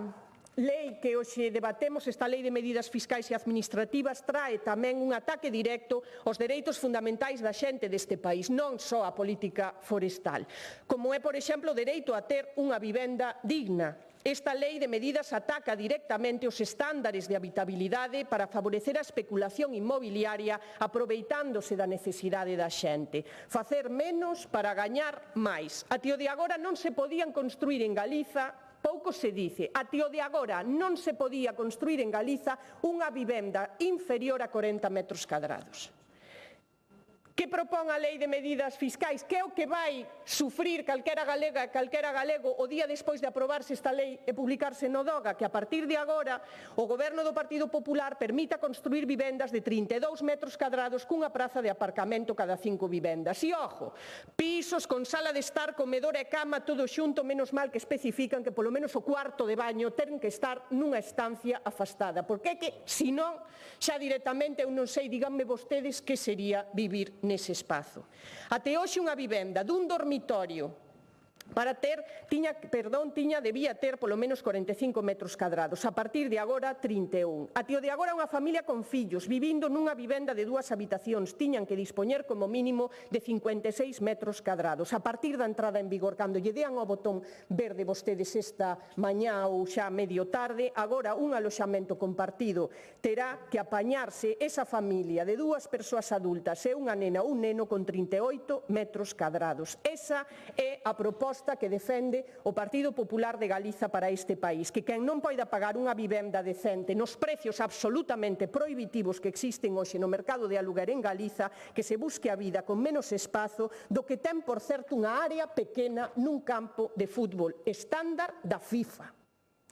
lei que hoxe debatemos, esta lei de medidas fiscais e administrativas, trae tamén un ataque directo aos dereitos fundamentais da xente deste país, non só a política forestal, como é, por exemplo, o dereito a ter unha vivenda digna. Esta lei de medidas ataca directamente os estándares de habitabilidade para favorecer a especulación inmobiliaria aproveitándose da necesidade da xente. Facer menos para gañar máis. Até o de agora non se podían construir en Galiza, pouco se dice, até o de agora non se podía construir en Galiza unha vivenda inferior a 40 metros cadrados. Que propón a lei de medidas fiscais? Que é o que vai sufrir calquera galega e calquera galego o día despois de aprobarse esta lei e publicarse no DOGA? Que a partir de agora o Goberno do Partido Popular permita construir vivendas de 32 metros cadrados cunha praza de aparcamento cada 5 vivendas. E, ojo, pisos con sala de estar, comedor e cama, todo xunto, menos mal que especifican que polo menos o cuarto de baño ten que estar nunha estancia afastada. Porque é que, se non, xa directamente eu non sei, díganme vostedes, que sería vivir nese espazo. Até hoxe unha vivenda dun dormitorio debía ter polo menos 45 metros cadrados, a partir de agora 31. Até o de agora unha familia con fillos vivindo nunha vivenda de 2 habitacións tiñan que dispoñer como mínimo de 56 metros cadrados. A partir da entrada en vigor, cando lle dean o botón verde vostedes esta mañá ou xa medio tarde, agora un aloxamento compartido terá que apañarse esa familia de 2 persoas adultas e unha nena ou un neno con 38 metros cadrados. Esa é a proposta que defende o Partido Popular de Galiza para este país, que quen non poida pagar unha vivenda decente nos precios absolutamente prohibitivos que existen hoxe no mercado de aluguer en Galiza, que se busque a vida con menos espazo do que ten, por certo, unha área pequena nun campo de fútbol estándar da FIFA.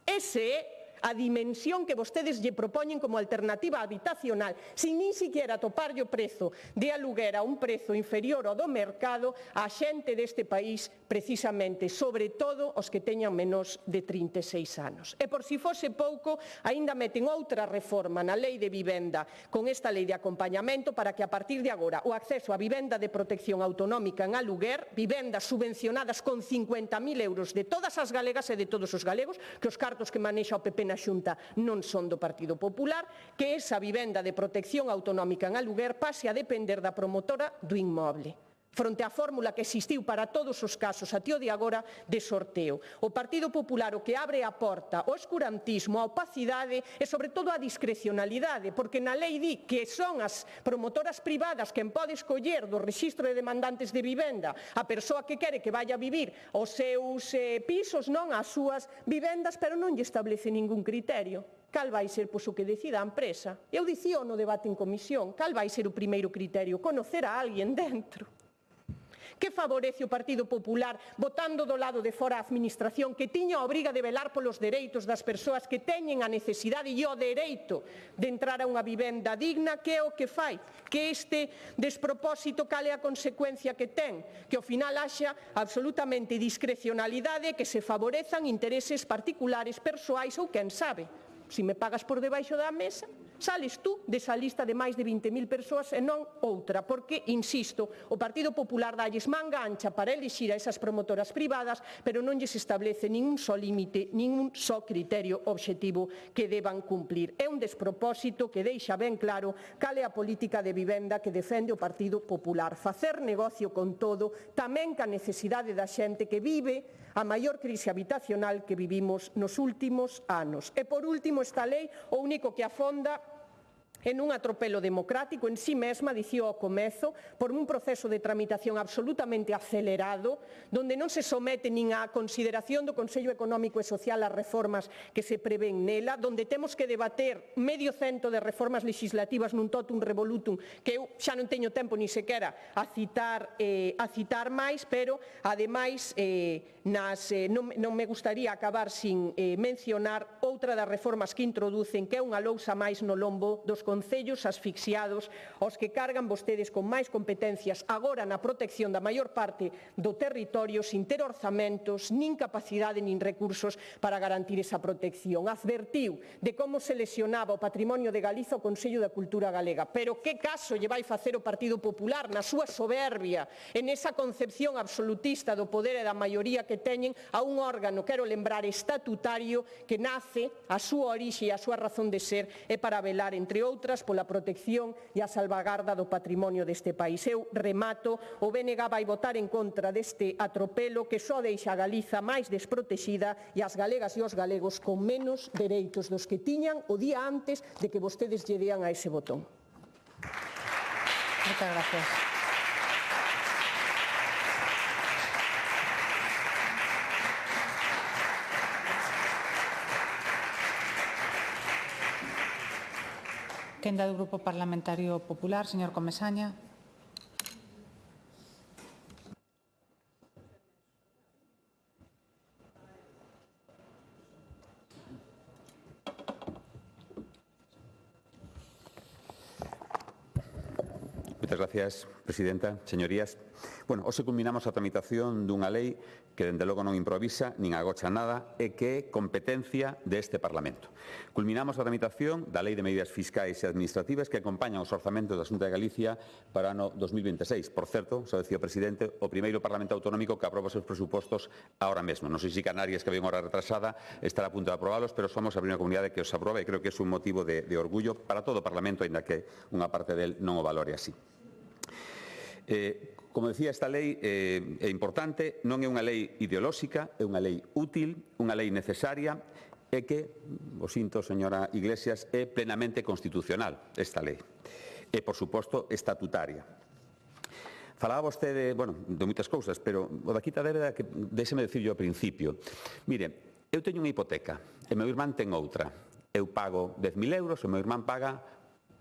Ese é a dimensión que vostedes lle propoñen como alternativa habitacional, sin nin siquiera toparlle o prezo de aluguer a un prezo inferior ao do mercado a xente deste país, precisamente, sobre todo os que teñan menos de 36 anos. E por si fose pouco, aínda meten outra reforma na lei de vivenda con esta lei de acompañamento para que a partir de agora o acceso a vivenda de protección autonómica en aluguer, vivendas subvencionadas con 50.000 euros de todas as galegas e de todos os galegos, que os cartos que manexa o PP na Xunta non son do Partido Popular, que esa vivenda de protección autonómica en aluguer pase a depender da promotora do inmoble, fronte á fórmula que existiu para todos os casos até o de agora de sorteo. O Partido Popular o que abre a porta ao escurantismo, á opacidade e, sobre todo, á discrecionalidade, porque na lei di que son as promotoras privadas quen pode escoller do rexistro de demandantes de vivenda a persoa que quere que vaya a vivir aos seus pisos, non ás súas vivendas, pero non lle establece ningún criterio. Cal vai ser o que decida a empresa? Eu dicía no debate en comisión, cal vai ser o primeiro criterio? Conocer a alguén dentro. Que favorece o Partido Popular votando do lado de fora a Administración que tiña a obriga de velar polos dereitos das persoas que teñen a necesidade e o dereito de entrar a unha vivenda digna? Que é o que fai? Que este despropósito, cal é a consecuencia que ten? Que ao final haxa absolutamente discrecionalidade, que se favorezan intereses particulares, persoais ou quen sabe. Se me pagas por debaixo da mesa, sales tú desa lista de máis de 20.000 persoas e non outra, porque, insisto, o Partido Popular dalles manga ancha para elixir a esas promotoras privadas, pero non lles establece nin un só límite, nin un só criterio obxectivo que deban cumplir. É un despropósito que deixa ben claro cal é a política de vivenda que defende o Partido Popular. Facer negocio con todo, tamén ca necesidade da xente que vive a maior crise habitacional que vivimos nos últimos anos. E, por último, esta lei o único que afonda en un atropelo democrático en sí mesma, dicía ao comezo, por un proceso de tramitación absolutamente acelerado, donde non se somete nin á consideración do Consello Económico e Social as reformas que se prevén nela, donde temos que debater medio cento de reformas legislativas nun totum revolutum, que eu xa non teño tempo ni sequera a citar máis, pero, ademais, non me gustaría acabar sin mencionar outra das reformas que introducen, que é unha lousa máis no lombo dos concellos asfixiados, aos que cargan vostedes con máis competencias agora na protección da maior parte do territorio, sin ter orzamentos, nin capacidade nin recursos para garantir esa protección. Advertiu de como se lesionaba o patrimonio de Galiza o Consello da Cultura Galega. Pero que caso lle vai facer o Partido Popular na súa soberbia, en esa concepción absolutista do poder e da maioría que teñen, a un órgano, quero lembrar, estatutario, que nace a súa orixe e a súa razón de ser é para velar, entre outros, outras pola protección e a salvagarda do patrimonio deste país. Eu remato, o BNG vai votar en contra deste atropelo que só deixa a Galiza máis desprotexida e as galegas e os galegos con menos dereitos dos que tiñan o día antes de que vostedes lle dean a ese botón. Muchas gracias. Quenda do Grupo Parlamentario Popular, señor Comesaña. Moitas gracias, presidenta. Señorías, hoxe culminamos a tramitación dunha lei que, dende logo, non improvisa nin agocha nada e que é competencia deste Parlamento. Culminamos a tramitación da Lei de Medidas Fiscais e Administrativas que acompañan os orzamentos da Xunta de Galicia para o ano 2026. Por certo, xa decía o presidente, o primeiro Parlamento Autonómico que aproba os seus presupostos ahora mesmo. Non sei se Canarias, que había unha hora retrasada, estará a punto de aprobalos, pero somos a primeira comunidade que os aproba e creo que é un motivo de orgullo para todo o Parlamento, aínda que unha parte del non o valore así. Como decía, esta lei é importante, non é unha lei ideolóxica, é unha lei útil, unha lei necesaria e que, o sinto, señora Iglesias, é plenamente constitucional esta lei. E, por suposto, estatutaria. Falaba vostede, de moitas cousas, pero o da quita débeda, que déxeme dicirlo ao principio. Mire, eu teño unha hipoteca e meu irmán ten outra. Eu pago 10.000 euros e meu irmán paga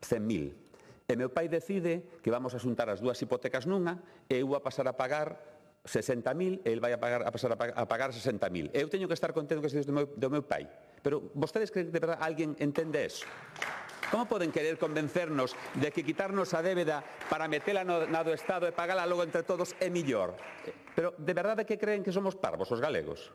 100.000. E meu pai decide que vamos a xuntar as dúas hipotecas nunha e eu vou a pasar a pagar 60.000 e ele vai a pasar a pagar 60.000. Eu teño que estar contento que se do meu pai. Pero vostedes creen que de verdade alguén entende eso? Como poden querer convencernos de que quitarnos a débeda para metela na do Estado e pagala logo entre todos é millor? Pero de verdade que creen que somos parvos os galegos?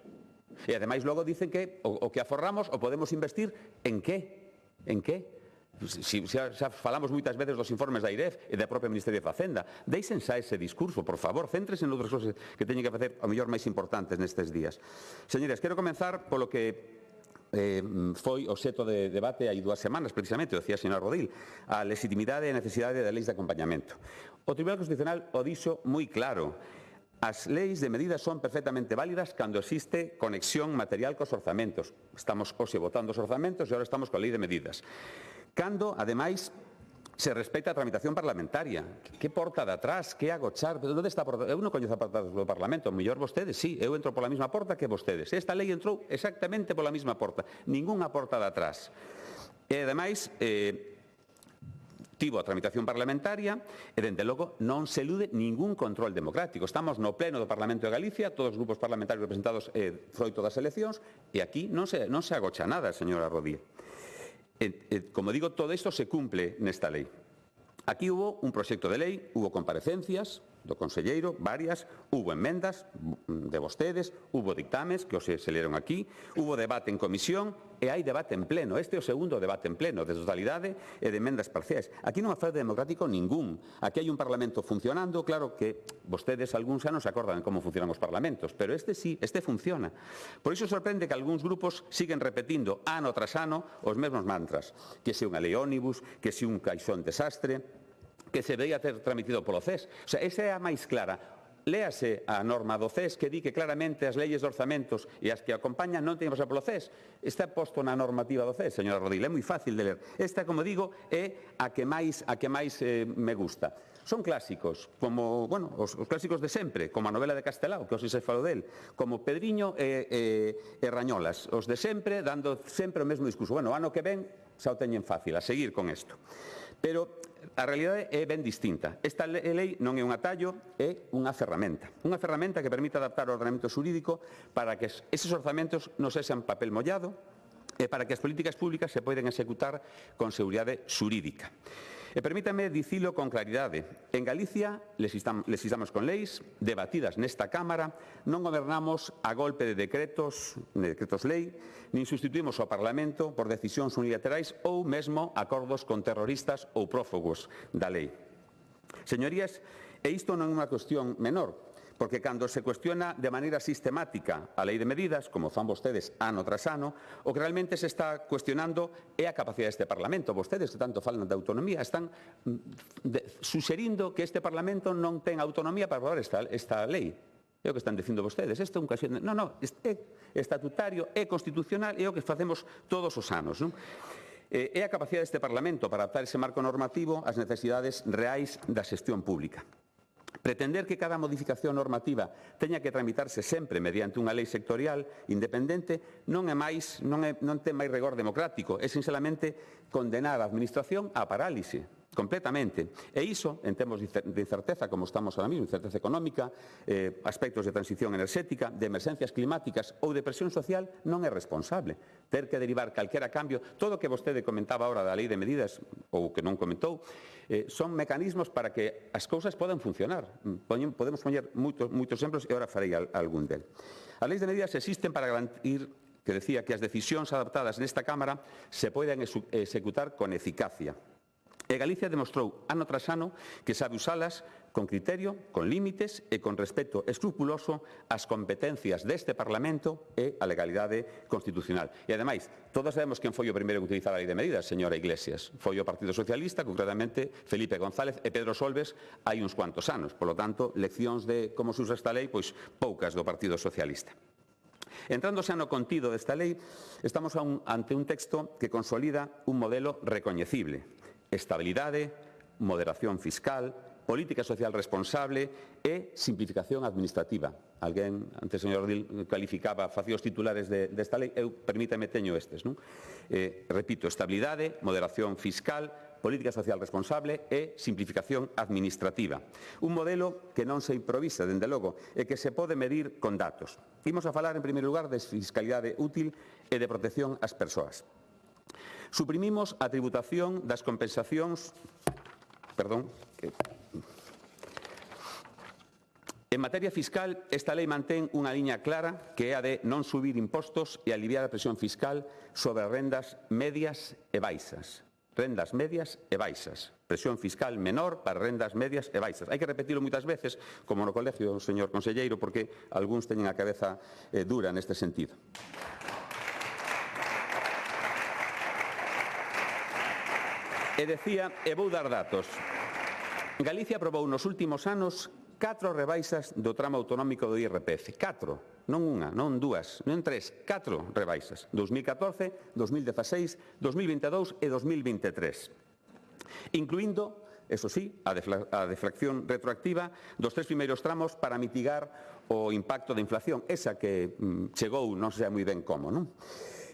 E ademais logo dicen que o que aforramos o podemos investir en que? En que? Xa falamos moitas veces dos informes da IREF e da propia Ministerio de Facenda. Deixen xa ese discurso, por favor, céntrese en outras cousas que teñen que facer, ao mellor, máis importantes nestes días. Señorías, quero comenzar polo que foi obxecto de debate hai 2 semanas, precisamente, o decía a señora Rodil, a legitimidade e a necesidade de leis de acompañamento. O Tribunal Constitucional o dixo moi claro. As leis de medidas son perfectamente válidas cando existe conexión material cos orzamentos. Estamos hoxe votando os orzamentos e agora estamos coa lei de medidas. Cando, ademais, se respecta a tramitación parlamentaria. Que porta de atrás? Que agochar? Onde está a porta? Eu non coñezo a porta do Parlamento. Mellor vostedes, sí. Eu entro pola mesma porta que vostedes. Esta lei entrou exactamente pola mesma porta. Ningunha porta de atrás. E, ademais, tivo a tramitación parlamentaria e, dende logo, non se elude ningún control democrático. Estamos no pleno do Parlamento de Galicia, todos os grupos parlamentarios representados froito das eleccións, e aquí non se agocha nada, señora Rodí. Como digo, todo isto se cumple nesta lei. Aquí hubo un proxecto de lei, hubo comparecencias do conselleiro, varias, hubo enmendas de vostedes, hubo dictames que se leron aquí, hubo debate en comisión e hai debate en pleno. Este é o segundo debate en pleno, de totalidade e de enmendas parciais. Aquí non hai fraude democrático ningún. Aquí hai un Parlamento funcionando, claro que vostedes, algúns xa non se acordan como funcionan os Parlamentos, pero este sí, este funciona. Por iso sorprende que algúns grupos siguen repetindo ano tras ano os mesmos mantras, que se unha lei ómnibus, que se un caixón desastre, que se debería ter tramitido polo CES. O sea, esa é a máis clara. Léase a norma do CES que di que claramente as leyes de orzamentos e as que acompañan non teñen que pasar polo CES. Está posto na normativa do CES, señora Rodil, é moi fácil de ler. Esta, como digo, é a que máis me gusta. Son clásicos, como, os clásicos de sempre, como a novela de Castelao, que hoxe se falou del, como Pedriño e Rañolas, os de sempre, dando sempre o mesmo discurso. O ano que ven xa o teñen fácil, a seguir con isto. Pero a realidade é ben distinta. Esta lei non é un atallo, é unha ferramenta. Unha ferramenta que permite adaptar o ordenamento xurídico para que eses orzamentos non sexan papel mollado e para que as políticas públicas se poden executar con seguridade xurídica. E permítame dicilo con claridade. En Galicia legislamos con leis debatidas nesta Cámara, non gobernamos a golpe de decretos lei, nin sustituímos o Parlamento por decisións unilaterais ou mesmo acordos con terroristas ou prófugos da lei. Señorías, e isto non é unha cuestión menor, porque cando se cuestiona de maneira sistemática a lei de medidas, como fan vostedes ano tras ano, o que realmente se está cuestionando é a capacidade deste Parlamento. Vostedes que tanto falan de autonomía están suxerindo que este Parlamento non ten autonomía para aprobar esta lei. É o que están dicindo vostedes. Isto é un cuestión... Non, é estatutario, é constitucional, é o que facemos todos os anos. Non? É a capacidade deste Parlamento para adaptar ese marco normativo ás necesidades reais da xestión pública. Pretender que cada modificación normativa teña que tramitarse sempre mediante unha lei sectorial independente non ten máis rigor democrático, é sinceramente condenar a Administración á parálise completamente. E iso, en termos de incerteza, como estamos ahora mesmo, incerteza económica, aspectos de transición enerxética, de emerxencias climáticas ou de presión social, non é responsable. Ter que derivar calquera cambio, todo o que vostede comentaba ahora da lei de medidas, ou que non comentou, son mecanismos para que as cousas podan funcionar. Podemos poñer moitos exemplos e ahora farei algún del. As leis de medidas existen para garantir que decía que as decisións adoptadas nesta Cámara se poden executar con eficacia. E Galicia demostrou ano tras ano que sabe usalas con criterio, con límites e con respeto escrupuloso ás competencias deste Parlamento e a legalidade constitucional. E, ademais, todos sabemos quen foi o primeiro en utilizar a lei de medidas, señora Iglesias. Foi o Partido Socialista, concretamente Felipe González e Pedro Solbes, hai uns cuantos anos. Por lo tanto, leccións de como se usa esta lei, pois poucas do Partido Socialista. Entrando xa no contido desta lei, estamos ante un texto que consolida un modelo recoñecible. Estabilidade, moderación fiscal, política social responsable e simplificación administrativa. Alguén, antes o señor Ordil calificaba, facía os titulares desta lei, permítame, teño estes, non? Repito, estabilidade, moderación fiscal, política social responsable e simplificación administrativa. Un modelo que non se improvisa, dende logo, e que se pode medir con datos. Imos a falar, en primeiro lugar, de fiscalidade útil e de protección ás persoas. Suprimimos a tributación das compensacións... En materia fiscal, esta lei mantén unha liña clara que é a de non subir impostos e aliviar a presión fiscal sobre rendas medias e baixas. Rendas medias e baixas. Presión fiscal menor para rendas medias e baixas. Hai que repetirlo moitas veces, como no colegio, señor conselleiro, porque algúns teñen a cabeza dura neste sentido. E decía, e vou dar datos, Galicia aprobou nos últimos anos 4 rebaixas do tramo autonómico do IRPF. 4, non unha, non dúas, non 3, 4 rebaixas. 2014, 2016, 2022 e 2023. Incluindo, eso sí, a deflación retroactiva dos 3 primeiros tramos para mitigar o impacto da inflación, esa que chegou non sei moi ben como, non?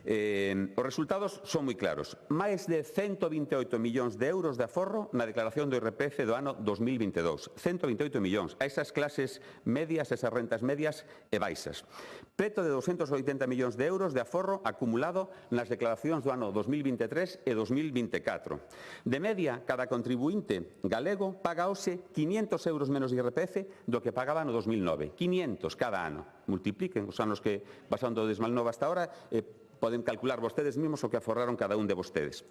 Os resultados son moi claros. Máis de 128 millóns de euros de aforro na declaración do IRPF do ano 2022. 128 millóns a esas clases medias, esas rentas medias e baixas. Preto de 280 millóns de euros de aforro acumulado nas declaracións do ano 2023 e 2024. De media, cada contribuinte galego paga hoxe 500 euros menos de IRPF do que pagaba no 2009. 500 cada ano. Multipliquen os anos que pasando do 2009 hasta ahora poden calcular vostedes mesmos o que aforraron cada un de vostedes.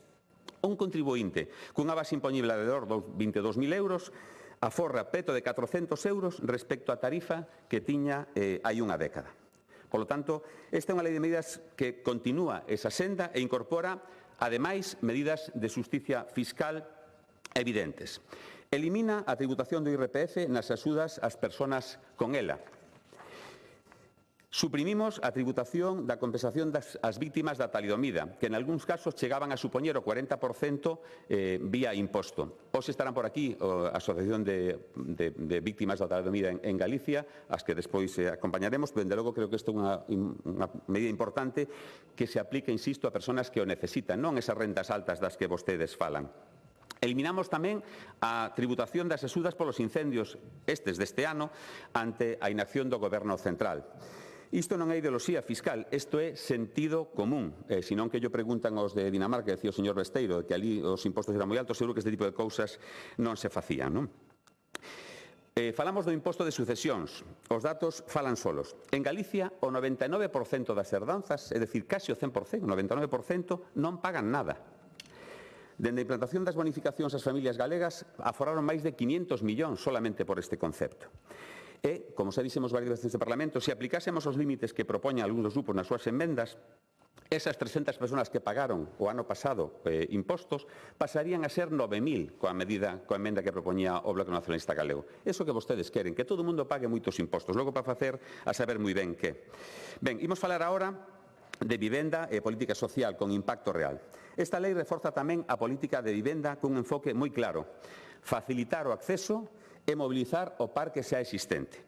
Un contribuinte cunha base impoñible alrededor dos 22.000 euros aforra preto de 400 euros respecto á tarifa que tiña hai unha década. Por lo tanto, esta é unha lei de medidas que continúa esa senda e incorpora, ademais, medidas de xusticia fiscal evidentes. Elimina a tributación do IRPF nas axudas ás persoas con ela. Suprimimos a tributación da compensación das vítimas da talidomida, que en algúns casos chegaban a supoñer o 40% vía imposto. Hoxe estarán por aquí a Asociación de Víctimas da Talidomida en Galicia, as que despois acompañaremos, pero, dende logo, creo que isto é unha medida importante que se aplica, insisto, a persoas que o necesitan, non esas rentas altas das que vostedes falan. Eliminamos tamén a tributación das axudas polos incendios deste ano ante a inacción do Goberno central. Isto non é ideoloxía fiscal, isto é sentido común. Senón que yo preguntan aos de Dinamarca, decía o señor Besteiro, que ali os impostos eran moi altos, seguro que este tipo de cousas non se facían, non? Falamos do imposto de sucesións. Os datos falan solos. En Galicia, o 99% das herdanzas, é dicir, case o 100%, o 99%, non pagan nada. Dende a implantación das bonificacións ás familias galegas, aforraron máis de 500 millóns solamente por este concepto. E, como xa dixemos varias veces neste Parlamento, se aplicásemos os límites que propoñen algúns dos grupos nas súas enmendas, esas 300 persoas que pagaron o ano pasado impostos pasarían a ser 9.000 coa emenda que propoñía o Bloque Nacionalista Galego. Eso que vostedes queren, que todo o mundo pague moitos impostos, logo para facer a saber moi ben que. Ben, imos falar agora de vivenda e política social con impacto real. Esta lei reforza tamén a política de vivenda cun enfoque moi claro: facilitar o acceso e mobilizar o parque xa existente.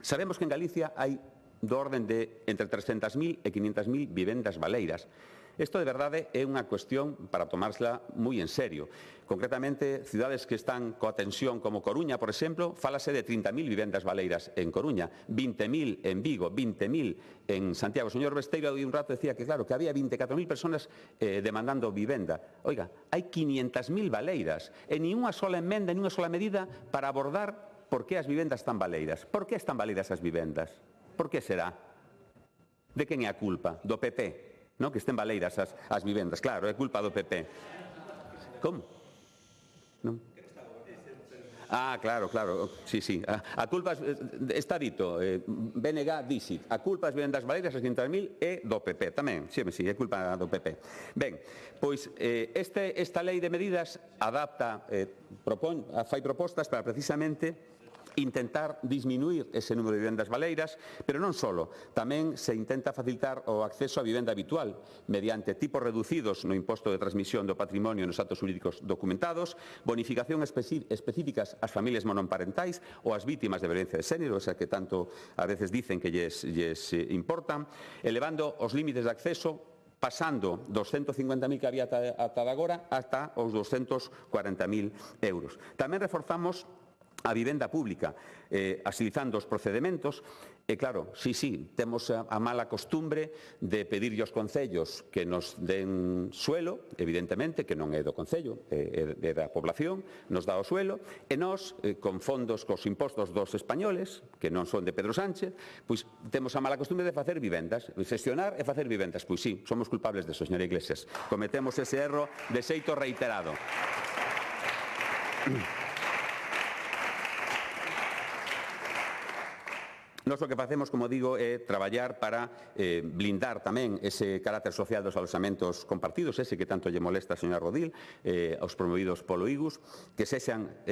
Sabemos que en Galicia hai do orden de entre 300.000 e 500.000 vivendas baleiras. Isto, de verdade, é unha cuestión para tomársela moi en serio. Concretamente, cidades que están coa tensión como Coruña, por exemplo, fálase de 30.000 vivendas baleiras en Coruña, 20.000 en Vigo, 20.000 en Santiago. O señor Besteiro un rato decía que, claro, que había 24.000 personas demandando vivenda. Oiga, hai 500.000 baleiras e nin unha sola emenda, nin unha sola medida para abordar por que as vivendas están baleiras. Por que están baleiras as vivendas? Por que será? De quen é a culpa? Do PP, non? Que estén baleiras as vivendas. Claro, é culpa do PP. Como? Non? Ah, claro. Sí. A culpa está dito, BNG dixit, a culpa das vivendas baleiras, as 500.000, é do PP tamén. Sí, é culpa do PP. Ben, pois esta lei de medidas adapta, fai propostas para precisamente intentar disminuir ese número de vivendas baleiras, pero non só, tamén se intenta facilitar o acceso á vivenda habitual mediante tipos reducidos no imposto de transmisión do patrimonio nos actos xurídicos documentados, bonificación específicas ás familias monoparentais ou ás vítimas de violencia de xénero, esa que tanto a veces dicen que lles importan, elevando os límites de acceso pasando dos 150.000 que había ata agora ata os 240.000 euros. Tamén reforzamos a vivenda pública, agilizando os procedementos. E claro, sí, temos a mala costumbre de pedirlle aos concellos que nos den suelo, evidentemente, que non é do concello, é da población, nos dá o suelo, e nós, con fondos cos impostos dos españoles, que non son de Pedro Sánchez, pois temos a mala costumbre de facer vivendas, gestionar e facer vivendas. Pois sí, somos culpables deso, señora Iglesias. Cometemos ese erro de xeito reiterado. Nós o que facemos, como digo, é traballar para blindar tamén ese carácter social dos aloxamentos compartidos, ese que tanto lle molesta a señora Rodil, aos promovidos polo IGUS, que sexan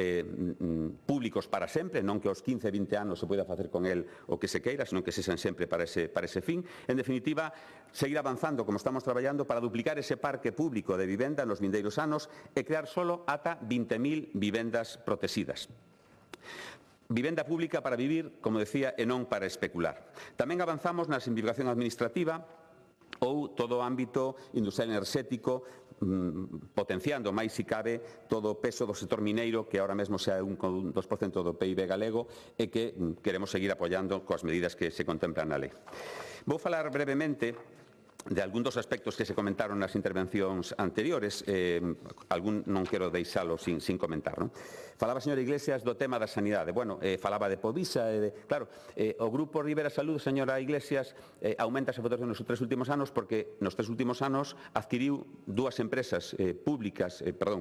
públicos para sempre, non que aos 15, 20 anos se poida facer con el o que se queira, senón que sexan sempre para ese fin. En definitiva, seguir avanzando como estamos traballando para duplicar ese parque público de vivenda nos vindeiros anos e crear solo ata 20.000 vivendas protegidas. Vivenda pública para vivir, como decía, e non para especular. Tamén avanzamos na simplificación administrativa ou todo o ámbito industrial enerxético, potenciando máis si cabe todo o peso do sector mineiro, que ahora mesmo xa é un 2% do PIB galego e que queremos seguir apoiando coas medidas que se contemplan na lei. Vou falar brevemente de algún dos aspectos que se comentaron nas intervencións anteriores, algún non quero deixalo sin comentar. Falaba a señora Iglesias do tema da sanidade. Bueno, falaba de Povisa, claro, o Grupo Rivera Salud, señora Iglesias, aumenta esa votación nos 3 últimos anos porque nos 3 últimos anos adquiriu dúas empresas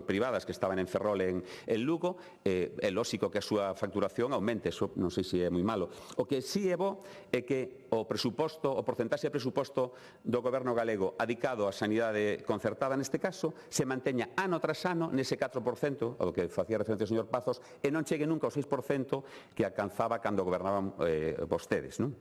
privadas que estaban en Ferrol en Lugo. É lóxico que a súa facturación aumente, eso non sei se é moi malo. O que sí é bo é que o presuposto, o porcentaxe de presuposto do Goberno galego adicado á sanidade concertada neste caso se manteña ano tras ano nese 4%, ao que facía referencia o señor Pazos, e non chegue nunca ao 6% que alcanzaba cando gobernaban vostedes, non?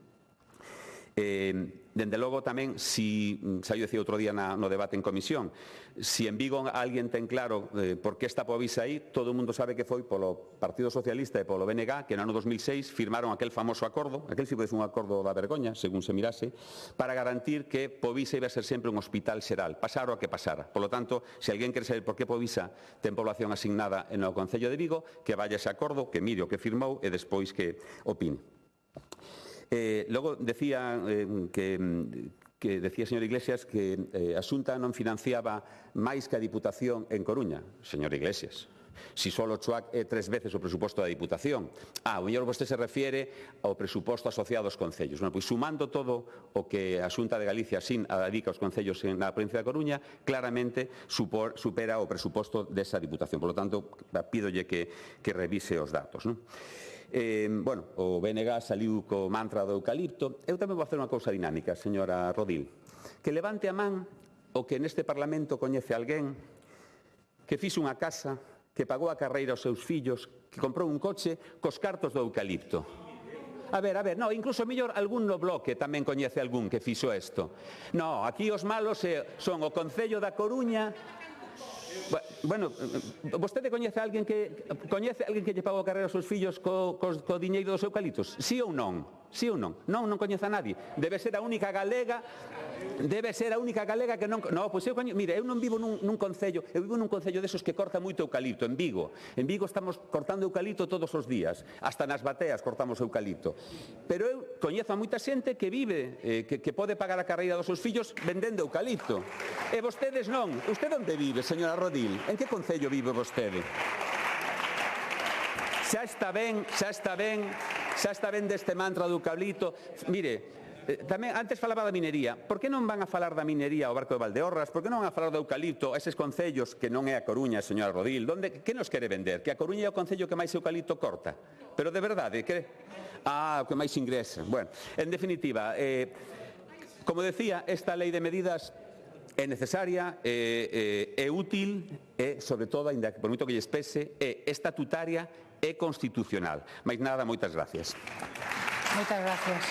Dende logo tamén, xa eu decía outro día no debate en comisión, si en Vigo alguén ten claro por que está Povisa aí, todo o mundo sabe que foi polo Partido Socialista e polo BNG que no ano 2006 firmaron aquel famoso acordo, aquel si pode ser un acordo da vergoña, según se mirase, para garantir que Povisa iba a ser sempre un hospital xeral, pasara o que pasara. Por lo tanto, se alguén quere saber por que Povisa ten población asignada no Concello de Vigo, que vaya ese acordo, que mire o que firmou e despois que opine. Logo decía decía, señor Iglesias, que a Xunta non financiaba máis que a Diputación en Coruña. Señor Iglesias, si só o CHUAC é 3 veces o presuposto da Diputación. O mellor vostede se refiere ao presuposto asociado aos concellos. Bueno, pois sumando todo o que a Xunta de Galicia adica aos concellos na provincia de Coruña, claramente supera o presuposto desa Diputación. Por lo tanto, pídolle que revise os datos, non? Bueno, o BNG saliu co mantra do eucalipto. Eu tamén vou facer unha cousa dinámica, señora Rodil. Que levante a man o que neste Parlamento coñece alguén que fixo unha casa, que pagou a carreira aos seus fillos, que comprou un coche cos cartos do eucalipto. A ver, no, incluso mellor algún no bloque tamén coñece algún que fixo isto. No, aquí os malos son o Concello da Coruña. Bueno, vostede coñece alguén que lle pagou a carreira aos seus fillos co diñeiro dos eucaliptos? Sí ou non? Sí ou non? Non coñece a nadie. Debe ser a única galega que non... No, pois eu coñezo... Mire, eu non vivo nun concello, eu vivo nun concello desos que corta moito eucalipto, en Vigo. En Vigo estamos cortando eucalipto todos os días, hasta nas bateas cortamos eucalipto. Pero eu coñezo a moita xente que vive, que pode pagar a carreira dos seus fillos vendendo eucalipto. E vostedes non. Usted onde vive, señora Rodil? En que concello vive vostede? Xa está ben deste mantra do eucalipto. Mire, tamén antes falaba da minería. Por que non van a falar da minería ao Barco de Valdeorras? Por que non van a falar do eucalipto a eses concellos que non é a Coruña, señora Rodil? Que nos quere vender? Que a Coruña é o concello que máis eucalipto corta? Pero de verdade, que... o que máis ingresa. Bueno, en definitiva, como decía, esta lei de medidas é necesaria, é útil e, sobre todo, ainda que por moito que lles pese, é estatutaria e constitucional. Mais nada, moitas gracias. Moitas gracias.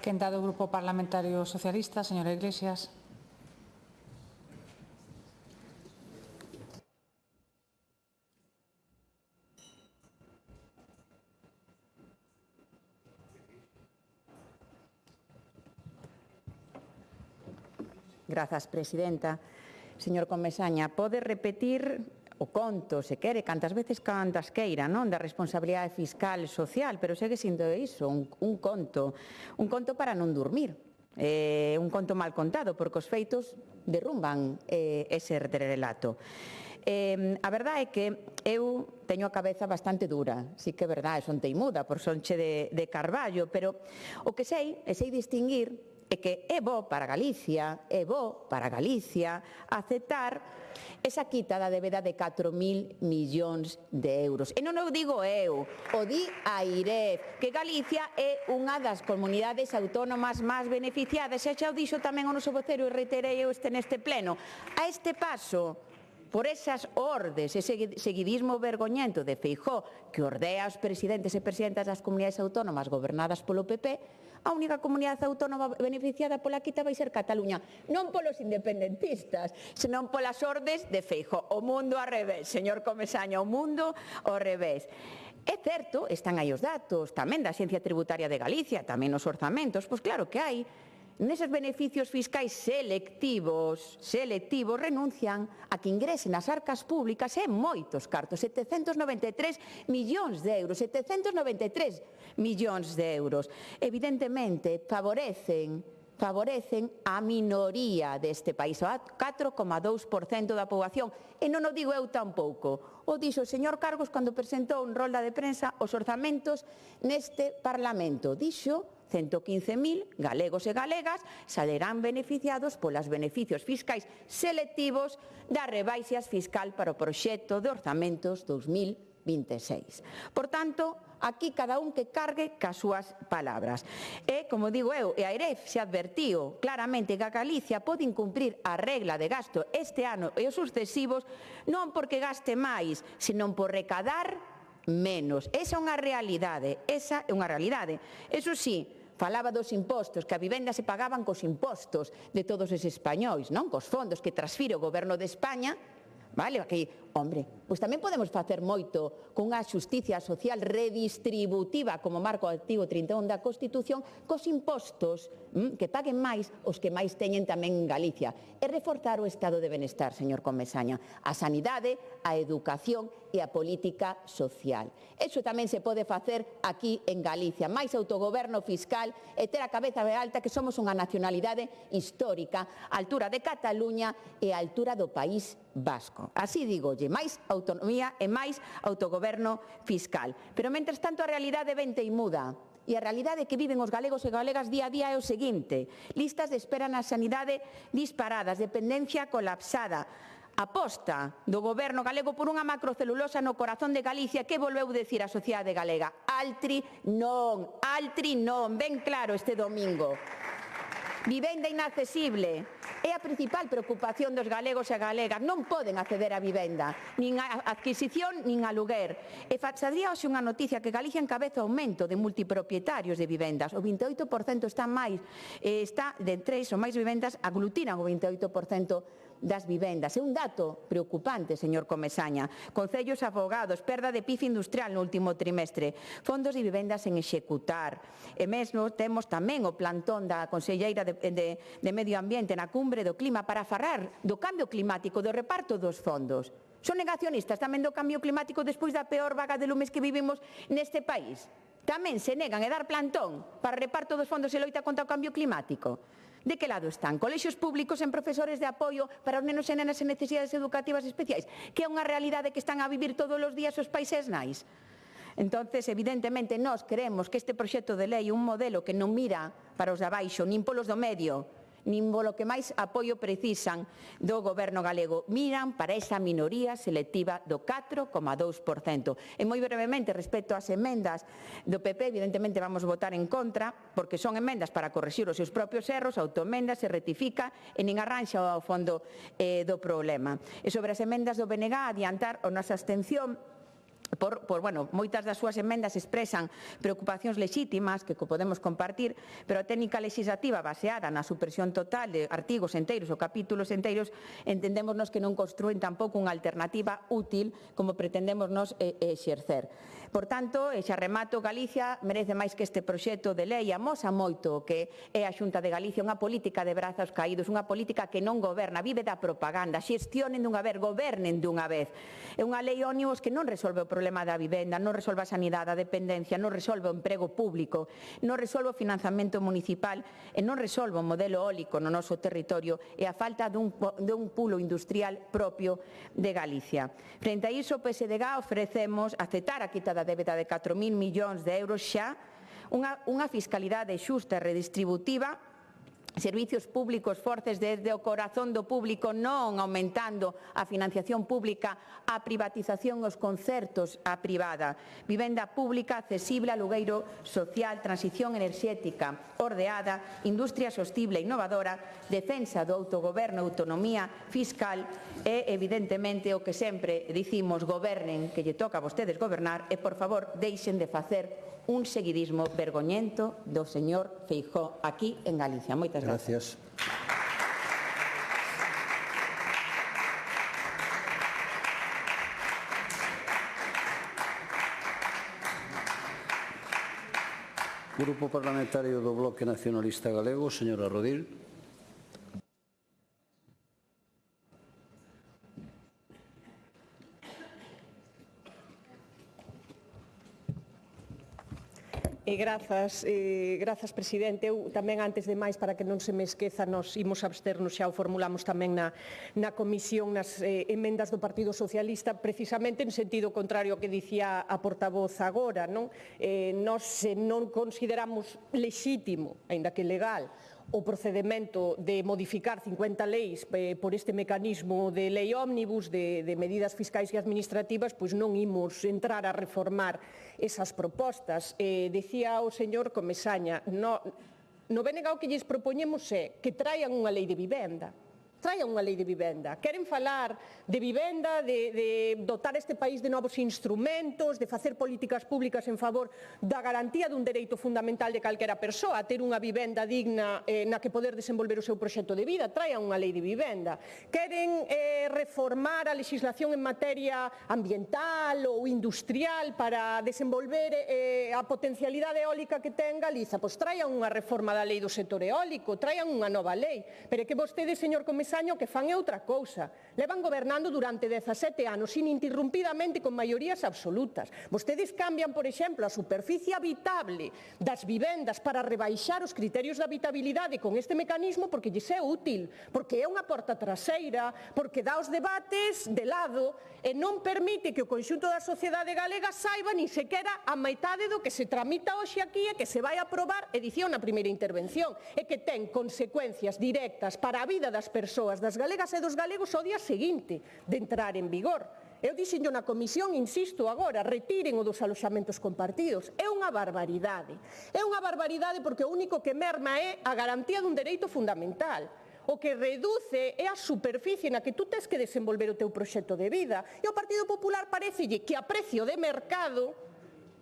Quen dá do Grupo Parlamentario Socialista, señora Iglesias. Grazas, presidenta. Señor Comesaña, pode repetir o conto, se quere, cantas veces cantas queira, non, da responsabilidade fiscal e social, pero segue sendo iso, un conto para non dormir. Un conto mal contado, porque os feitos derrumban ese relato. A verdade é que eu teño a cabeza bastante dura, sí que é verdade, son teimuda, por sonche de Carballo, pero o que sei distinguir é que é bo para Galicia aceptar esa quita da débeda de 4.000 millóns de euros. E non o digo eu, o di a AIREF, que Galicia é unha das comunidades autónomas máis beneficiadas, e xa o dixo tamén o noso vocero e reiterei neste pleno. A este paso, por esas ordes, ese seguidismo vergoñento de Feijóo que ordea os presidentes e presidentas das comunidades autónomas gobernadas polo PP, a única comunidade autónoma beneficiada pola quita vai ser Cataluña, non polos independentistas, senón polas ordes de Feijóo. O mundo ao revés, señor Comesaña, o mundo ao revés. É certo, están aí os datos tamén da Axencia Tributaria de Galicia, tamén os orzamentos, pois claro que hai. Neses beneficios fiscais selectivos renuncian a que ingresen as arcas públicas moitos cartos, 793 millóns de euros, 793 millóns de euros. Evidentemente, favorecen a minoría deste país, a 4,2% da poboación. E non o digo eu tampouco. O dixo o señor Cargos cando presentou en rolda de prensa os orzamentos neste Parlamento. Dixo 115.000 galegos e galegas salerán beneficiados polos beneficios fiscais selectivos das rebaixas fiscal para o proxecto de orzamentos 2026. Por tanto, aquí cada un que cargue cas súas palabras. E, como digo eu, e a AIREF se advertiu claramente que a Galicia pode incumprir a regla de gasto este ano e os sucesivos non porque gaste máis, senón por recadar menos. Esa é unha realidade, Eso sí, falaba dos impostos, que a vivenda se pagaban cos impostos de todos os españois, non cos fondos que transfire o Goberno de España. Vale, aquí, hombre, pois tamén podemos facer moito con unha xusticia social redistributiva como marco artigo 31 da Constitución, cos impostos que paguen máis os que máis teñen tamén en Galicia, e reforzar o estado de benestar, señor Comesaña, a sanidade, a educación e a política social. Eso tamén se pode facer aquí en Galicia, máis autogoberno fiscal e ter a cabeza alta que somos unha nacionalidade histórica, a altura de Cataluña e a altura do País Vasco. Así digolle, máis autonomía e máis autogoberno fiscal. Pero, mentres tanto, a realidade ven teimuda E a realidade que viven os galegos e galegas día a día é o seguinte: listas de espera na sanidade disparadas, dependencia colapsada, aposta do goberno galego por unha macrocelulosa no corazón de Galicia. Que volveu dicir a sociedade galega? Altri non, ben claro este domingo. Vivenda inaccesible é a principal preocupación dos galegos e galegas. Non poden acceder a vivenda, nin a adquisición, nin a aluguer. E facharía hoxe unha noticia que Galicia encabeza o aumento de multipropietarios de vivendas. O 28% está de 3 ou máis vivendas, aglutinan o 28% das vivendas. É un dato preocupante, señor Comesaña. Concellos afogados, perda de PIB industrial no último trimestre, fondos de vivendas en executar. E mesmo temos tamén o plantón da conselleira de Medio Ambiente na cumbre do clima para falar do cambio climático, do reparto dos fondos. Son negacionistas tamén do cambio climático despois da peor vaga de lumes que vivimos neste país. Tamén se negan a dar plantón para reparto dos fondos e loita contra o cambio climático. De que lado están? Colexios públicos en profesores de apoio para os nenos e nenas en necesidades educativas especiais, que é unha realidade que están a vivir todos os días os países nais. Entonces, evidentemente, nós queremos que este proxecto de lei, un modelo que non mira para os de abaixo, nin polos do medio, nin polo que máis apoio precisan do goberno galego, miran para esa minoría selectiva do 4,2%. E moi brevemente, respecto ás emendas do PP, evidentemente vamos votar en contra, porque son emendas para corrixir os seus propios erros, autoemenda, se rectifica e nin arranxa ao fondo do problema. E sobre as emendas do BNG, adiantar a nosa abstención, moitas das súas emendas expresan preocupacións lexítimas que podemos compartir, pero a técnica legislativa baseada na supresión total de artigos enteiros ou capítulos enteiros entendémonos que non construen tampouco unha alternativa útil como pretendemos nos exercer. Por tanto, xa remato, Galicia merece máis que este proxecto de lei, amosa moito que é a Xunta de Galicia, unha política de brazos caídos, unha política que non goberna, vive da propaganda, xestionen dunha vez, gobernen dunha vez. É unha lei ómnibus que non resolve o problema da vivenda, non resolve a sanidade, a dependencia, non resolve o emprego público, non resolve o financiamento municipal e non resolve o modelo eólico no noso territorio e a falta dun pulo industrial propio de Galicia. Frente a iso, o PSDG ofrecemos aceptar a quita da débeda de 4.000 millóns de euros xa, unha fiscalidade xusta e redistributiva, servicios públicos fortes desde o corazón do público, non aumentando a financiación pública, a privatización, os concertos a privada, vivenda pública accesible, alugueiro social, transición enerxética ordeada, industria sostible e innovadora, defensa do autogoberno, autonomía fiscal e, evidentemente, o que sempre dicimos, gobernen, que lle toca a vostedes gobernar e, por favor, deixen de facer un seguidismo vergoñento do señor Feijóo aquí en Galicia. Moitas gracias. Grupo Parlamentario do Bloque Nacionalista Galego, señora Rodil. Grazas, presidente. Eu tamén, antes de máis, para que non se me esqueza, nos imos absternos, xa o formulamos tamén na comisión nas emendas do Partido Socialista, precisamente en sentido contrario ao que dicía a portavoz agora. Nós non consideramos lexítimo, aínda que legal, o procedemento de modificar 50 leis por este mecanismo de lei ómnibus de medidas fiscais e administrativas, pois non imos entrar a reformar esas propostas. Dicía o señor Comesaña, no BNG o que lles propoñemos é que traian unha lei de vivenda. Traian unha lei de vivenda. Queren falar de vivenda, de dotar este país de novos instrumentos, de facer políticas públicas en favor da garantía dun dereito fundamental de calquera persoa, a ter unha vivenda digna na que poder desenvolver o seu proxecto de vida. Traian unha lei de vivenda. Queren reformar a legislación en materia ambiental ou industrial para desenvolver a potencialidade eólica que ten Galiza. Pois traian unha reforma da lei do sector eólico, traian unha nova lei. Pero é que vostede, señor Comesaña, Comesaña o que fan é outra cousa. Levan gobernando durante 17 anos ininterrumpidamente con maiorías absolutas. Vostedes cambian, por exemplo, a superficie habitable das vivendas para rebaixar os criterios de habitabilidade con este mecanismo porque lles é útil, porque é unha porta traseira, porque dá os debates de lado e non permite que o conxunto da sociedade galega saiba nin sequera a metade do que se tramita hoxe aquí e que se vai aprobar, e dicía na primeira intervención, e que ten consecuencias directas para a vida das persoas, das galegas e dos galegos ao día seguinte de entrar en vigor. Eu dixenllo na comisión, insisto agora, retiren o dos aloxamentos compartidos. É unha barbaridade. É unha barbaridade porque o único que merma é a garantía dun dereito fundamental. O que reduce é a superficie na que tú tes que desenvolver o teu proxecto de vida. E ao Partido Popular parecelle que a precio de mercado,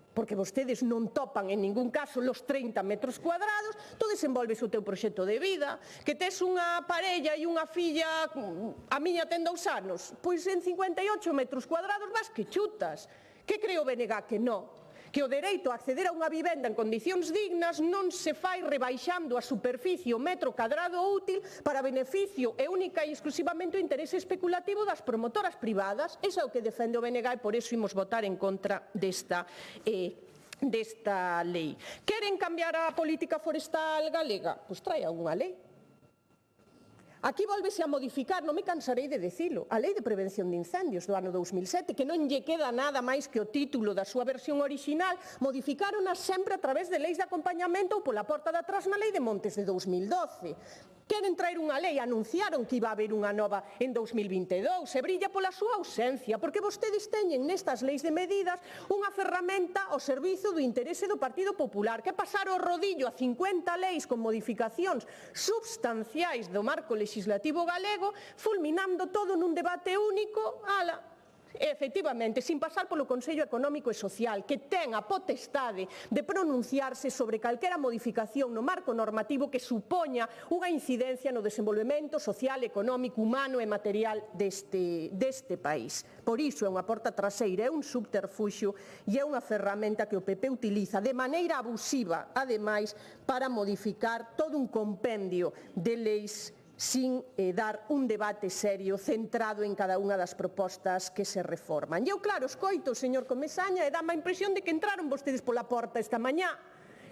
porque vostedes non topan en ningún caso los 30 metros cuadrados, tú desenvolves o teu proxecto de vida, que tes unha parella e unha filla, a miña ten 2 anos, pois en 58 metros cuadrados vas que chutas. Que creo o BNG que non? Que o dereito a acceder a unha vivenda en condicións dignas non se fai rebaixando a superficie o metro cadrado útil para beneficio e única e exclusivamente o interese especulativo das promotoras privadas. Iso é o que defende o BNG e por iso imos votar en contra desta lei. Queren cambiar a política forestal galega? Pois traia unha lei. Aquí volvese a modificar, non me cansarei de dicilo, a Lei de Prevención de Incendios do ano 2007, que non lle queda nada máis que o título da súa versión original, modificárona sempre a través de leis de acompañamento ou pola porta de atrás na Lei de Montes de 2012. Queren traer unha lei, anunciaron que iba a haber unha nova en 2022 e brilla pola súa ausencia, porque vostedes teñen nestas leis de medidas unha ferramenta ao servizo do interese do Partido Popular, que pasar o rodillo a 50 leis con modificacións substanciais do marco legislativo galego, fulminando todo nun debate único, efectivamente, sin pasar polo Consello Económico e Social, que ten a potestade de pronunciarse sobre calquera modificación no marco normativo que supoña unha incidencia no desenvolvemento social, económico, humano e material deste país. Por iso é unha porta traseira, é un subterfuxio e é unha ferramenta que o PP utiliza de maneira abusiva, ademais, para modificar todo un compendio de leis sin dar un debate serio centrado en cada unha das propostas que se reforman. E eu, claro, escoito o señor Comesaña e dá-me a impresión de que entraron vostedes pola porta esta mañá.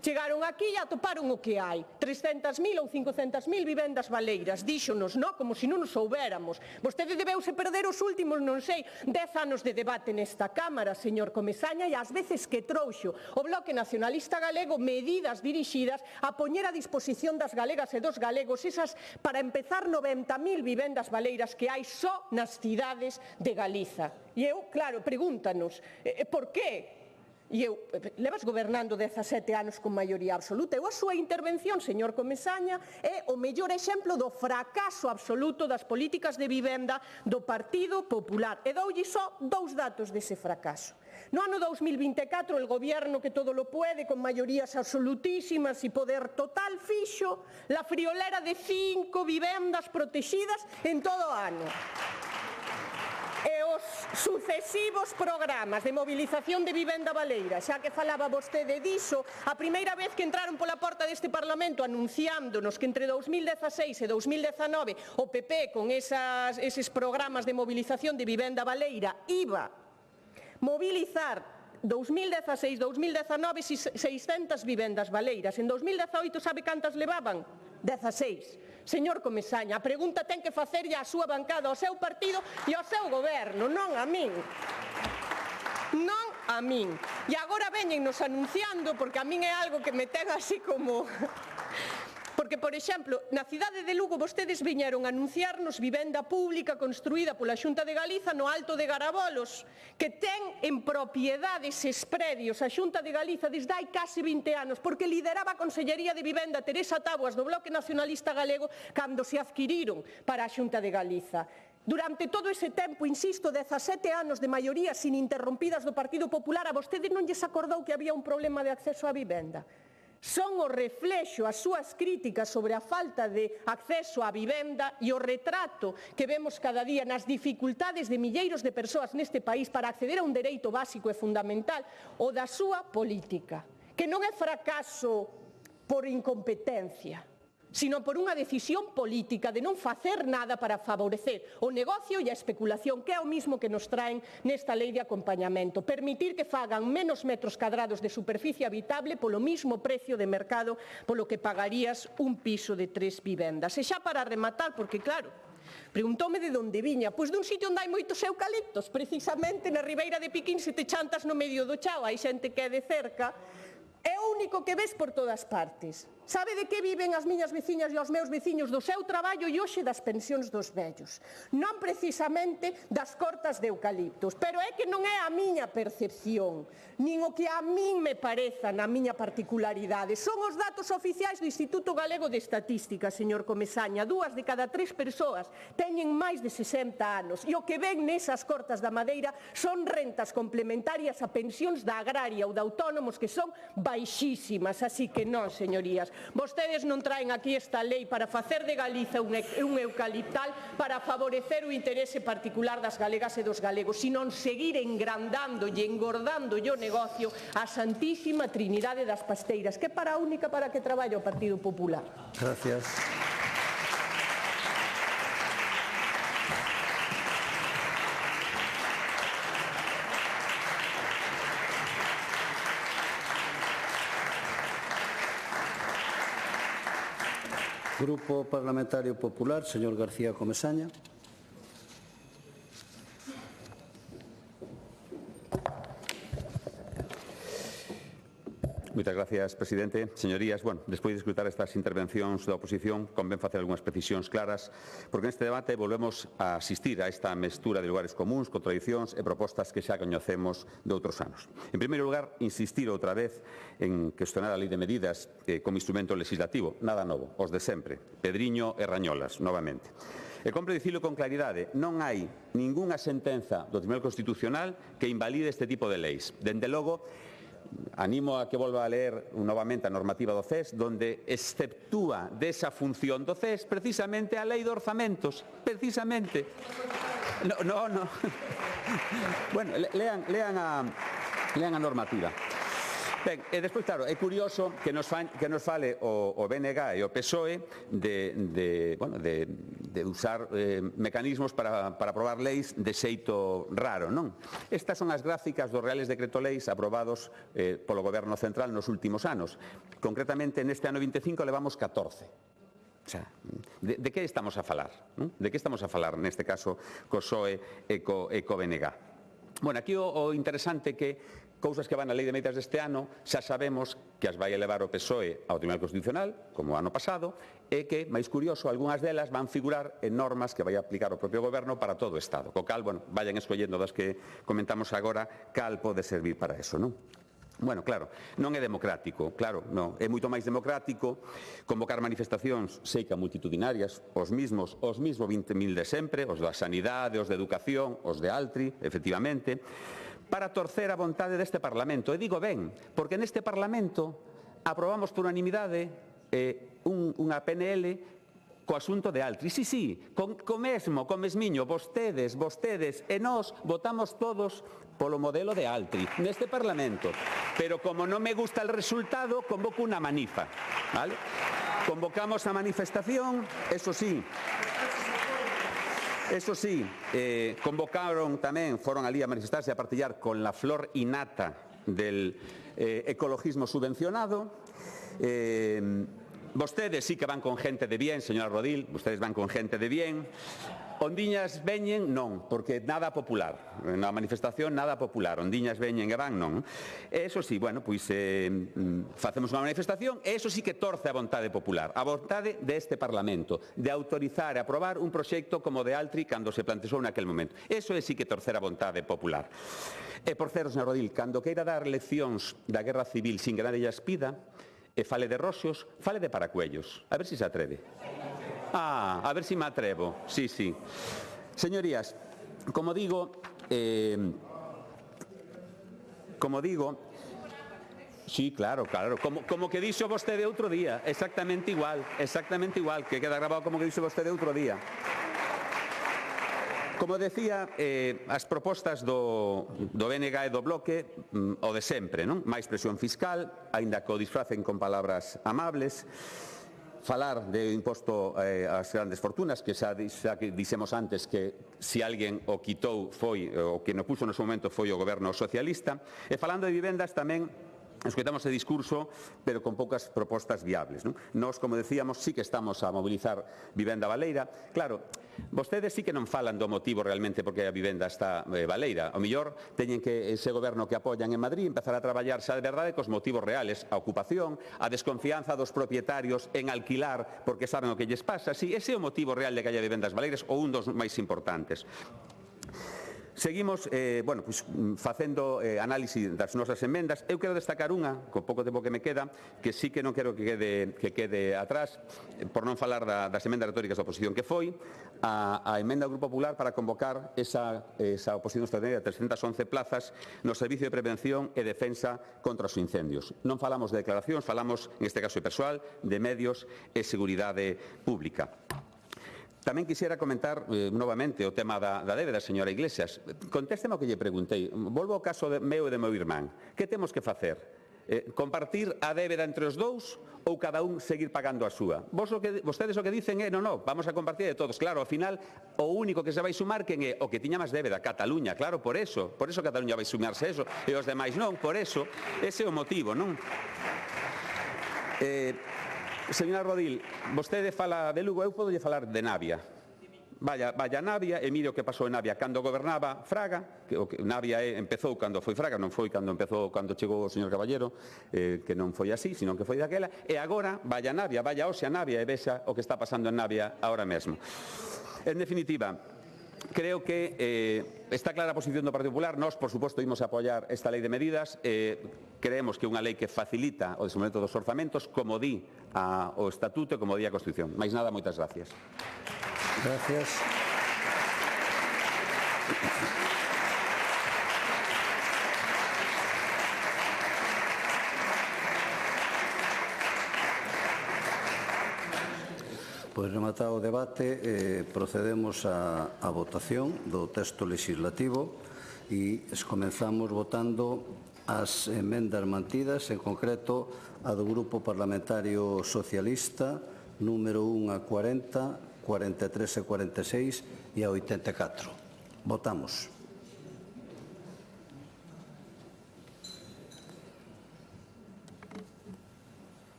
Chegaron aquí e atoparon o que hai, 300.000 ou 500.000 vivendas baleiras, díxonos, non? Como se non nos soubéramos. Vostede debeuse perder os últimos, non sei, 10 anos de debate nesta Cámara, señor Comesaña, e ás veces que trouxo o Bloque Nacionalista Galego medidas dirixidas a poñer a disposición das galegas e dos galegos esas, para empezar, 90.000 vivendas baleiras que hai só nas cidades de Galiza. E eu, claro, pregúntanos, por que? E eu, levas gobernando 17 anos con maioría absoluta. Eu a súa intervención, señor Comesaña, é o mellor exemplo do fracaso absoluto das políticas de vivenda do Partido Popular. E doulle só 2 datos dese fracaso. No ano 2024, el gobierno que todo lo puede, con maiorías absolutísimas e poder total, fixo la friolera de 5 vivendas protegidas en todo o ano. E os sucesivos programas de movilización de vivenda baleira, xa que falaba vostede diso, a primeira vez que entraron pola porta deste Parlamento anunciándonos que entre 2016 e 2019 o PP con eses programas de movilización de vivenda baleira iba mobilizar 2016-2019 600 vivendas baleiras. En 2018 sabe cantas levaban? 16. Señor Comesaña, a pregunta ten que facerlle á súa bancada, ao seu partido e ao seu goberno, non a min. Non a min. E agora veñennos anunciando, porque a min é algo que me ten así como... Porque, por exemplo, na cidade de Lugo vostedes viñeron a anunciarnos vivenda pública construída pola Xunta de Galiza no Alto de Garabolos, que ten en propiedade eses predios a Xunta de Galiza desde hai case 20 anos, porque lideraba a Consellería de Vivenda Teresa Taboas do Bloque Nacionalista Galego cando se adquiriron para a Xunta de Galiza. Durante todo ese tempo, insisto, 17 anos de maiorías ininterrompidas do Partido Popular, a vostedes non lles acordou que había un problema de acceso á vivenda. Son o reflexo, as súas críticas sobre a falta de acceso á vivenda e o retrato que vemos cada día nas dificultades de milleiros de persoas neste país para acceder a un dereito básico e fundamental, o da súa política, que non é fracaso por incompetencia, sino por unha decisión política de non facer nada para favorecer o negocio e a especulación, que é o mismo que nos traen nesta lei de acompañamento. Permitir que fagan menos metros cadrados de superficie habitable polo mismo precio de mercado polo que pagarías un piso de 3 vivendas. E xa para rematar, porque claro, preguntoume de onde viña, pois dun sitio onde hai moitos eucaliptos, precisamente na ribeira de Piquín, se te chantas no medio do chao, hai xente que é de cerca, é o único que ves por todas partes. Sabe de que viven as miñas veciñas e os meus veciños? Do seu traballo e hoxe das pensións dos vellos. Non precisamente das cortas de eucaliptos, pero é que non é a miña percepción, nin o que a min me pareza na miña particularidade. Son os datos oficiais do Instituto Galego de Estatística, señor Comesaña. 2 de cada 3 persoas teñen máis de 60 anos e o que ven nesas cortas da madeira son rentas complementarias a pensións da agraria ou de autónomos que son baixísimas. Así que non, señorías, vostedes non traen aquí esta lei para facer de Galiza un eucaliptal para favorecer o interese particular das galegas e dos galegos, sino seguir engrandando e engordando o negocio a Santísima Trinidade das Pasteiras, que é para a única para que traballa o Partido Popular. Gracias. Grupo Parlamentario Popular, señor García Comesaña. Moitas gracias, presidente. Señorías, despois de escutar estas intervencións da oposición, convén facer algunhas precisións claras, porque neste debate volvemos a asistir a esta mestura de lugares comuns, contradicións e propostas que xa coñecemos de outros anos. En primeiro lugar, insistir outra vez en cuestionar a lei de medidas como instrumento legislativo. Nada novo, os de sempre. Pedriño e Rañolas, novamente. E compre dicilo con claridade, non hai ningunha sentenza do Tribunal Constitucional que invalide este tipo de leis. Dende logo, animo a que volva a ler novamente a normativa do CES, donde exceptúa desa función do CES precisamente a lei de orzamentos, precisamente. No. Bueno, lean a normativa. Ben, e despois, claro, é curioso que nos fale o BNG e o PSOE de usar mecanismos para aprobar leis de xeito raro, non? Estas son as gráficas dos reales decreto-leis aprobados polo Goberno Central nos últimos anos. Concretamente, neste ano 25 levamos 14. O sea, de que estamos a falar? Non? De que estamos a falar, neste caso, co PSOE e co BNG? Bueno, aquí o interesante que cousas que van na lei de medidas deste ano, xa sabemos que as vai elevar o PSOE ao Tribunal Constitucional, como o ano pasado, e que, máis curioso, algunhas delas van figurar en normas que vai aplicar o propio Goberno para todo o Estado. Co cal, vayan escollendo das que comentamos agora, cal pode servir para eso, non? Bueno, claro, non é democrático, claro, non. É moito máis democrático convocar manifestacións, sei que multitudinarias, os mismos 20.000 de sempre, os da sanidade, os de educación, os de Altri, efectivamente, para torcer a vontade deste Parlamento. E digo ben, porque neste Parlamento aprobamos por unanimidade unha PNL co asunto de Altri. Sí, co mesmiño, vostedes, e nós votamos todos polo modelo de Altri neste Parlamento. Pero como non me gusta el resultado, convoco unha manifa, ¿vale? Convocamos a manifestación, eso sí, convocaron tamén, foron ali a manifestarse, a partillar con la flor innata del ecologismo subvencionado. Vostedes sí que van con gente de bien, señora Rodil, vostedes van con gente de bien. Ondiñas veñen, non, porque nada popular. Na manifestación nada popular. Ondiñas veñen e van, non. E eso sí, facemos unha manifestación e eso sí que torce a vontade popular. A vontade deste Parlamento de autorizar e aprobar un proxecto como de Altri cando se plantexou naquel momento. Eso é sí que torcer a vontade popular. E, por certo, señor Rodil, cando queira dar leccións da guerra civil sin que nadie llas pida, e fale de Roxos, fale de Paracuellos. A ver se atreve. A ver si me atrevo. Sí. Señorías, como digo, sí, claro, como que dixo vostede outro día, exactamente igual, que queda grabado como que dixo vostede outro día. Como decía, as propostas do BNG e do Bloque, o de sempre, non? Máis presión fiscal, aínda que o disfracen con palabras amables. falar de imposto ás grandes fortunas, que xa que dixemos antes que se alguén o quitou foi, o que no puso no seu momento foi o goberno socialista. E falando de vivendas tamén, escoitamos ese discurso, pero con poucas propostas viables. Nós, como decíamos, sí que estamos a mobilizar vivenda baleira. Claro, vostedes sí que non falan do motivo realmente porque a vivenda está baleira. O mellor teñen que ese goberno que apoian en Madrid empezar a traballar xa de verdade cos motivos reales, a ocupación, a desconfianza dos propietarios en alquilar porque saben o que lles pasa. Sí, ese é o motivo real de que haya vivendas baleiras ou un dos máis importantes. Seguimos facendo análise das nosas emendas. Eu quero destacar unha, co pouco tempo que me queda, que sí que non quero que quede atrás, por non falar das emendas retóricas da oposición, que foi a emenda do Grupo Popular para convocar esa oposición extraordinaria de 311 plazas no Servicio de Prevención e Defensa contra os Incendios. Non falamos de declaracións, falamos, en este caso de persoal, de medios e seguridade pública. Tamén quixera comentar novamente o tema da débeda, señora Iglesias. Contésteme o que lle preguntei. Volvo ao caso meu e de meu irmán. Que temos que facer? Compartir a débeda entre os dous ou cada un seguir pagando a súa? Vostedes o que dicen é, non, vamos a compartir de todos. Claro, ao final, o único que se vai sumar quen é o que tiña máis débeda, Cataluña. Claro, por eso Cataluña vai sumarse eso, e os demais non, por eso, ese é o motivo, non? Señora Rodil, vostede fala de Lugo, eu podo lle falar de Navia. Vaya a Navia e mire o que pasou en Navia cando gobernaba Fraga, que Navia empezou cando foi Fraga, non foi cando chegou o señor Caballero, que non foi así, sino que foi daquela, e agora vaya a Navia, vaya hoxe a Navia e vexa o que está pasando en Navia ahora mesmo. En definitiva, creo que está clara a posición do Partido Popular. Nós, por suposto, imos a apoiar esta lei de medidas. Creemos que é unha lei que facilita o desenvolvemento dos orzamentos, como di o Estatuto e como di a Constitución. Mais nada, moitas gracias. Gracias. Pois rematado o debate, procedemos á votación do texto legislativo e comenzamos votando as emendas mantidas, en concreto a do Grupo Parlamentario Socialista, número 1 a 40, 43 e 46 e a 84. Votamos.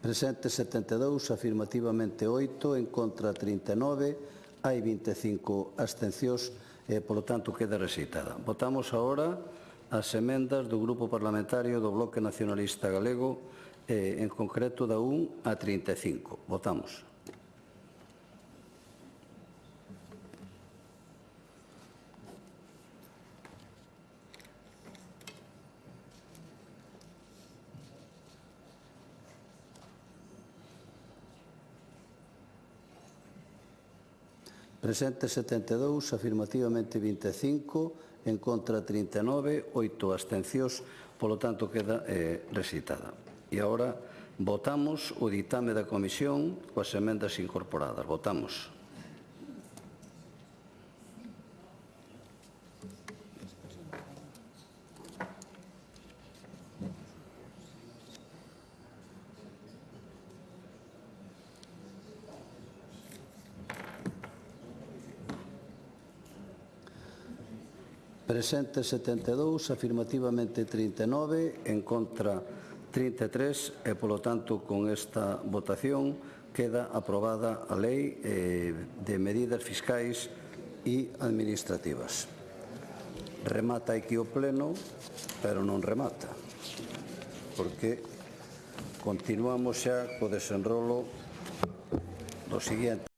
Presentes 72, afirmativamente 8, en contra 39, hai 25 abstencións e, polo tanto, queda rexeitada. Votamos agora as emendas do Grupo Parlamentario do Bloque Nacionalista Galego, en concreto da 1 a 35. Votamos. Presentes 72, afirmativamente 25, en contra 39, 8 abstencións, polo tanto queda rexeitada. E agora votamos o ditame da Comisión coas emendas incorporadas. Votamos. Presentes 72, afirmativamente 39, en contra 33 e, polo tanto, con esta votación queda aprobada a Lei de Medidas Fiscais e Administrativas. Remata aquí o Pleno, pero non remata, porque continuamos xa co desenrolo do seguinte.